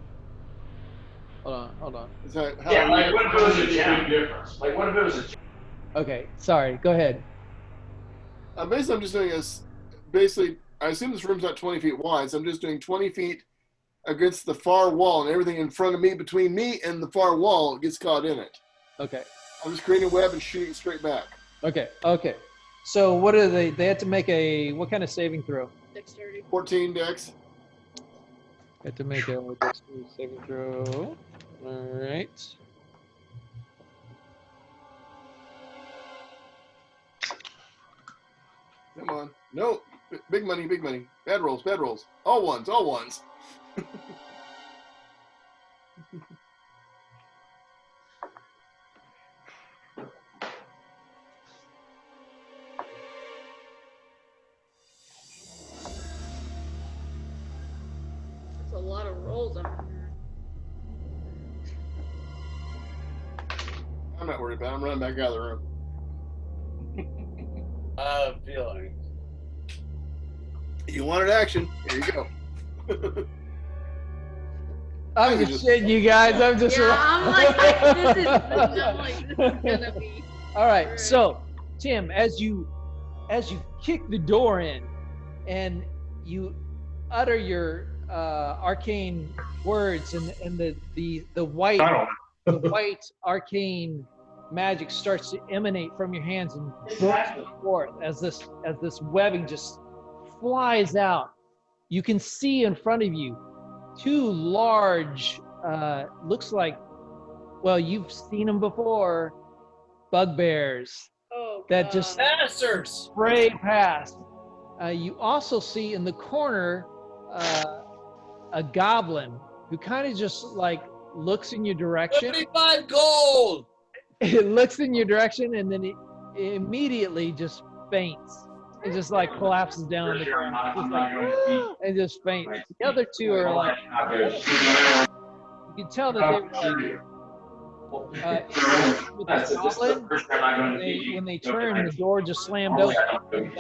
Hold on. Is that how Yeah, like what if it was a gem difference? Like what if it was a Okay, sorry. Go ahead. basically, I'm just doing this. Basically, I assume this room's not 20 feet wide, so I'm just doing 20 feet against the far wall, and everything in front of me, between me and the far wall, gets caught in it. Okay. I'm just creating a web and shooting it straight back. Okay. So what are they? They have to make what kind of saving throw? Dexterity. 14 dex. They have to make a dexterity saving throw. All right. Come on. No. Big money, big money. Bad rolls, bad rolls. All ones, all ones. That's a lot of rolls. I'm not worried about it. I'm running back out of the room. I have a feeling. You wanted action. Here you go. I'm just shitting you guys. I'm just. Yeah, I'm like, this is gonna be. All right. So, Tim, as you kick the door in, and you utter your arcane words, and the white the white arcane magic starts to emanate from your hands and burst forth as this webbing just flies out. You can see in front of you two large, looks like, well, you've seen them before, bugbears that just Bastards! spray past. You also see in the corner a goblin who kind of just like looks in your direction. 75 gold! It looks in your direction and then it immediately just faints. It just like collapses down on the ground. Just like, and just faints. The other two are like, you can tell that they were like, with the goblin, when they turn, the door just slammed open.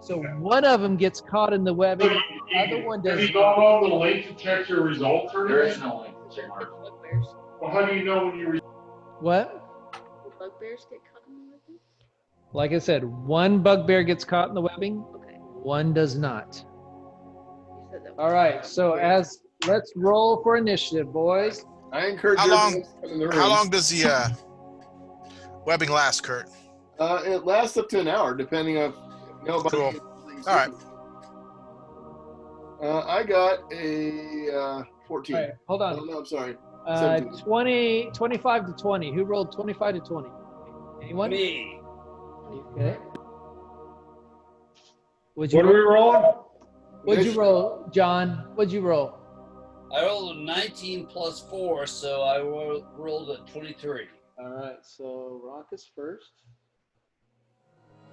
So one of them gets caught in the webbing, the other one Have does you gone on the link to check your results or There anything? is no link to check mark. Bugbears. Well, how do you know when you what? Do bugbears get caught in the webbing? Like I said, one bugbear gets caught in the webbing, Okay. one does not. You said that. All right, so let's roll for initiative, boys. I encourage How everyone long- to come in the room. How long does the webbing last, Kurt? It lasts up to an hour, depending on nobody. Cool. All right. I got a 14. All right, hold Oh, on. no, I'm sorry. 17. 25 to 20. Who rolled 25 to 20? Anyone? Me. Okay. What are we rolling? What'd you roll, John? What'd you roll? I rolled a 19 plus 4, so I rolled a 23. All right, so Rock is first.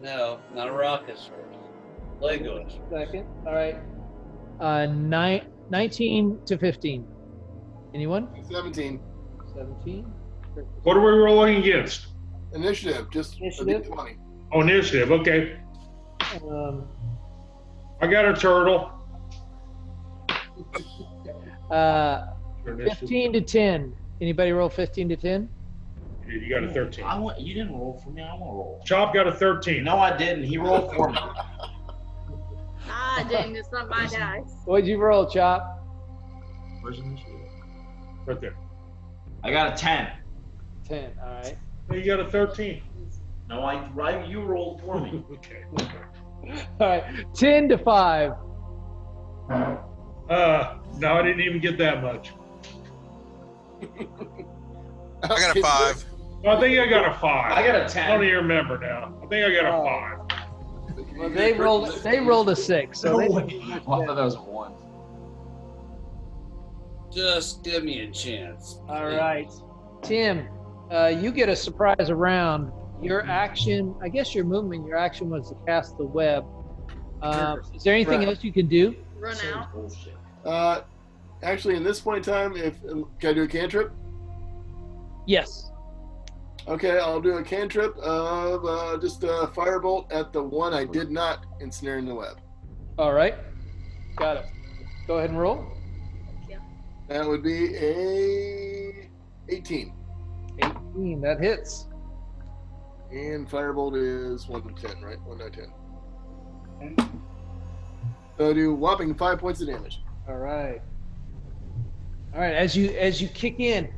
No, not a rocket first. Legos. Second. All right. 19 to 15. Anyone? 17. 17. What are we rolling against? Initiative, just Initiative? 20. Oh, initiative. Okay. Um, I got a turtle. 15 to 10. Anybody roll 15 to 10? You got a 13. You didn't roll for me. I want to roll. Chop got a 13. No, I didn't. He rolled for me. Ah, dang, it's not my dice. What'd you roll, Chop? Where's the initiative? Right there. I got a 10. 10. All right. Hey, you got a 13. No, you rolled for me. Okay. All right. 10 to 5. No, I didn't even get that much. I got a 5. I think I got a 5. I got a I 10. don't even remember now. I think I got a 5. Well, they rolled a 6. So I thought that was a 1. Just give me a chance. all right. Tim, you get a surprise around. Your action, I guess your movement, your action was to cast the web. Is there anything else you can do? Run out. Bullshit. Actually, in this point in time, can I do a cantrip? Yes. Okay, I'll do a cantrip of just a firebolt at the one I did not ensnare in the web. All right. Got it. Go ahead and roll. That would be a 18. 18. That hits. And firebolt is 1 to 10, right? 1 to 10. So I do whopping 5 points of damage. All right. All right. As you kick in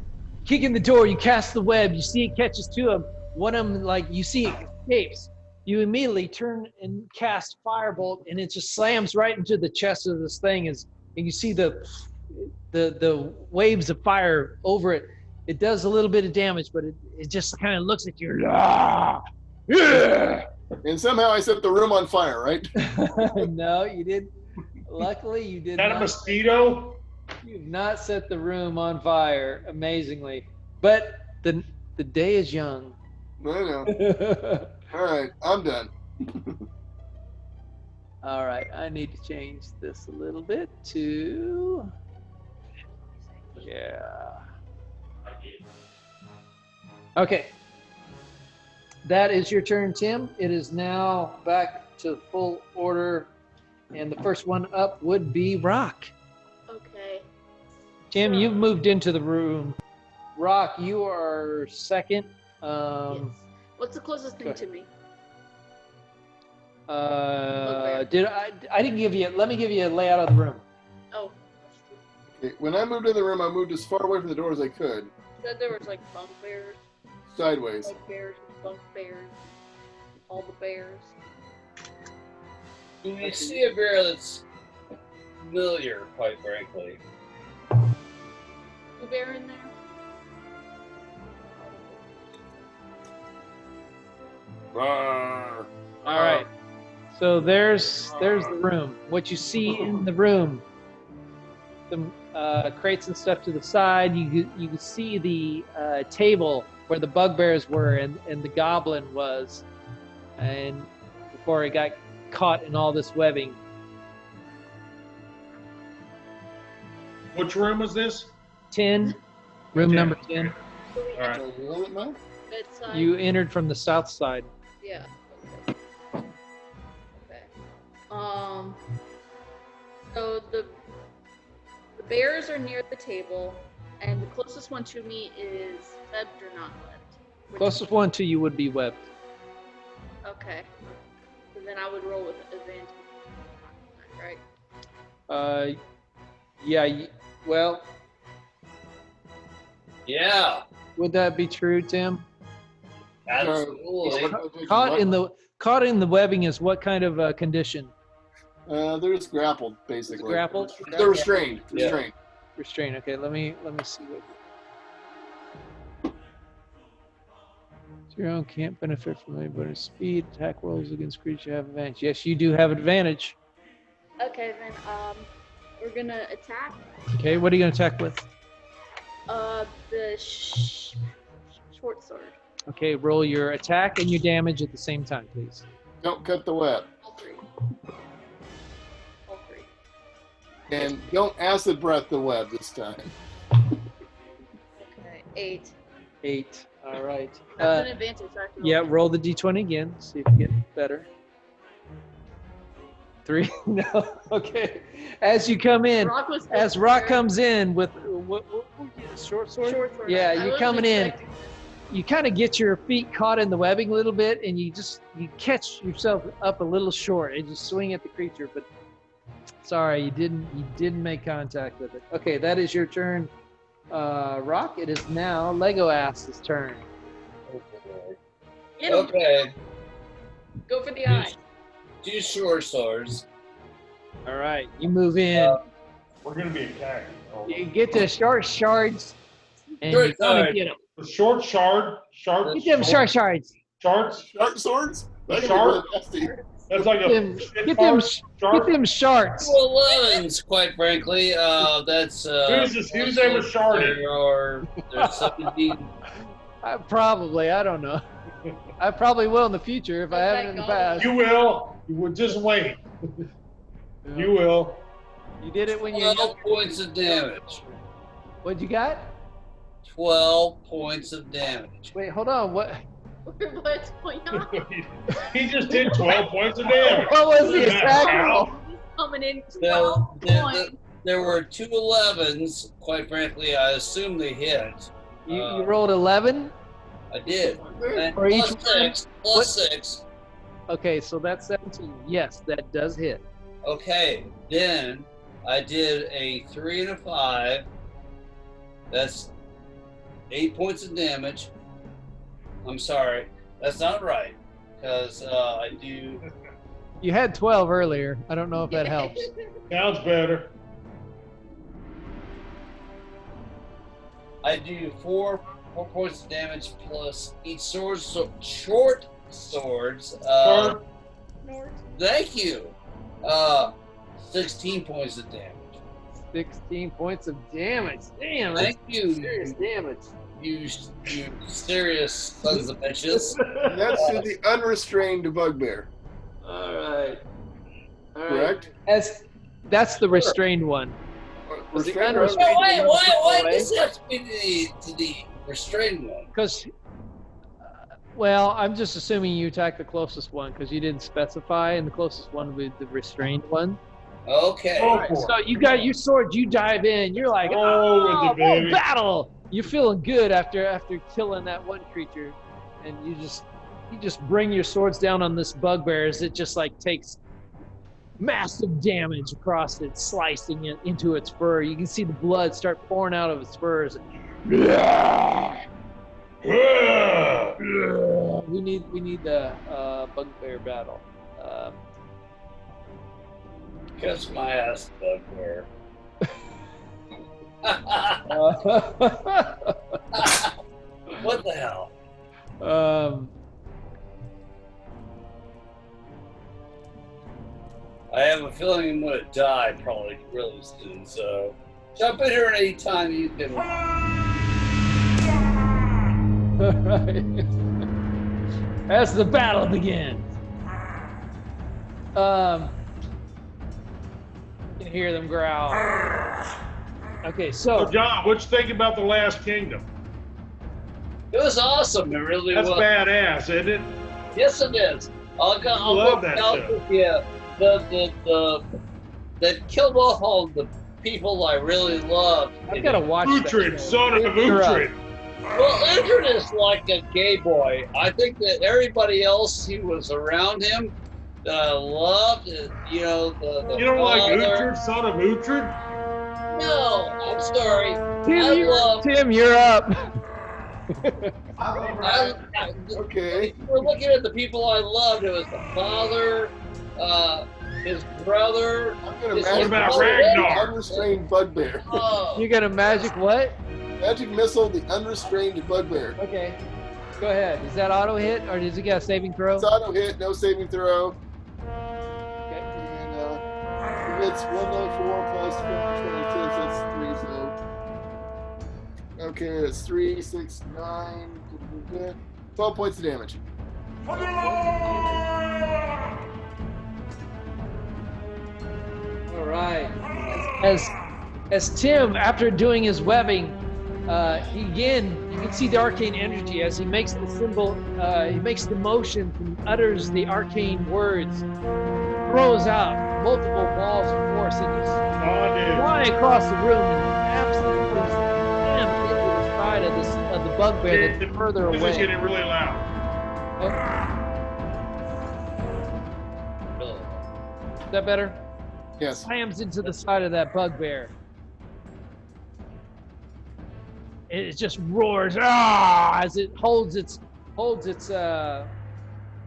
the door, you cast the web. You see it catches to him. One of them, like you see it escapes. You immediately turn and cast firebolt, and it just slams right into the chest of this thing. And you see the waves of fire over it. It does a little bit of damage, but it just kind of looks at you. And somehow I set the room on fire, right? No, you didn't. Luckily, you did Is that not. a mosquito? You did not set the room on fire, amazingly. But the day is young. I know. All right, I'm done. All right, I need to change this a little bit to... Yeah. Okay. That is your turn, Tim. It is now back to full order. And the first one up would be Rock. Okay. Tim, you've moved into the room. Rock, you are second. Yes. What's the closest thing to me? I didn't give you, let me give you a layout of the room. Oh. Okay, when I moved in the room, I moved as far away from the door as I could. You said there was like bunk bears, Sideways. bug bears, bunk bears, all the bears. Do you see a bear that's familiar, quite frankly? A bear in there? Rawr. All right. So there's the room. What you see in the room, the crates and stuff to the side. You can see the table where the bugbears were and the goblin was, and before it got caught in all this webbing. Which room was this? 10, room 10. number 10. So we All right. Do I roll it now? bedside. You entered from the south side. Yeah. Okay. So the bears are near the table, and the closest one to me is webbed or not webbed. Closest one to you would be webbed. Okay. So then I would roll with advantage. Right. Yeah. Well, Yeah, would that be true, Tim? absolutely. Caught in the webbing is what kind of condition? They're just grappled, basically. Grappled? They're restrained. Yeah. Restrained. Restraint. Okay, let me see what. Your own can't benefit from anybody's speed. Attack rolls against creatures you have advantage. Yes, you do have advantage. Okay, then we're gonna attack. Okay, what are you gonna attack with? The short sword. Okay, roll your attack and your damage at the same time, please. Don't cut the web. All three. All three. And don't acid breath the web this time. Okay, 8. 8. All right. That's an advantage. So I can Yeah, roll. roll the d20 again. See if you get better. 3. No. Okay. As you come in, Rock was as Rock comes in with what short sword? Short sword. Yeah, I you're wasn't coming in. expecting this. You kind of get your feet caught in the webbing a little bit, and you catch yourself up a little short and just swing at the creature. But sorry, you didn't make contact with it. Okay, that is your turn, Rock. It is now Lego Ass's turn. Get him. Okay. Go for the eye. 2 short swords. All right, you move in. We're gonna be attacked. Oh. You get the short shards, and Short you kind of shard. get them. The short shard. Get them short shards. Shards. Sharp swords? That could be Sharp? really nasty. That's like Get them, a get them, sharp. get them shards. 2 11s, quite frankly. That's Who's ever sharded? Or there's 17. I don't know. I probably will in the future if I haven't in the past. You will. You will just wait. You will. You did it when you. 12 points of damage. What'd you got? 12 points of damage. Wait, hold on. What? What's going on? He just did 12 points of damage. What was the attack Ow. roll? He's coming in There, 12 there, points. there were 2 11s. Quite frankly, I assume they hit. You rolled 11. I did. And For each plus 6. Plus 6. Okay, so that's 17. Yes, that does hit. Okay, then I did a 3 and a 5. That's 8 points of damage. I'm sorry, that's not right, because I do. You had 12 earlier. I don't know if that helps. Sounds better. I do 4 points of damage plus each sword. So short swords. Sharp. Thank you. 16 points of damage. 16 points of damage. Damn, that's Thank you. serious damage. You serious sons of bitches. And that's to the unrestrained bugbear, All right. correct? That's the restrained one. Restrained unrestrained- No, why Away. does it have to be to the restrained one? Because, well, I'm just assuming you attacked the closest one because you didn't specify, and the closest one would be the restrained one. Okay. Go for it. So you got your sword, you dive in, you're like, Oh, with oh, the baby. battle! You're feeling good after killing that one creature, and you just bring your swords down on this bugbear as it just like takes massive damage across it, slicing it into its fur. You can see the blood start pouring out of its furs. We need the bugbear battle. Kiss my ass, bugbear. What the hell? I have a feeling I'm gonna die probably really soon, so jump in here any time you can. All right. As the battle begins. You can hear them growl. Okay, So, so John, what you think about The Last Kingdom? It was awesome. It really That's was. badass, isn't it? Yes, it is. I'll love go that down show. with you. That killed off all the people I really loved. I've got to watch that Uhtred, show. son of You're up. Uhtred. Well, Uhtred is like a gay boy. I think that everybody else who was around him that I loved, the You don't like father. Uhtred, son of Uhtred? No, I'm sorry. Tim, you're up. Okay. We're looking at the people I loved. It was the father, his brother. I'm gonna his magic about missile Ragnar? the unrestrained bugbear. Oh, You got a magic what? Magic missile the unrestrained bugbear. Okay. Go ahead. Is that auto hit or does he get a saving throw? It's auto hit, no saving throw. Okay. And he gets 104 plus 22, so that's 3, so. Okay, that's 3, 6, 9, 12 points of damage. All right. As Tim, after doing his webbing, Again, you can see the arcane energy as he makes the symbol, he makes the motion and utters the arcane words, throws out multiple balls of force, and he's fly across the room and absolutely slam into the side of the bugbear that's further away. This is getting really loud. Is that better? Yes. Slams into the side of that bugbear. It just roars as it holds its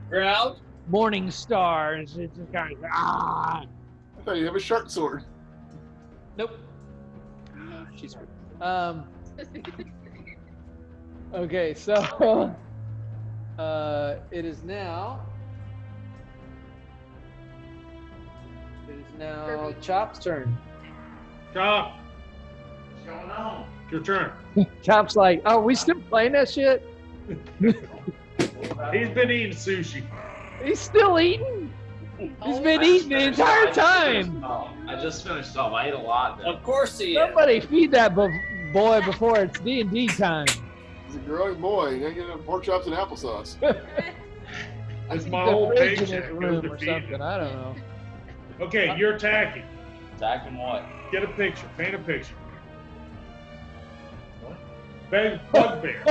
Ground. morning star. It's just kind of I thought you have a shark sword. Nope. She's okay, so it is now Chop's turn. Chop, What's going on? it's your turn. Chop's like, oh, we still playing that shit? He's been eating sushi. He's still eating? He's been eating the entire time. I just finished off. I ate a lot. Though. Of course he is. Somebody feed that boy before it's D&D time. He's a growing boy. You gotta get him pork chops and applesauce. It's my The whole fridge in paycheck his goes room to or feeding something. him. I don't know. Okay, you're attacking. Attacking what? Get a picture. Paint a picture. Bugbear.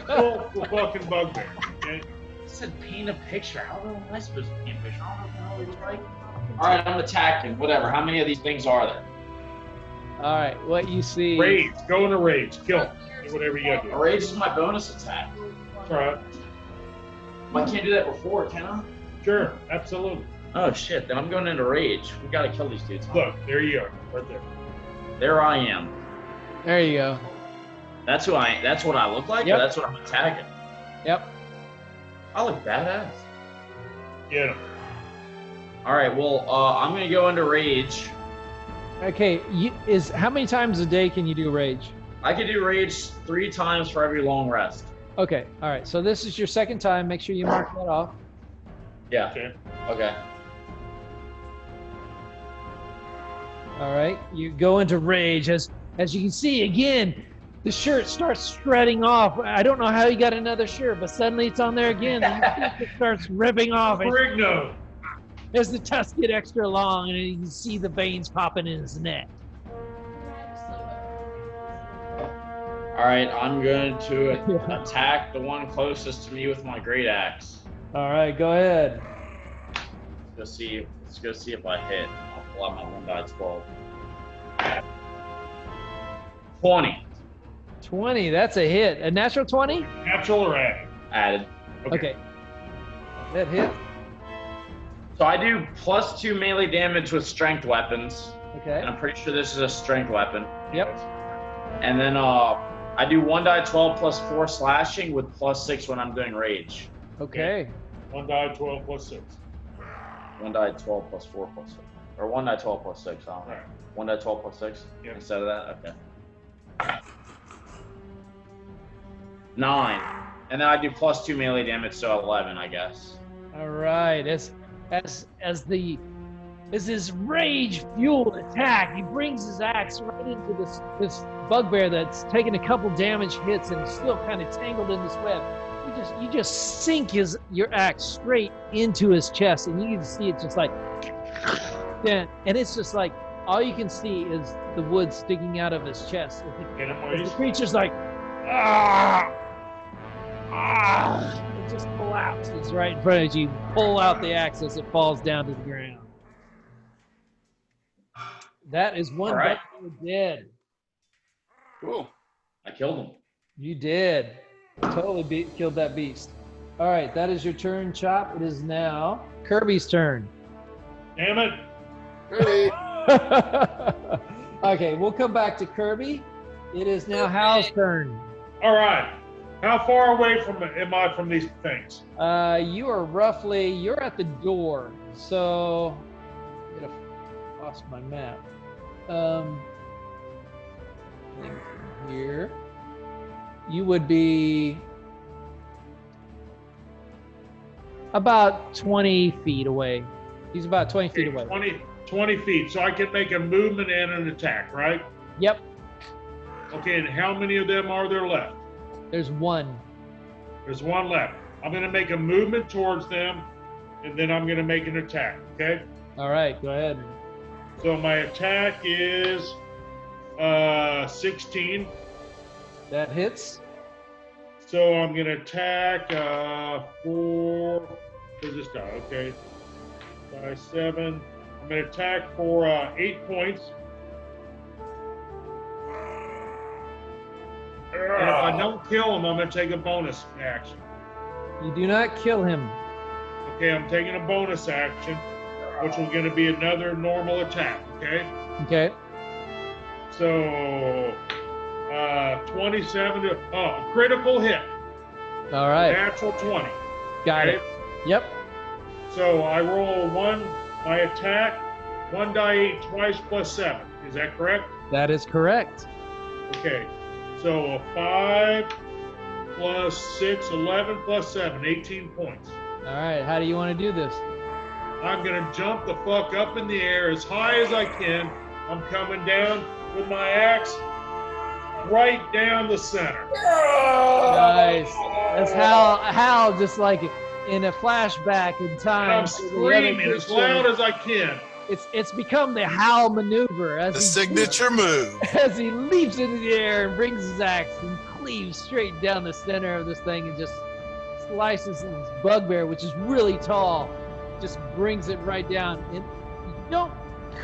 Full fucking bugbear. Okay? I said paint a picture. How the hell am I supposed to paint a picture? I don't know what the hell he's like. All right, I'm attacking. Whatever. How many of these things are there? All right, what you see? Rage. Go into rage. Kill him. Do whatever you gotta A do. rage is my bonus attack. That's right. I can't do that before, can I? Sure. Absolutely. Oh shit! Then I'm going into rage. We gotta kill these dudes. Look, there you are. Right there. There I am. There you go. That's who I. That's what I look like. Yep. Or that's what I'm attacking. Yep. I look badass. Get him. All right. Well, I'm gonna go into rage. Okay, how many times a day can you do rage? I can do rage 3 times for every long rest. Okay, all right. So this is your second time. Make sure you mark that off. Yeah. Okay. Okay. All right, you go into rage as you can see again. The shirt starts shredding off. I don't know how he got another shirt, but suddenly it's on there again. And it starts ripping off Brigno. as the tusks get extra long, and you can see the veins popping in his neck. All right. I'm going to attack the one closest to me with my great axe. All right, go ahead. Let's go see if I hit. I'll pull out my 1 die 12. 20. 20. That's a hit. A natural 20? Natural or added? Added. Okay. That hit. So I do +2 melee damage with strength weapons. Okay. And I'm pretty sure this is a strength weapon. Yep. And then I do 1 die 12 plus 4 slashing with +6 when I'm doing rage. Okay. 1 die 12 plus 6. 1 die 12 plus 4 plus 6. Or 1 die 12 plus 6. I don't know. Right. 1 die 12 plus 6 Yep. instead of that? Okay. 9. And then I do +2 melee damage, so 11, I guess. All right. As his rage-fueled attack, he brings his axe right into this bugbear that's taken a couple damage hits and is still kind of tangled in this web. You just sink your axe straight into his chest, and you can see it just like, yeah, and it's just like all you can see is the wood sticking out of his chest. Get him, The please. creature's like, it just collapses right in front of you. Pull out the axe as it falls down to the ground. That is one All right. bugbear dead. Cool. I killed him. You did. Totally killed that beast. All right, that is your turn, Chop. It is now Kirby's turn. Damn it. Kirby. Okay, we'll come back to Kirby. It is now Hal's turn. All right. How far away am I from these things? You are you're at the door. So, I'm gonna lost my map. Here. You would be about 20 feet away. He's about 20 feet away. 20 feet. So I can make a movement and an attack, right? Yep. Okay, and how many of them are there left? There's one. There's one left. I'm going to make a movement towards them, and then I'm going to make an attack, okay? All right, go ahead. So my attack is 16. That hits. So I'm going to attack 4. Where's this die? Okay. By 7. I'm going to attack for 8 points. And if I don't kill him, I'm going to take a bonus action. You do not kill him. Okay, I'm taking a bonus action, which is going to be another normal attack, okay? Okay. So, 27 to, critical hit. All right. Natural 20. Got okay? it. Yep. So I roll my attack, 1 die 8 twice plus 7. Is that correct? That is correct. Okay. So 5 plus 6, 11 plus 7, 18 points. All right. How do you want to do this? I'm going to jump the fuck up in the air as high as I can. I'm coming down with my axe right down the center. Nice. That's Hal just like in a flashback in time. And I'm screaming as loud as I can. It's become the Hal maneuver The signature move. as he leaps into the air and brings his axe and cleaves straight down the center of this thing and just slices this bugbear, which is really tall, just brings it right down. And you don't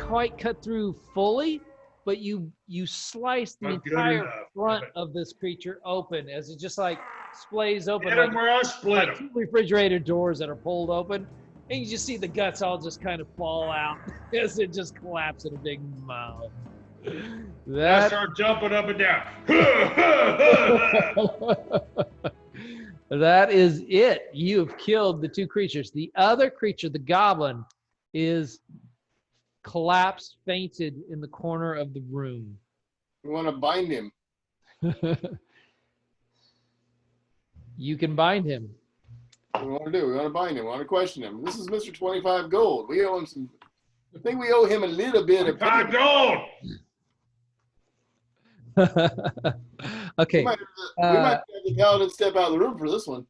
quite cut through fully, but you slice the Not good entire enough. front of this creature open as it just like splays open. Hit him where I split Like him. 2 refrigerator doors that are pulled open, and you just see the guts all just kind of fall out as it just collapses in a big mouth. I start jumping up and down. That is it. You have killed the 2 creatures. The other creature, the goblin, is collapsed, fainted in the corner of the room. We want to bind him. You can bind him. What do we want to do? We want to bind him. We want to question him. This is Mr. 25 Gold. We owe him some. I think we owe him a little bit of God, gold! Okay. We might have the paladin step out of the room for this one.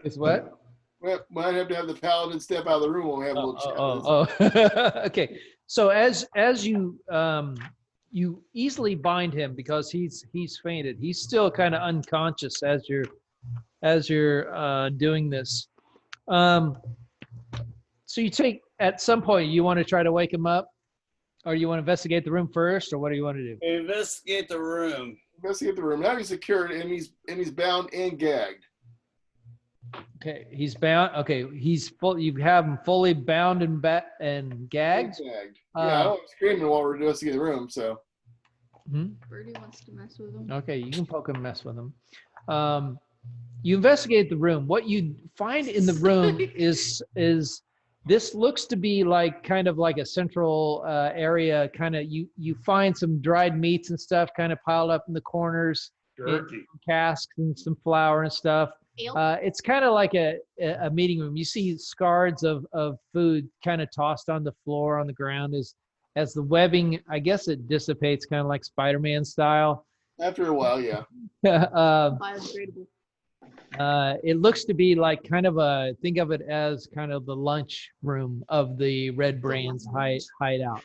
It's what? We might have to have the paladin step out of the room when we have a little chat. Okay. So as you you easily bind him because he's fainted. He's still kind of unconscious as you're doing this. So you take at some point you want to try to wake him up, or you want to investigate the room first, or what do you want to do? Investigate the room. Investigate the room. Now he's secured and he's bound and gagged. Okay, he's bound. Okay, he's full. You have him fully bound and gagged. Gagged. Yeah, I don't screaming while we're investigating the room. So. Birdie wants to mess with him. Okay, you can poke and mess with him. You investigate the room. What you find in the room is this looks to be like kind of like a central area. Kind of you find some dried meats and stuff kind of piled up in the corners, casks and some flour and stuff. It's kind of like a meeting room. You see scards of food kind of tossed on the floor on the ground as the webbing, I guess it dissipates kind of like Spider-Man style. After a while, yeah. Biodegradable. It looks to be like kind of think of it as kind of the lunch room of the RedBrands hideout.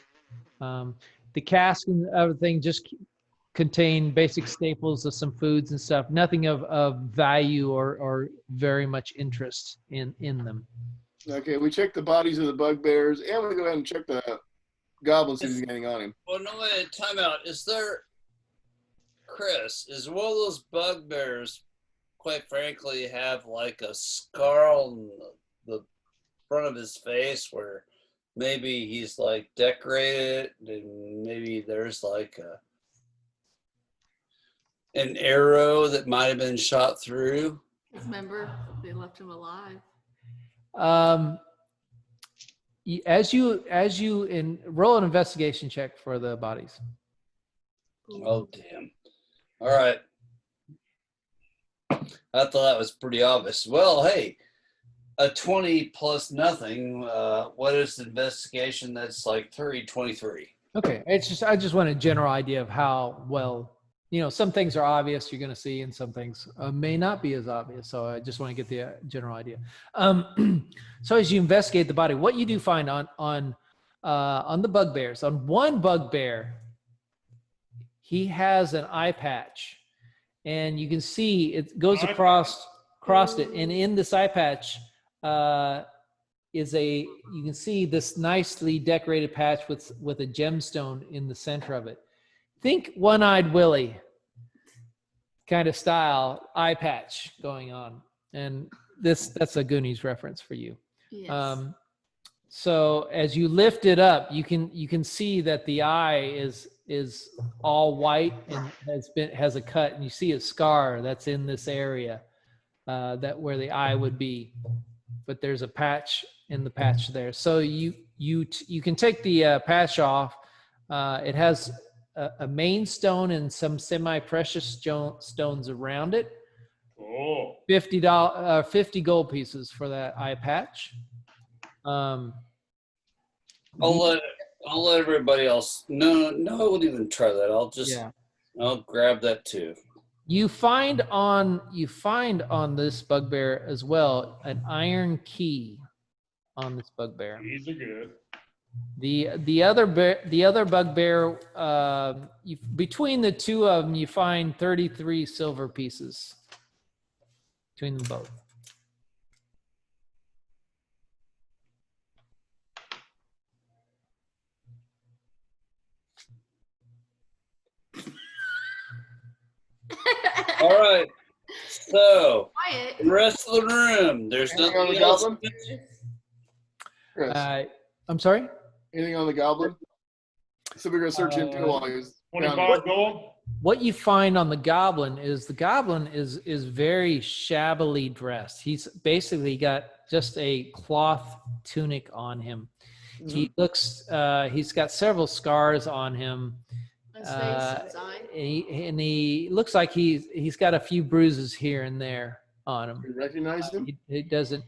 The cask and everything just contain basic staples of some foods and stuff. Nothing of value or very much interest in them. Okay, we check the bodies of the bugbears, and we go ahead and check the goblin see if he's getting on him. Well, no, wait, time out. Is one of those bugbears, quite frankly, have like a scar on the front of his face where maybe he's like decorated and maybe there's like an arrow that might have been shot through? Remember, they left him alive. As you roll an investigation check for the bodies. Oh, damn. All right. I thought that was pretty obvious. Well, hey, a 20 plus nothing. What is the investigation? That's like 23. Okay, it's just I just want a general idea of how well, some things are obvious you're going to see, and some things may not be as obvious. So I just want to get the general idea. So as you investigate the body, what you do find on the bugbears, on one bugbear, he has an eye patch, and you can see it goes across it, and in this eye patch you can see this nicely decorated patch with a gemstone in the center of it. Think One-Eyed Willie kind of style eye patch going on, and that's a Goonies reference for you. Yes. So as you lift it up, you can see that the eye is all white and has a cut, and you see a scar that's in this area that where the eye would be, but there's a patch in the patch there. So you can take the patch off. It has a main stone and some semi-precious stones around it. Oh. $50 gold pieces for that eye patch. I'll let everybody else. No, I wouldn't even try that. I'll grab that too. You find on this bugbear as well an iron key on this bugbear. These are good. The other bugbear, between the two of them, you find 33 silver pieces between them both. All right. So Quiet. the rest of the room, there's Anything on the nothing else. goblin? Chris, I'm sorry? anything on the goblin? So we're gonna search him too while he's 25 gold. What you find on the goblin is very shabbily dressed. He's basically got just a cloth tunic on him. He looks, he's got several scars on him. His face, his eye. And he looks like he's got a few bruises here and there on him. You recognize him? It doesn't.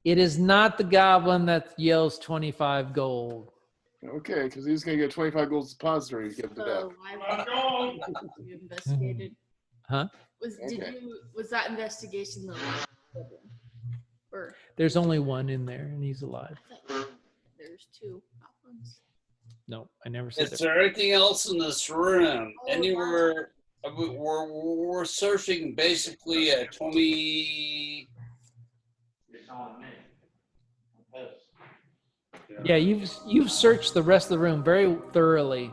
It is not the goblin that yells 25 gold. Okay, because he's gonna get 25 gold depository to give to death. So why you investigated? Huh? Was that investigation the last one? Or There's only one in there, and he's alive. there's two goblins? No, I never said Is that. there anything else in this room? Oh, Anywhere? We're searching basically at 20. Yeah, you've searched the rest of the room very thoroughly.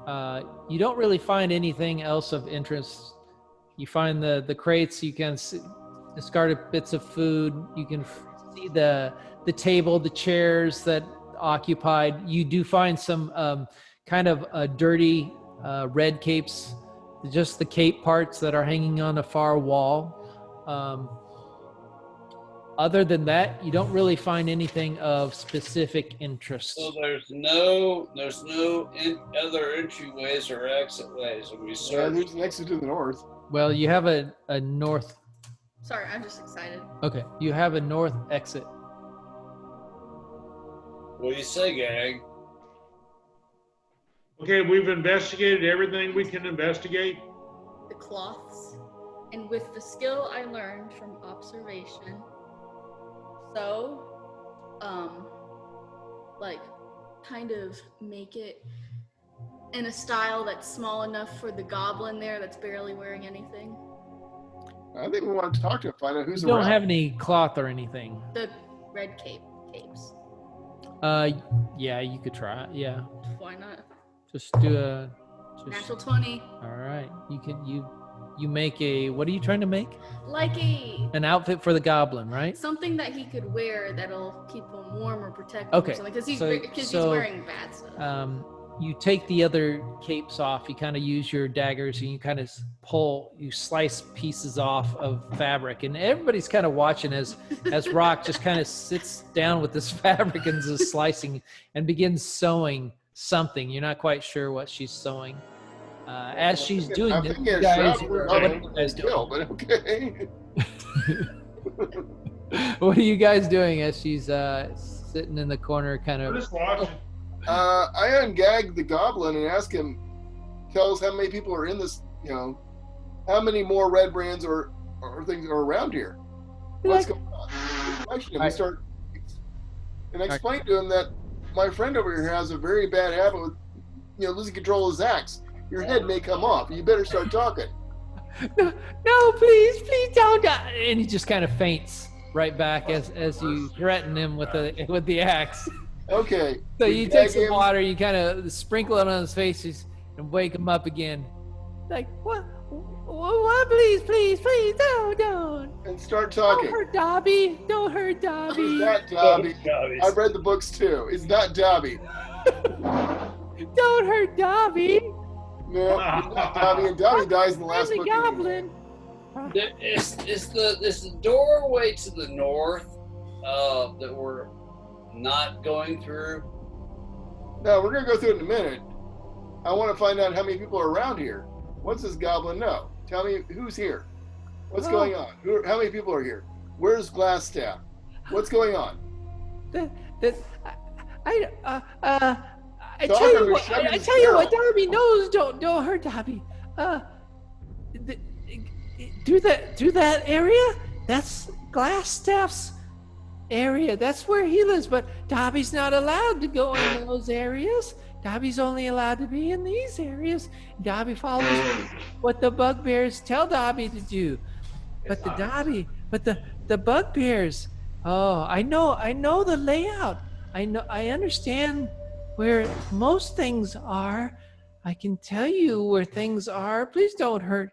You don't really find anything else of interest. You find the crates. You can see discarded bits of food. You can see the table, the chairs that occupied. You do find some kind of dirty red capes, just the cape parts that are hanging on a far wall. Other than that, you don't really find anything of specific interest. So there's no other entryways or exit ways. And we Yeah, search. there's an exit to the north. Well, you have a north. Sorry, I'm just excited. Okay, you have a north exit. What do you say, gang? Okay, we've investigated everything we can investigate. The cloths, and with the skill I learned from observation. So, like, kind of make it in a style that's small enough for the goblin there that's barely wearing anything. I think we want to talk to him, find out who's You don't around. have any cloth or anything. The red capes. Yeah, you could try it. Yeah, Why not? just do a. Natural 20. All right, you make a. What are you trying to make? Like An outfit for the goblin, right? something that he could wear that'll keep him warm or protect him Okay, or something. Because he's so, wearing bad stuff. You take the other capes off. You kind of use your daggers and you kind of you slice pieces off of fabric, and everybody's kind of watching as Rock just kind of sits down with this fabric and is slicing and begins sewing something. You're not quite sure what she's sewing. As she's doing I'm this, thinking you guys, shop, what are you guys kill, doing? but okay. What are you guys doing as she's sitting in the corner, kind We're of? just watching. I ungag the goblin and ask him, tell us how many people are in this, how many more RedBrands or things are around here. What's going on? Question him. And I explain to him that my friend over here has a very bad habit with, losing control of his axe. Your head may come off. You better start talking. No, please don't. And he just kind of faints right back as you threaten him with the axe. Okay. So you take some water, you kind of sprinkle it on his face and wake him up again. Like, what? Please, don't. And start talking. Don't hurt Dobby. It's not Dobby. I've read the books too. It's not Dobby. Don't hurt Dobby. No, it's not Dobby. And Dobby dies in the last book. Goblin. Is the doorway to the north that we're not going through? No, we're going to go through it in a minute. I want to find out how many people are around here. What's this goblin know? Tell me who's here. What's going on? How many people are here? Where's Glassstaff? What's going on? I tell you what, Darby knows. Don't hurt Dobby. Do that area. That's Glassstaff's area. That's where he lives. But Dobby's not allowed to go in those areas. Dobby's only allowed to be in these areas. Dobby follows what the bugbears tell Dobby to do. But the bugbears. Oh, I know the layout. I understand where most things are. I can tell you where things are. Please don't hurt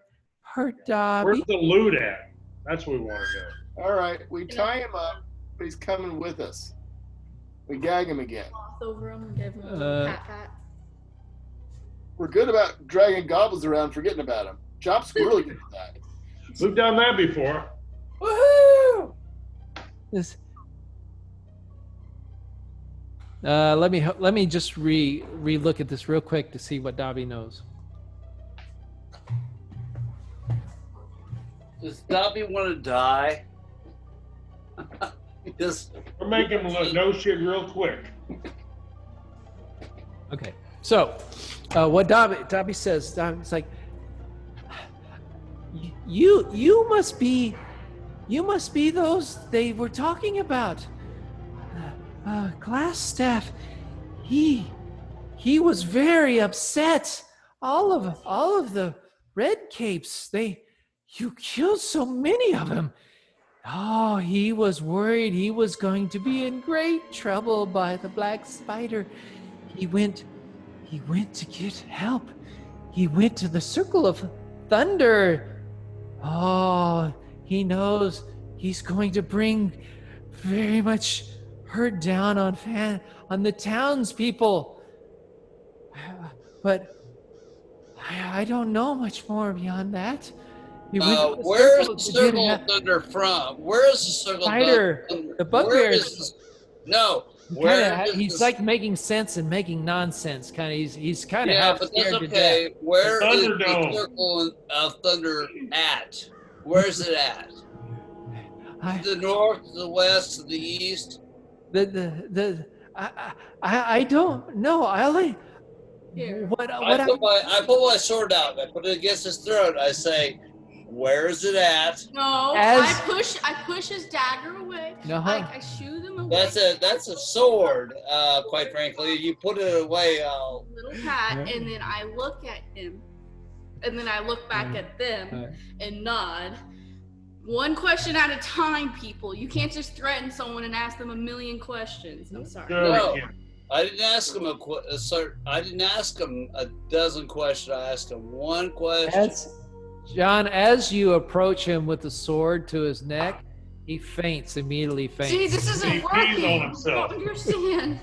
Dobby. Where's the loot at? That's where we want to go. All right, we tie him up, but he's coming with us. We gag him again. Over him and give him a little pat. We're good about dragging goblins around, forgetting about him. Chop's really good at that. We've done that before. Woohoo! Let me just re-look at this real quick to see what Dobby knows. Does Dobby want to die? We're making him look no shit real quick. Okay, so what Dobby says, Dobby's like, you must be those they were talking about. Glassstaff, he was very upset. All of the red capes, you killed so many of them. Oh, he was worried he was going to be in great trouble by the black spider. He went to get help. He went to the Circle of Thunder. Oh, he knows he's going to bring very much hurt down on the townspeople. But I don't know much more beyond that. Where's the Circle of Thunder from? Where's the Circle of Thunder? The bugbears. He's like making sense and making nonsense. Kind of. He's kind of half but scared that's to okay. death. Where is the Circle of Thunder at? Where's it at? To the north, to the west, to the east? I don't know. I put my sword out. I put it against his throat. I say, "Where is it at?" No, I push his dagger away. No. I shoot him away. That's a sword. Quite frankly, you put it away. Little pat, and then I look at him, and then I look back at them and nod. One question at a time, people. You can't just threaten someone and ask them a million questions. I'm sorry. No, I didn't ask him I didn't ask him a dozen questions. I asked him one question. John, as you approach him with the sword to his neck, he immediately faints. See, this isn't working. On himself. I don't understand.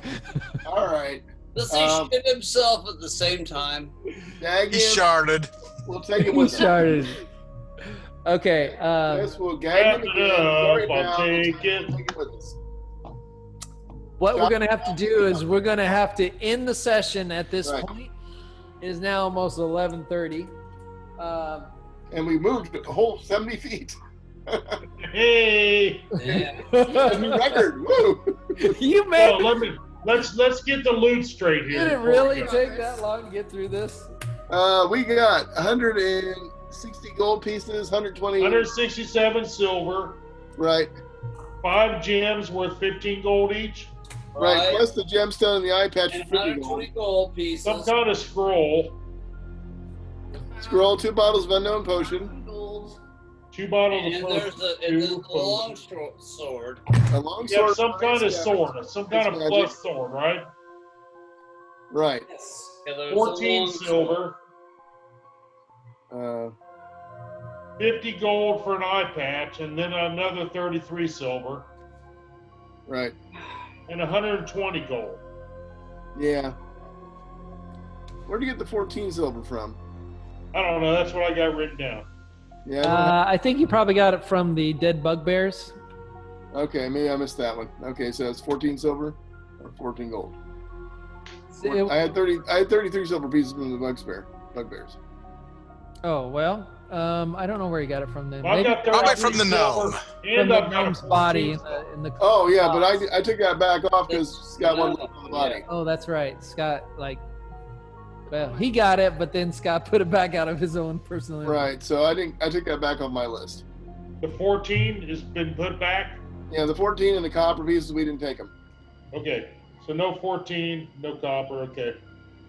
All right. Does he shit himself at the same time? He sharded. We'll take him with sharded. Okay. Yes, we'll gag him again. I'll take it. What we're going to have to do is we're going to have to end the session at this point. It is now almost 11:30. And we moved a whole 70 feet. Hey! Yeah. A new record. Woo! You made let's get the loot straight here. Did it really take that long to get through this? We got 160 gold pieces, 120. 167 silver. Right. 5 gems worth 15 gold each. Right. Plus the gemstone and the eye patch And for 50 120 gold pieces. Some kind of scroll. Scroll, 2 bottles of unknown potion. Gold. 2 bottles And of there's a long sword. A long Yeah, sword. some kind of sword. Some kind of It's plus magic. sword, right? Right. Yeah, there's a 14 long silver. Uh, 50 gold for an eye patch, and then another 33 silver, right. and 120 gold. Yeah. Where'd you get the 14 silver from? I don't know. That's what I got written down. Yeah. I don't have- I think you probably got it from the dead bugbears. Okay, maybe I missed that one. Okay, so it's 14 silver or 14 gold. I had 33 silver pieces from the bugbears. Oh well, I don't know where you got it from then. Well, I've got Probably 33 from the silver, gnome. and from the I've got a gnome's body 14 in the. Oh yeah, but I took that back off because it's got one left on the body. Oh, that's right. Scott, well, he got it, but then Scott put it back out of his own personal. Right. So I took that back off my list. The 14 has been put back. Yeah, the 14 and the copper pieces, we didn't take them. Okay, so no 14, no copper. Okay.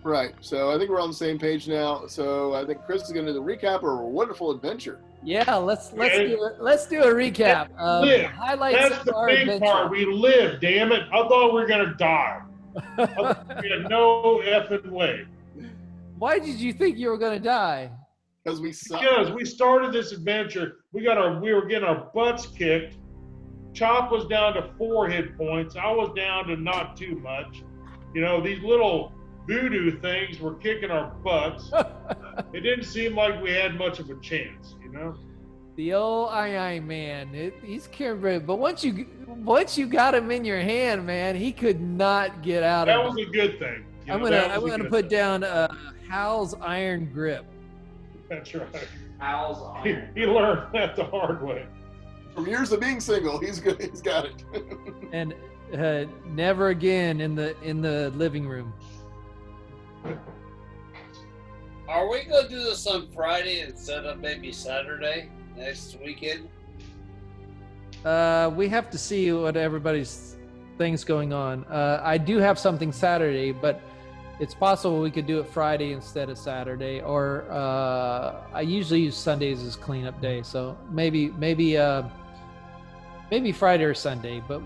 Right. So I think we're on the same page now. So I think Chris is going to do the recap of a wonderful adventure. Yeah, let's Okay. do it. Let's do a recap. Live. Highlights That's of the our big adventure. part. We lived. Damn it! I thought we were gonna die. We had no effing way. Why did you think you were going to die? Because we suck. Because we started this adventure, we were getting our butts kicked. Chop was down to 4 hit points. I was down to not too much. You know, these little voodoo things were kicking our butts. It didn't seem like we had much of a chance, you know. The old I man, he's carrying, but once you got him in your hand, man, he could not get out That of was it. a good thing. You I'm know, that was a gonna good put thing. down Hal's iron grip. That's right. Hal's He, iron. he learned that the hard way. From years of being single, he's good. He's got it. And never again in the living room. Are we going to do this on Friday instead of maybe Saturday next weekend? We have to see what everybody's things going on. I do have something Saturday, but it's possible we could do it Friday instead of Saturday. Or I usually use Sundays as cleanup day, so maybe Friday or Sunday. But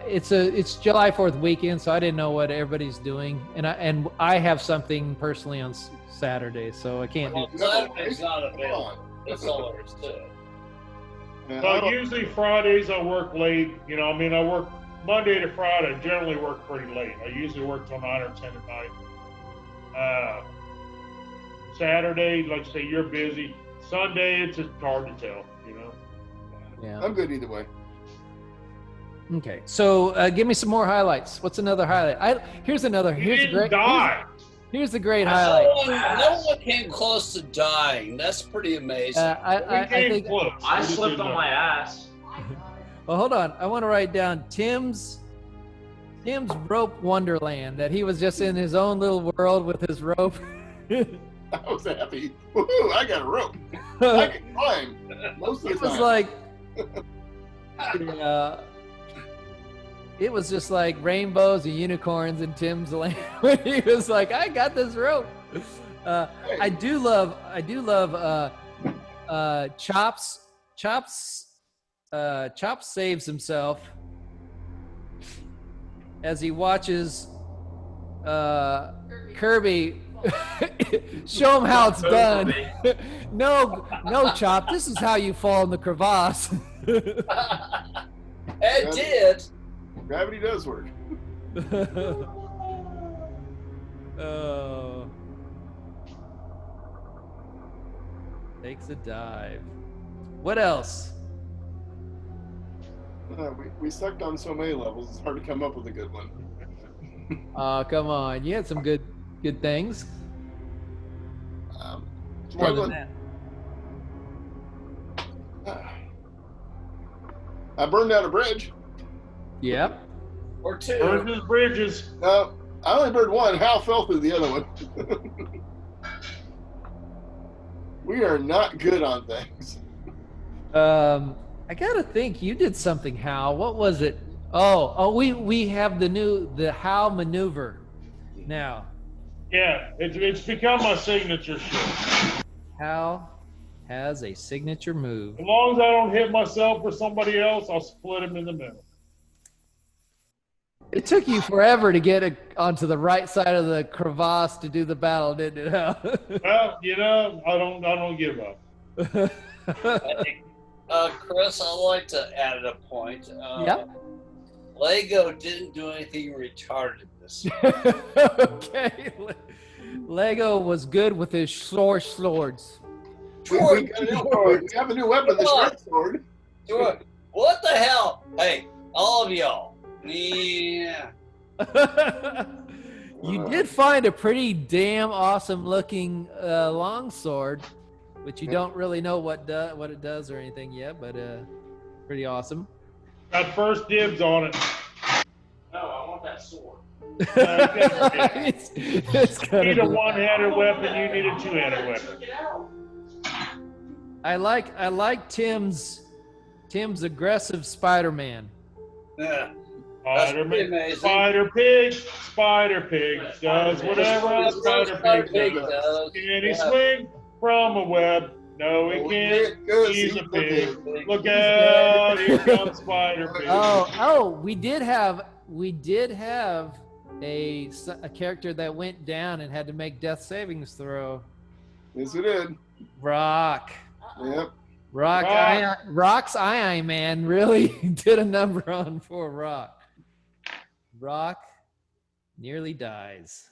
it's July 4th weekend, so I didn't know what everybody's doing, and I have something personally on Saturday, so I can't do. Well, Saturday's not available. That's all there is to it. Yeah, But usually Fridays I work late. You know, I mean, I work Monday to Friday. I generally work pretty late. I usually work till 9 or 10 at night. Saturday, like I say, you're busy. Sunday, it's just hard to tell, you know. Yeah. I'm good either way. Okay. So give me some more highlights. What's another highlight? Here's a great. Die. Here's the great highlight. No one came close to dying. That's pretty amazing. I think. Close. I We just slipped didn't on know. my ass. Well, hold on. I want to write down Tim's rope wonderland. That he was just in his own little world with his rope. I was happy. Woohoo! I got a rope. I can climb most of the It was time. like. It was just like rainbows and unicorns in Tim's land when he was like, "I got this rope." I do love Chops. Chops saves himself as he watches Kirby show him how it's done. No, Chop. This is how you fall in the crevasse. It did. Gravity does work. Oh. Takes a dive. What else? We sucked on so many levels. It's hard to come up with a good one. Oh, come on. You had some good things. More than Struggling. that. I burned down a bridge. Yep. Or 2. Bridges, bridges. No, I only burned one. Hal fell through the other one. We are not good on things. I gotta think. You did something, Hal. What was it? Oh, we have the Hal maneuver now. Yeah, it's become my signature shit. Hal has a signature move. As long as I don't hit myself or somebody else, I'll split him in the middle. It took you forever to get onto the right side of the crevasse to do the battle, didn't it, Hal? Well, you know, I don't give up. Chris, I'd like to add a point. Yeah. Lego didn't do anything retarded this year. Okay. Lego was good with his swords. We have a new weapon, the short sword. What the hell? Hey, all of y'all. Yeah. You did find a pretty damn awesome looking longsword, but you don't really know what it does or anything yet, but pretty awesome. Got first dibs on it. No, I want that sword. it's You gonna need a be- one-handed weapon. You need a two-handed weapon. I like Tim's aggressive Spider-Man. Yeah. Spider-Man, amazing. Spider Pig does whatever a Spider Pig does. Can he swing from a web? No, he can't. He's a pig. Look out! Here comes Spider Pig. Oh, we did have a character that went down and had to make death savings throw. Yes, we did. Rock. Yep. Rock's Iron Man really did a number on poor Rock. Rock nearly dies.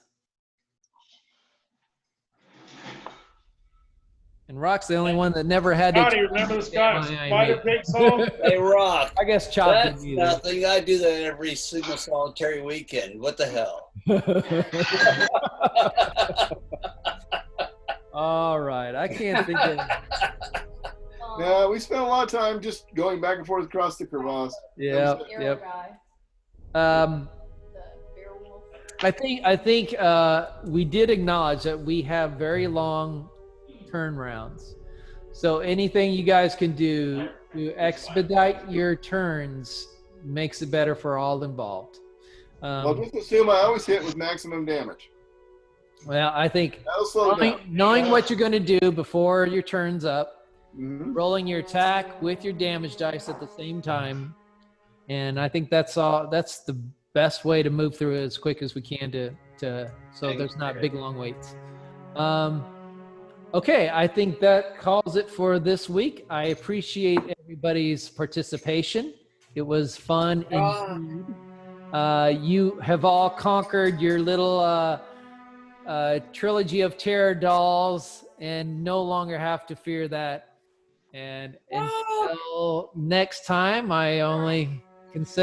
And Rock's the only one that never had to. How do you remember the Spider Pig song? Hey, Rock. I guess Chop That's didn't either. nothing. I do that every single solitary weekend. What the hell? All right, I can't think of. No, we spent a lot of time just going back and forth across the crevasse. Yep. The werewolf. I think we did acknowledge that we have very long turnarounds. So anything you guys can do to expedite your turns makes it better for all involved. Well, just assume I always hit with maximum damage. Well, I think That'll slow down. knowing what you're going to do before your turn's up, Mhm. rolling your attack with your damage dice at the same time, and I think that's all. That's the best way to move through it as quick as we can so there's not big long waits. Okay, I think that calls it for this week. I appreciate everybody's participation. It was fun indeed. You have all conquered your little trilogy of terror dolls and no longer have to fear that. And until next time, I only can say,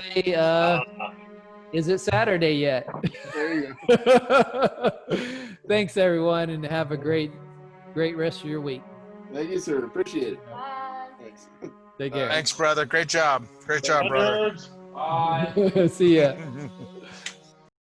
is it Saturday yet? There you go. Thanks, everyone, and have a great rest of your week. Thank you, sir. Appreciate it. Bye. Thanks. Take care. Thanks, brother. Great job. Great job, brother. Nerds. Bye. See ya.